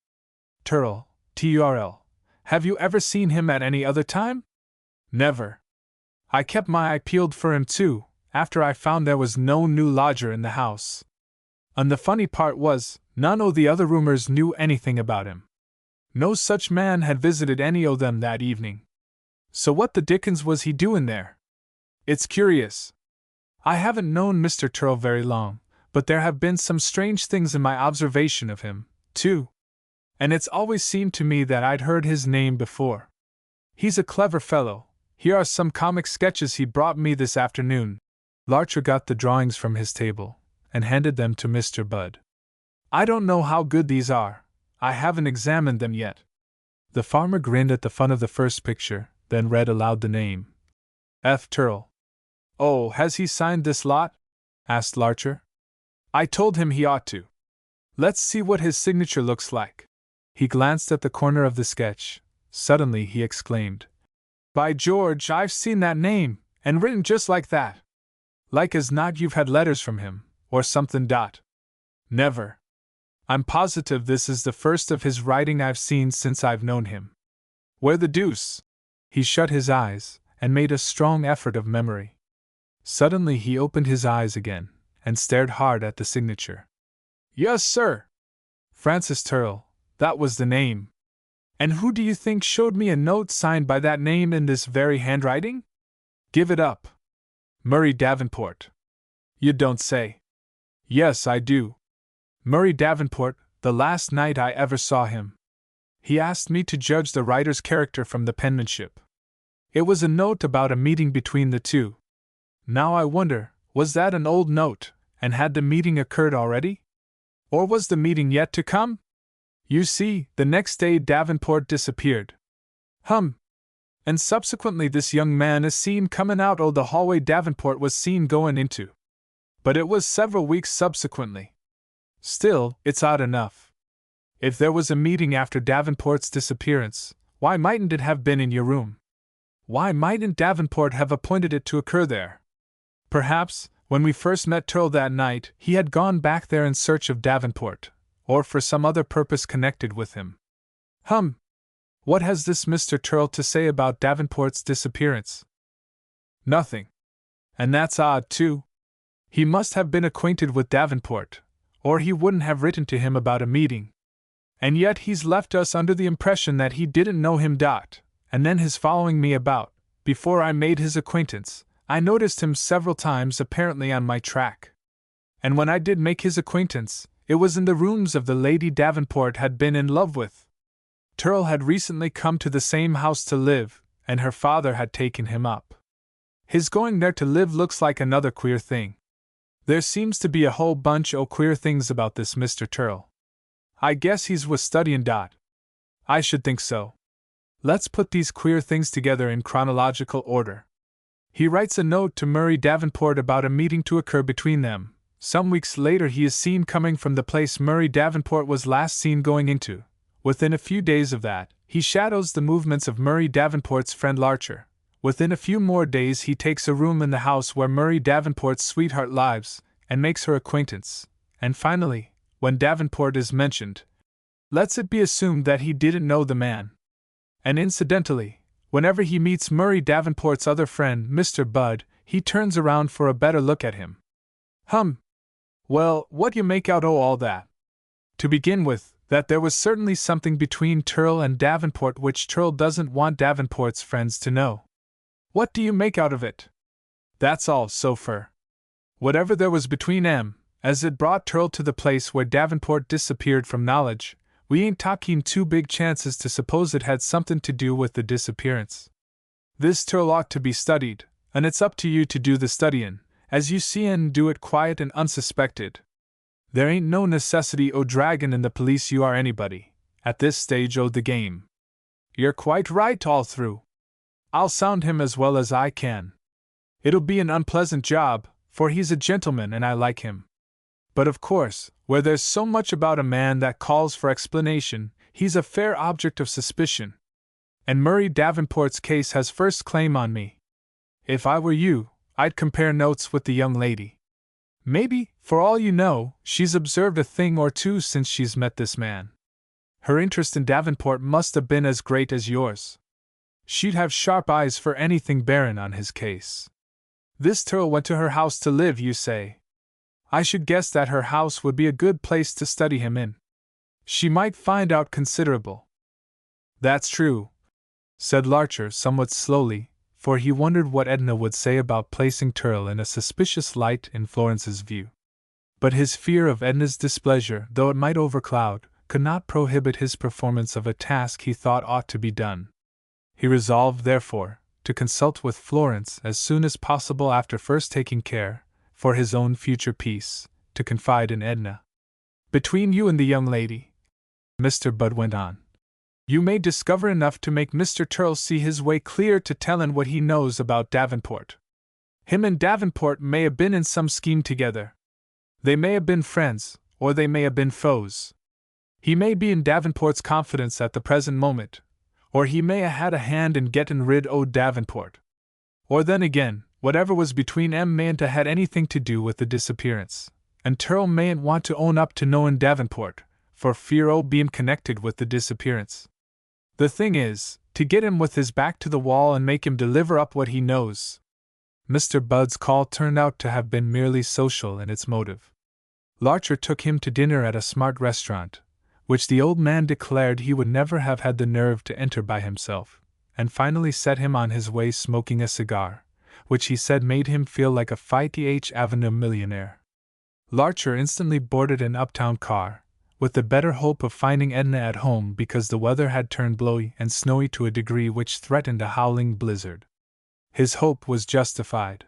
Speaker 1: Turl, T-U-R-L. Have you ever seen him at any other time? Never. I kept my eye peeled for him too, after I found there was no new lodger in the house. And the funny part was, none o' the other roomers knew anything about him. No such man had visited any o' them that evening. So what the dickens was he doing there? It's curious. I haven't known Mr. Turl very long, but there have been some strange things in my observation of him, too. And it's always seemed to me that I'd heard his name before. He's a clever fellow. Here are some comic sketches he brought me this afternoon. Larcher got the drawings from his table, and handed them to Mr. Budd. I don't know how good these are. I haven't examined them yet. The farmer grinned at the fun of the first picture, then read aloud the name. F. Turl. Oh, has he signed this lot? Asked Larcher. I told him he ought to. Let's see what his signature looks like. He glanced at the corner of the sketch. Suddenly he exclaimed, By George, I've seen that name, and written just like that. Like as not you've had letters from him, or something. Never. I'm positive this is the first of his writing I've seen since I've known him. Where the deuce? He shut his eyes, and made a strong effort of memory. Suddenly he opened his eyes again, and stared hard at the signature. Yes, sir. Francis Turl, that was the name. And who do you think showed me a note signed by that name in this very handwriting? Give it up. Murray Davenport. You don't say. Yes, I do. Murray Davenport, the last night I ever saw him. He asked me to judge the writer's character from the penmanship. It was a note about a meeting between the two. Now I wonder, was that an old note, and had the meeting occurred already? Or was the meeting yet to come? You see, the next day Davenport disappeared. And subsequently this young man is seen coming out o' the hallway Davenport was seen going into. But it was several weeks subsequently. Still, it's odd enough. If there was a meeting after Davenport's disappearance, why mightn't it have been in your room? Why mightn't Davenport have appointed it to occur there? Perhaps, when we first met Turl that night, he had gone back there in search of Davenport, or for some other purpose connected with him. What has this Mr. Turl to say about Davenport's disappearance? Nothing. And that's odd, too. He must have been acquainted with Davenport, or he wouldn't have written to him about a meeting. And yet he's left us under the impression that he didn't know him. And then his following me about, before I made his acquaintance, I noticed him several times apparently on my track. And when I did make his acquaintance, it was in the rooms of the lady Davenport had been in love with. Turl had recently come to the same house to live, and her father had taken him up. His going there to live looks like another queer thing. There seems to be a whole bunch o' queer things about this Mr. Turl. I guess he's was studying. I should think so. Let's put these queer things together in chronological order. He writes a note to Murray Davenport about a meeting to occur between them. Some weeks later he is seen coming from the place Murray Davenport was last seen going into. Within a few days of that, he shadows the movements of Murray Davenport's friend Larcher. Within a few more days he takes a room in the house where Murray Davenport's sweetheart lives, and makes her acquaintance. And finally, when Davenport is mentioned, let's it be assumed that he didn't know the man. And incidentally, whenever he meets Murray Davenport's other friend, Mr. Budd, he turns around for a better look at him. Well, what you make out o' all that? To begin with, that there was certainly something between Turl and Davenport which Turl doesn't want Davenport's friends to know. What do you make out of it? That's all, so fur. Whatever there was between 'em, as it brought Turl to the place where Davenport disappeared from knowledge, we ain't talking two big chances to suppose it had something to do with the disappearance. This Turl ought to be studied, and it's up to you to do the studyin', as you see, and do it quiet and unsuspected. There ain't no necessity o' draggin' in the police you are anybody, at this stage o' the game. You're quite right all through. I'll sound him as well as I can. It'll be an unpleasant job, for he's a gentleman and I like him. But of course, where there's so much about a man that calls for explanation, he's a fair object of suspicion. And Murray Davenport's case has first claim on me. If I were you, I'd compare notes with the young lady. Maybe, for all you know, she's observed a thing or two since she's met this man. Her interest in Davenport must have been as great as yours. She'd have sharp eyes for anything bearing on his case. This Turl went to her house to live, you say? I should guess that her house would be a good place to study him in. She might find out considerable. That's true, said Larcher somewhat slowly, for he wondered what Edna would say about placing Turl in a suspicious light in Florence's view. But his fear of Edna's displeasure, though it might overcloud, could not prohibit his performance of a task he thought ought to be done. He resolved, therefore, to consult with Florence as soon as possible after first taking care, for his own future peace, to confide in Edna. Between you and the young lady, Mr. Budd went on, you may discover enough to make Mr. Turl see his way clear to tellin' what he knows about Davenport. Him and Davenport may have been in some scheme together. They may have been friends, or they may have been foes. He may be in Davenport's confidence at the present moment, or he may have had a hand in gettin' rid o' Davenport. Or then again, whatever was between 'em mayn't have had anything to do with the disappearance, and Turl mayn't want to own up to knowin' Davenport, for fear o' bein' connected with the disappearance. The thing is, to get him with his back to the wall and make him deliver up what he knows. Mr. Budd's call turned out to have been merely social in its motive. Larcher took him to dinner at a smart restaurant, which the old man declared he would never have had the nerve to enter by himself, and finally set him on his way smoking a cigar, which he said made him feel like a Fife Avenue millionaire. Larcher instantly boarded an uptown car, with the better hope of finding Edna at home because the weather had turned blowy and snowy to a degree which threatened a howling blizzard. His hope was justified.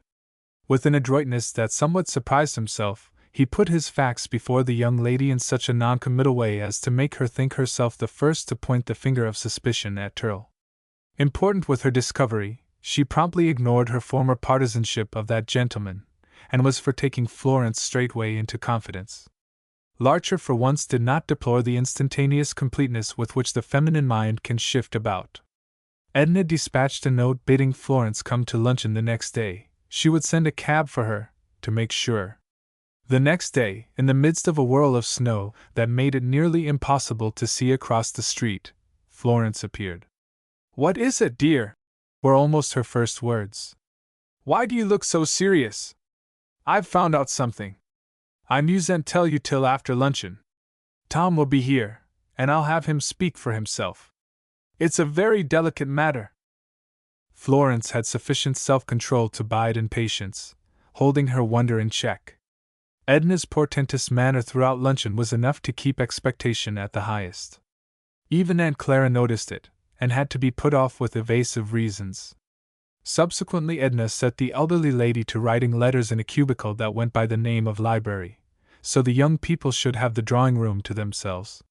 Speaker 1: With an adroitness that somewhat surprised himself, he put his facts before the young lady in such a non-committal way as to make her think herself the first to point the finger of suspicion at Turl. Important with her discovery, she promptly ignored her former partisanship of that gentleman, and was for taking Florence straightway into confidence. Larcher for once did not deplore the instantaneous completeness with which the feminine mind can shift about. Edna dispatched a note bidding Florence come to luncheon the next day. She would send a cab for her, to make sure. The next day, in the midst of a whirl of snow that made it nearly impossible to see across the street, Florence appeared. "What is it, dear?" were almost her first words. "Why do you look so serious? I've found out something. I musn't tell you till after luncheon. Tom will be here, and I'll have him speak for himself. It's a very delicate matter." Florence had sufficient self-control to bide in patience, holding her wonder in check. Edna's portentous manner throughout luncheon was enough to keep expectation at the highest. Even Aunt Clara noticed it, and had to be put off with evasive reasons. Subsequently Edna set the elderly lady to writing letters in a cubicle that went by the name of library, so the young people should have the drawing room to themselves.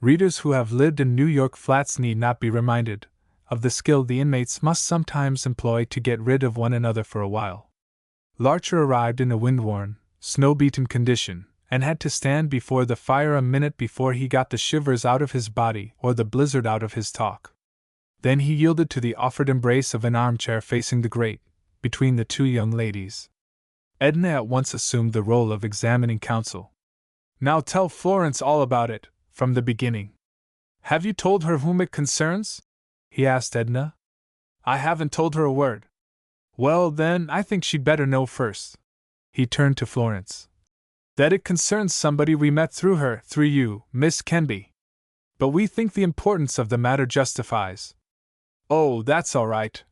Speaker 1: Readers who have lived in New York flats need not be reminded of the skill the inmates must sometimes employ to get rid of one another for a while. Larcher arrived in a wind-worn, snow-beaten condition, and had to stand before the fire a minute before he got the shivers out of his body or the blizzard out of his talk. Then he yielded to the offered embrace of an armchair facing the grate, between the two young ladies. Edna at once assumed the role of examining counsel. "Now tell Florence all about it, from the beginning. Have you told her whom it concerns?" he asked Edna. "I haven't told her a word." "Well, then, I think she'd better know first." He turned to Florence. "That it concerns somebody we met through her, through you, Miss Kenby. But we think the importance of the matter justifies." "Oh, that's all right.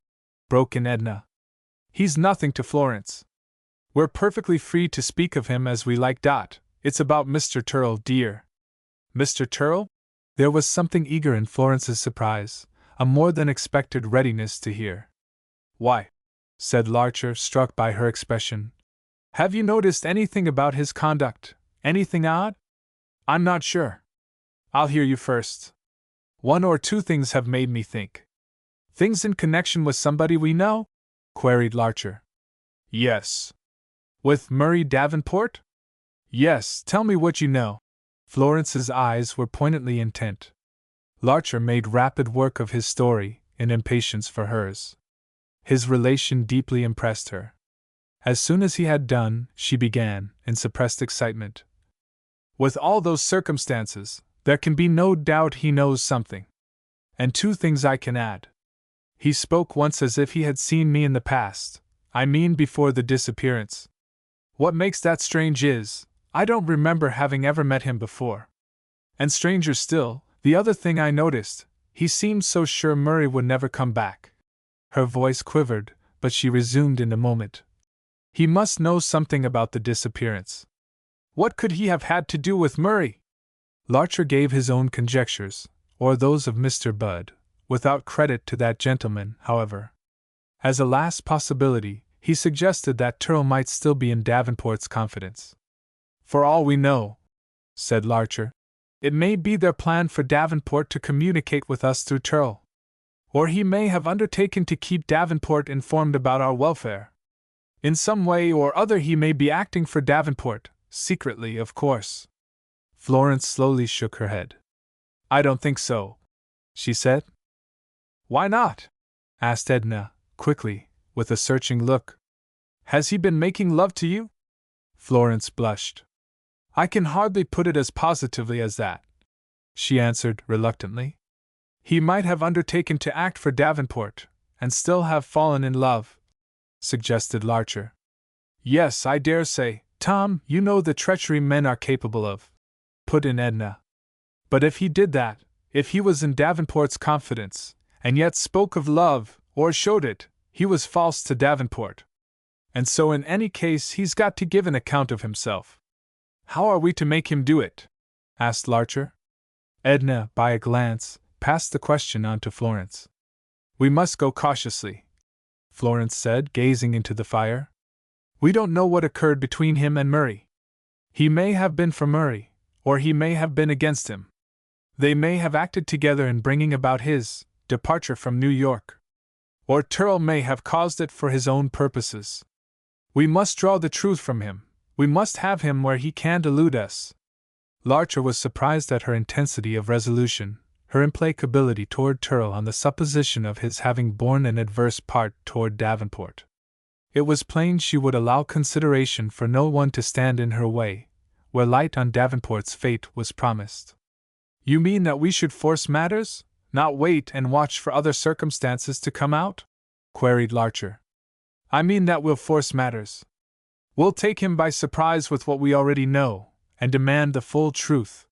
Speaker 1: broke in Edna. He's nothing to Florence. We're perfectly free to speak of him as we like. It's about Mr. Turrell, dear. Mr. Turrell? There was something eager in Florence's surprise, a more than expected readiness to hear. Why? Said Larcher, struck by her expression. Have you noticed anything about his conduct? Anything odd? I'm not sure. I'll hear you first. One or two things have made me think. Things in connection with somebody we know? Queried Larcher. Yes. With Murray Davenport? Yes, tell me what you know. Florence's eyes were poignantly intent. Larcher made rapid work of his story, in impatience for hers. His relation deeply impressed her. As soon as he had done, she began, in suppressed excitement. With all those circumstances, there can be no doubt he knows something. And two things I can add. He spoke once as if he had seen me in the past, I mean before the disappearance. What makes that strange is, I don't remember having ever met him before. And stranger still, the other thing I noticed, he seemed so sure Murray would never come back. Her voice quivered, but she resumed in a moment. He must know something about the disappearance. What could he have had to do with Murray? Larcher gave his own conjectures, or those of Mr. Budd, without credit to that gentleman, however. As a last possibility, he suggested that Turrell might still be in Davenport's confidence. For all we know, said Larcher, it may be their plan for Davenport to communicate with us through Turrell. Or he may have undertaken to keep Davenport informed about our welfare. In some way or other he may be acting for Davenport, secretly, of course. Florence slowly shook her head. I don't think so, she said. Why not? Asked Edna, quickly, with a searching look. Has he been making love to you? Florence blushed. I can hardly put it as positively as that, she answered reluctantly. He might have undertaken to act for Davenport, and still have fallen in love, suggested Larcher. Yes, I dare say, Tom, you know the treachery men are capable of, put in Edna. But if he did that, if he was in Davenport's confidence, and yet spoke of love, or showed it, he was false to Davenport. And so in any case he's got to give an account of himself. How are we to make him do it? Asked Larcher. Edna, by a glance, passed the question on to Florence. We must go cautiously, Florence said, gazing into the fire. We don't know what occurred between him and Murray. He may have been for Murray, or he may have been against him. They may have acted together in bringing about his departure from New York. Or Turrell may have caused it for his own purposes. We must draw the truth from him. We must have him where he can't elude us. Larcher was surprised at her intensity of resolution, her implacability toward Turrell on the supposition of his having borne an adverse part toward Davenport. It was plain she would allow consideration for no one to stand in her way, where light on Davenport's fate was promised. You mean that we should force matters, not wait and watch for other circumstances to come out? Queried Larcher. I mean that we'll force matters. We'll take him by surprise with what we already know, and demand the full truth.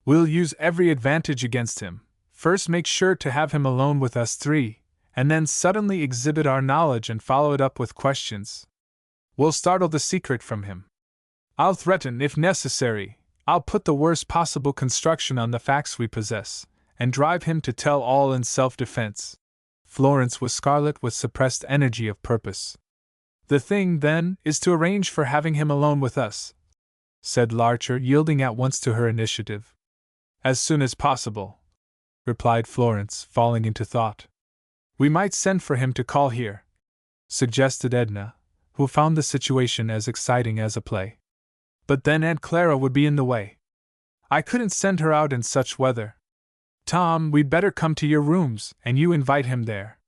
Speaker 1: We'll use every advantage against him, first make sure to have him alone with us three, and then suddenly exhibit our knowledge and follow it up with questions. We'll startle the secret from him. I'll threaten, if necessary, I'll put the worst possible construction on the facts we possess, and drive him to tell all in self-defense. Florence was scarlet with suppressed energy of purpose. The thing, then, is to arrange for having him alone with us, said Larcher, yielding at once to her initiative. As soon as possible, replied Florence, falling into thought. We might send for him to call here, suggested Edna, who found the situation as exciting as a play. But then Aunt Clara would be in the way. I couldn't send her out in such weather. Tom, we'd better come to your rooms, and you invite him there.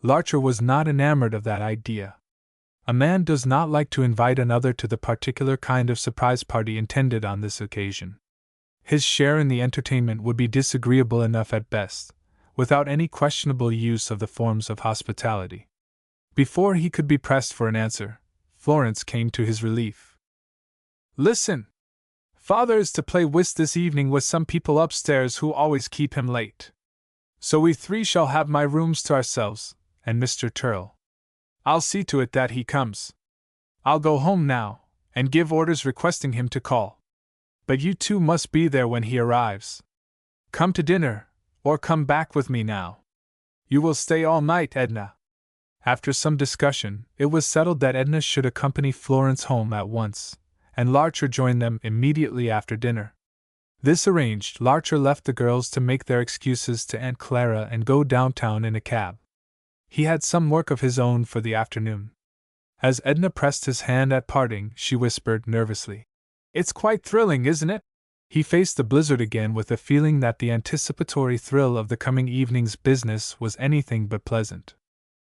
Speaker 1: Larcher was not enamored of that idea. A man does not like to invite another to the particular kind of surprise party intended on this occasion. His share in the entertainment would be disagreeable enough at best, without any questionable use of the forms of hospitality. Before he could be pressed for an answer, Florence came to his relief. Listen! Father is to play whist this evening with some people upstairs who always keep him late. So we three shall have my rooms to ourselves, and Mr. Turrell. I'll see to it that he comes. I'll go home now, and give orders requesting him to call. But you two must be there when he arrives. Come to dinner, or come back with me now. You will stay all night, Edna. After some discussion, it was settled that Edna should accompany Florence home at once, and Larcher joined them immediately after dinner. This arranged, Larcher left the girls to make their excuses to Aunt Clara and go downtown in a cab. He had some work of his own for the afternoon. As Edna pressed his hand at parting, she whispered nervously, "It's quite thrilling, isn't it?" He faced the blizzard again with a feeling that the anticipatory thrill of the coming evening's business was anything but pleasant.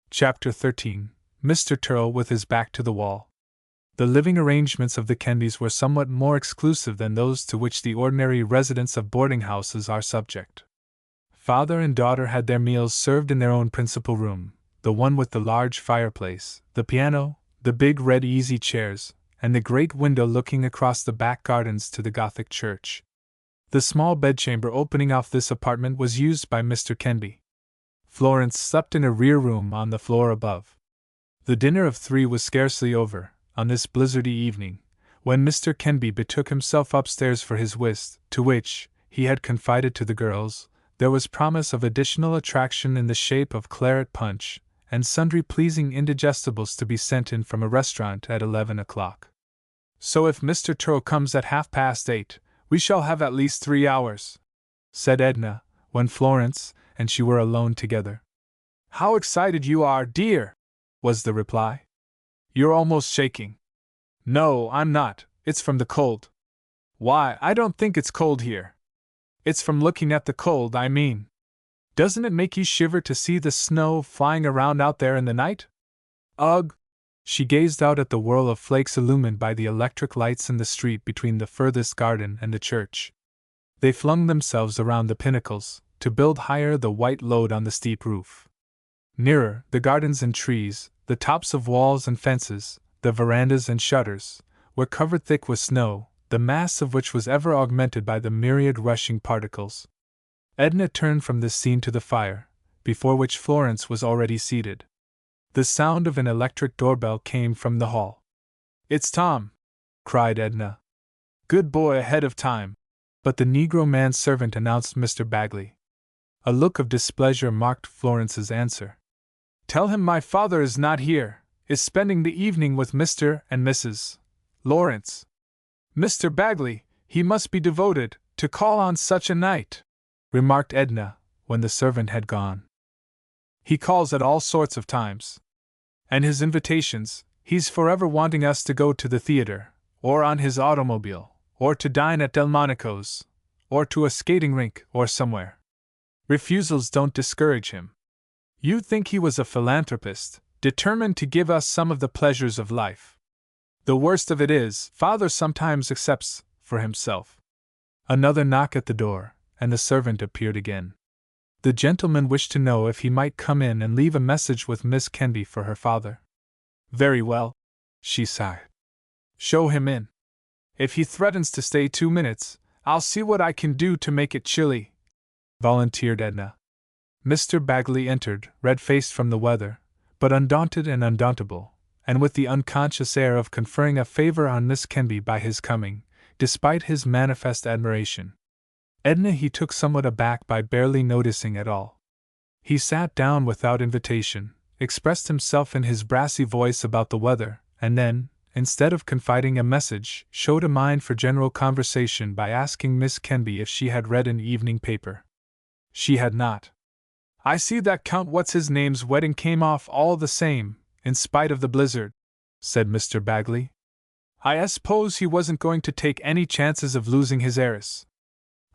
Speaker 1: Chapter 13. Mr. Turrell with his back to the wall. The living arrangements of the Kendys were somewhat more exclusive than those to which the ordinary residents of boarding houses are subject. Father and daughter had their meals served in their own principal room, the one with the large fireplace, the piano, the big red easy chairs, and the great window looking across the back gardens to the Gothic church. The small bedchamber opening off this apartment was used by Mr. Kenby. Florence slept in a rear room on the floor above. The dinner of 3 was scarcely over, on this blizzardy evening, when Mr. Kenby betook himself upstairs for his whist, to which, he had confided to the girls, there was promise of additional attraction in the shape of claret punch, and sundry pleasing indigestibles to be sent in from a restaurant at 11 o'clock. "So if Mr. Turrell comes at 8:30, we shall have at least 3 hours," said Edna, when Florence and she were alone together. "How excited you are, dear!" was the reply. "You're almost shaking." "No, I'm not, it's from the cold." "Why, I don't think it's cold here." "It's from looking at the cold, I mean. Doesn't it make you shiver to see the snow flying around out there in the night?" "Ugh!" She gazed out at the whirl of flakes illumined by the electric lights in the street between the furthest garden and the church. They flung themselves around the pinnacles, to build higher the white load on the steep roof. Nearer, the gardens and trees, the tops of walls and fences, the verandas and shutters, were covered thick with snow, the mass of which was ever augmented by the myriad rushing particles. Edna turned from this scene to the fire, before which Florence was already seated. The sound of an electric doorbell came from the hall. "It's Tom!" cried Edna. "Good boy, ahead of time!" But the Negro manservant announced Mr. Bagley. A look of displeasure marked Florence's answer. "Tell him my father is not here, is spending the evening with Mr. and Mrs. Lawrence." "Mr. Bagley, he must be devoted, to call on such a night," remarked Edna, when the servant had gone. "He calls at all sorts of times. And his invitations, he's forever wanting us to go to the theater, or on his automobile, or to dine at Delmonico's, or to a skating rink, or somewhere. Refusals don't discourage him. You'd think he was a philanthropist, determined to give us some of the pleasures of life. The worst of it is, father sometimes accepts, for himself." Another knock at the door, and the servant appeared again. The gentleman wished to know if he might come in and leave a message with Miss Kenby for her father. "Very well," she sighed. "Show him in. If he threatens to stay 2 minutes, I'll see what I can do to make it chilly," volunteered Edna. Mr. Bagley entered, red-faced from the weather, but undaunted and undauntable, and with the unconscious air of conferring a favor on Miss Kenby by his coming, despite his manifest admiration. Edna he took somewhat aback by barely noticing at all. He sat down without invitation, expressed himself in his brassy voice about the weather, and then, instead of confiding a message, showed a mind for general conversation by asking Miss Kenby if she had read an evening paper. She had not. "I see that Count What's-His-Name's wedding came off all the same, in spite of the blizzard," said Mr. Bagley. "I suppose he wasn't going to take any chances of losing his heiress."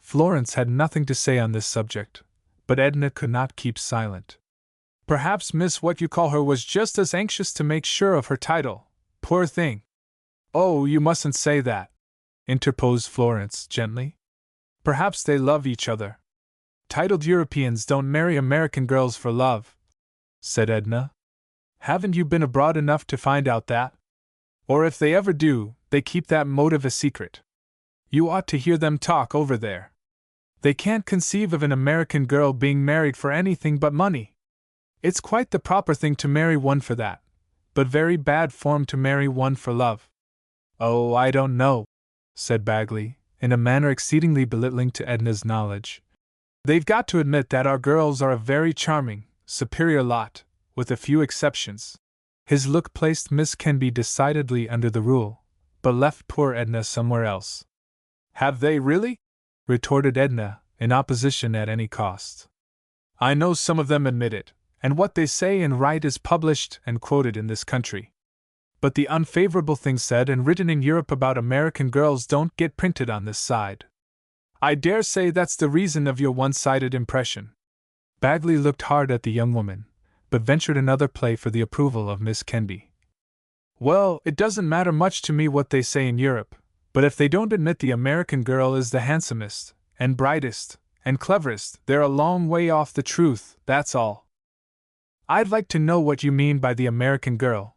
Speaker 1: Florence had nothing to say on this subject, but Edna could not keep silent. "Perhaps Miss What-You-Call-Her was just as anxious to make sure of her title, poor thing." "Oh, you mustn't say that," interposed Florence gently. "Perhaps they love each other." "Titled Europeans don't marry American girls for love," said Edna. "Haven't you been abroad enough to find out that? Or if they ever do, they keep that motive a secret. You ought to hear them talk over there. They can't conceive of an American girl being married for anything but money. It's quite the proper thing to marry one for that, but very bad form to marry one for love. Oh, I don't know, said Bagley, in a manner exceedingly belittling to Edna's knowledge. They've got to admit that our girls are a very charming, superior lot, with a few exceptions. His look placed Miss Kenby decidedly under the rule, but left poor Edna somewhere else. Have they really? Retorted Edna, in opposition at any cost. I know some of them admit it, and what they say and write is published and quoted in this country. But the unfavorable things said and written in Europe about American girls don't get printed on this side. I dare say that's the reason of your one-sided impression. Bagley looked hard at the young woman, but ventured another play for the approval of Miss Kenby. Well, it doesn't matter much to me what they say in Europe, but if they don't admit the American girl is the handsomest, and brightest, and cleverest, they're a long way off the truth, that's all. I'd like to know what you mean by the American girl.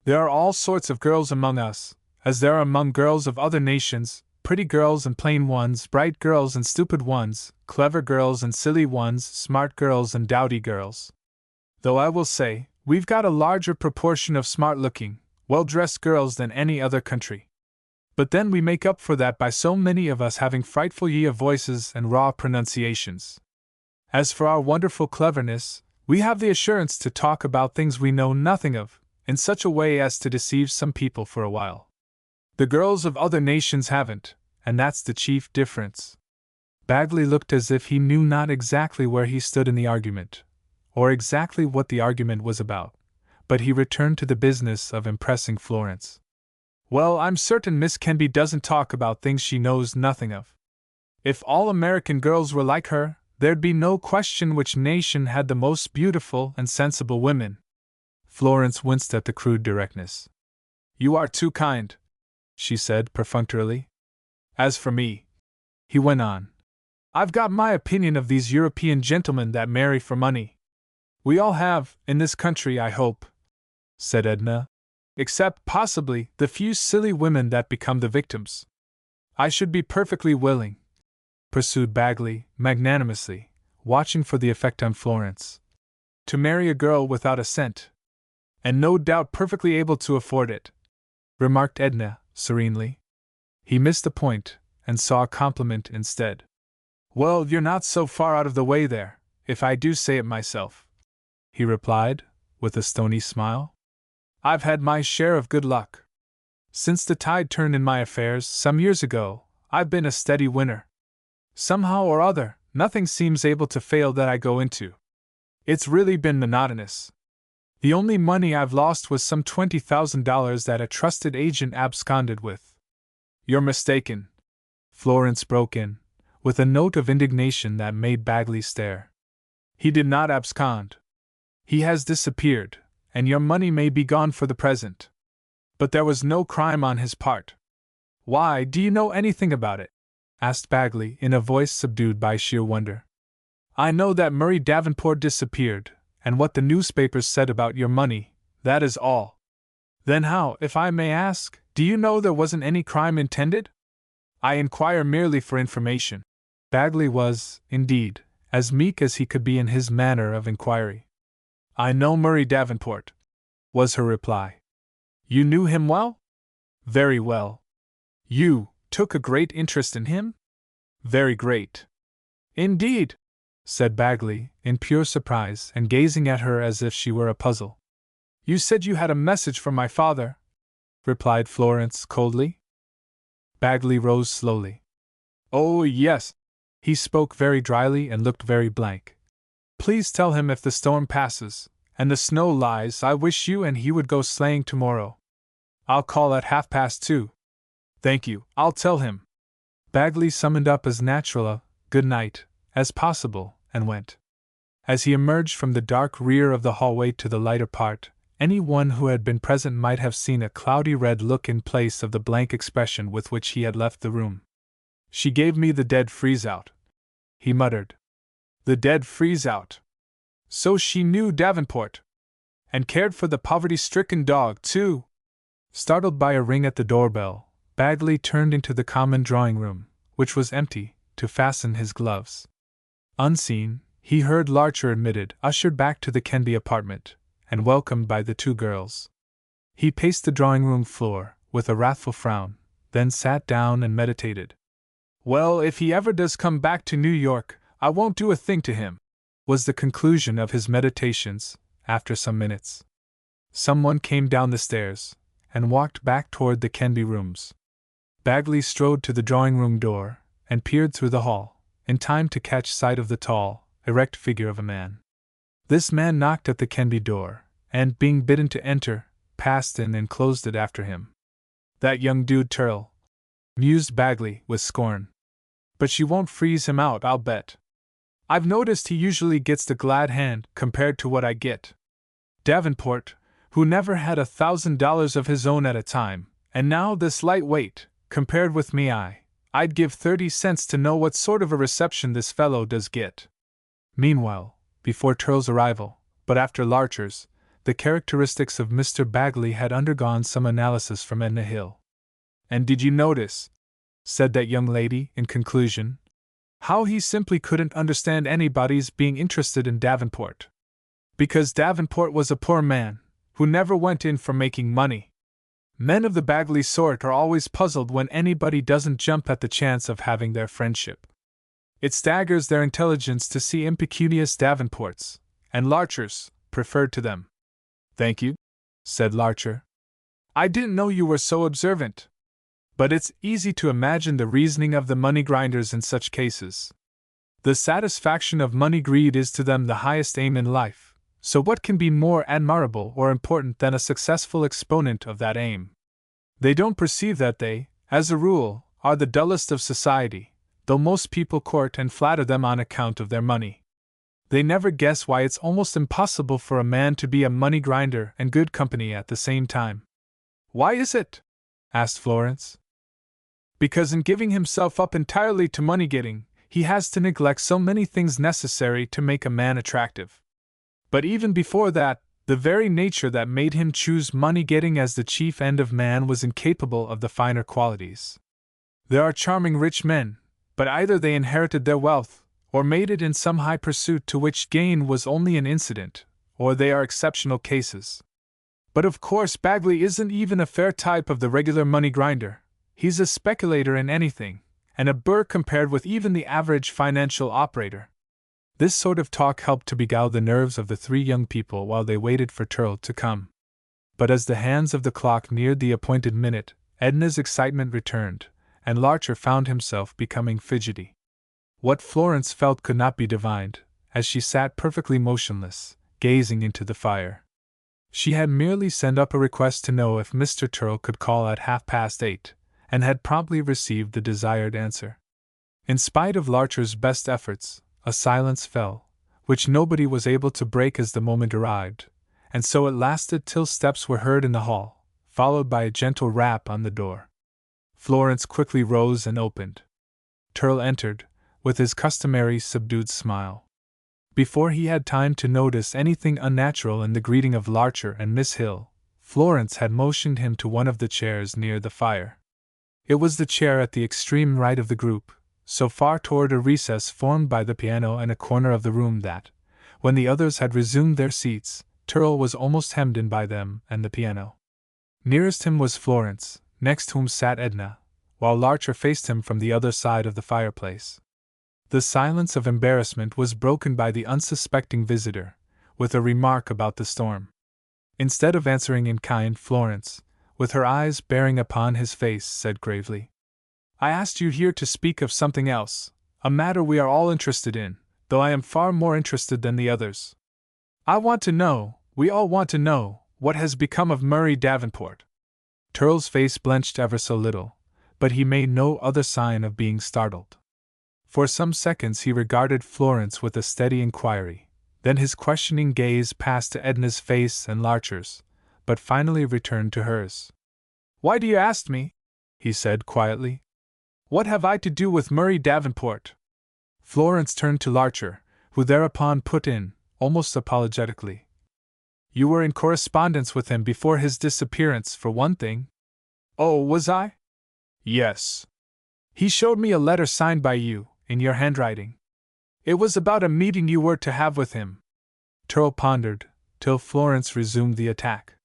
Speaker 1: There are all sorts of girls among us, as there are among girls of other nations, pretty girls and plain ones, bright girls and stupid ones, clever girls and silly ones, smart girls and dowdy girls. Though I will say, we've got a larger proportion of smart-looking, well-dressed girls than any other country. But then we make up for that by so many of us having frightful voices and raw pronunciations. As for our wonderful cleverness, we have the assurance to talk about things we know nothing of, in such a way as to deceive some people for a while. The girls of other nations haven't, and that's the chief difference. Bagley looked as if he knew not exactly where he stood in the argument, or exactly what the argument was about, but he returned to the business of impressing Florence. Well, I'm certain Miss Kenby doesn't talk about things she knows nothing of. If all American girls were like her, there'd be no question which nation had the most beautiful and sensible women. Florence winced at the crude directness. You are too kind, she said perfunctorily. As for me, he went on, I've got my opinion of these European gentlemen that marry for money. We all have, in this country, I hope, said Edna, except, possibly, the few silly women that become the victims. I should be perfectly willing, pursued Bagley, magnanimously, watching for the effect on Florence, to marry a girl without a cent. And no doubt perfectly able to afford it, remarked Edna, serenely. He missed the point, and saw a compliment instead. Well, you're not so far out of the way there, if I do say it myself, he replied, with a stony smile. I've had my share of good luck. Since the tide turned in my affairs some years ago, I've been a steady winner. Somehow or other, nothing seems able to fail that I go into. It's really been monotonous. The only money I've lost was some $20,000 that a trusted agent absconded with. You're mistaken, Florence broke in, with a note of indignation that made Bagley stare. He did not abscond. He has disappeared, and your money may be gone for the present. But there was no crime on his part. Why, do you know anything about it? Asked Bagley, in a voice subdued by sheer wonder. I know that Murray Davenport disappeared, and what the newspapers said about your money, that is all. Then how, if I may ask, do you know there wasn't any crime intended? I inquire merely for information. Bagley was, indeed, as meek as he could be in his manner of inquiry. I know Murray Davenport, was her reply. You knew him well? Very well. You took a great interest in him? Very great. Indeed, said Bagley, in pure surprise and gazing at her as if she were a puzzle. You said you had a message from my father, replied Florence coldly. Bagley rose slowly. Oh, yes. He spoke very dryly and looked very blank. Please tell him if the storm passes, and the snow lies, I wish you and he would go sleighing tomorrow. I'll call at 2:30. Thank you, I'll tell him. Bagley summoned up as natural a good night as possible, and went. As he emerged from the dark rear of the hallway to the lighter part, any one who had been present might have seen a cloudy red look in place of the blank expression with which he had left the room. She gave me the dead freeze-out, he muttered. The dead freeze-out. So she knew Davenport. And cared for the poverty-stricken dog, too. Startled by a ring at the doorbell, Bagley turned into the common drawing-room, which was empty, to fasten his gloves. Unseen, he heard Larcher admitted, ushered back to the Kenby apartment, and welcomed by the two girls. He paced the drawing-room floor, with a wrathful frown, then sat down and meditated. "Well, if he ever does come back to New York, I won't do a thing to him," was the conclusion of his meditations, after some minutes. Someone came down the stairs, and walked back toward the Kenby rooms. Bagley strode to the drawing-room door, and peered through the hall, in time to catch sight of the tall, erect figure of a man. This man knocked at the Kenby door, and, being bidden to enter, passed in and closed it after him. "That young dude Turl," mused Bagley, with scorn. "But she won't freeze him out, I'll bet. I've noticed he usually gets the glad hand compared to what I get. Davenport, who never had $1,000 of his own at a time, and now this lightweight, compared with me, I'd give 30 cents to know what sort of a reception this fellow does get." Meanwhile, before Turl's arrival, but after Larcher's, the characteristics of Mr. Bagley had undergone some analysis from Edna Hill. "And did you notice," said that young lady, in conclusion, "how he simply couldn't understand anybody's being interested in Davenport? Because Davenport was a poor man, who never went in for making money. Men of the Bagley sort are always puzzled when anybody doesn't jump at the chance of having their friendship. It staggers their intelligence to see impecunious Davenports, and Larchers, preferred to them." "Thank you," said Larcher. "I didn't know you were so observant. But it's easy to imagine the reasoning of the money grinders in such cases. The satisfaction of money greed is to them the highest aim in life, so what can be more admirable or important than a successful exponent of that aim? They don't perceive that they, as a rule, are the dullest of society, though most people court and flatter them on account of their money. They never guess why it's almost impossible for a man to be a money grinder and good company at the same time." "Why is it?" asked Florence. "Because in giving himself up entirely to money-getting, he has to neglect so many things necessary to make a man attractive. But even before that, the very nature that made him choose money-getting as the chief end of man was incapable of the finer qualities. There are charming rich men, but either they inherited their wealth, or made it in some high pursuit to which gain was only an incident, or they are exceptional cases. But of course Bagley isn't even a fair type of the regular money grinder. He's a speculator in anything, and a burr compared with even the average financial operator." This sort of talk helped to beguile the nerves of the three young people while they waited for Turl to come. But as the hands of the clock neared the appointed minute, Edna's excitement returned, and Larcher found himself becoming fidgety. What Florence felt could not be divined, as she sat perfectly motionless, gazing into the fire. She had merely sent up a request to know if Mr. Turl could call at 8:30, and had promptly received the desired answer. In spite of Larcher's best efforts, a silence fell, which nobody was able to break as the moment arrived, and so it lasted till steps were heard in the hall, followed by a gentle rap on the door. Florence quickly rose and opened. Turl entered, with his customary subdued smile. Before he had time to notice anything unnatural in the greeting of Larcher and Miss Hill, Florence had motioned him to one of the chairs near the fire. It was the chair at the extreme right of the group, so far toward a recess formed by the piano and a corner of the room that, when the others had resumed their seats, Turl was almost hemmed in by them and the piano. Nearest him was Florence, next whom sat Edna, while Larcher faced him from the other side of the fireplace. The silence of embarrassment was broken by the unsuspecting visitor, with a remark about the storm. Instead of answering in kind, Florence, with her eyes bearing upon his face, said gravely, "I asked you here to speak of something else, a matter we are all interested in, though I am far more interested than the others. We all want to know, what has become of Murray Davenport." Turl's face blenched ever so little, but he made no other sign of being startled. For some seconds he regarded Florence with a steady inquiry, then his questioning gaze passed to Edna's face and Larcher's, but finally returned to hers. "Why do you ask me?" he said quietly. "What have I to do with Murray Davenport?" Florence turned to Larcher, who thereupon put in, almost apologetically, "You were in correspondence with him before his disappearance, for one thing." "Oh, was I?" "Yes. He showed me a letter signed by you, in your handwriting." It was about a meeting you were to have with him. Turl pondered, till Florence resumed the attack.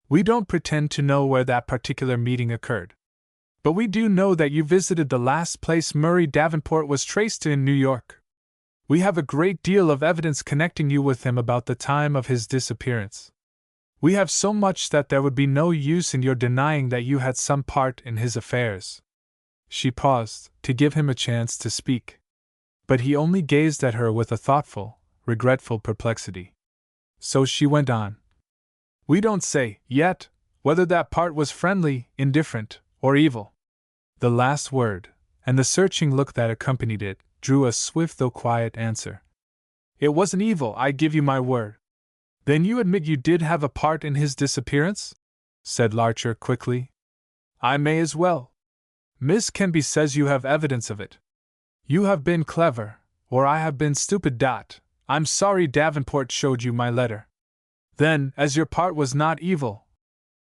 Speaker 1: We don't pretend to know where that particular meeting occurred. But we do know that you visited the last place Murray Davenport was traced to in New York. We have a great deal of evidence connecting you with him about the time of his disappearance. We have so much that there would be no use in your denying that you had some part in his affairs. She paused, to give him a chance to speak. But he only gazed at her with a thoughtful, regretful perplexity. So she went on. We don't say, yet, whether that part was friendly, indifferent, or evil. The last word, and the searching look that accompanied it, drew a swift though quiet answer. It wasn't evil, I give you my word. Then you admit you did have a part in his disappearance? Said Larcher quickly. I may as well. Miss Kenby says you have evidence of it. You have been clever, or I have been stupid. I'm sorry Davenport showed you my letter. Then, as your part was not evil,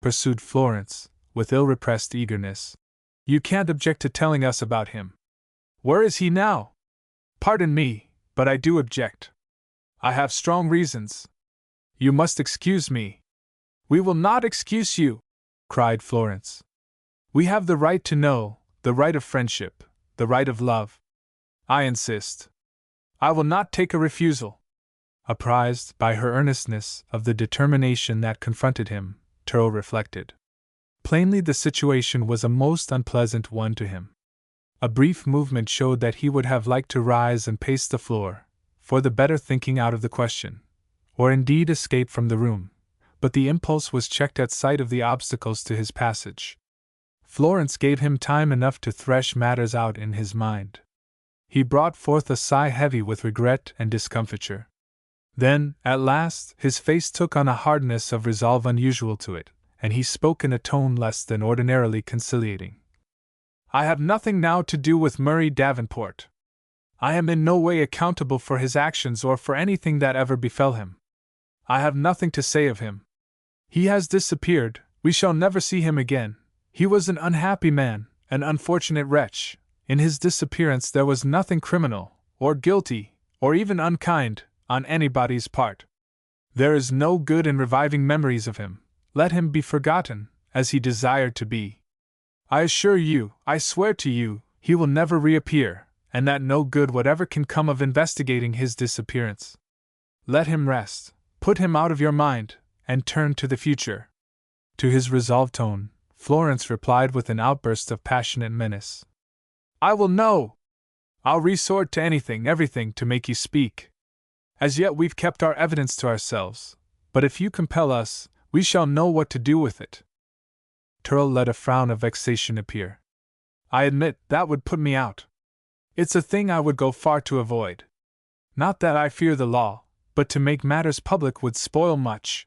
Speaker 1: pursued Florence, with ill-repressed eagerness, you can't object to telling us about him. Where is he now? Pardon me, but I do object. I have strong reasons. You must excuse me. We will not excuse you, cried Florence. We have the right to know, the right of friendship, the right of love. I insist. I will not take a refusal. Apprised by her earnestness of the determination that confronted him, Turl reflected. Plainly the situation was a most unpleasant one to him. A brief movement showed that he would have liked to rise and pace the floor, for the better thinking out of the question, or indeed escape from the room, but the impulse was checked at sight of the obstacles to his passage. Florence gave him time enough to thresh matters out in his mind. He brought forth a sigh heavy with regret and discomfiture. Then, at last, his face took on a hardness of resolve unusual to it, and he spoke in a tone less than ordinarily conciliating. I have nothing now to do with Murray Davenport. I am in no way accountable for his actions or for anything that ever befell him. I have nothing to say of him. He has disappeared, we shall never see him again. He was an unhappy man, an unfortunate wretch. In his disappearance there was nothing criminal, or guilty, or even unkind, on anybody's part. There is no good in reviving memories of him. Let him be forgotten, as he desired to be. I assure you, I swear to you, he will never reappear, and that no good whatever can come of investigating his disappearance. Let him rest, put him out of your mind, and turn to the future. To his resolved tone, Florence replied with an outburst of passionate menace. I will know! I'll resort to anything, everything to make you speak. As yet we've kept our evidence to ourselves, but if you compel us, we shall know what to do with it. Turl let a frown of vexation appear. I admit that would put me out. It's a thing I would go far to avoid. Not that I fear the law, but to make matters public would spoil much.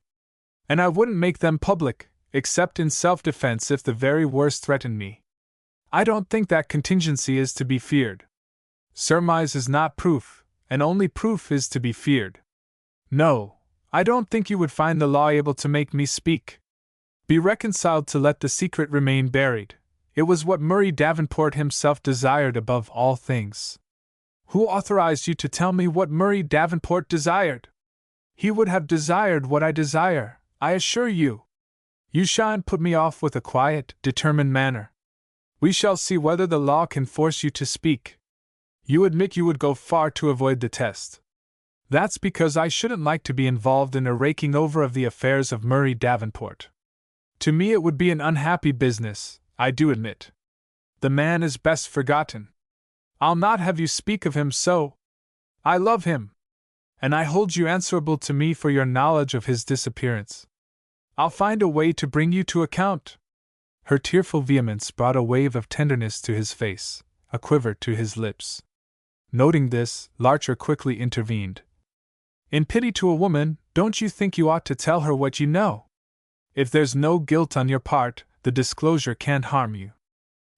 Speaker 1: And I wouldn't make them public, except in self-defense if the very worst threatened me. I don't think that contingency is to be feared. Surmise is not proof, and only proof is to be feared. No, I don't think you would find the law able to make me speak. Be reconciled to let the secret remain buried. It was what Murray Davenport himself desired above all things. Who authorized you to tell me what Murray Davenport desired? He would have desired what I desire, I assure you. You shan't put me off with a quiet, determined manner. We shall see whether the law can force you to speak. You admit you would go far to avoid the test. That's because I shouldn't like to be involved in a raking over of the affairs of Murray Davenport. To me it would be an unhappy business, I do admit. The man is best forgotten. I'll not have you speak of him so. I love him. And I hold you answerable to me for your knowledge of his disappearance. I'll find a way to bring you to account. Her tearful vehemence brought a wave of tenderness to his face, a quiver to his lips. Noting this, Larcher quickly intervened. In pity to a woman, don't you think you ought to tell her what you know? If there's no guilt on your part, the disclosure can't harm you.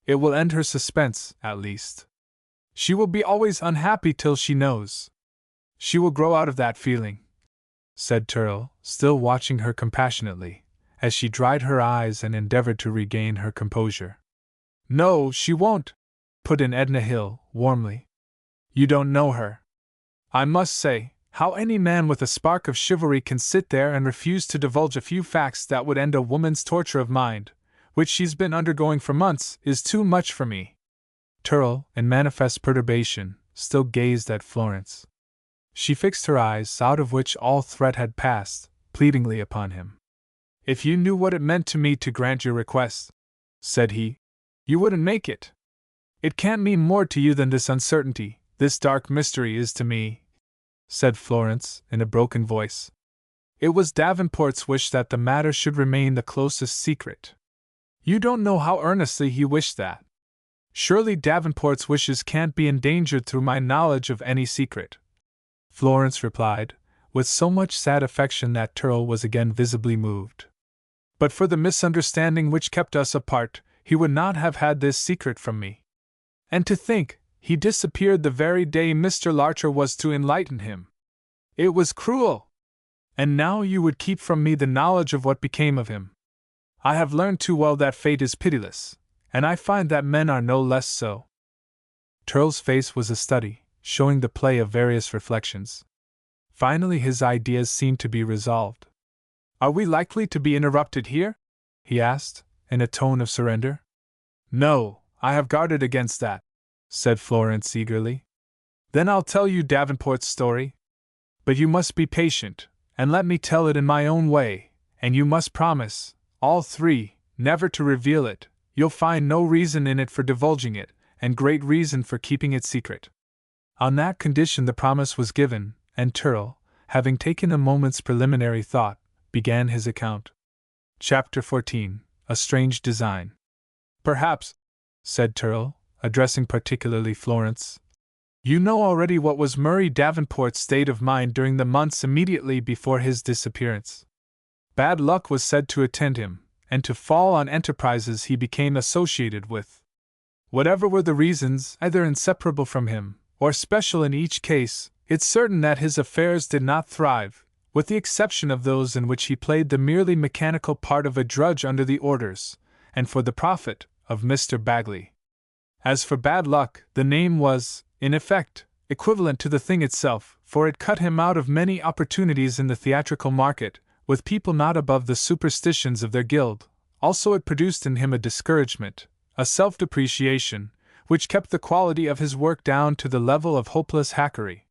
Speaker 1: It will end her suspense, at least. She will be always unhappy till she knows. She will grow out of that feeling, said Turl, still watching her compassionately, as she dried her eyes and endeavored to regain her composure. No, she won't, put in Edna Hill, warmly. You don't know her. I must say, how any man with a spark of chivalry can sit there and refuse to divulge a few facts that would end a woman's torture of mind, which she's been undergoing for months, is too much for me." Turl, in manifest perturbation, still gazed at Florence. She fixed her eyes, out of which all threat had passed, pleadingly upon him. "If you knew what it meant to me to grant your request," said he, "you wouldn't make it. It can't mean more to you than this uncertainty, this dark mystery is to me," said Florence, in a broken voice. "It was Davenport's wish that the matter should remain the closest secret. You don't know how earnestly he wished that. Surely Davenport's wishes can't be endangered through my knowledge of any secret," Florence replied, with so much sad affection that Turl was again visibly moved. "But for the misunderstanding which kept us apart, he would not have had this secret from me. And to think, he disappeared the very day Mr. Larcher was to enlighten him. It was cruel! And now you would keep from me the knowledge of what became of him. I have learned too well that fate is pitiless, and I find that men are no less so." Turl's face was a study, showing the play of various reflections. Finally his ideas seemed to be resolved. "Are we likely to be interrupted here?" he asked, in a tone of surrender. "No, I have guarded against that," said Florence eagerly. "Then I'll tell you Davenport's story. But you must be patient, and let me tell it in my own way, and you must promise, all three, never to reveal it. You'll find no reason in it for divulging it, and great reason for keeping it secret." On that condition the promise was given, and Turl, having taken a moment's preliminary thought, began his account. Chapter 14. A Strange Design. "Perhaps," said Turl, addressing particularly Florence, "you know already what was Murray Davenport's state of mind during the months immediately before his disappearance. Bad luck was said to attend him, and to fall on enterprises he became associated with. Whatever were the reasons, either inseparable from him, or special in each case, it's certain that his affairs did not thrive, with the exception of those in which he played the merely mechanical part of a drudge under the orders, and for the profit, of Mr. Bagley. As for bad luck, the name was, in effect, equivalent to the thing itself, for it cut him out of many opportunities in the theatrical market, with people not above the superstitions of their guild. Also it produced in him a discouragement, a self-depreciation, which kept the quality of his work down to the level of hopeless hackery.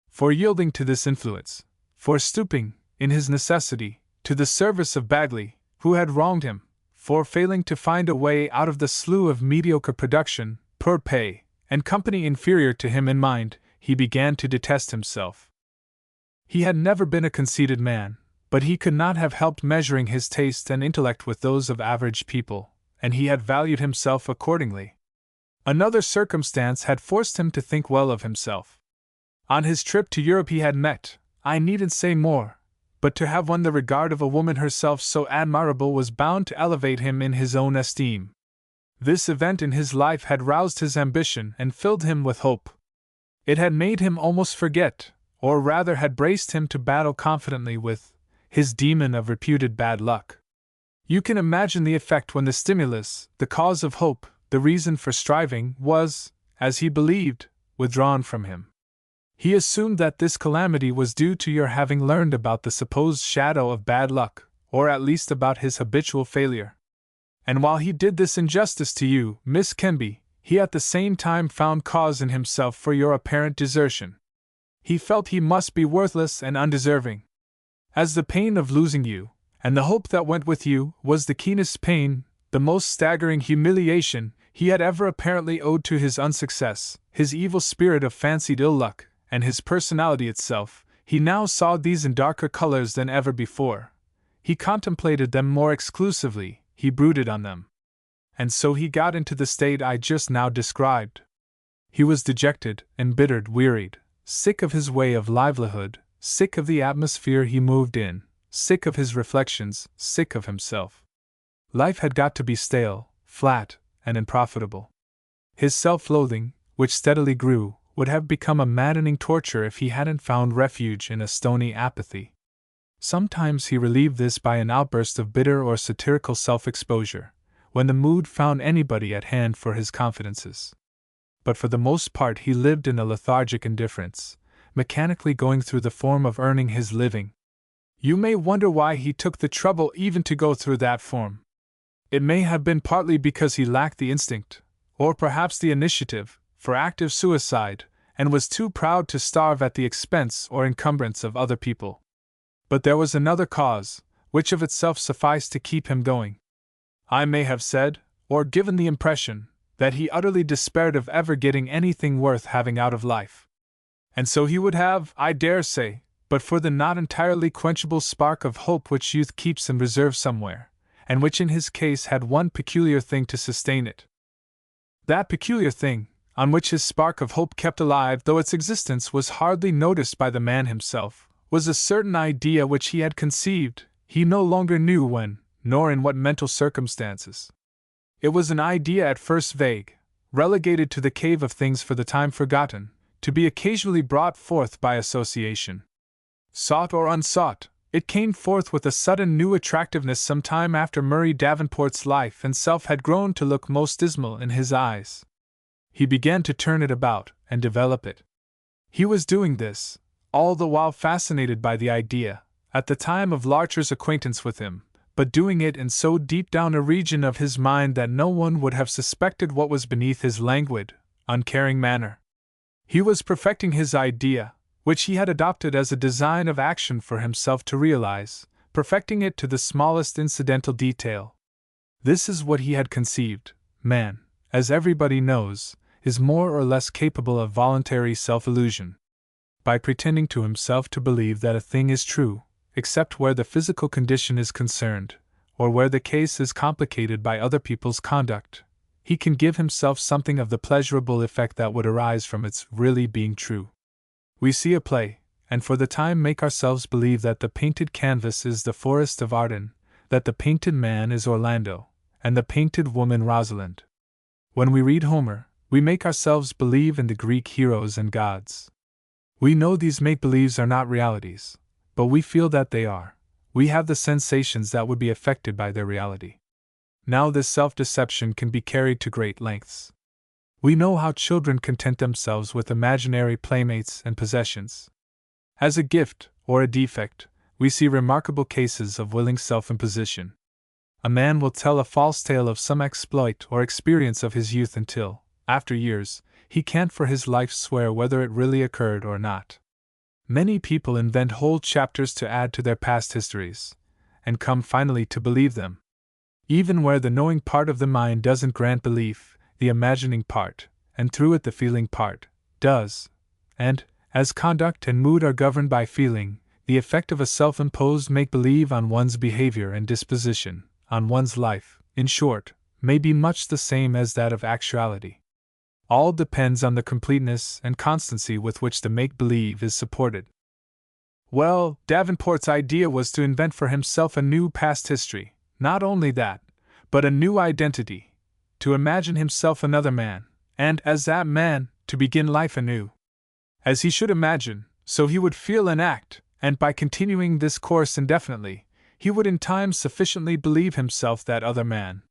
Speaker 1: For yielding to this influence, for stooping, in his necessity, to the service of Bagley, who had wronged him, for failing to find a way out of the slough of mediocre production, poor pay, and company inferior to him in mind, he began to detest himself. He had never been a conceited man, but he could not have helped measuring his taste and intellect with those of average people, and he had valued himself accordingly. Another circumstance had forced him to think well of himself. On his trip to Europe he had met, I needn't say more, but to have won the regard of a woman herself so admirable was bound to elevate him in his own esteem. This event in his life had roused his ambition and filled him with hope. It had made him almost forget, or rather had braced him to battle confidently with, his demon of reputed bad luck. You can imagine the effect when the stimulus, the cause of hope, the reason for striving, was, as he believed, withdrawn from him. He assumed that this calamity was due to your having learned about the supposed shadow of bad luck, or at least about his habitual failure. And while he did this injustice to you, Miss Kenby, he at the same time found cause in himself for your apparent desertion. He felt he must be worthless and undeserving. As the pain of losing you, and the hope that went with you, was the keenest pain, the most staggering humiliation he had ever apparently owed to his unsuccess, his evil spirit of fancied ill luck, and his personality itself, he now saw these in darker colors than ever before. He contemplated them more exclusively, he brooded on them. And so he got into the state I just now described. He was dejected, embittered, wearied, sick of his way of livelihood, sick of the atmosphere he moved in, sick of his reflections, sick of himself. Life had got to be stale, flat, and unprofitable. His self-loathing, which steadily grew, would have become a maddening torture if he hadn't found refuge in a stony apathy. Sometimes he relieved this by an outburst of bitter or satirical self-exposure, when the mood found anybody at hand for his confidences. But for the most part he lived in a lethargic indifference, mechanically going through the form of earning his living. You may wonder why he took the trouble even to go through that form. It may have been partly because he lacked the instinct, or perhaps the initiative, for active suicide, and was too proud to starve at the expense or encumbrance of other people. But there was another cause, which of itself sufficed to keep him going. I may have said, or given the impression, that he utterly despaired of ever getting anything worth having out of life. And so he would have, I dare say, but for the not entirely quenchable spark of hope which youth keeps in reserve somewhere, and which in his case had one peculiar thing to sustain it. That peculiar thing, on which his spark of hope kept alive though its existence was hardly noticed by the man himself, was a certain idea which he had conceived, he no longer knew when, nor in what mental circumstances. It was an idea at first vague, relegated to the cave of things for the time forgotten, to be occasionally brought forth by association. Sought or unsought, it came forth with a sudden new attractiveness some time after Murray Davenport's life and self had grown to look most dismal in his eyes. He began to turn it about and develop it. He was doing this, all the while fascinated by the idea, at the time of Larcher's acquaintance with him, but doing it in so deep down a region of his mind that no one would have suspected what was beneath his languid, uncaring manner. He was perfecting his idea, which he had adopted as a design of action for himself to realize, perfecting it to the smallest incidental detail. This is what he had conceived. Man, as everybody knows, is more or less capable of voluntary self-illusion. By pretending to himself to believe that a thing is true, except where the physical condition is concerned, or where the case is complicated by other people's conduct, he can give himself something of the pleasurable effect that would arise from its really being true. We see a play, and for the time make ourselves believe that the painted canvas is the Forest of Arden, that the painted man is Orlando, and the painted woman Rosalind. When we read Homer, we make ourselves believe in the Greek heroes and gods. We know these make-believes are not realities, but we feel that they are. We have the sensations that would be affected by their reality. Now this self-deception can be carried to great lengths. We know how children content themselves with imaginary playmates and possessions. As a gift, or a defect, we see remarkable cases of willing self-imposition. A man will tell a false tale of some exploit or experience of his youth until, after years, he can't for his life swear whether it really occurred or not. Many people invent whole chapters to add to their past histories, and come finally to believe them. Even where the knowing part of the mind doesn't grant belief, the imagining part, and through it the feeling part, does, and, as conduct and mood are governed by feeling, the effect of a self-imposed make-believe on one's behavior and disposition, on one's life, in short, may be much the same as that of actuality. All depends on the completeness and constancy with which the make-believe is supported. Well, Davenport's idea was to invent for himself a new past history, not only that, but a new identity, to imagine himself another man, and as that man, to begin life anew. As he should imagine, so he would feel and act, and by continuing this course indefinitely, he would in time sufficiently believe himself that other man.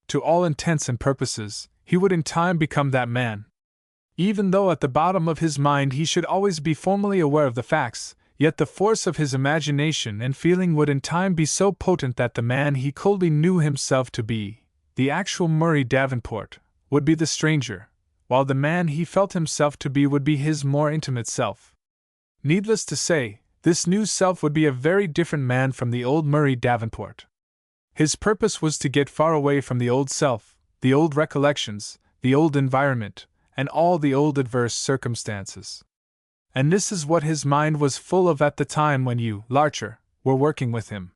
Speaker 1: To all intents and purposes, he would in time become that man. Even though at the bottom of his mind he should always be formally aware of the facts, yet the force of his imagination and feeling would in time be so potent that the man he coldly knew himself to be, the actual Murray Davenport, would be the stranger, while the man he felt himself to be would be his more intimate self. Needless to say, this new self would be a very different man from the old Murray Davenport. His purpose was to get far away from the old self, the old recollections, the old environment, and all the old adverse circumstances. And this is what his mind was full of at the time when you, Larcher, were working with him.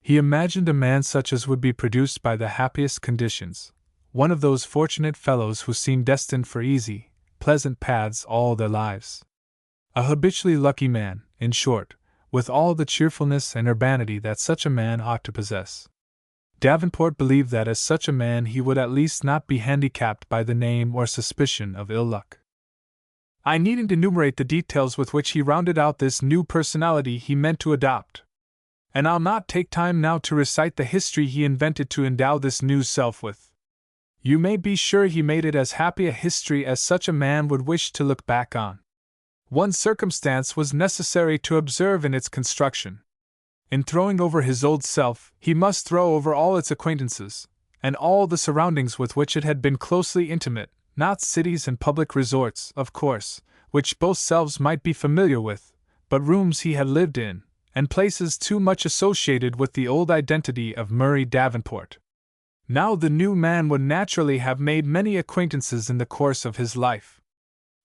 Speaker 1: He imagined a man such as would be produced by the happiest conditions, one of those fortunate fellows who seem destined for easy, pleasant paths all their lives. A habitually lucky man, in short, with all the cheerfulness and urbanity that such a man ought to possess. Davenport believed that as such a man he would at least not be handicapped by the name or suspicion of ill luck. I needn't enumerate the details with which he rounded out this new personality he meant to adopt. And I'll not take time now to recite the history he invented to endow this new self with. You may be sure he made it as happy a history as such a man would wish to look back on. One circumstance was necessary to observe in its construction. In throwing over his old self, he must throw over all its acquaintances, and all the surroundings with which it had been closely intimate, not cities and public resorts, of course, which both selves might be familiar with, but rooms he had lived in, and places too much associated with the old identity of Murray Davenport. Now the new man would naturally have made many acquaintances in the course of his life.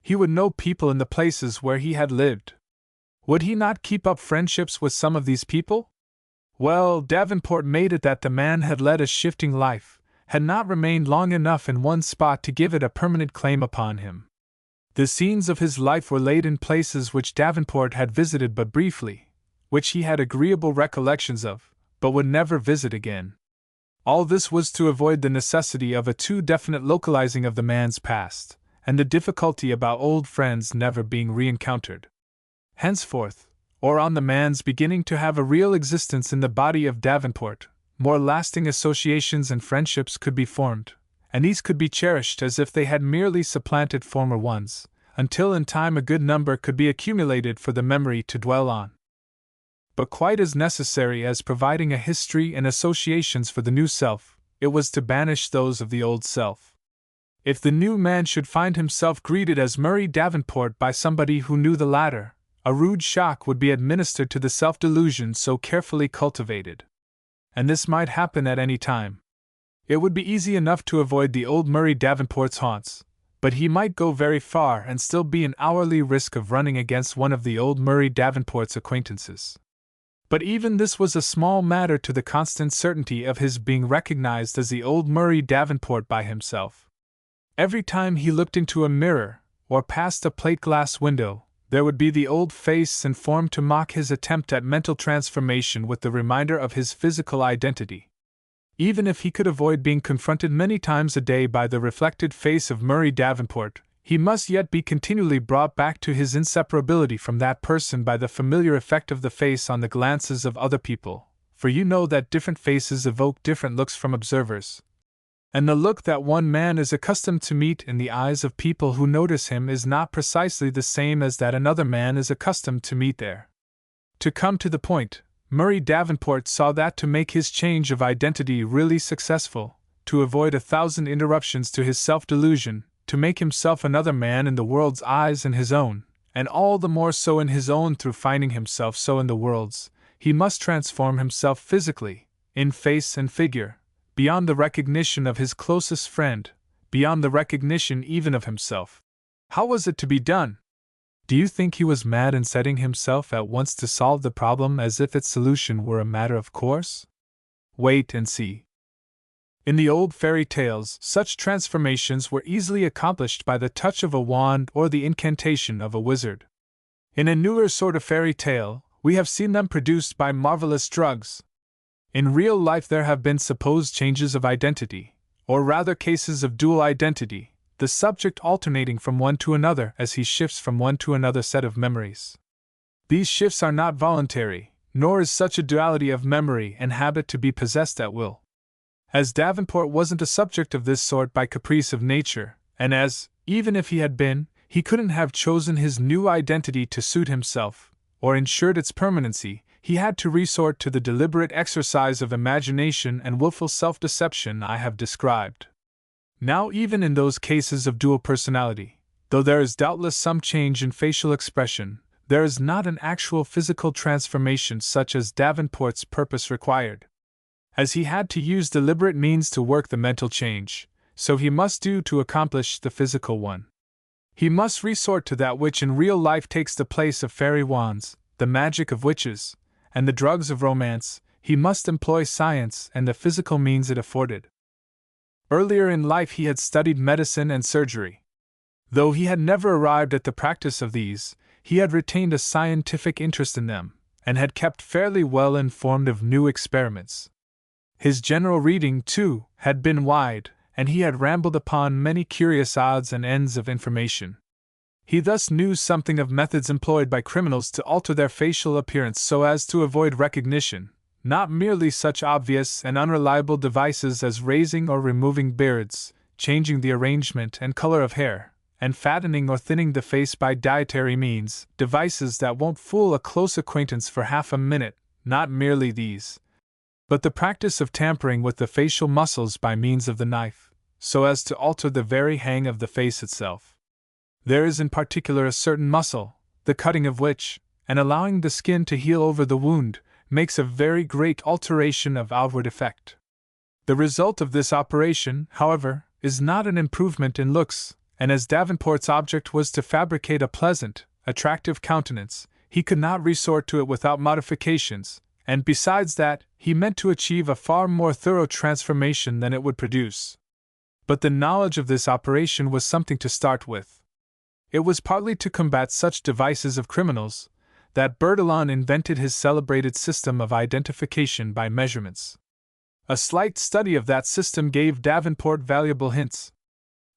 Speaker 1: He would know people in the places where he had lived. Would he not keep up friendships with some of these people? Well, Davenport made it that the man had led a shifting life, had not remained long enough in one spot to give it a permanent claim upon him. The scenes of his life were laid in places which Davenport had visited but briefly, which he had agreeable recollections of, but would never visit again. All this was to avoid the necessity of a too definite localizing of the man's past, and the difficulty about old friends never being re-encountered. Henceforth, or on the man's beginning to have a real existence in the body of Davenport, more lasting associations and friendships could be formed, and these could be cherished as if they had merely supplanted former ones, until in time a good number could be accumulated for the memory to dwell on. But quite as necessary as providing a history and associations for the new self, it was to banish those of the old self. If the new man should find himself greeted as Murray Davenport by somebody who knew the latter, a rude shock would be administered to the self-delusion so carefully cultivated. And this might happen at any time. It would be easy enough to avoid the old Murray Davenport's haunts, but he might go very far and still be in hourly risk of running against one of the old Murray Davenport's acquaintances. But even this was a small matter to the constant certainty of his being recognized as the old Murray Davenport by himself. Every time he looked into a mirror, or passed a plate-glass window, there would be the old face and form to mock his attempt at mental transformation with the reminder of his physical identity. Even if he could avoid being confronted many times a day by the reflected face of Murray Davenport, he must yet be continually brought back to his inseparability from that person by the familiar effect of the face on the glances of other people, for you know that different faces evoke different looks from observers. And the look that one man is accustomed to meet in the eyes of people who notice him is not precisely the same as that another man is accustomed to meet there. To come to the point, Murray Davenport saw that to make his change of identity really successful, to avoid 1,000 interruptions to his self-delusion, to make himself another man in the world's eyes and his own, and all the more so in his own through finding himself so in the world's, he must transform himself physically, in face and figure, beyond the recognition of his closest friend, beyond the recognition even of himself. How was it to be done? Do you think he was mad in setting himself at once to solve the problem as if its solution were a matter of course? Wait and see. In the old fairy tales, such transformations were easily accomplished by the touch of a wand or the incantation of a wizard. In a newer sort of fairy tale, we have seen them produced by marvelous drugs. In real life there have been supposed changes of identity, or rather cases of dual identity, the subject alternating from one to another as he shifts from one to another set of memories. These shifts are not voluntary, nor is such a duality of memory and habit to be possessed at will. As Davenport wasn't a subject of this sort by caprice of nature, and as, even if he had been, he couldn't have chosen his new identity to suit himself, or ensured its permanency, he had to resort to the deliberate exercise of imagination and willful self-deception I have described. Now even in those cases of dual personality, though there is doubtless some change in facial expression, there is not an actual physical transformation such as Davenport's purpose required. As he had to use deliberate means to work the mental change, so he must do to accomplish the physical one. He must resort to that which in real life takes the place of fairy wands, the magic of witches, and the drugs of romance. He must employ science and the physical means it afforded. Earlier in life he had studied medicine and surgery. Though he had never arrived at the practice of these, he had retained a scientific interest in them, and had kept fairly well informed of new experiments. His general reading, too, had been wide, and he had rambled upon many curious odds and ends of information. He thus knew something of methods employed by criminals to alter their facial appearance so as to avoid recognition, not merely such obvious and unreliable devices as raising or removing beards, changing the arrangement and color of hair, and fattening or thinning the face by dietary means, devices that won't fool a close acquaintance for half a minute. Not merely these, but the practice of tampering with the facial muscles by means of the knife, so as to alter the very hang of the face itself. There is in particular a certain muscle, the cutting of which, and allowing the skin to heal over the wound, makes a very great alteration of outward effect. The result of this operation, however, is not an improvement in looks, and as Davenport's object was to fabricate a pleasant, attractive countenance, he could not resort to it without modifications, and besides that, he meant to achieve a far more thorough transformation than it would produce. But the knowledge of this operation was something to start with. It was partly to combat such devices of criminals that Bertillon invented his celebrated system of identification by measurements. A slight study of that system gave Davenport valuable hints.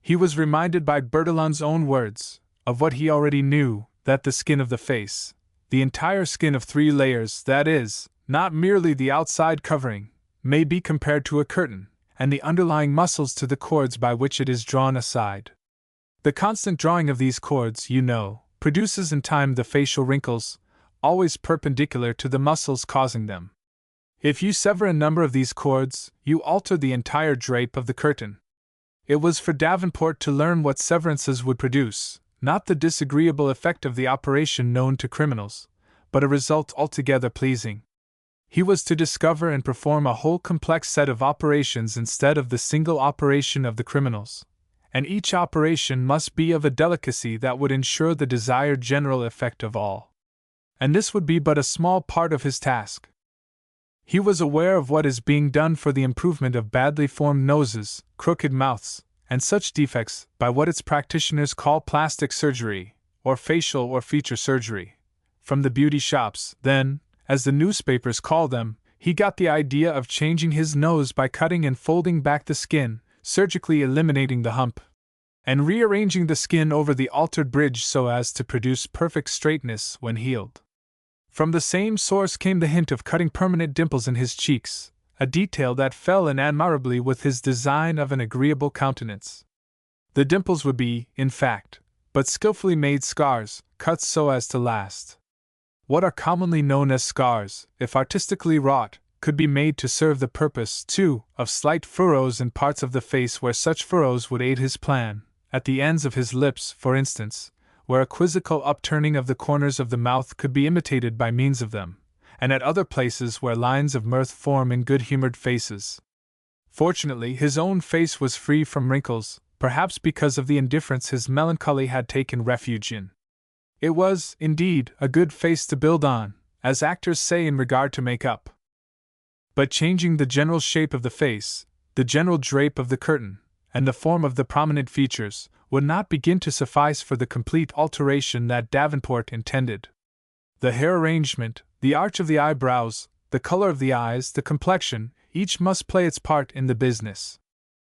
Speaker 1: He was reminded by Bertillon's own words of what he already knew, that the skin of the face, the entire skin of 3 layers, that is, not merely the outside covering, may be compared to a curtain, and the underlying muscles to the cords by which it is drawn aside. The constant drawing of these cords, you know, produces in time the facial wrinkles, always perpendicular to the muscles causing them. If you sever a number of these cords, you alter the entire drape of the curtain. It was for Davenport to learn what severances would produce, not the disagreeable effect of the operation known to criminals, but a result altogether pleasing. He was to discover and perform a whole complex set of operations instead of the single operation of the criminals, and each operation must be of a delicacy that would ensure the desired general effect of all. And this would be but a small part of his task. He was aware of what is being done for the improvement of badly formed noses, crooked mouths, and such defects by what its practitioners call plastic surgery, or facial or feature surgery. From the beauty shops, then, as the newspapers call them, he got the idea of changing his nose by cutting and folding back the skin, surgically eliminating the hump, and rearranging the skin over the altered bridge so as to produce perfect straightness when healed. From the same source came the hint of cutting permanent dimples in his cheeks, a detail that fell in admirably with his design of an agreeable countenance. The dimples would be, in fact, but skillfully made scars, cut so as to last. What are commonly known as scars, if artistically wrought, could be made to serve the purpose, too, of slight furrows in parts of the face where such furrows would aid his plan, at the ends of his lips, for instance, where a quizzical upturning of the corners of the mouth could be imitated by means of them, and at other places where lines of mirth form in good-humored faces. Fortunately, his own face was free from wrinkles, perhaps because of the indifference his melancholy had taken refuge in. It was, indeed, a good face to build on, as actors say in regard to make-up. But changing the general shape of the face, the general drape of the curtain, and the form of the prominent features, would not begin to suffice for the complete alteration that Davenport intended. The hair arrangement, the arch of the eyebrows, the color of the eyes, the complexion, each must play its part in the business.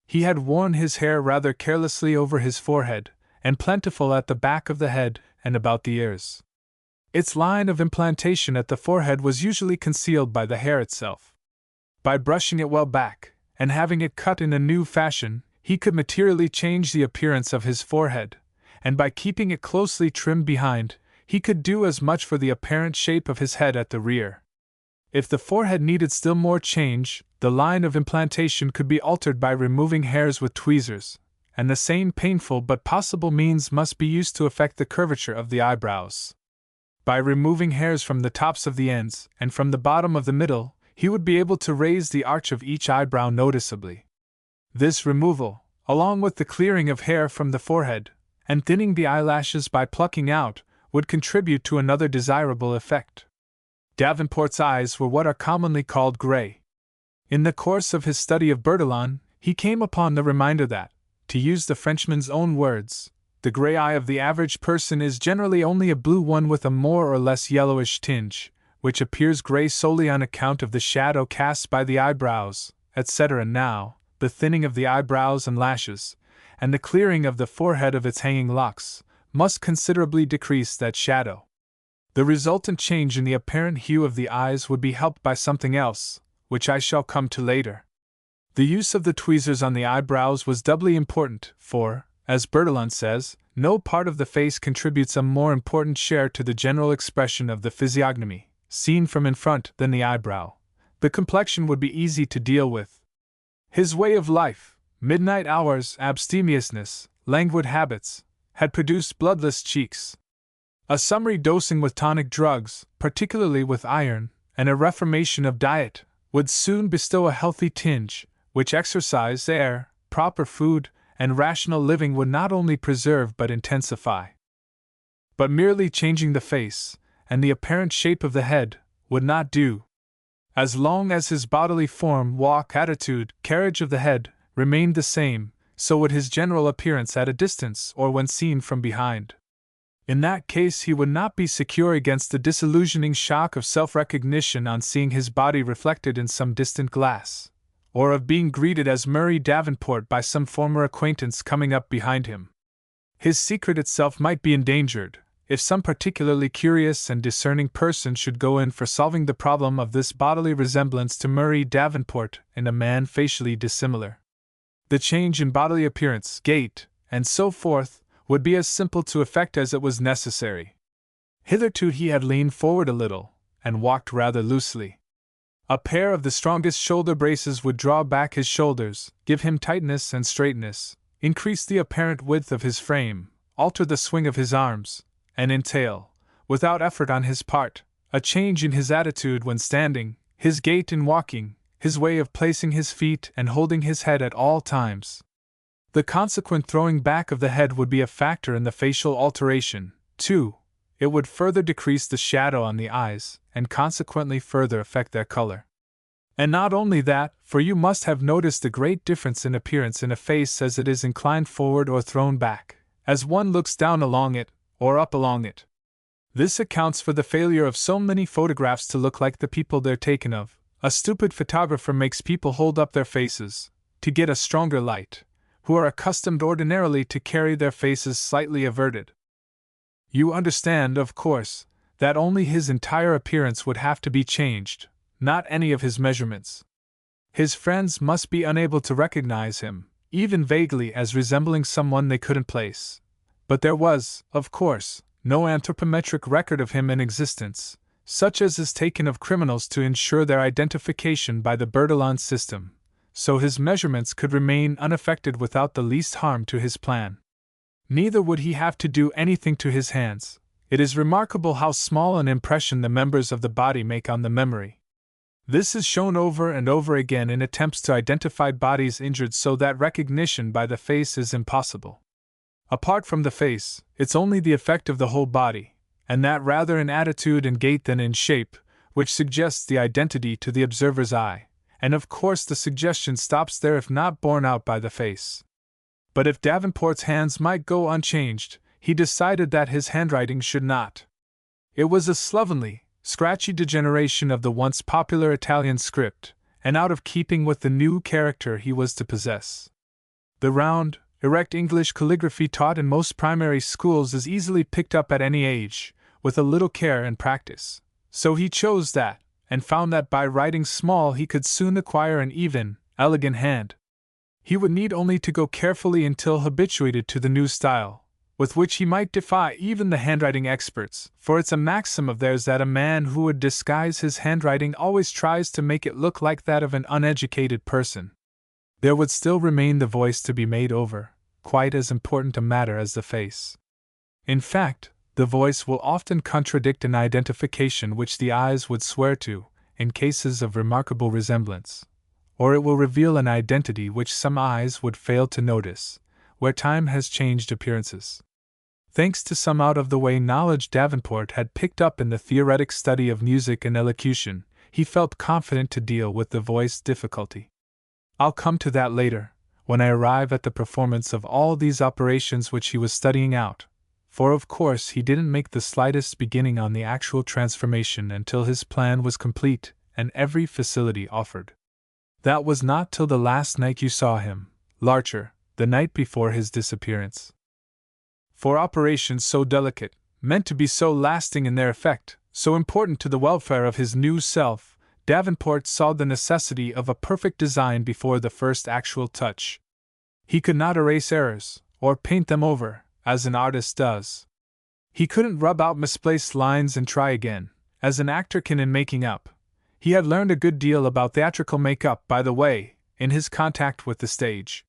Speaker 1: He had worn his hair rather carelessly over his forehead, and plentiful at the back of the head and about the ears. Its line of implantation at the forehead was usually concealed by the hair itself. By brushing it well back, and having it cut in a new fashion, he could materially change the appearance of his forehead, and by keeping it closely trimmed behind, he could do as much for the apparent shape of his head at the rear. If the forehead needed still more change, the line of implantation could be altered by removing hairs with tweezers, and the same painful but possible means must be used to effect the curvature of the eyebrows. By removing hairs from the tops of the ends, and from the bottom of the middle, he would be able to raise the arch of each eyebrow noticeably. This removal, along with the clearing of hair from the forehead, and thinning the eyelashes by plucking out, would contribute to another desirable effect. Davenport's eyes were what are commonly called gray. In the course of his study of Bertillon, he came upon the reminder that, to use the Frenchman's own words, the gray eye of the average person is generally only a blue one with a more or less yellowish tinge, which appears gray solely on account of the shadow cast by the eyebrows, etc. Now, the thinning of the eyebrows and lashes, and the clearing of the forehead of its hanging locks, must considerably decrease that shadow. The resultant change in the apparent hue of the eyes would be helped by something else, which I shall come to later. The use of the tweezers on the eyebrows was doubly important, for, as Bertillon says, No part of the face contributes a more important share to the general expression of the physiognomy, seen from in front, than the eyebrow. The complexion would be easy to deal with. His way of life, midnight hours, abstemiousness, languid habits, had produced bloodless cheeks. A summary dosing with tonic drugs, particularly with iron, and a reformation of diet, would soon bestow a healthy tinge, which exercise, air, proper food, and rational living would not only preserve but intensify. But merely changing the face, and the apparent shape of the head, would not do. As long as his bodily form, walk, attitude, carriage of the head, remained the same, so would his general appearance at a distance or when seen from behind. In that case he would not be secure against the disillusioning shock of self-recognition on seeing his body reflected in some distant glass, or of being greeted as Murray Davenport by some former acquaintance coming up behind him. His secret itself might be endangered, if some particularly curious and discerning person should go in for solving the problem of this bodily resemblance to Murray Davenport in a man facially dissimilar. The change in bodily appearance, gait, and so forth, would be as simple to effect as it was necessary. Hitherto he had leaned forward a little, and walked rather loosely. A pair of the strongest shoulder braces would draw back his shoulders, give him tightness and straightness, increase the apparent width of his frame, alter the swing of his arms, and entail, without effort on his part, a change in his attitude when standing, his gait in walking, his way of placing his feet and holding his head at all times. The consequent throwing back of the head would be a factor in the facial alteration, too. It would further decrease the shadow on the eyes, and consequently further affect their color. And not only that, for you must have noticed the great difference in appearance in a face as it is inclined forward or thrown back, as one looks down along it, or up along it. This accounts for the failure of so many photographs to look like the people they're taken of. A stupid photographer makes people hold up their faces, to get a stronger light, who are accustomed ordinarily to carry their faces slightly averted. You understand, of course, that only his entire appearance would have to be changed, not any of his measurements. His friends must be unable to recognize him, even vaguely, as resembling someone they couldn't place. But there was, of course, no anthropometric record of him in existence, such as is taken of criminals to ensure their identification by the Bertillon system, so his measurements could remain unaffected without the least harm to his plan. Neither would he have to do anything to his hands. It is remarkable how small an impression the members of the body make on the memory. This is shown over and over again in attempts to identify bodies injured so that recognition by the face is impossible. Apart from the face, it's only the effect of the whole body, and that rather in attitude and gait than in shape, which suggests the identity to the observer's eye, and of course the suggestion stops there if not borne out by the face. But if Davenport's hands might go unchanged, he decided that his handwriting should not. It was a slovenly, scratchy degeneration of the once popular Italian script, and out of keeping with the new character he was to possess. The round, erect English calligraphy taught in most primary schools is easily picked up at any age, with a little care and practice. So he chose that, and found that by writing small he could soon acquire an even, elegant hand. He would need only to go carefully until habituated to the new style, with which he might defy even the handwriting experts, for it's a maxim of theirs that a man who would disguise his handwriting always tries to make it look like that of an uneducated person. There would still remain the voice to be made over, quite as important a matter as the face. In fact, the voice will often contradict an identification which the eyes would swear to, in cases of remarkable resemblance, or it will reveal an identity which some eyes would fail to notice, where time has changed appearances. Thanks to some out-of-the-way knowledge Davenport had picked up in the theoretic study of music and elocution, he felt confident to deal with the voice difficulty. I'll come to that later, when I arrive at the performance of all these operations which he was studying out, for of course he didn't make the slightest beginning on the actual transformation until his plan was complete and every facility offered. That was not till the last night you saw him, Larcher, the night before his disappearance. For operations so delicate, meant to be so lasting in their effect, so important to the welfare of his new self, Davenport saw the necessity of a perfect design before the first actual touch. He could not erase errors, or paint them over, as an artist does. He couldn't rub out misplaced lines and try again, as an actor can in making up. He had learned a good deal about theatrical makeup, by the way, in his contact with the stage.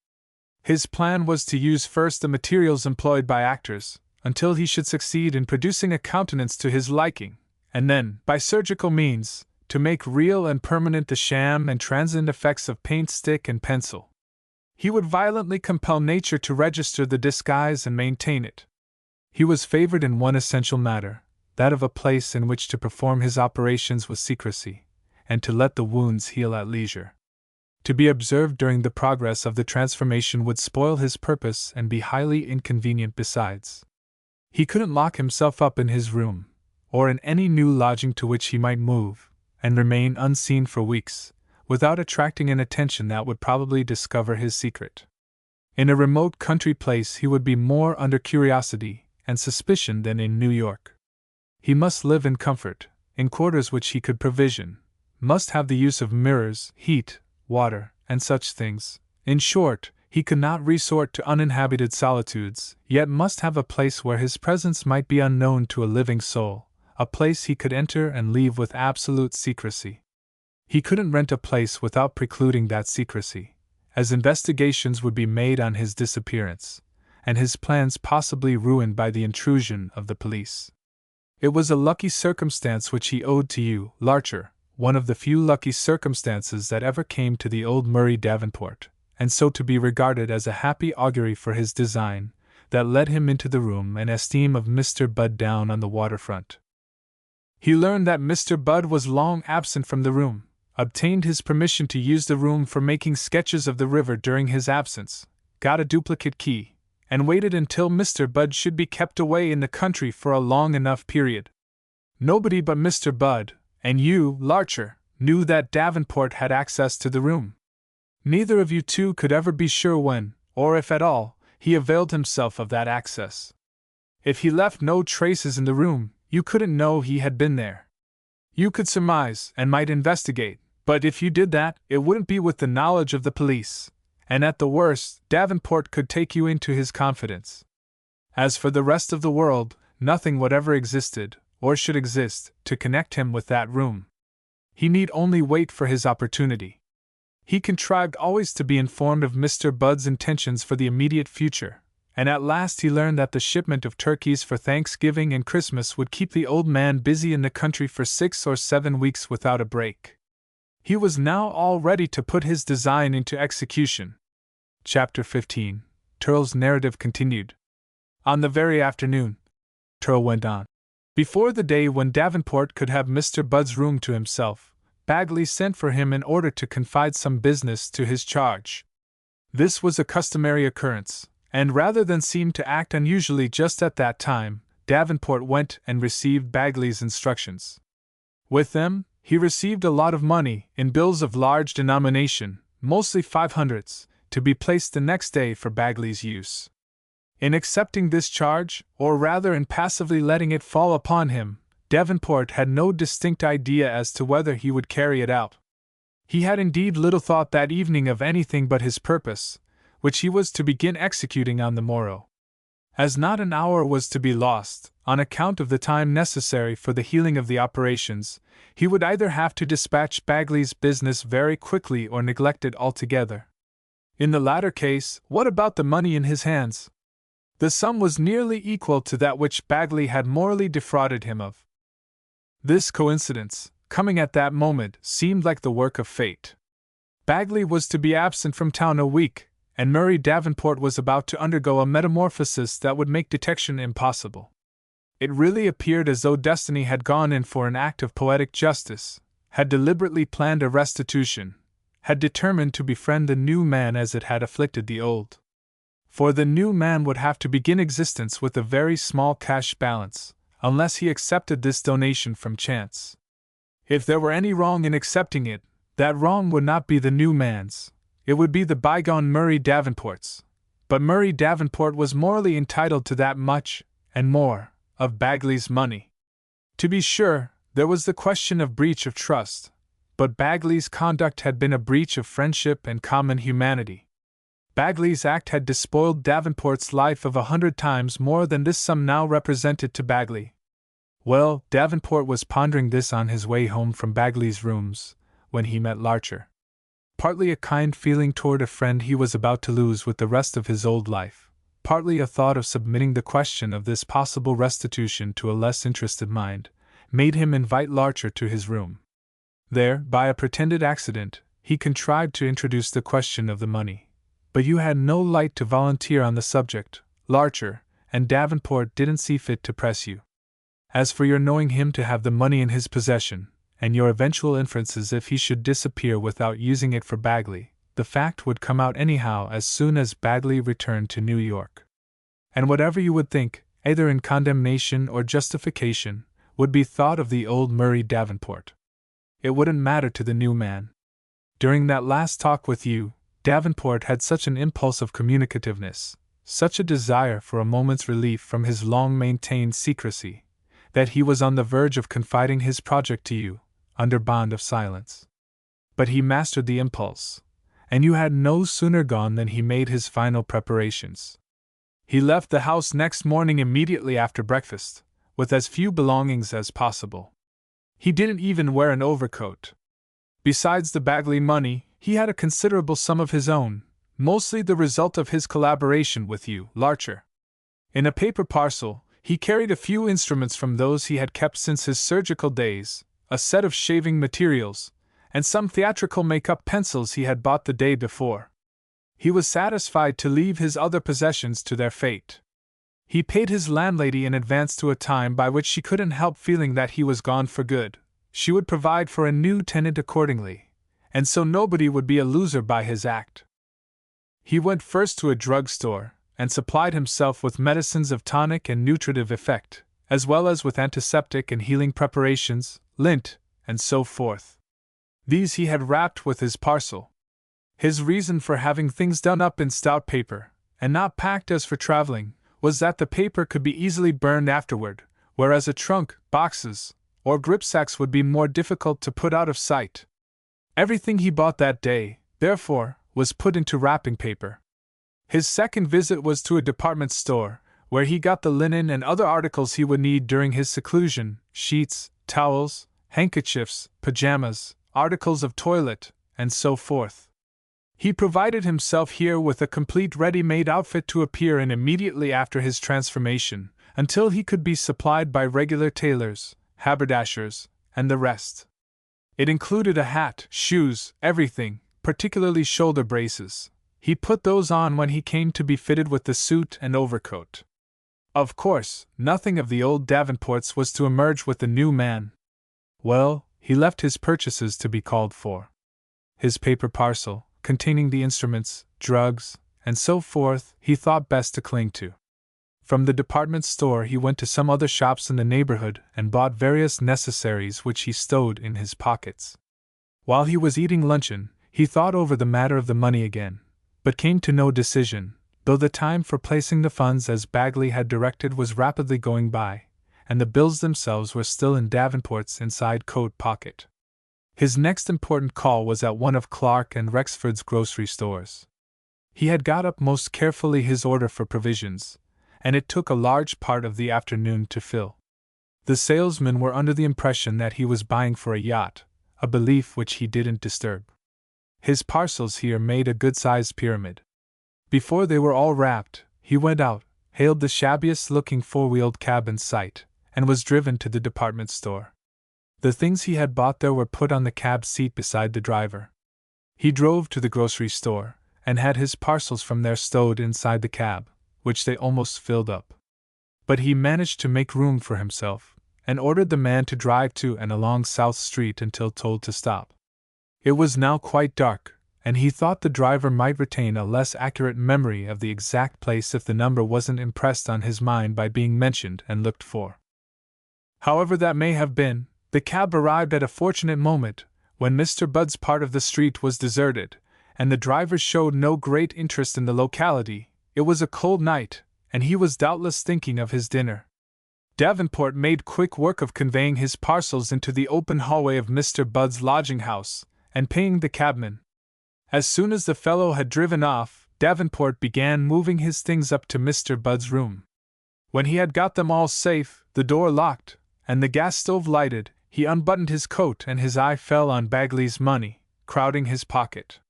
Speaker 1: His plan was to use first the materials employed by actors, until he should succeed in producing a countenance to his liking, and then, by surgical means, to make real and permanent the sham and transient effects of paint, stick, and pencil. He would violently compel nature to register the disguise and maintain it. He was favored in one essential matter, that of a place in which to perform his operations with secrecy, and to let the wounds heal at leisure. To be observed during the progress of the transformation would spoil his purpose and be highly inconvenient besides. He couldn't lock himself up in his room, or in any new lodging to which he might move, and remain unseen for weeks, without attracting an attention that would probably discover his secret. In a remote country place he would be more under curiosity and suspicion than in New York. He must live in comfort, in quarters which he could provision, must have the use of mirrors, heat, water, and such things. In short, he could not resort to uninhabited solitudes, yet must have a place where his presence might be unknown to a living soul, a place he could enter and leave with absolute secrecy. He couldn't rent a place without precluding that secrecy, as investigations would be made on his disappearance, and his plans possibly ruined by the intrusion of the police. It was a lucky circumstance which he owed to you, Larcher, one of the few lucky circumstances that ever came to the old Murray Davenport, and so to be regarded as a happy augury for his design, that led him into the room and esteem of Mr. Budd down on the waterfront. He learned that Mr. Budd was long absent from the room, obtained his permission to use the room for making sketches of the river during his absence, got a duplicate key, and waited until Mr. Budd should be kept away in the country for a long enough period. Nobody but Mr. Budd, and you, Larcher, knew that Davenport had access to the room. Neither of you two could ever be sure when, or if at all, he availed himself of that access. If he left no traces in the room, you couldn't know he had been there. You could surmise, and might investigate, but if you did that, it wouldn't be with the knowledge of the police, and at the worst, Davenport could take you into his confidence. As for the rest of the world, nothing whatever existed, or should exist, to connect him with that room. He need only wait for his opportunity. He contrived always to be informed of Mr. Budd's intentions for the immediate future, and at last he learned that the shipment of turkeys for Thanksgiving and Christmas would keep the old man busy in the country for 6 or 7 weeks without a break. He was now all ready to put his design into execution. Chapter 15. Turl's narrative continued. On the very afternoon, Turl went on, before the day when Davenport could have Mr. Budd's room to himself, Bagley sent for him in order to confide some business to his charge. This was a customary occurrence, and rather than seem to act unusually just at that time, Davenport went and received Bagley's instructions. With them, he received a lot of money, in bills of large denomination, mostly 500s, to be placed the next day for Bagley's use. In accepting this charge, or rather in passively letting it fall upon him, Davenport had no distinct idea as to whether he would carry it out. He had indeed little thought that evening of anything but his purpose, which he was to begin executing on the morrow. As not an hour was to be lost, on account of the time necessary for the healing of the operations, he would either have to dispatch Bagley's business very quickly or neglect it altogether. In the latter case, what about the money in his hands? The sum was nearly equal to that which Bagley had morally defrauded him of. This coincidence, coming at that moment, seemed like the work of fate. Bagley was to be absent from town a week, and Murray Davenport was about to undergo a metamorphosis that would make detection impossible. It really appeared as though destiny had gone in for an act of poetic justice, had deliberately planned a restitution, had determined to befriend the new man as it had afflicted the old. For the new man would have to begin existence with a very small cash balance, unless he accepted this donation from chance. If there were any wrong in accepting it, that wrong would not be the new man's, it would be the bygone Murray Davenport's. But Murray Davenport was morally entitled to that much, and more, of Bagley's money. To be sure, there was the question of breach of trust, but Bagley's conduct had been a breach of friendship and common humanity. Bagley's act had despoiled Davenport's life of 100 times more than this sum now represented to Bagley. Well, Davenport was pondering this on his way home from Bagley's rooms, when he met Larcher. Partly a kind feeling toward a friend he was about to lose with the rest of his old life, partly a thought of submitting the question of this possible restitution to a less interested mind, made him invite Larcher to his room. There, by a pretended accident, he contrived to introduce the question of the money. But you had no light to volunteer on the subject, Larcher, and Davenport didn't see fit to press you. As for your knowing him to have the money in his possession, and your eventual inferences if he should disappear without using it for Bagley, the fact would come out anyhow as soon as Bagley returned to New York. And whatever you would think, either in condemnation or justification, would be thought of the old Murray Davenport. It wouldn't matter to the new man. During that last talk with you, Davenport had such an impulse of communicativeness, such a desire for a moment's relief from his long-maintained secrecy, that he was on the verge of confiding his project to you, under bond of silence. But he mastered the impulse, and you had no sooner gone than he made his final preparations. He left the house next morning immediately after breakfast, with as few belongings as possible. He didn't even wear an overcoat. Besides the Bagley money, he had a considerable sum of his own, mostly the result of his collaboration with you, Larcher. In a paper parcel, he carried a few instruments from those he had kept since his surgical days, a set of shaving materials, and some theatrical make-up pencils he had bought the day before. He was satisfied to leave his other possessions to their fate. He paid his landlady in advance to a time by which she couldn't help feeling that he was gone for good. She would provide for a new tenant accordingly, and so nobody would be a loser by his act. He went first to a drugstore, and supplied himself with medicines of tonic and nutritive effect, as well as with antiseptic and healing preparations, lint, and so forth. These he had wrapped with his parcel. His reason for having things done up in stout paper, and not packed as for traveling, was that the paper could be easily burned afterward, whereas a trunk, boxes, or gripsacks would be more difficult to put out of sight. Everything he bought that day, therefore, was put into wrapping paper. His second visit was to a department store, where he got the linen and other articles he would need during his seclusion: sheets, towels, handkerchiefs, pajamas, articles of toilet, and so forth. He provided himself here with a complete ready-made outfit to appear in immediately after his transformation, until he could be supplied by regular tailors, haberdashers, and the rest. It included a hat, shoes, everything, particularly shoulder braces. He put those on when he came to be fitted with the suit and overcoat. Of course, nothing of the old Davenports was to emerge with the new man. Well, he left his purchases to be called for. His paper parcel, containing the instruments, drugs, and so forth, he thought best to cling to. From the department store he went to some other shops in the neighborhood and bought various necessaries which he stowed in his pockets. While he was eating luncheon, he thought over the matter of the money again, but came to no decision, though the time for placing the funds as Bagley had directed was rapidly going by, and the bills themselves were still in Davenport's inside coat pocket. His next important call was at one of Clark and Rexford's grocery stores. He had got up most carefully his order for provisions, and it took a large part of the afternoon to fill. The salesmen were under the impression that he was buying for a yacht, a belief which he didn't disturb. His parcels here made a good-sized pyramid. Before they were all wrapped, he went out, hailed the shabbiest-looking four-wheeled cab in sight, and was driven to the department store. The things he had bought there were put on the cab seat beside the driver. He drove to the grocery store, and had his parcels from there stowed inside the cab, which they almost filled up. But he managed to make room for himself, and ordered the man to drive to and along South Street until told to stop. It was now quite dark, and he thought the driver might retain a less accurate memory of the exact place if the number wasn't impressed on his mind by being mentioned and looked for. However that may have been, the cab arrived at a fortunate moment, when Mr. Budd's part of the street was deserted, and the driver showed no great interest in the locality. It was a cold night, and he was doubtless thinking of his dinner. Davenport made quick work of conveying his parcels into the open hallway of Mr. Budd's lodging-house, and paying the cabman. As soon as the fellow had driven off, Davenport began moving his things up to Mr. Budd's room. When he had got them all safe, the door locked, and the gas stove lighted, he unbuttoned his coat and his eye fell on Bagley's money, crowding his pocket.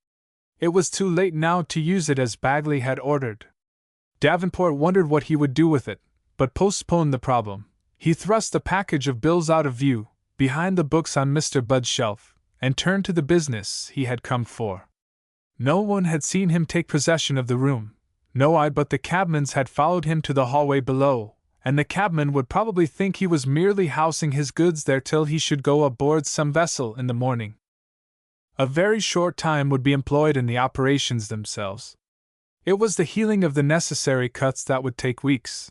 Speaker 1: It was too late now to use it as Bagley had ordered. Davenport wondered what he would do with it, but postponed the problem. He thrust the package of bills out of view, behind the books on Mr. Budd's shelf, and turned to the business he had come for. No one had seen him take possession of the room. No eye but the cabman's had followed him to the hallway below, and the cabman would probably think he was merely housing his goods there till he should go aboard some vessel in the morning. A very short time would be employed in the operations themselves. It was the healing of the necessary cuts that would take weeks.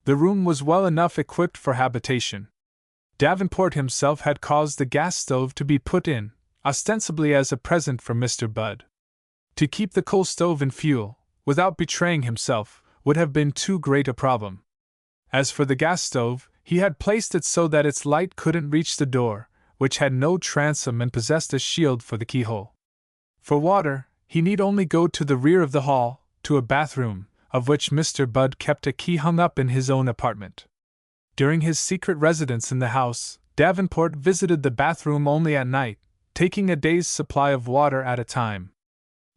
Speaker 1: The room was well enough equipped for habitation. Davenport himself had caused the gas stove to be put in, ostensibly as a present for Mr. Budd. To keep the coal stove in fuel, without betraying himself, would have been too great a problem. As for the gas stove, he had placed it so that its light couldn't reach the door, which had no transom and possessed a shield for the keyhole. For water, he need only go to the rear of the hall, to a bathroom, of which Mr. Budd kept a key hung up in his own apartment. During his secret residence in the house, Davenport visited the bathroom only at night, taking a day's supply of water at a time.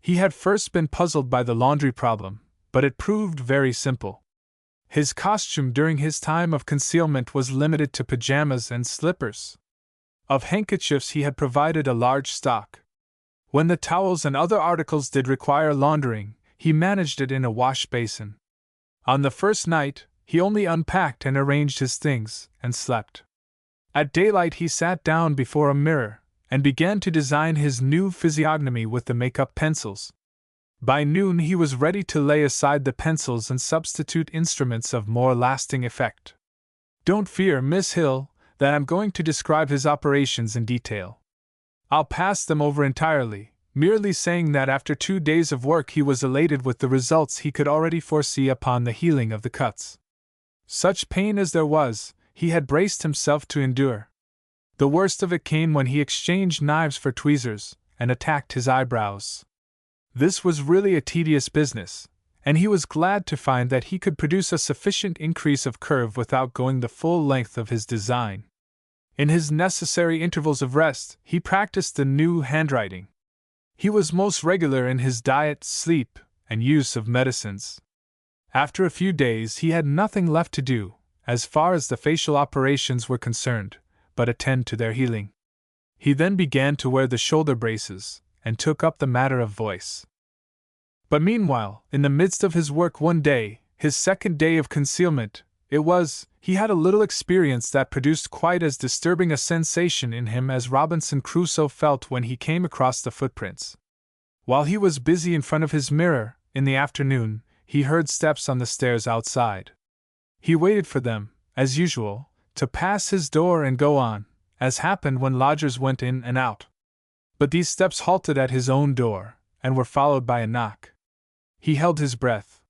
Speaker 1: He had first been puzzled by the laundry problem, but it proved very simple. His costume during his time of concealment was limited to pajamas and slippers. Of handkerchiefs he had provided a large stock. When the towels and other articles did require laundering, he managed it in a wash basin. On the first night, he only unpacked and arranged his things, and slept. At daylight he sat down before a mirror, and began to design his new physiognomy with the make-up pencils. By noon he was ready to lay aside the pencils and substitute instruments of more lasting effect. Don't fear, Miss Hill, that I'm going to describe his operations in detail. I'll pass them over entirely, merely saying that after 2 days of work he was elated with the results he could already foresee upon the healing of the cuts. Such pain as there was, he had braced himself to endure. The worst of it came when he exchanged knives for tweezers, and attacked his eyebrows. This was really a tedious business, and he was glad to find that he could produce a sufficient increase of curve without going the full length of his design. In his necessary intervals of rest, he practiced the new handwriting. He was most regular in his diet, sleep, and use of medicines. After a few days he had nothing left to do, as far as the facial operations were concerned, but attend to their healing. He then began to wear the shoulder braces, and took up the matter of voice. But meanwhile, in the midst of his work one day, his second day of concealment, he had a little experience that produced quite as disturbing a sensation in him as Robinson Crusoe felt when he came across the footprints. While he was busy in front of his mirror, in the afternoon, he heard steps on the stairs outside. He waited for them, as usual, to pass his door and go on, as happened when lodgers went in and out. But these steps halted at his own door, and were followed by a knock. He held his breath.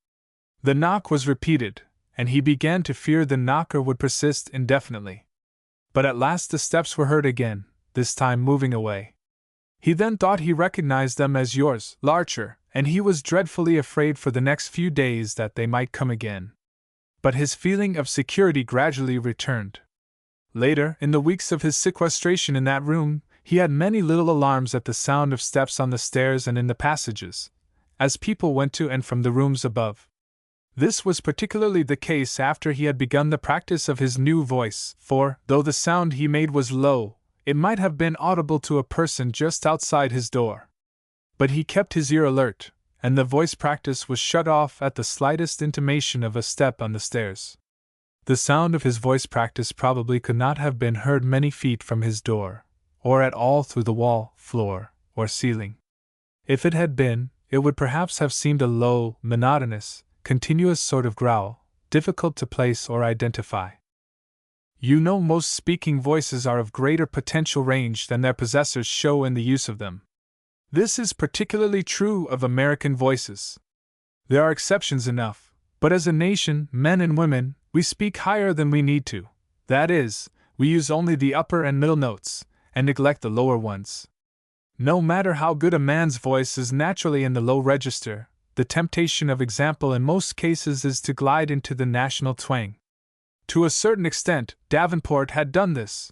Speaker 1: The knock was repeated, and he began to fear the knocker would persist indefinitely. But at last the steps were heard again, this time moving away. He then thought he recognized them as yours, Larcher, and he was dreadfully afraid for the next few days that they might come again. But his feeling of security gradually returned. Later, in the weeks of his sequestration in that room, he had many little alarms at the sound of steps on the stairs and in the passages, as people went to and from the rooms above. This was particularly the case after he had begun the practice of his new voice, for, though the sound he made was low, it might have been audible to a person just outside his door. But he kept his ear alert, and the voice practice was shut off at the slightest intimation of a step on the stairs. The sound of his voice practice probably could not have been heard many feet from his door, or at all through the wall, floor, or ceiling. If it had been, it would perhaps have seemed a low, monotonous, continuous sort of growl, difficult to place or identify. You know, most speaking voices are of greater potential range than their possessors show in the use of them. This is particularly true of American voices. There are exceptions enough, but as a nation, men and women, we speak higher than we need to. That is, we use only the upper and middle notes, and neglect the lower ones. No matter how good a man's voice is naturally in the low register, the temptation of example in most cases is to glide into the national twang. To a certain extent, Davenport had done this.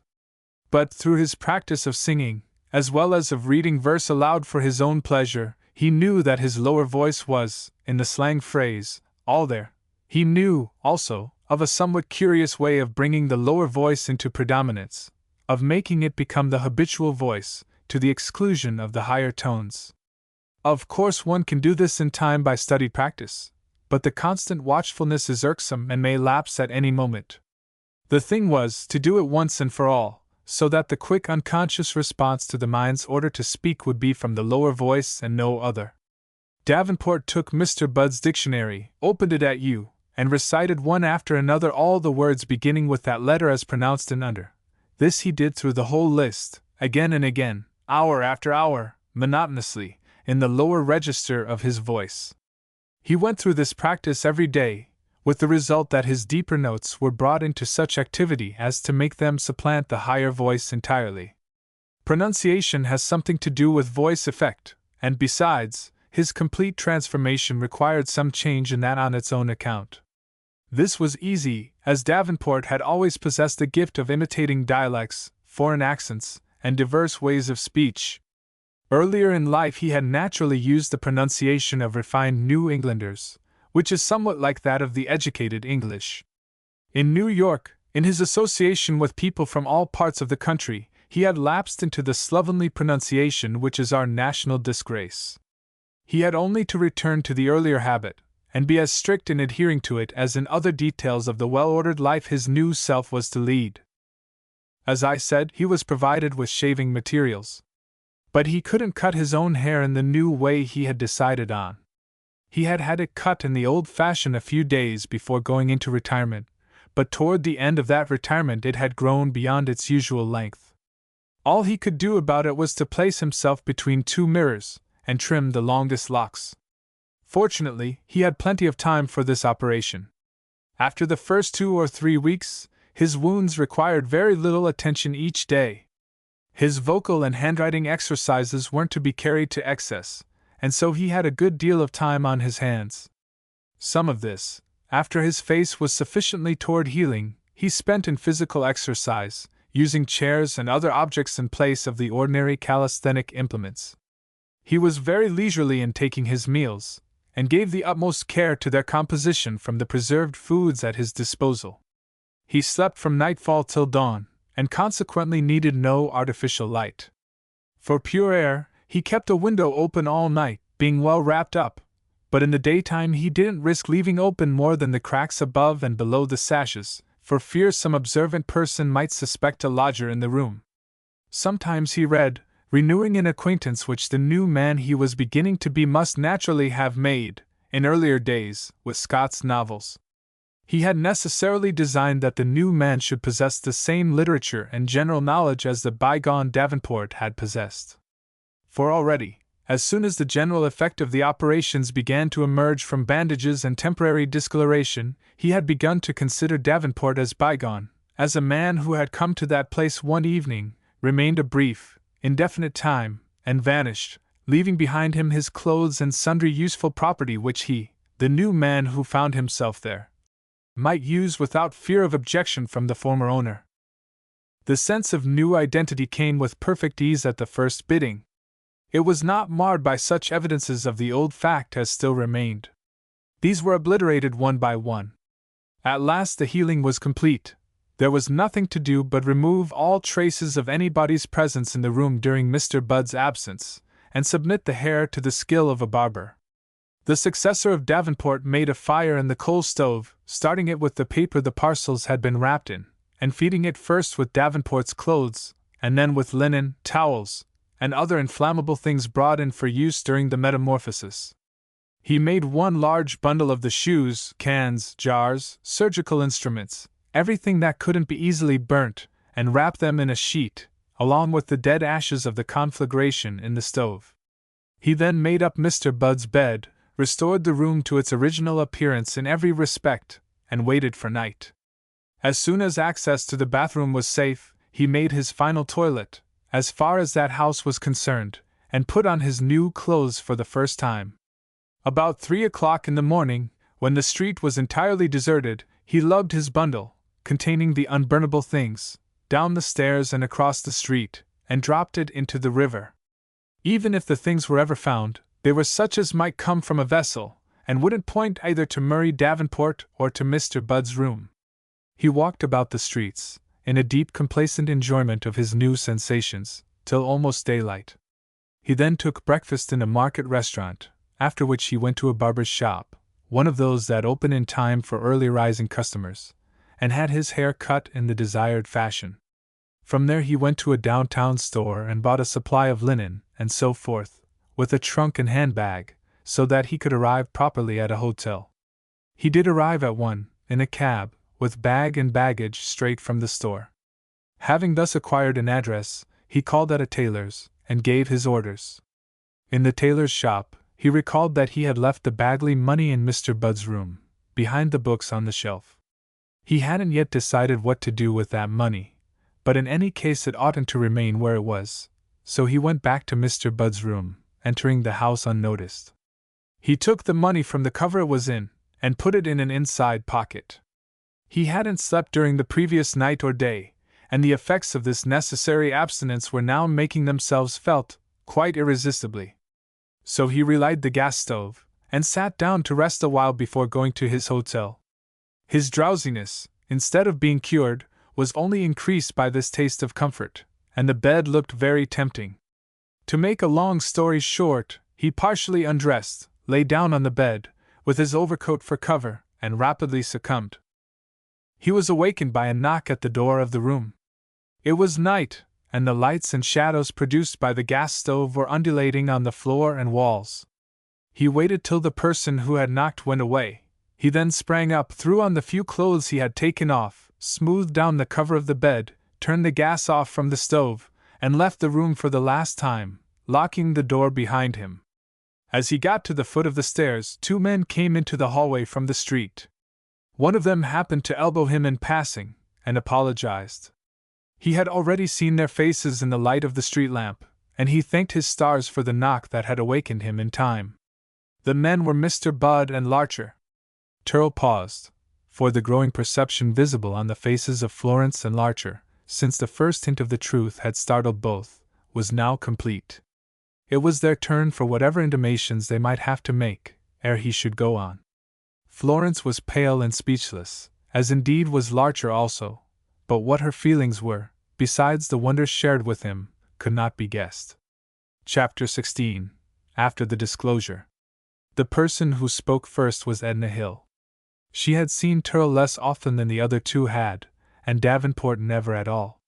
Speaker 1: But through his practice of singing, as well as of reading verse aloud for his own pleasure, he knew that his lower voice was, in the slang phrase, all there. He knew, also, of a somewhat curious way of bringing the lower voice into predominance, of making it become the habitual voice, to the exclusion of the higher tones. Of course, one can do this in time by studied practice, but the constant watchfulness is irksome and may lapse at any moment. The thing was to do it once and for all, so that the quick unconscious response to the mind's order to speak would be from the lower voice and no other. Davenport took Mr. Budd's dictionary, opened it at U, and recited one after another all the words beginning with that letter as pronounced in under. This he did through the whole list, again and again, hour after hour, monotonously, in the lower register of his voice. He went through this practice every day, with the result that his deeper notes were brought into such activity as to make them supplant the higher voice entirely. Pronunciation has something to do with voice effect, and besides, his complete transformation required some change in that on its own account. This was easy, as Davenport had always possessed the gift of imitating dialects, foreign accents, and diverse ways of speech. Earlier in life he had naturally used the pronunciation of refined New Englanders, which is somewhat like that of the educated English. In New York, in his association with people from all parts of the country, he had lapsed into the slovenly pronunciation which is our national disgrace. He had only to return to the earlier habit, and be as strict in adhering to it as in other details of the well-ordered life his new self was to lead. As I said, he was provided with shaving materials. But he couldn't cut his own hair in the new way he had decided on. He had had it cut in the old fashion a few days before going into retirement, but toward the end of that retirement it had grown beyond its usual length. All he could do about it was to place himself between two mirrors, and trim the longest locks. Fortunately, he had plenty of time for this operation. After the first 2 or 3 weeks, his wounds required very little attention each day. His vocal and handwriting exercises weren't to be carried to excess, and so he had a good deal of time on his hands. Some of this, after his face was sufficiently toward healing, he spent in physical exercise, using chairs and other objects in place of the ordinary calisthenic implements. He was very leisurely in taking his meals, and gave the utmost care to their composition from the preserved foods at his disposal. He slept from nightfall till dawn, and consequently needed no artificial light. For pure air, he kept a window open all night, being well wrapped up, but in the daytime he didn't risk leaving open more than the cracks above and below the sashes, for fear some observant person might suspect a lodger in the room. Sometimes he read, renewing an acquaintance which the new man he was beginning to be must naturally have made, in earlier days, with Scott's novels. He had necessarily designed that the new man should possess the same literature and general knowledge as the bygone Davenport had possessed. For already, as soon as the general effect of the operations began to emerge from bandages and temporary discoloration, he had begun to consider Davenport as bygone, as a man who had come to that place one evening, remained a brief, indefinite time, and vanished, leaving behind him his clothes and sundry useful property which he, the new man who found himself there, might use without fear of objection from the former owner. The sense of new identity came with perfect ease at the first bidding. It was not marred by such evidences of the old fact as still remained. These were obliterated one by one. At last the healing was complete. There was nothing to do but remove all traces of anybody's presence in the room during Mr. Budd's absence, and submit the hair to the skill of a barber. The successor of Davenport made a fire in the coal stove, starting it with the paper the parcels had been wrapped in, and feeding it first with Davenport's clothes, and then with linen, towels, and other inflammable things brought in for use during the metamorphosis. He made one large bundle of the shoes, cans, jars, surgical instruments, everything that couldn't be easily burnt, and wrapped them in a sheet, along with the dead ashes of the conflagration in the stove. He then made up Mr. Budd's bed, restored the room to its original appearance in every respect, and waited for night. As soon as access to the bathroom was safe, he made his final toilet, as far as that house was concerned, and put on his new clothes for the first time. About 3 o'clock in the morning, when the street was entirely deserted, he lugged his bundle, containing the unburnable things, down the stairs and across the street, and dropped it into the river. Even if the things were ever found, they were such as might come from a vessel, and wouldn't point either to Murray Davenport or to Mr. Budd's room. He walked about the streets, in a deep complacent enjoyment of his new sensations, till almost daylight. He then took breakfast in a market restaurant, after which he went to a barber's shop, one of those that open in time for early rising customers, and had his hair cut in the desired fashion. From there he went to a downtown store and bought a supply of linen, and so forth, with a trunk and handbag, so that he could arrive properly at a hotel. He did arrive at one, in a cab, with bag and baggage straight from the store. Having thus acquired an address, he called at a tailor's, and gave his orders. In the tailor's shop, he recalled that he had left the Bagley money in Mr. Budd's room, behind the books on the shelf. He hadn't yet decided what to do with that money, but in any case it oughtn't to remain where it was, so he went back to Mr. Budd's room, entering the house unnoticed. He took the money from the cover it was in, and put it in an inside pocket. He hadn't slept during the previous night or day, and the effects of this necessary abstinence were now making themselves felt, quite irresistibly. So he relighted the gas stove, and sat down to rest a while before going to his hotel. His drowsiness, instead of being cured, was only increased by this taste of comfort, and the bed looked very tempting. To make a long story short, he partially undressed, lay down on the bed, with his overcoat for cover, and rapidly succumbed. He was awakened by a knock at the door of the room. It was night, and the lights and shadows produced by the gas stove were undulating on the floor and walls. He waited till the person who had knocked went away. He then sprang up, threw on the few clothes he had taken off, smoothed down the cover of the bed, turned the gas off from the stove, and left the room for the last time, locking the door behind him. As he got to the foot of the stairs, two men came into the hallway from the street. One of them happened to elbow him in passing, and apologized. He had already seen their faces in the light of the street lamp, and he thanked his stars for the knock that had awakened him in time. The men were Mr. Budd and Larcher. Turrell paused, for the growing perception visible on the faces of Florence and Larcher, since the first hint of the truth had startled both, was now complete. It was their turn for whatever intimations they might have to make, ere he should go on. Florence was pale and speechless, as indeed was Larcher also, but what her feelings were, besides the wonder shared with him, could not be guessed. Chapter 16. After the disclosure. The person who spoke first was Edna Hill. She had seen Turrell less often than the other two had, and Davenport never at all.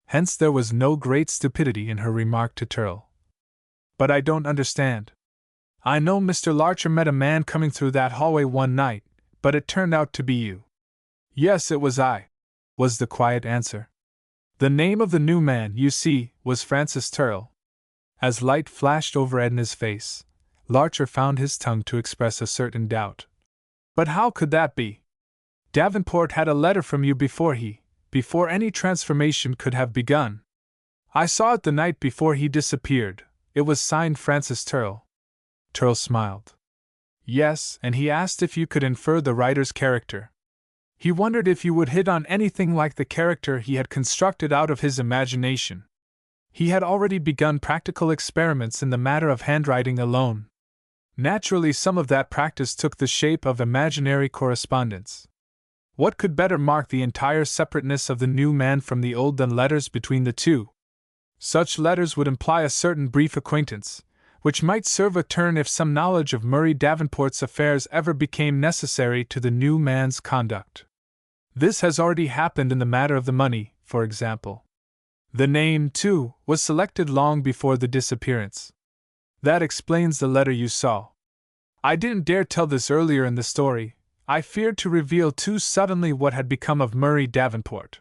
Speaker 1: Hence there was no great stupidity in her remark to Turrell. "But I don't understand. I know Mr. Larcher met a man coming through that hallway one night, but it turned out to be you." "Yes, it was I," was the quiet answer. The name of the new man, you see, was Francis Turrell. As light flashed over Edna's face, Larcher found his tongue to express a certain doubt. "But how could that be? Davenport had a letter from you before any transformation could have begun. I saw it the night before he disappeared. It was signed Francis Turrell." Turrell smiled. "Yes, and he asked if you could infer the writer's character. He wondered if you would hit on anything like the character he had constructed out of his imagination. He had already begun practical experiments in the matter of handwriting alone. Naturally, some of that practice took the shape of imaginary correspondence. What could better mark the entire separateness of the new man from the old than letters between the two? Such letters would imply a certain brief acquaintance, which might serve a turn if some knowledge of Murray Davenport's affairs ever became necessary to the new man's conduct. This has already happened in the matter of the money, for example. The name, too, was selected long before the disappearance. That explains the letter you saw. I didn't dare tell this earlier in the story. I feared to reveal too suddenly what had become of Murray Davenport.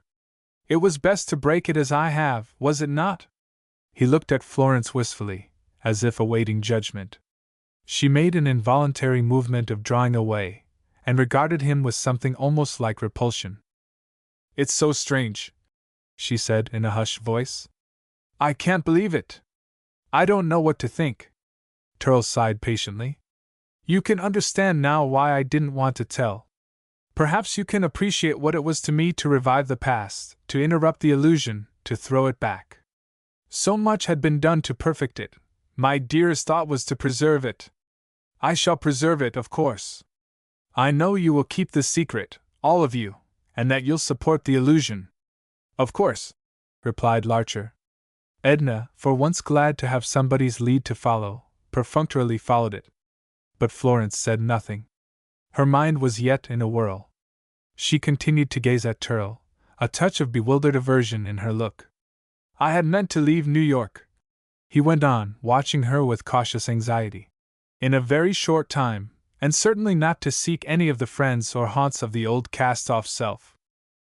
Speaker 1: It was best to break it as I have, was it not?" He looked at Florence wistfully, as if awaiting judgment. She made an involuntary movement of drawing away, and regarded him with something almost like repulsion. "It's so strange," she said in a hushed voice. "I can't believe it. I don't know what to think." Turrell sighed patiently. You can understand now why I didn't want to tell. Perhaps you can appreciate what it was to me to revive the past, to interrupt the illusion, to throw it back. So much had been done to perfect it. My dearest thought was to preserve it. I shall preserve it, of course. I know you will keep the secret, all of you, and that you'll support the illusion. Of course, replied Larcher. Edna, for once glad to have somebody's lead to follow, perfunctorily followed it. But Florence said nothing. Her mind was yet in a whirl. She continued to gaze at Turl, a touch of bewildered aversion in her look. I had meant to leave New York, he went on, watching her with cautious anxiety. In a very short time, and certainly not to seek any of the friends or haunts of the old cast-off self.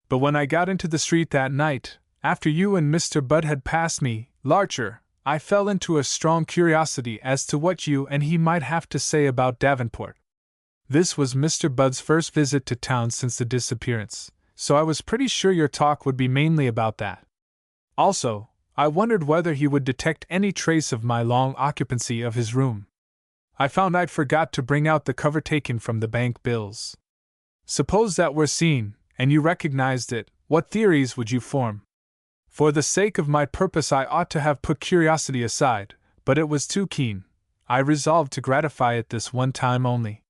Speaker 1: But when I got into the street that night, after you and Mr. Budd had passed me, Larcher, I fell into a strong curiosity as to what you and he might have to say about Davenport. This was Mr. Budd's first visit to town since the disappearance, so I was pretty sure your talk would be mainly about that. Also, I wondered whether he would detect any trace of my long occupancy of his room. I found I'd forgot to bring out the cover taken from the bank bills. Suppose that were seen, and you recognized it, what theories would you form? For the sake of my purpose I ought to have put curiosity aside, but it was too keen. I resolved to gratify it this one time only.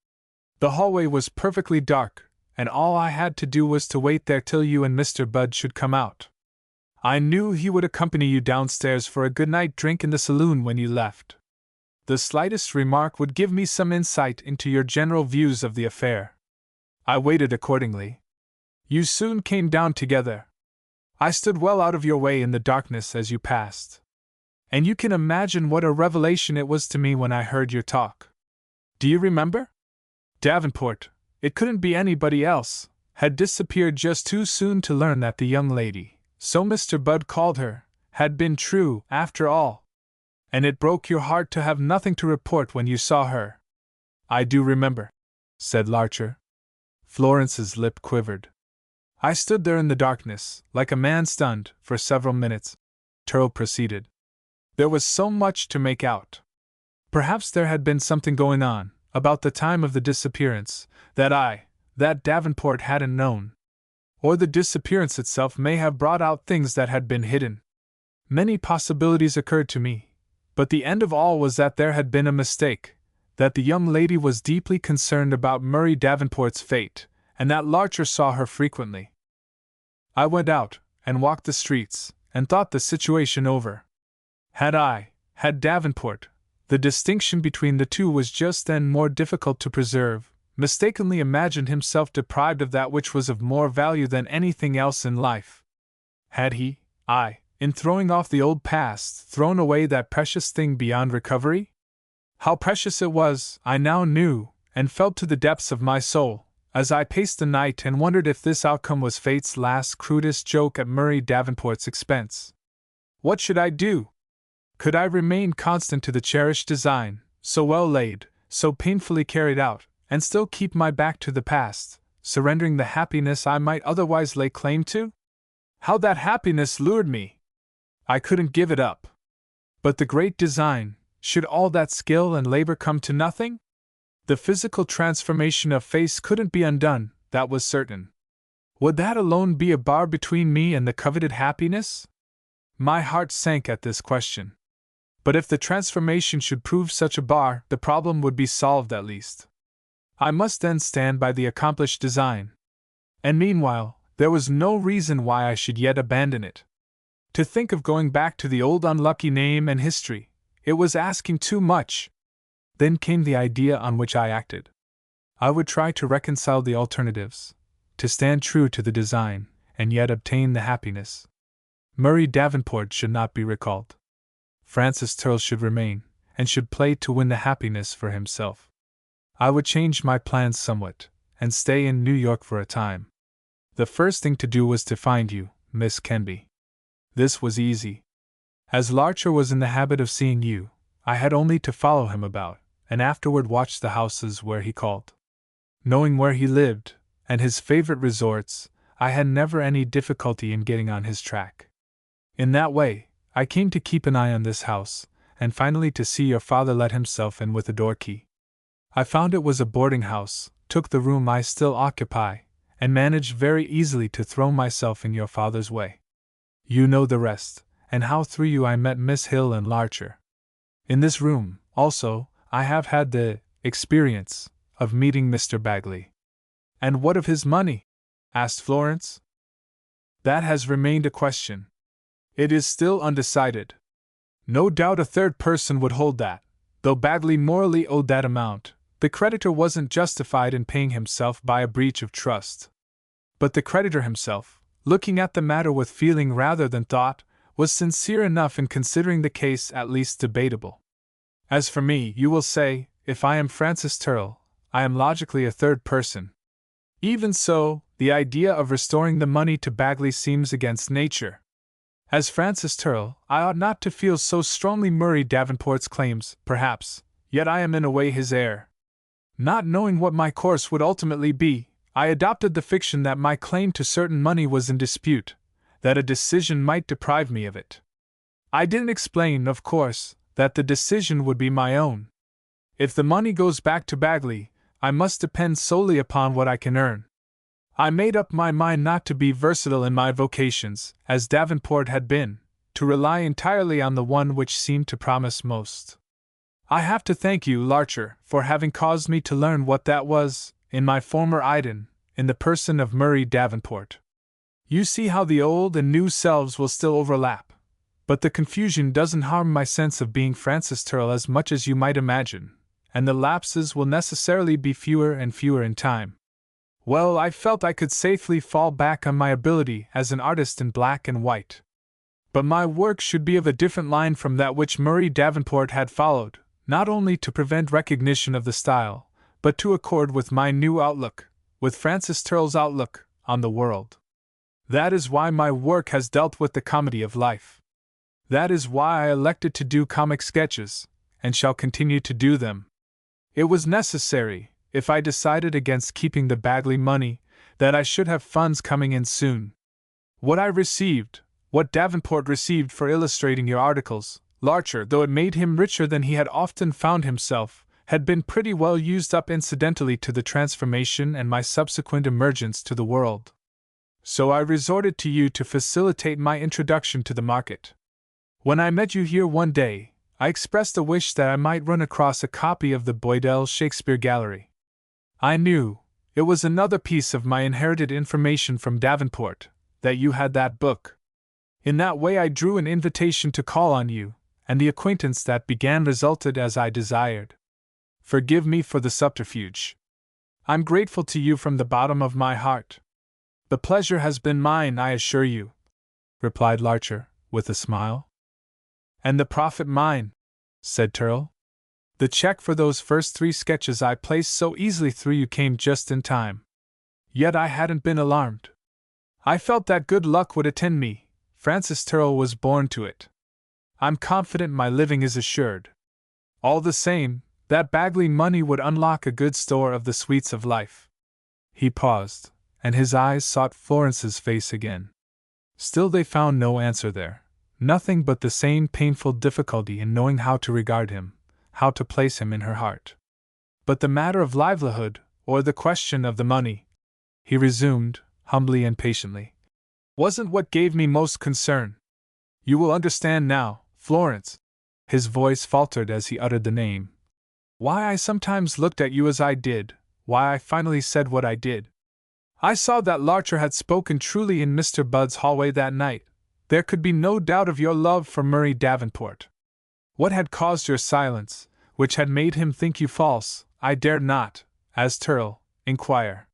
Speaker 1: The hallway was perfectly dark, and all I had to do was to wait there till you and Mr. Budd should come out. I knew he would accompany you downstairs for a good-night drink in the saloon when you left. The slightest remark would give me some insight into your general views of the affair. I waited accordingly. You soon came down together. I stood well out of your way in the darkness as you passed. And you can imagine what a revelation it was to me when I heard your talk. Do you remember? Davenport, it couldn't be anybody else, had disappeared just too soon to learn that the young lady, so Mr. Budd called her, had been true, after all. And it broke your heart to have nothing to report when you saw her. I do remember, said Larcher. Florence's lip quivered. I stood there in the darkness, like a man stunned, for several minutes. Turl proceeded. There was so much to make out. Perhaps there had been something going on, about the time of the disappearance, that Davenport hadn't known. Or the disappearance itself may have brought out things that had been hidden. Many possibilities occurred to me, but the end of all was that there had been a mistake, that the young lady was deeply concerned about Murray Davenport's fate, and that Larcher saw her frequently. I went out, and walked the streets, and thought the situation over. Had Davenport, the distinction between the two was just then more difficult to preserve, mistakenly imagined himself deprived of that which was of more value than anything else in life. Had he, in throwing off the old past, thrown away that precious thing beyond recovery? How precious it was, I now knew, and felt to the depths of my soul, as I paced the night and wondered if this outcome was fate's last crudest joke at Murray Davenport's expense. What should I do? Could I remain constant to the cherished design, so well laid, so painfully carried out, and still keep my back to the past, surrendering the happiness I might otherwise lay claim to? How that happiness lured me! I couldn't give it up. But the great design, should all that skill and labor come to nothing? The physical transformation of face couldn't be undone, that was certain. Would that alone be a bar between me and the coveted happiness? My heart sank at this question. But if the transformation should prove such a bar, the problem would be solved at least. I must then stand by the accomplished design. And meanwhile, there was no reason why I should yet abandon it. To think of going back to the old unlucky name and history, it was asking too much. Then came the idea on which I acted. I would try to reconcile the alternatives, to stand true to the design, and yet obtain the happiness. Murray Davenport should not be recalled. Francis Turl should remain, and should play to win the happiness for himself. I would change my plans somewhat, and stay in New York for a time. The first thing to do was to find you, Miss Kenby. This was easy. As Larcher was in the habit of seeing you, I had only to follow him about, and afterward watch the houses where he called. Knowing where he lived, and his favorite resorts, I had never any difficulty in getting on his track. In that way, I came to keep an eye on this house, and finally to see your father let himself in with a door key. I found it was a boarding house, took the room I still occupy, and managed very easily to throw myself in your father's way. You know the rest, and how through you I met Miss Hill and Larcher. In this room, also, I have had the experience of meeting Mr. Bagley. And what of his money? Asked Florence. That has remained a question. It is still undecided. No doubt a third person would hold that, though Bagley morally owed that amount. The creditor wasn't justified in paying himself by a breach of trust. But the creditor himself, looking at the matter with feeling rather than thought, was sincere enough in considering the case at least debatable. As for me, you will say, if I am Francis Turrell, I am logically a third person. Even so, the idea of restoring the money to Bagley seems against nature. As Francis Turrell, I ought not to feel so strongly Murray Davenport's claims, perhaps, yet I am in a way his heir. Not knowing what my course would ultimately be, I adopted the fiction that my claim to certain money was in dispute, that a decision might deprive me of it. I didn't explain, of course, that the decision would be my own. If the money goes back to Bagley, I must depend solely upon what I can earn. I made up my mind not to be versatile in my vocations, as Davenport had been, to rely entirely on the one which seemed to promise most. I have to thank you, Larcher, for having caused me to learn what that was, in my former Iden, in the person of Murray Davenport. You see how the old and new selves will still overlap, but the confusion doesn't harm my sense of being Francis Turrell as much as you might imagine, and the lapses will necessarily be fewer and fewer in time. Well, I felt I could safely fall back on my ability as an artist in black and white. But my work should be of a different line from that which Murray Davenport had followed, not only to prevent recognition of the style, but to accord with my new outlook, with Francis Turrell's outlook, on the world. That is why my work has dealt with the comedy of life. That is why I elected to do comic sketches, and shall continue to do them. It was necessary, if I decided against keeping the Bagley money, that I should have funds coming in soon. What I received, what Davenport received for illustrating your articles, Larcher, though it made him richer than he had often found himself, had been pretty well used up incidentally to the transformation and my subsequent emergence to the world. So I resorted to you to facilitate my introduction to the market. When I met you here one day, I expressed a wish that I might run across a copy of the Boydell Shakespeare Gallery. I knew, it was another piece of my inherited information from Davenport, that you had that book. In that way I drew an invitation to call on you, and the acquaintance that began resulted as I desired. Forgive me for the subterfuge. I'm grateful to you from the bottom of my heart. The pleasure has been mine, I assure you, replied Larcher, with a smile. And the profit mine, said Turrell. The check for those first 3 sketches I placed so easily through you came just in time. Yet I hadn't been alarmed. I felt that good luck would attend me. Francis Turrell was born to it. I'm confident my living is assured. All the same, that Bagley money would unlock a good store of the sweets of life. He paused, and his eyes sought Florence's face again. Still they found no answer there, nothing but the same painful difficulty in knowing how to regard him, how to place him in her heart. But the matter of livelihood, or the question of the money, he resumed, humbly and patiently, wasn't what gave me most concern. You will understand now, Florence. His voice faltered as he uttered the name. Why I sometimes looked at you as I did, why I finally said what I did. I saw that Larcher had spoken truly in Mr. Budd's hallway that night. There could be no doubt of your love for Murray Davenport. What had caused your silence, which had made him think you false, I dared not, as Turrell, inquire.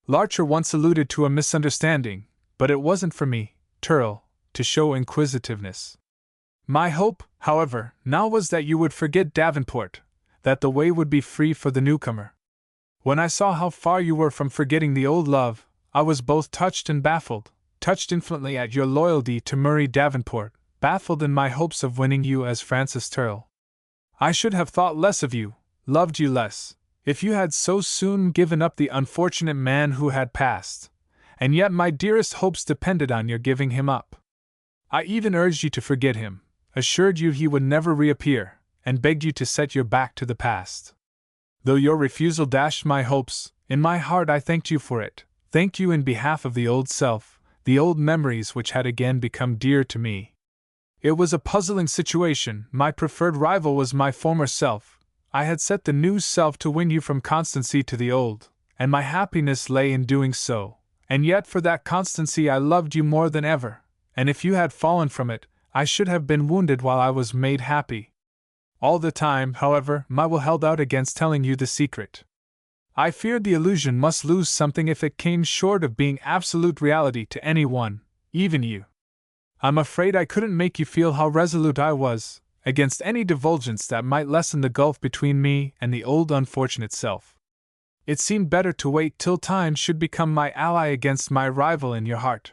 Speaker 1: Larcher once alluded to a misunderstanding, but it wasn't for me, Turrell, to show inquisitiveness. My hope, however, now was that you would forget Davenport, that the way would be free for the newcomer. When I saw how far you were from forgetting the old love, I was both touched and baffled, touched infinitely at your loyalty to Murray Davenport, baffled in my hopes of winning you as Francis Turrell. I should have thought less of you, loved you less, if you had so soon given up the unfortunate man who had passed, and yet my dearest hopes depended on your giving him up. I even urged you to forget him, assured you he would never reappear, and begged you to set your back to the past. Though your refusal dashed my hopes, in my heart I thanked you for it, thanked you in behalf of the old self, the old memories which had again become dear to me. It was a puzzling situation. My preferred rival was my former self. I had set the new self to win you from constancy to the old, and my happiness lay in doing so, and yet for that constancy I loved you more than ever, and if you had fallen from it, I should have been wounded while I was made happy. All the time, however, my will held out against telling you the secret. I feared the illusion must lose something if it came short of being absolute reality to anyone, even you. I'm afraid I couldn't make you feel how resolute I was against any divulgence that might lessen the gulf between me and the old unfortunate self. It seemed better to wait till time should become my ally against my rival in your heart.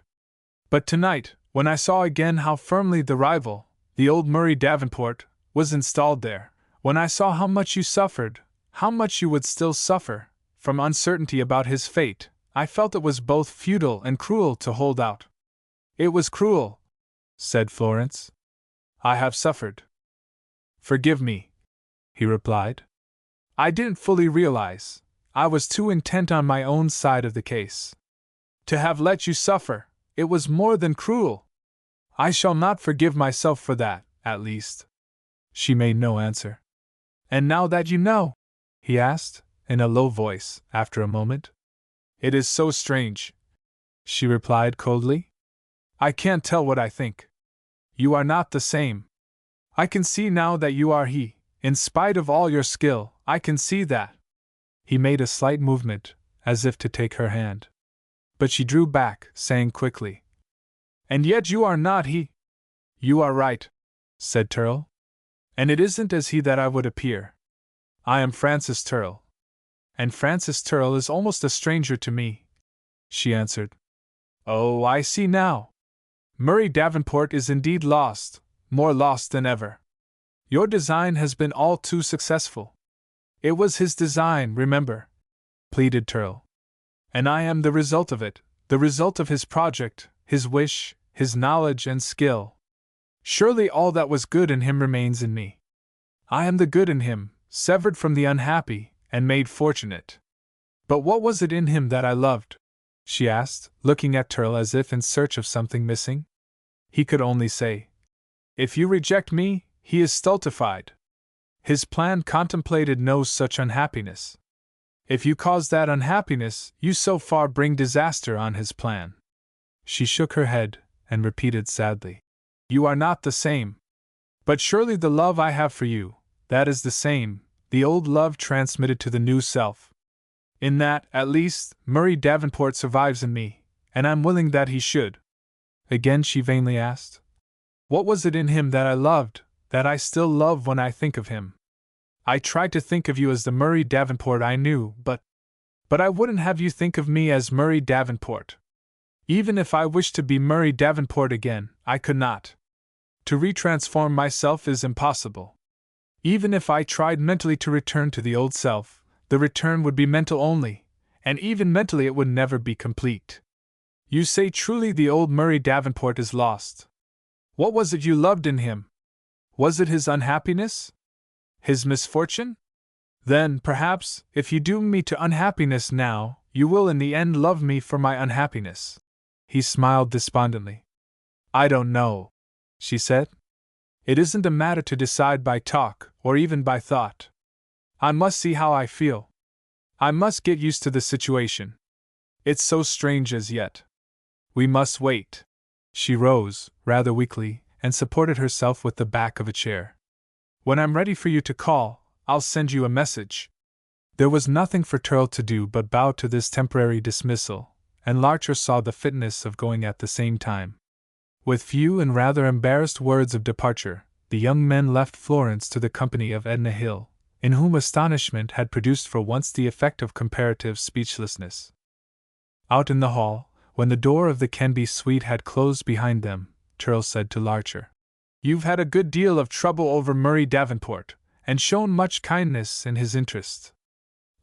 Speaker 1: But tonight, when I saw again how firmly the rival, the old Murray Davenport, was installed there, when I saw how much you suffered, how much you would still suffer, from uncertainty about his fate, I felt it was both futile and cruel to hold out. It was cruel, said Florence. I have suffered. Forgive me, he replied. I didn't fully realize. I was too intent on my own side of the case. To have let you suffer, it was more than cruel. I shall not forgive myself for that, at least. She made no answer. And now that you know? He asked, in a low voice, after a moment. It is so strange, she replied coldly. I can't tell what I think. You are not the same. I can see now that you are he. In spite of all your skill, I can see that. He made a slight movement, as if to take her hand. But she drew back, saying quickly, And yet you are not he. You are right, said Turle. And it isn't as he that I would appear. I am Francis Turle. And Francis Turle is almost a stranger to me, she answered. Oh, I see now. Murray Davenport is indeed lost, more lost than ever. Your design has been all too successful. It was his design, remember, pleaded Turle. And I am the result of it, the result of his project, his wish, his knowledge and skill. Surely all that was good in him remains in me. I am the good in him, severed from the unhappy, and made fortunate. But what was it in him that I loved? She asked, looking at Turle as if in search of something missing. He could only say, If you reject me, he is stultified. His plan contemplated no such unhappiness. If you cause that unhappiness, you so far bring disaster on his plan. She shook her head, and repeated sadly, You are not the same. But surely the love I have for you, that is the same, the old love transmitted to the new self. In that, at least, Murray Davenport survives in me, and I'm willing that he should. Again she vainly asked, What was it in him that I loved, that I still love when I think of him? I tried to think of you as the Murray Davenport I knew, but I wouldn't have you think of me as Murray Davenport. Even if I wished to be Murray Davenport again, I could not. To retransform myself is impossible. Even if I tried mentally to return to the old self, the return would be mental only, and even mentally it would never be complete. You say truly the old Murray Davenport is lost. What was it you loved in him? Was it his unhappiness? His misfortune? Then, perhaps, if you doom me to unhappiness now, you will in the end love me for my unhappiness. He smiled despondently. I don't know, she said. It isn't a matter to decide by talk, or even by thought. I must see how I feel. I must get used to the situation. It's so strange as yet. We must wait. She rose, rather weakly, and supported herself with the back of a chair. When I'm ready for you to call, I'll send you a message. There was nothing for Turle to do but bow to this temporary dismissal, and Larcher saw the fitness of going at the same time. With few and rather embarrassed words of departure, the young men left Florence to the company of Edna Hill, in whom astonishment had produced for once the effect of comparative speechlessness. Out in the hall, when the door of the Kenby suite had closed behind them, Turle said to Larcher, You've had a good deal of trouble over Murray Davenport, and shown much kindness in his interest.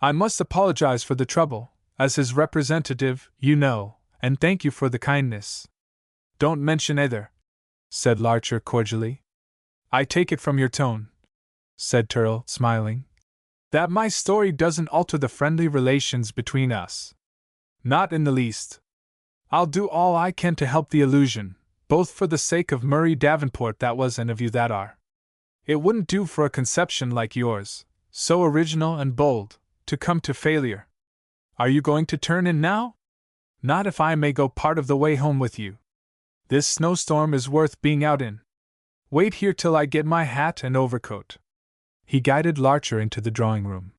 Speaker 1: I must apologize for the trouble, as his representative, you know, and thank you for the kindness. Don't mention either, said Larcher cordially. I take it from your tone, said Turle, smiling, That my story doesn't alter the friendly relations between us. Not in the least. I'll do all I can to help the illusion, both for the sake of Murray Davenport that was and of you that are. It wouldn't do for a conception like yours, so original and bold, to come to failure. Are you going to turn in now? Not if I may go part of the way home with you. This snowstorm is worth being out in. Wait here till I get my hat and overcoat. He guided Larcher into the drawing room.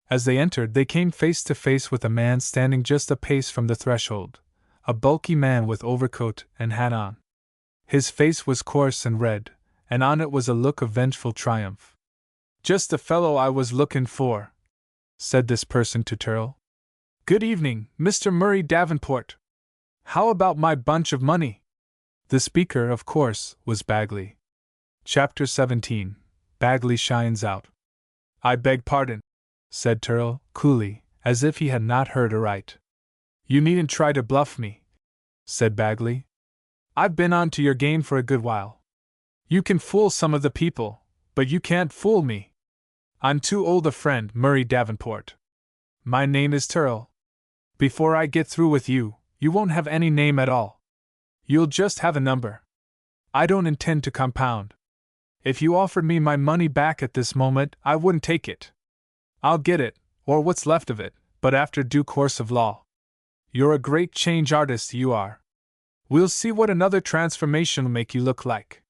Speaker 1: As they entered, they came face to face with a man standing just a pace from the threshold, a bulky man with overcoat and hat on. His face was coarse and red, and on it was a look of vengeful triumph. Just the fellow I was looking for, said this person to Turrell. Good evening, Mr. Murray Davenport. How about my bunch of money? The speaker, of course, was Bagley. Chapter 17. Bagley Shines Out. I beg pardon, said Turrell, coolly, as if he had not heard aright. You needn't try to bluff me, said Bagley. I've been on to your game for a good while. You can fool some of the people, but you can't fool me. I'm too old a friend, Murray Davenport. My name is Turrell. Before I get through with you, you won't have any name at all. You'll just have a number. I don't intend to compound. If you offered me my money back at this moment, I wouldn't take it. I'll get it, or what's left of it, but after due course of law. You're a great change artist, you are. We'll see what another transformation will make you look like.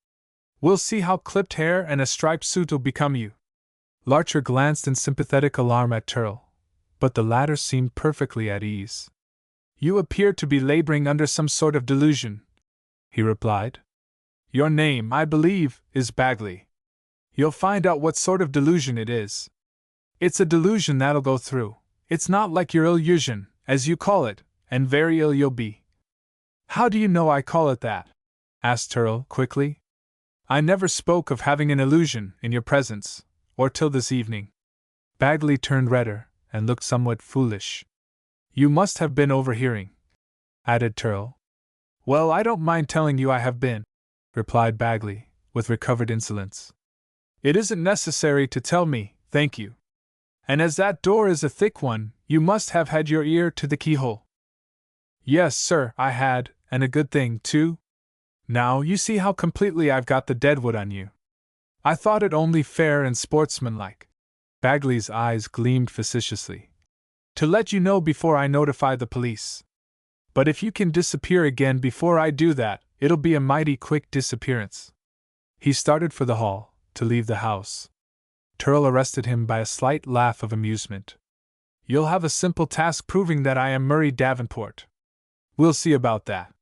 Speaker 1: We'll see how clipped hair and a striped suit will become you. Larcher glanced in sympathetic alarm at Turrell, but the latter seemed perfectly at ease. You appear to be laboring under some sort of delusion, he replied. Your name, I believe, is Bagley. You'll find out what sort of delusion it is. It's a delusion that'll go through. It's not like your illusion, as you call it, and very ill you'll be. How do you know I call it that? Asked Turrell, quickly. I never spoke of having an illusion in your presence, or till this evening. Bagley turned redder, and looked somewhat foolish. You must have been overhearing, added Turrell. Well, I don't mind telling you I have been, replied Bagley, with recovered insolence. It isn't necessary to tell me, thank you. And as that door is a thick one, you must have had your ear to the keyhole. Yes, sir, I had, and a good thing, too. Now you see how completely I've got the deadwood on you. I thought it only fair and sportsmanlike. Bagley's eyes gleamed facetiously. To let you know before I notify the police. But if you can disappear again before I do that, it'll be a mighty quick disappearance. He started for the hall, to leave the house. Turrell arrested him by a slight laugh of amusement. You'll have a simple task proving that I am Murray Davenport. We'll see about that.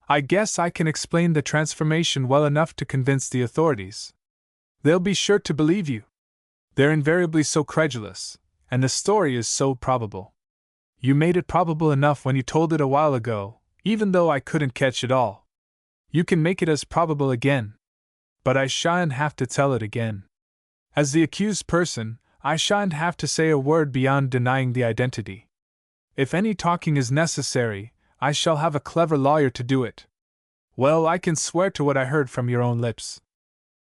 Speaker 1: I guess I can explain the transformation well enough to convince the authorities. They'll be sure to believe you. They're invariably so credulous, and the story is so probable. You made it probable enough when you told it a while ago, even though I couldn't catch it all. You can make it as probable again. But I shan't have to tell it again. As the accused person, I shan't have to say a word beyond denying the identity. If any talking is necessary, I shall have a clever lawyer to do it. Well, I can swear to what I heard from your own lips.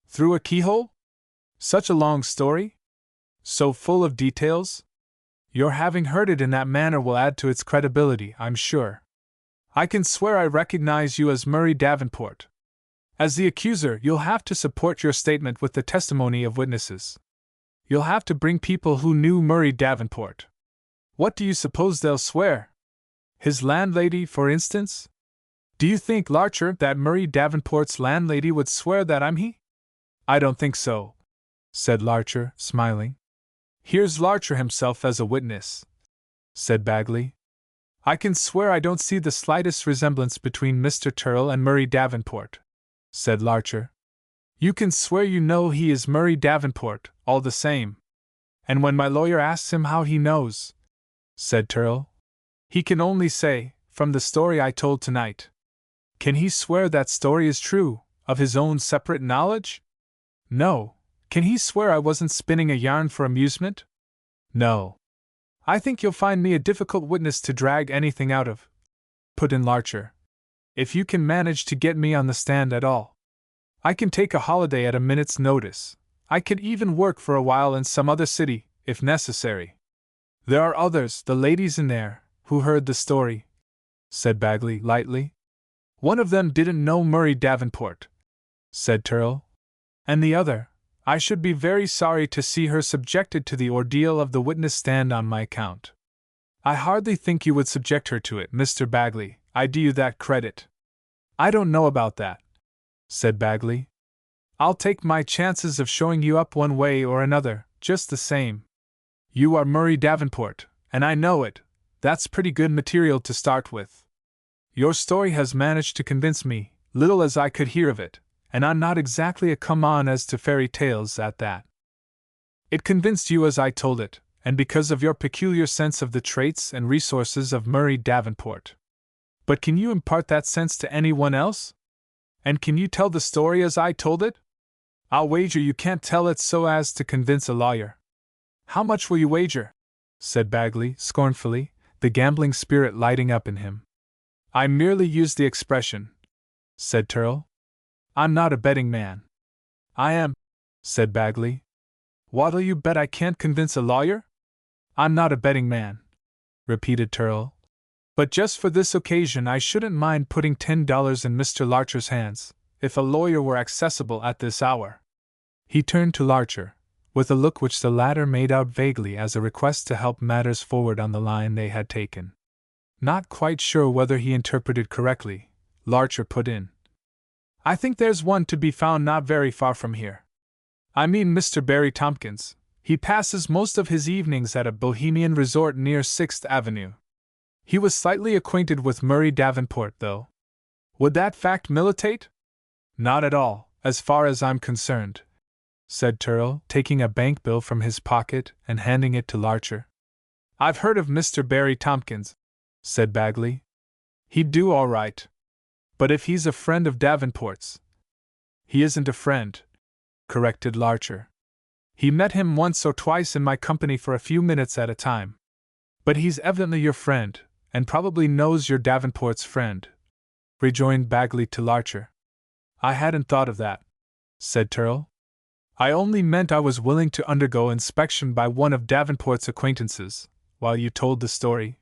Speaker 1: Through a keyhole? Such a long story? So full of details? Your having heard it in that manner will add to its credibility, I'm sure. I can swear I recognize you as Murray Davenport. As the accuser, you'll have to support your statement with the testimony of witnesses. You'll have to bring people who knew Murray Davenport. What do you suppose they'll swear? His landlady, for instance? Do you think, Larcher, that Murray Davenport's landlady would swear that I'm he? I don't think so, said Larcher, smiling. Here's Larcher himself as a witness, said Bagley. I can swear I don't see the slightest resemblance between Mr. Turrell and Murray Davenport, said Larcher. You can swear you know he is Murray Davenport, all the same. And when my lawyer asks him how he knows, said Turrell, he can only say, from the story I told tonight. Can he swear that story is true, of his own separate knowledge? No. Can he swear I wasn't spinning a yarn for amusement? No. I think you'll find me a difficult witness to drag anything out of, put in Larcher. If you can manage to get me on the stand at all. I can take a holiday at a minute's notice. I could even work for a while in some other city, if necessary. There are others, the ladies in there, who heard the story, said Bagley lightly. One of them didn't know Murray Davenport, said Turrell. And the other, I should be very sorry to see her subjected to the ordeal of the witness stand on my account. I hardly think you would subject her to it, Mr. Bagley. I do you that credit. I don't know about that, said Bagley. I'll take my chances of showing you up one way or another, just the same. You are Murray Davenport, and I know it. That's pretty good material to start with. Your story has managed to convince me, little as I could hear of it, and I'm not exactly a come-on as to fairy tales at that. It convinced you as I told it, and because of your peculiar sense of the traits and resources of Murray Davenport. But can you impart that sense to anyone else? And can you tell the story as I told it? I'll wager you can't tell it so as to convince a lawyer. How much will you wager? Said Bagley, scornfully, the gambling spirit lighting up in him. I merely used the expression, said Turrell. I'm not a betting man. I am, said Bagley. What'll you bet I can't convince a lawyer? I'm not a betting man, repeated Turrell. But just for this occasion I shouldn't mind putting $10 in Mr. Larcher's hands, if a lawyer were accessible at this hour. He turned to Larcher, with a look which the latter made out vaguely as a request to help matters forward on the line they had taken. Not quite sure whether he interpreted correctly, Larcher put in. I think there's one to be found not very far from here. I mean Mr. Barry Tompkins. He passes most of his evenings at a bohemian resort near 6th Avenue. He was slightly acquainted with Murray Davenport, though. Would that fact militate? Not at all, as far as I'm concerned, said Turrell, taking a bank bill from his pocket and handing it to Larcher. I've heard of Mr. Barry Tompkins, said Bagley. He'd do all right. But if he's a friend of Davenport's— He isn't a friend, corrected Larcher. He met him once or twice in my company for a few minutes at a time. But he's evidently your friend, and probably knows you're Davenport's friend, rejoined Bagley to Larcher. I hadn't thought of that, said Turrell. I only meant I was willing to undergo inspection by one of Davenport's acquaintances, while you told the story.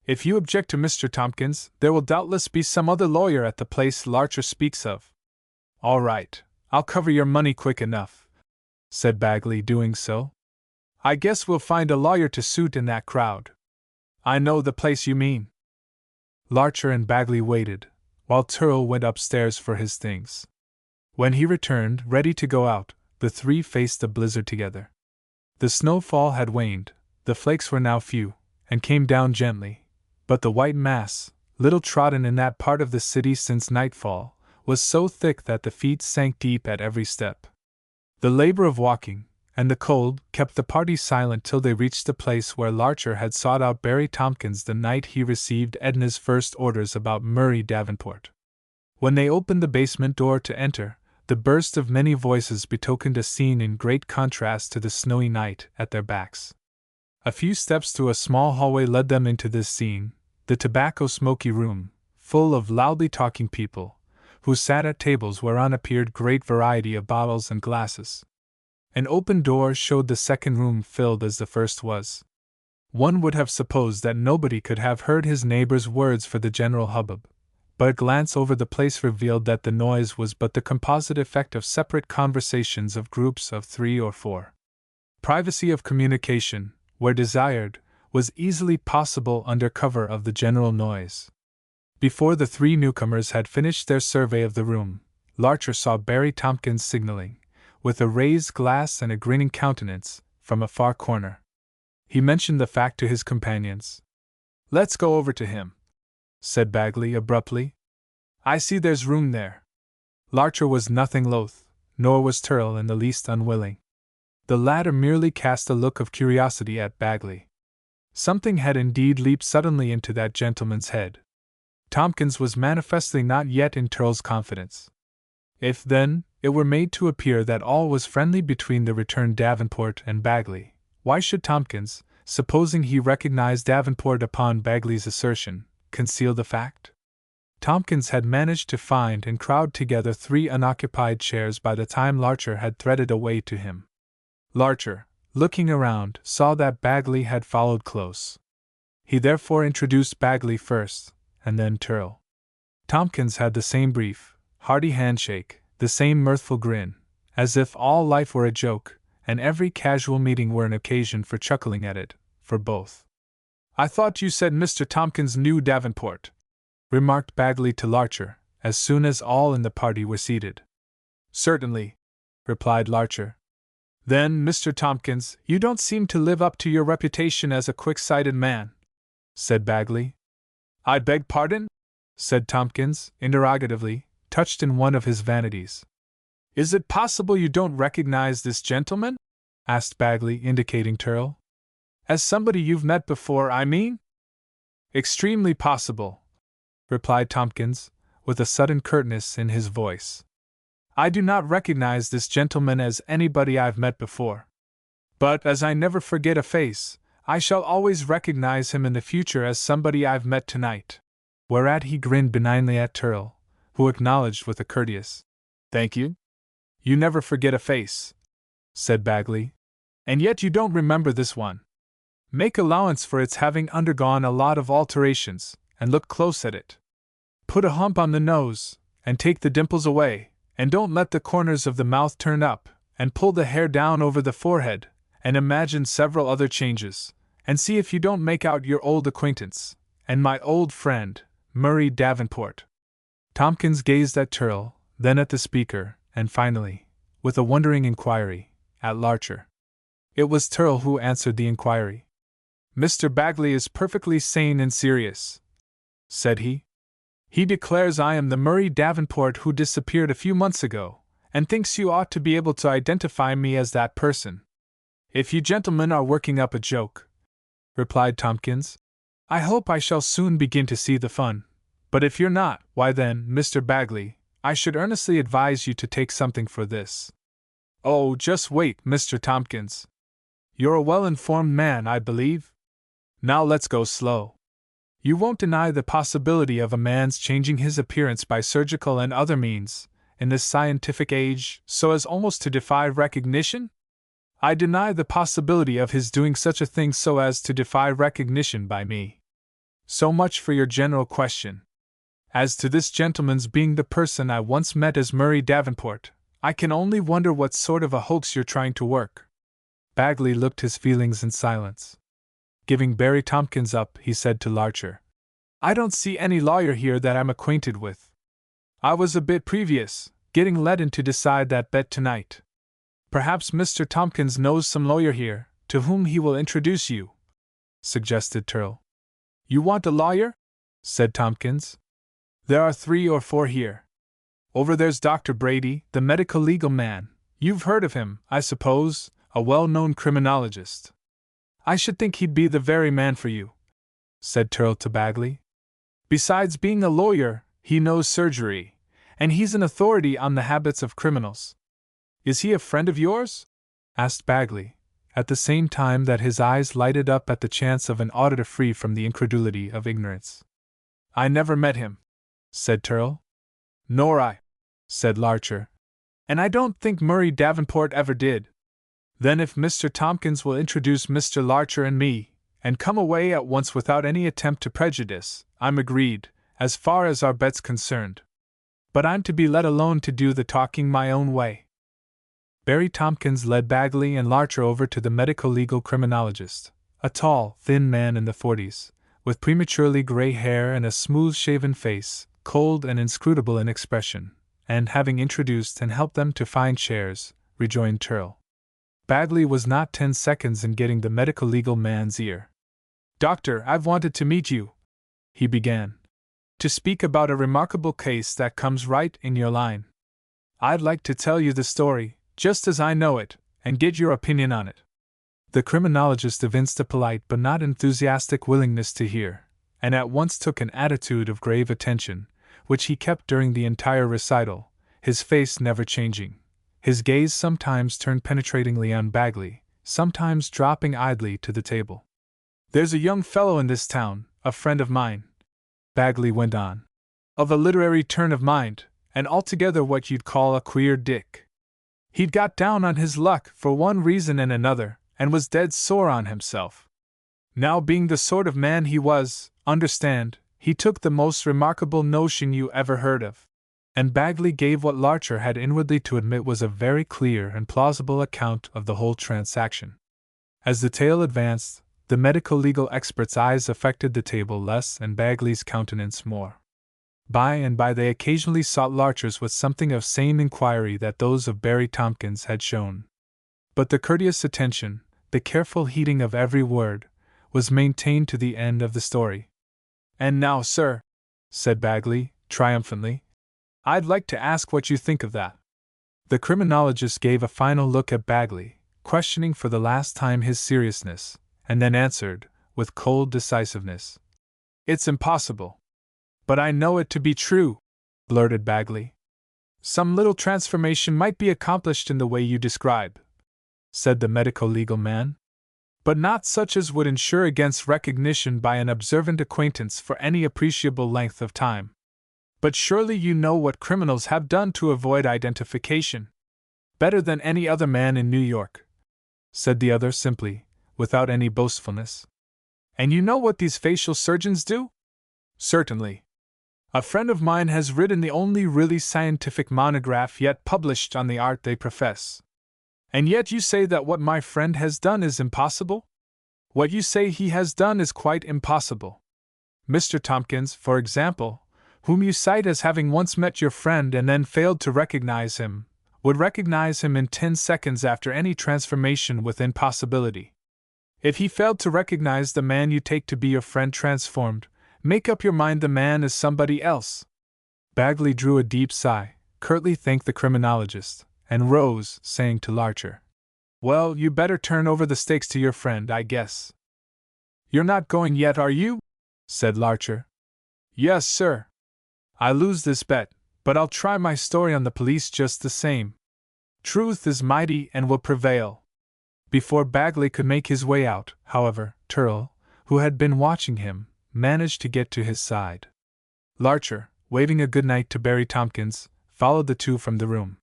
Speaker 1: If you object to Mr. Tompkins, there will doubtless be some other lawyer at the place Larcher speaks of. All right, I'll cover your money quick enough, said Bagley, doing so. I guess we'll find a lawyer to suit in that crowd. I know the place you mean. Larcher and Bagley waited, while Turrell went upstairs for his things. When he returned, ready to go out, the three faced the blizzard together. The snowfall had waned, the flakes were now few, and came down gently, but the white mass, little trodden in that part of the city since nightfall, was so thick that the feet sank deep at every step. The labor of walking, and the cold, kept the party silent till they reached the place where Larcher had sought out Barry Tompkins the night he received Edna's first orders about Murray Davenport. When they opened the basement door to enter, the burst of many voices betokened a scene in great contrast to the snowy night at their backs. A few steps through a small hallway led them into this scene, the tobacco-smoky room, full of loudly talking people, who sat at tables whereon appeared great variety of bottles and glasses. An open door showed the second room filled as the first was. One would have supposed that nobody could have heard his neighbor's words for the general hubbub, but a glance over the place revealed that the noise was but the composite effect of separate conversations of groups of 3 or 4. Privacy of communication, where desired, was easily possible under cover of the general noise. Before the three newcomers had finished their survey of the room, Larcher saw Barry Tompkins signaling, with a raised glass and a grinning countenance, from a far corner. He mentioned the fact to his companions. "Let's go over to him," said Bagley abruptly. "I see there's room there." Larcher was nothing loath, nor was Turrell in the least unwilling. The latter merely cast a look of curiosity at Bagley. Something had indeed leaped suddenly into that gentleman's head. Tompkins was manifestly not yet in Turrell's confidence. If, then, it were made to appear that all was friendly between the returned Davenport and Bagley, why should Tompkins, supposing he recognized Davenport upon Bagley's assertion, conceal the fact? Tompkins had managed to find and crowd together 3 unoccupied chairs by the time Larcher had threaded a way to him. Larcher, looking around, saw that Bagley had followed close. He therefore introduced Bagley first, and then Turl. Tompkins had the same brief, hearty handshake, the same mirthful grin, as if all life were a joke, and every casual meeting were an occasion for chuckling at it, for both. "I thought you said Mr. Tompkins knew Davenport," remarked Bagley to Larcher, as soon as all in the party were seated. "Certainly," replied Larcher. "Then, Mr. Tompkins, you don't seem to live up to your reputation as a quick-sighted man," said Bagley. "I beg pardon?" said Tompkins, interrogatively, touched in one of his vanities. "Is it possible you don't recognize this gentleman?" asked Bagley, indicating Turl. "As somebody you've met before, I mean?" "Extremely possible," replied Tompkins, with a sudden curtness in his voice. "I do not recognize this gentleman as anybody I've met before. But as I never forget a face, I shall always recognize him in the future as somebody I've met tonight." Whereat he grinned benignly at Turl, who acknowledged with a courteous "Thank you." "You never forget a face," said Bagley. "And yet you don't remember this one. Make allowance for its having undergone a lot of alterations, and look close at it. Put a hump on the nose, and take the dimples away, and don't let the corners of the mouth turn up, and pull the hair down over the forehead, and imagine several other changes, and see if you don't make out your old acquaintance, and my old friend, Murray Davenport." Tompkins gazed at Turl, then at the speaker, and finally, with a wondering inquiry, at Larcher. It was Turl who answered the inquiry. "Mr. Bagley is perfectly sane and serious," said he. "He declares I am the Murray Davenport who disappeared a few months ago, and thinks you ought to be able to identify me as that person." "If you gentlemen are working up a joke," replied Tompkins, "I hope I shall soon begin to see the fun. But if you're not, why then, Mr. Bagley, I should earnestly advise you to take something for this." "Oh, just wait, Mr. Tompkins. You're a well-informed man, I believe. Now let's go slow. You won't deny the possibility of a man's changing his appearance by surgical and other means, in this scientific age, so as almost to defy recognition?" "I deny the possibility of his doing such a thing so as to defy recognition by me. So much for your general question. As to this gentleman's being the person I once met as Murray Davenport, I can only wonder what sort of a hoax you're trying to work." Bagley looked his feelings in silence. Giving Barry Tompkins up, he said to Larcher, "I don't see any lawyer here that I'm acquainted with. I was a bit previous, getting let in to decide that bet tonight. Perhaps Mr. Tompkins knows some lawyer here, to whom he will introduce you," suggested Turl. "You want a lawyer?" said Tompkins. "There are 3 or 4 here. Over there's Dr. Brady, the medical legal man. You've heard of him, I suppose, a well-known criminologist. I should think he'd be the very man for you," said Turl to Bagley. "Besides being a lawyer, he knows surgery, and he's an authority on the habits of criminals." "Is he a friend of yours?" asked Bagley, at the same time that his eyes lighted up at the chance of an auditor free from the incredulity of ignorance. "I never met him," said Turl. "Nor I," said Larcher. "And I don't think Murray Davenport ever did." "Then if Mr. Tompkins will introduce Mr. Larcher and me, and come away at once without any attempt to prejudice, I'm agreed, as far as our bet's concerned. But I'm to be let alone to do the talking my own way." Barry Tompkins led Bagley and Larcher over to the medical legal criminologist, a tall, thin man in the 40s, with prematurely gray hair and a smooth-shaven face, cold and inscrutable in expression, and having introduced and helped them to find chairs, rejoined Turl. Bagley was not 10 seconds in getting the medical legal man's ear. "Doctor, I've wanted to meet you," he began, "to speak about a remarkable case that comes right in your line. I'd like to tell you the story, just as I know it, and get your opinion on it." The criminologist evinced a polite but not enthusiastic willingness to hear, and at once took an attitude of grave attention, which he kept during the entire recital, his face never changing, his gaze sometimes turned penetratingly on Bagley, sometimes dropping idly to the table. "There's a young fellow in this town, a friend of mine," Bagley went on, "of a literary turn of mind, and altogether what you'd call a queer dick. He'd got down on his luck for one reason and another, and was dead sore on himself. Now, being the sort of man he was, understand, he took the most remarkable notion you ever heard of. And Bagley gave what Larcher had inwardly to admit was a very clear and plausible account of the whole transaction. As the tale advanced, the medico-legal expert's eyes affected the table less and Bagley's countenance more. By and by they occasionally sought Larcher's with something of same inquiry that those of Barry Tompkins had shown. But the courteous attention, the careful heeding of every word, was maintained to the end of the story. "And now, sir," said Bagley, triumphantly, "I'd like to ask what you think of that." The criminologist gave a final look at Bagley, questioning for the last time his seriousness, and then answered, with cold decisiveness, "It's impossible." "But I know it to be true," blurted Bagley. "Some little transformation might be accomplished in the way you describe," said the medico-legal man, "but not such as would ensure against recognition by an observant acquaintance for any appreciable length of time. But surely you know what criminals have done to avoid identification." "Better than any other man in New York," said the other simply, without any boastfulness. "And you know what these facial surgeons do?" "Certainly. A friend of mine has written the only really scientific monograph yet published on the art they profess." "And yet you say that what my friend has done is impossible?" "What you say he has done is quite impossible. Mr. Tompkins, for example, whom you cite as having once met your friend and then failed to recognize him, would recognize him in 10 seconds after any transformation within possibility. If he failed to recognize the man you take to be your friend transformed, make up your mind the man is somebody else." Bagley drew a deep sigh, curtly thanked the criminologist, and rose, saying to Larcher, "Well, you better turn over the stakes to your friend, I guess." "You're not going yet, are you?" said Larcher. "Yes, sir. I lose this bet, but I'll try my story on the police just the same. Truth is mighty and will prevail." Before Bagley could make his way out, however, Turle, who had been watching him, managed to get to his side. Larcher, waving a good night to Barry Tompkins, followed the two from the room.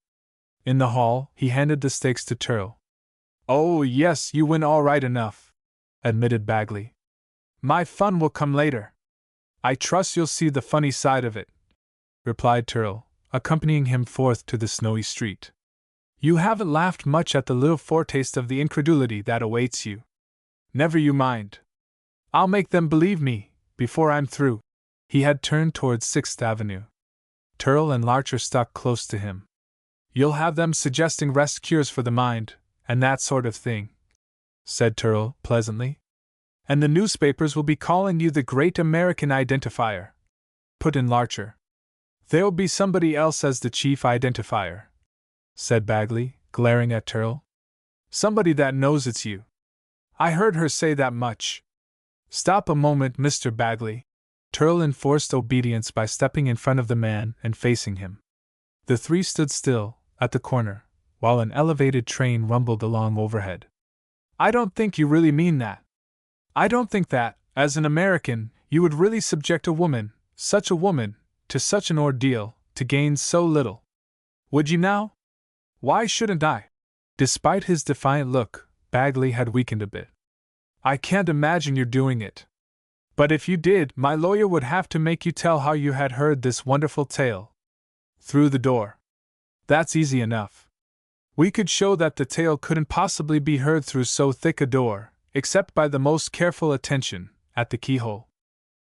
Speaker 1: In the hall, he handed the stakes to Turle. "Oh, yes, you win all right enough," admitted Bagley. "My fun will come later." "I trust you'll see the funny side of it," replied Turle, accompanying him forth to the snowy street. "You haven't laughed much at the little foretaste of the incredulity that awaits you. Never you mind. I'll make them believe me, before I'm through." He had turned towards 6th Avenue. Turle and Larcher stuck close to him. "You'll have them suggesting rest cures for the mind, and that sort of thing," said Turle, pleasantly. "And the newspapers will be calling you the great American identifier," put in Larcher. "There'll be somebody else as the chief identifier," said Bagley, glaring at Turle. "Somebody that knows it's you. I heard her say that much." "Stop a moment, Mr. Bagley." Turle enforced obedience by stepping in front of the man and facing him. The three stood still, at the corner, while an elevated train rumbled along overhead. "I don't think you really mean that. I don't think that, as an American, you would really subject a woman, such a woman, to such an ordeal, to gain so little. Would you now?" "Why shouldn't I?" Despite his defiant look, Bagley had weakened a bit. "I can't imagine your doing it. But if you did, my lawyer would have to make you tell how you had heard this wonderful tale." "Through the door." "That's easy enough. We could show that the tale couldn't possibly be heard through so thick a door, except by the most careful attention, at the keyhole.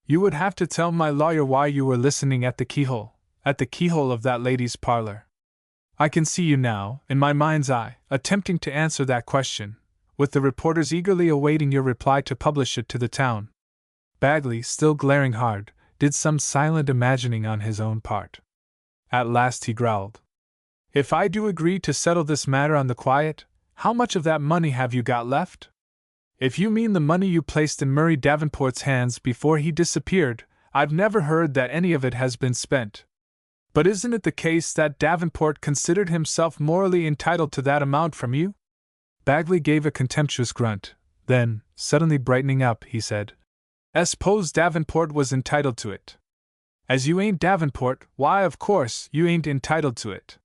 Speaker 1: You would have to tell my lawyer why you were listening at the keyhole of that lady's parlor. I can see you now, in my mind's eye, attempting to answer that question, with the reporters eagerly awaiting your reply to publish it to the town." Bagley, still glaring hard, did some silent imagining on his own part. At last he growled, "If I do agree to settle this matter on the quiet, how much of that money have you got left? If you mean the money you placed in Murray Davenport's hands before he disappeared, I've never heard that any of it has been spent. But isn't it the case that Davenport considered himself morally entitled to that amount from you?" Bagley gave a contemptuous grunt, then, suddenly brightening up, he said, "Suppose Davenport was entitled to it. As you ain't Davenport, why, of course, you ain't entitled to it.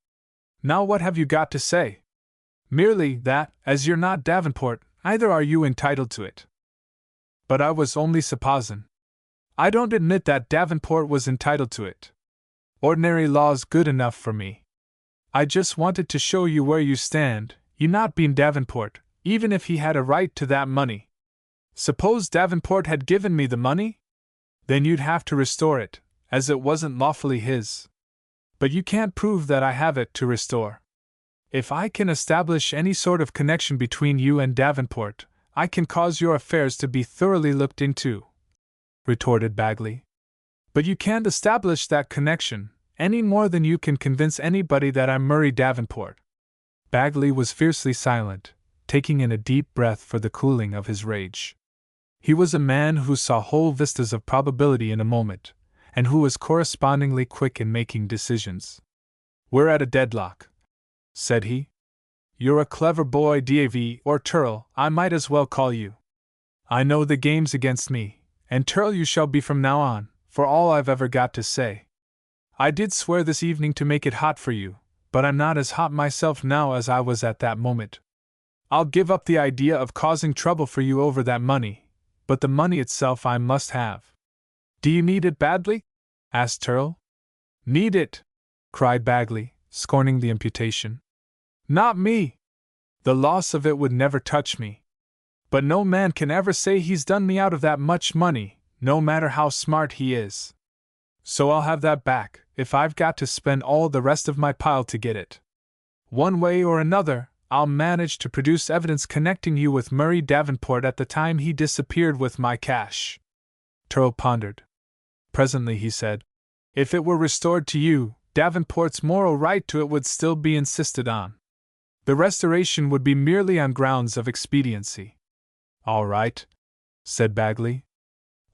Speaker 1: Now what have you got to say?" "Merely that, as you're not Davenport, either are you entitled to it. But I was only supposing. I don't admit that Davenport was entitled to it. Ordinary law's good enough for me. I just wanted to show you where you stand, you not being Davenport, even if he had a right to that money. Suppose Davenport had given me the money? Then you'd have to restore it, as it wasn't lawfully his. But you can't prove that I have it to restore. If I can establish any sort of connection between you and Davenport, I can cause your affairs to be thoroughly looked into," retorted Bagley. "But you can't establish that connection, any more than you can convince anybody that I'm Murray Davenport." Bagley was fiercely silent, taking in a deep breath for the cooling of his rage. He was a man who saw whole vistas of probability in a moment, and who was correspondingly quick in making decisions. "We're at a deadlock," said he. "You're a clever boy, Dav, or Turl, I might as well call you. I know the game's against me, and Turl you shall be from now on, for all I've ever got to say. I did swear this evening to make it hot for you, but I'm not as hot myself now as I was at that moment. I'll give up the idea of causing trouble for you over that money, but the money itself I must have." "Do you need it badly?" asked Turl. "Need it?" cried Bagley, scorning the imputation. "Not me! The loss of it would never touch me. But no man can ever say he's done me out of that much money, no matter how smart he is. So I'll have that back, if I've got to spend all the rest of my pile to get it. One way or another, I'll manage to produce evidence connecting you with Murray Davenport at the time he disappeared with my cash." Turl pondered. Presently he said, "If it were restored to you, Davenport's moral right to it would still be insisted on. The restoration would be merely on grounds of expediency." "All right," said Bagley.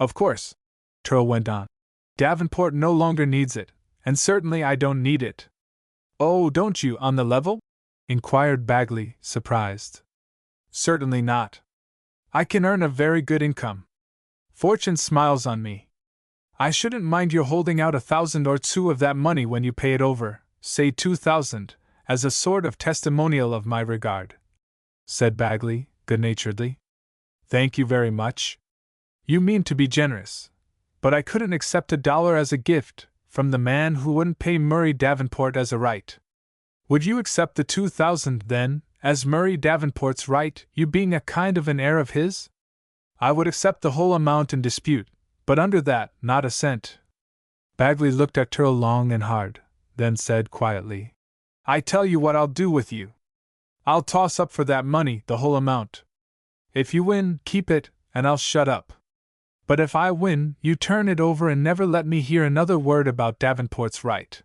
Speaker 1: "Of course," Turl went on, "Davenport no longer needs it, and certainly I don't need it." "Oh, don't you, on the level?" inquired Bagley, surprised. "Certainly not. I can earn a very good income. Fortune smiles on me. I shouldn't mind your holding out 1,000 or 2 of that money when you pay it over, say 2,000, as a sort of testimonial of my regard," said Bagley, good-naturedly. "Thank you very much. You mean to be generous. But I couldn't accept $1 as a gift from the man who wouldn't pay Murray Davenport as a right. Would you accept the 2,000, then, as Murray Davenport's right, you being a kind of an heir of his?" "I would accept the whole amount in dispute, but under that, not a cent." Bagley looked at Turl long and hard, then said quietly, "I tell you what I'll do with you. I'll toss up for that money the whole amount. If you win, keep it, and I'll shut up. But if I win, you turn it over and never let me hear another word about Davenport's right.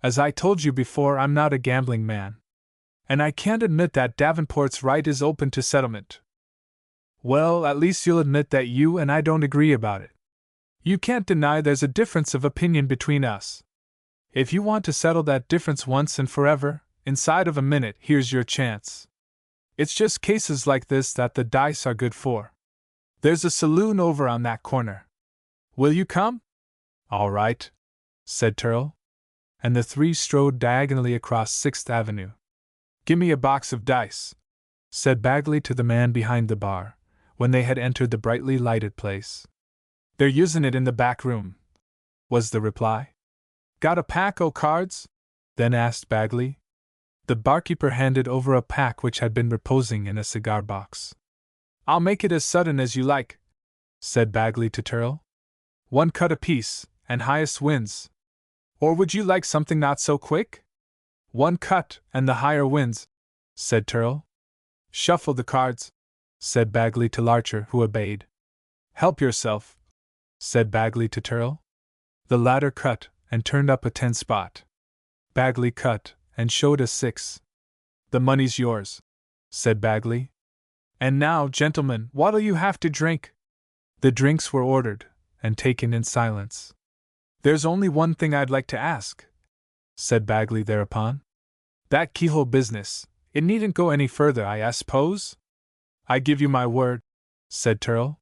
Speaker 1: As I told you before, I'm not a gambling man. And I can't admit that Davenport's right is open to settlement." "Well, at least you'll admit that you and I don't agree about it. You can't deny there's a difference of opinion between us. If you want to settle that difference once and forever, inside of a minute, here's your chance. It's just cases like this that the dice are good for. There's a saloon over on that corner. Will you come?" "All right," said Turl. And the three strode diagonally across 6th Avenue. "Give me a box of dice," said Bagley to the man behind the bar, when they had entered the brightly lighted place. "They're using it in the back room," was the reply. "Got a pack o' cards?" then asked Bagley. The barkeeper handed over a pack which had been reposing in a cigar box. "I'll make it as sudden as you like," said Bagley to Turl. "1 cut apiece, and highest wins. Or would you like something not so quick?" "1 cut, and the higher wins," said Turl. "Shuffle the cards," said Bagley to Larcher, who obeyed. "Help yourself," said Bagley to Turl. The latter cut, and turned up a 10 spot. Bagley cut, and showed a 6. "The money's yours," said Bagley. "And now, gentlemen, what'll you have to drink?" The drinks were ordered, and taken in silence. "There's only one thing I'd like to ask," said Bagley thereupon. "That keyhole business, it needn't go any further, I suppose?" "I give you my word," said Turl.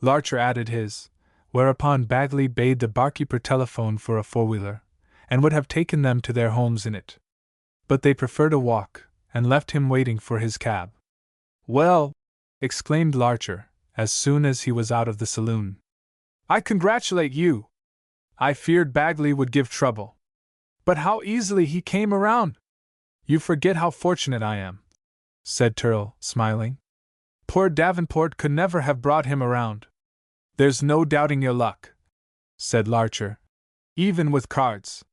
Speaker 1: Larcher added his, whereupon Bagley bade the barkeeper telephone for a 4-wheeler, and would have taken them to their homes in it. But they preferred a walk, and left him waiting for his cab. "Well," exclaimed Larcher, as soon as he was out of the saloon. "I congratulate you! I feared Bagley would give trouble. But how easily he came around! You forget how fortunate I am," said Turle, smiling. "Poor Davenport could never have brought him around." "There's no doubting your luck," said Larcher. "Even with cards."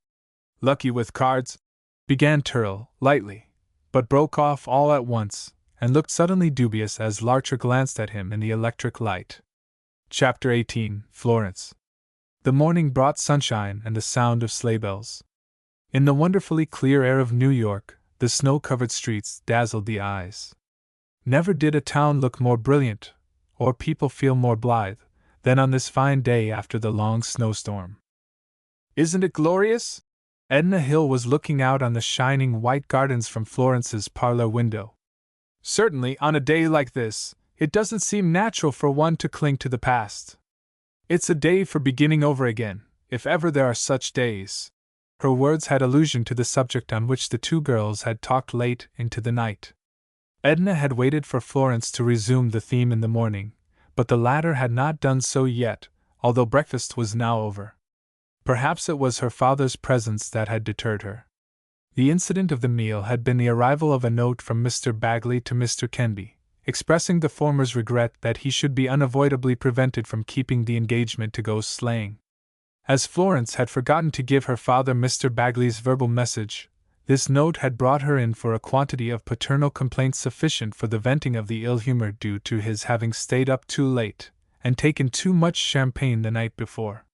Speaker 1: "Lucky with cards," began Turle, lightly, but broke off all at once, and looked suddenly dubious as Larcher glanced at him in the electric light. Chapter 18. Florence. The morning brought sunshine and the sound of sleigh bells. In the wonderfully clear air of New York, the snow-covered streets dazzled the eyes. Never did a town look more brilliant, or people feel more blithe, than on this fine day after the long snowstorm. "Isn't it glorious?" Edna Hill was looking out on the shining white gardens from Florence's parlor window. "Certainly, on a day like this, it doesn't seem natural for one to cling to the past. It's a day for beginning over again, if ever there are such days." Her words had allusion to the subject on which the two girls had talked late into the night. Edna had waited for Florence to resume the theme in the morning, but the latter had not done so yet, although breakfast was now over. Perhaps it was her father's presence that had deterred her. The incident of the meal had been the arrival of a note from Mr. Bagley to Mr. Kenby, expressing the former's regret that he should be unavoidably prevented from keeping the engagement to go sleighing. As Florence had forgotten to give her father Mr. Bagley's verbal message, this note had brought her in for a quantity of paternal complaints sufficient for the venting of the ill humor due to his having stayed up too late, and taken too much champagne the night before.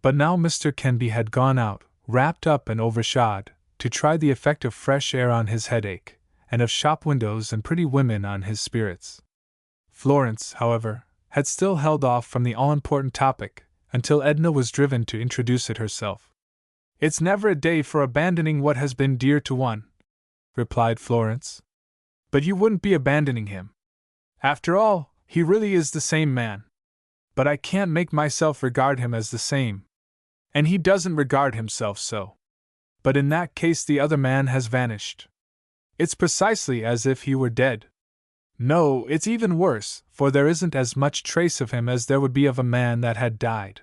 Speaker 1: But now Mr. Kenby had gone out, wrapped up and overshod, to try the effect of fresh air on his headache, and of shop windows and pretty women on his spirits. Florence, however, had still held off from the all-important topic, until Edna was driven to introduce it herself. "It's never a day for abandoning what has been dear to one," replied Florence. "But you wouldn't be abandoning him. After all, he really is the same man. But I can't make myself regard him as the same. And he doesn't regard himself so. But in that case the other man has vanished. It's precisely as if he were dead. No, it's even worse, for there isn't as much trace of him as there would be of a man that had died.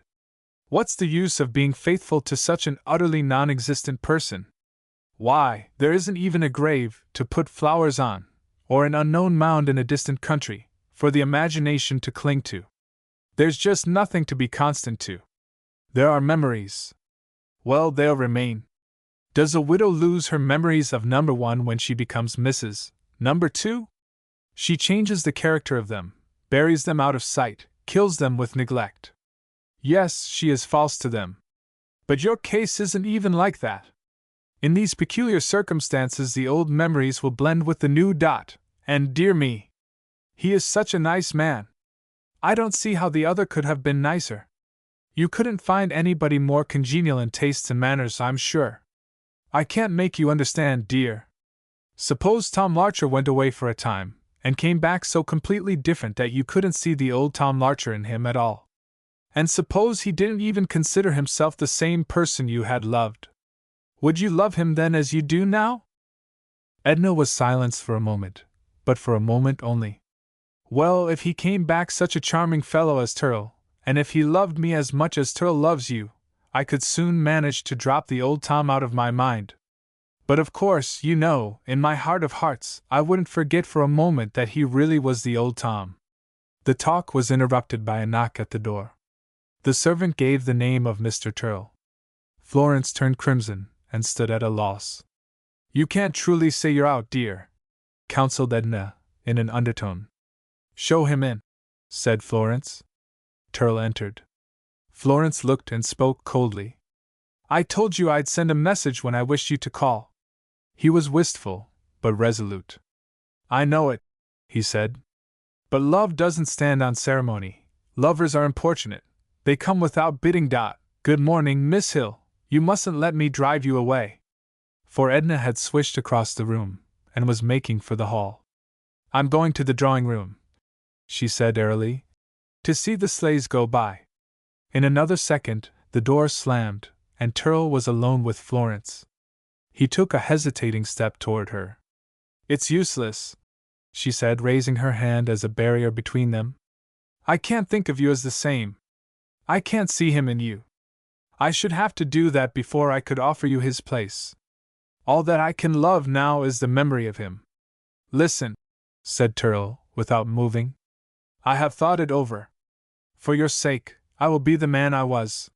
Speaker 1: What's the use of being faithful to such an utterly non-existent person? Why, there isn't even a grave to put flowers on, or an unknown mound in a distant country, for the imagination to cling to. There's just nothing to be constant to. There are memories. Well, they'll remain. Does a widow lose her memories of number one when she becomes Mrs. number two? She changes the character of them, buries them out of sight, kills them with neglect. Yes, she is false to them. But your case isn't even like that. In these peculiar circumstances the old memories will blend with the new. And dear me, he is such a nice man. I don't see how the other could have been nicer. You couldn't find anybody more congenial in tastes and manners, I'm sure. I can't make you understand, dear. Suppose Tom Larcher went away for a time, and came back so completely different that you couldn't see the old Tom Larcher in him at all. And suppose he didn't even consider himself the same person you had loved. Would you love him then as you do now? Edna was silenced for a moment, but for a moment only. Well, if he came back such a charming fellow as Turle, and if he loved me as much as Turle loves you, I could soon manage to drop the old Tom out of my mind. But of course, you know, in my heart of hearts, I wouldn't forget for a moment that he really was the old Tom. The talk was interrupted by a knock at the door. The servant gave the name of Mr. Turle. Florence turned crimson, and stood at a loss. "You can't truly say you're out, dear," counseled Edna, in an undertone. "Show him in," said Florence. Turle entered. Florence looked and spoke coldly. "I told you I'd send a message when I wished you to call." He was wistful, but resolute. "I know it," he said. "But love doesn't stand on ceremony. Lovers are importunate. They come without bidding. Good morning, Miss Hill. You mustn't let me drive you away." For Edna had swished across the room, and was making for the hall. "I'm going to the drawing-room," she said airily, "to see the sleighs go by." In another second, the door slammed, and Turle was alone with Florence. He took a hesitating step toward her. "It's useless," she said, raising her hand as a barrier between them. I can't think of you as the same. I can't see him in you. I should have to do that before I could offer you his place. All that I can love now is the memory of him. Listen, said Turtle, without moving. I have thought it over. For your sake, I will be the man I was.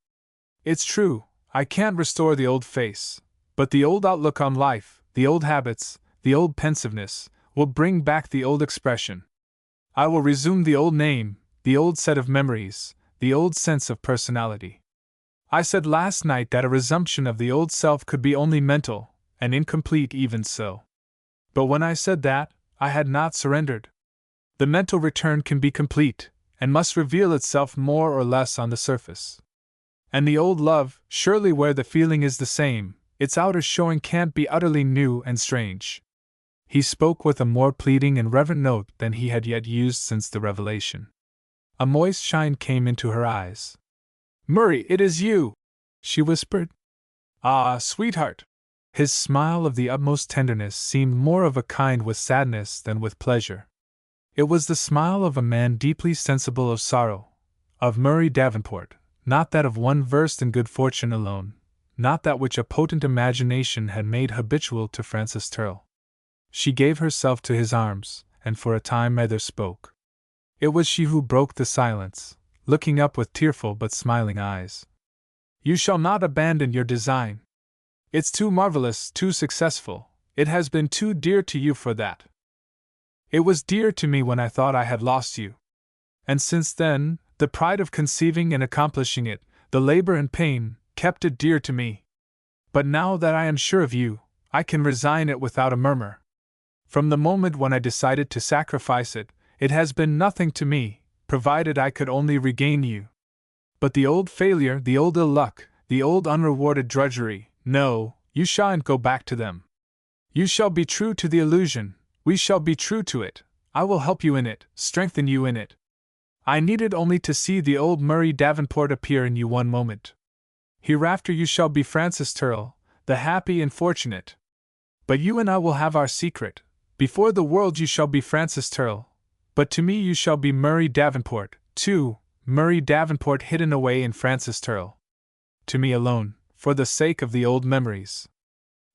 Speaker 1: It's true, I can't restore the old face, but the old outlook on life, the old habits, the old pensiveness, will bring back the old expression. I will resume the old name, the old set of memories, the old sense of personality. I said last night that a resumption of the old self could be only mental, and incomplete even so. But when I said that, I had not surrendered. The mental return can be complete, and must reveal itself more or less on the surface. And the old love, surely where the feeling is the same, its outer showing can't be utterly new and strange. He spoke with a more pleading and reverent note than he had yet used since the revelation. A moist shine came into her eyes. Murray, it is you, she whispered. Ah, sweetheart! His smile of the utmost tenderness seemed more of a kind with sadness than with pleasure. It was the smile of a man deeply sensible of sorrow, of Murray Davenport, not that of one versed in good fortune alone, not that which a potent imagination had made habitual to Francis Turtle. She gave herself to his arms, and for a time neither spoke. It was she who broke the silence, looking up with tearful but smiling eyes. You shall not abandon your design. It's too marvelous, too successful, it has been too dear to you for that. It was dear to me when I thought I had lost you. And since then, the pride of conceiving and accomplishing it, the labor and pain, kept it dear to me. But now that I am sure of you, I can resign it without a murmur. From the moment when I decided to sacrifice it, it has been nothing to me, provided I could only regain you. But the old failure, the old ill luck, the old unrewarded drudgery, no, you shan't go back to them. You shall be true to the illusion, we shall be true to it, I will help you in it, strengthen you in it. I needed only to see the old Murray Davenport appear in you one moment. Hereafter you shall be Francis Turtle, the happy and fortunate. But you and I will have our secret. Before the world you shall be Francis Turtle, but to me you shall be Murray Davenport, too, Murray Davenport hidden away in Francis Turtle. To me alone, for the sake of the old memories.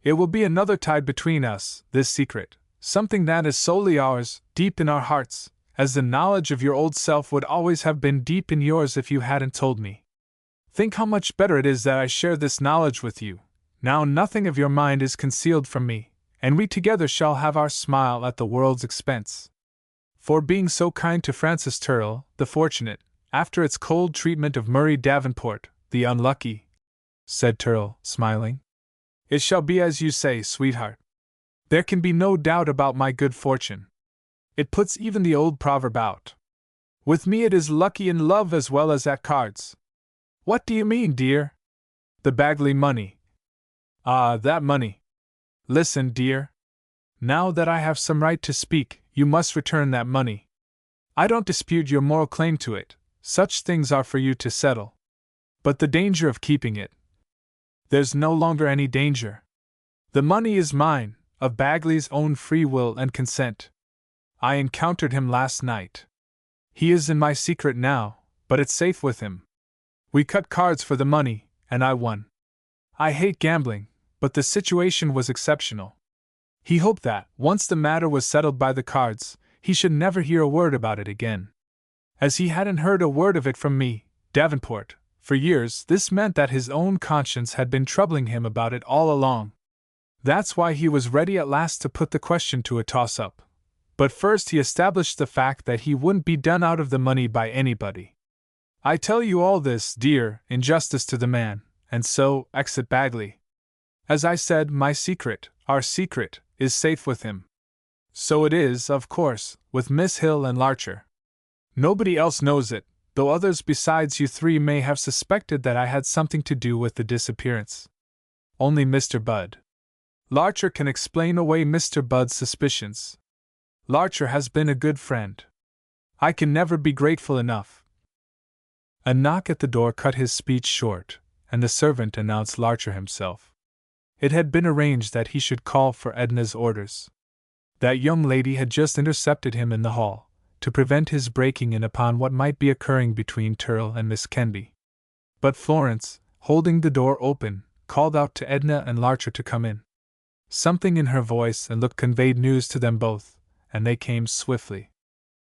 Speaker 1: It will be another tie between us, this secret, something that is solely ours, deep in our hearts, as the knowledge of your old self would always have been deep in yours if you hadn't told me. Think how much better it is that I share this knowledge with you. Now nothing of your mind is concealed from me, and we together shall have our smile at the world's expense. For being so kind to Francis Turtle, the fortunate, after its cold treatment of Murray Davenport, the unlucky, said Turtle, smiling. It shall be as you say, sweetheart. There can be no doubt about my good fortune. It puts even the old proverb out. With me it is lucky in love as well as at cards. What do you mean, dear? The Bagley money. Ah, that money. Listen, dear. Now that I have some right to speak, you must return that money. I don't dispute your moral claim to it, such things are for you to settle. But the danger of keeping it. There's no longer any danger. The money is mine, of Bagley's own free will and consent. I encountered him last night. He is in my secret now, but it's safe with him. We cut cards for the money, and I won. I hate gambling, but the situation was exceptional. He hoped that, once the matter was settled by the cards, he should never hear a word about it again. As he hadn't heard a word of it from me, Davenport, for years, this meant that his own conscience had been troubling him about it all along. That's why he was ready at last to put the question to a toss-up. But first he established the fact that he wouldn't be done out of the money by anybody. I tell you all this, dear, in justice to the man, and so, exit Bagley. As I said, my secret, our secret, is safe with him. So it is, of course, with Miss Hill and Larcher. Nobody else knows it, though others besides you three may have suspected that I had something to do with the disappearance. Only Mr. Budd. Larcher can explain away Mr. Budd's suspicions. Larcher has been a good friend. I can never be grateful enough. A knock at the door cut his speech short, and the servant announced Larcher himself. It had been arranged that he should call for Edna's orders. That young lady had just intercepted him in the hall, to prevent his breaking in upon what might be occurring between Turl and Miss Kenby. But Florence, holding the door open, called out to Edna and Larcher to come in. Something in her voice and look conveyed news to them both, and they came swiftly.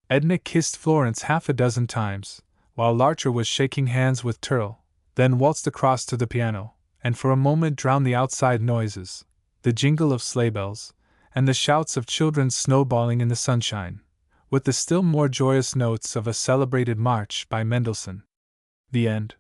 Speaker 1: Edna kissed Florence half a dozen times, while Larcher was shaking hands with Turl, then waltzed across to the piano, and for a moment drowned the outside noises, the jingle of sleigh bells, and the shouts of children snowballing in the sunshine, with the still more joyous notes of a celebrated march by Mendelssohn. The end.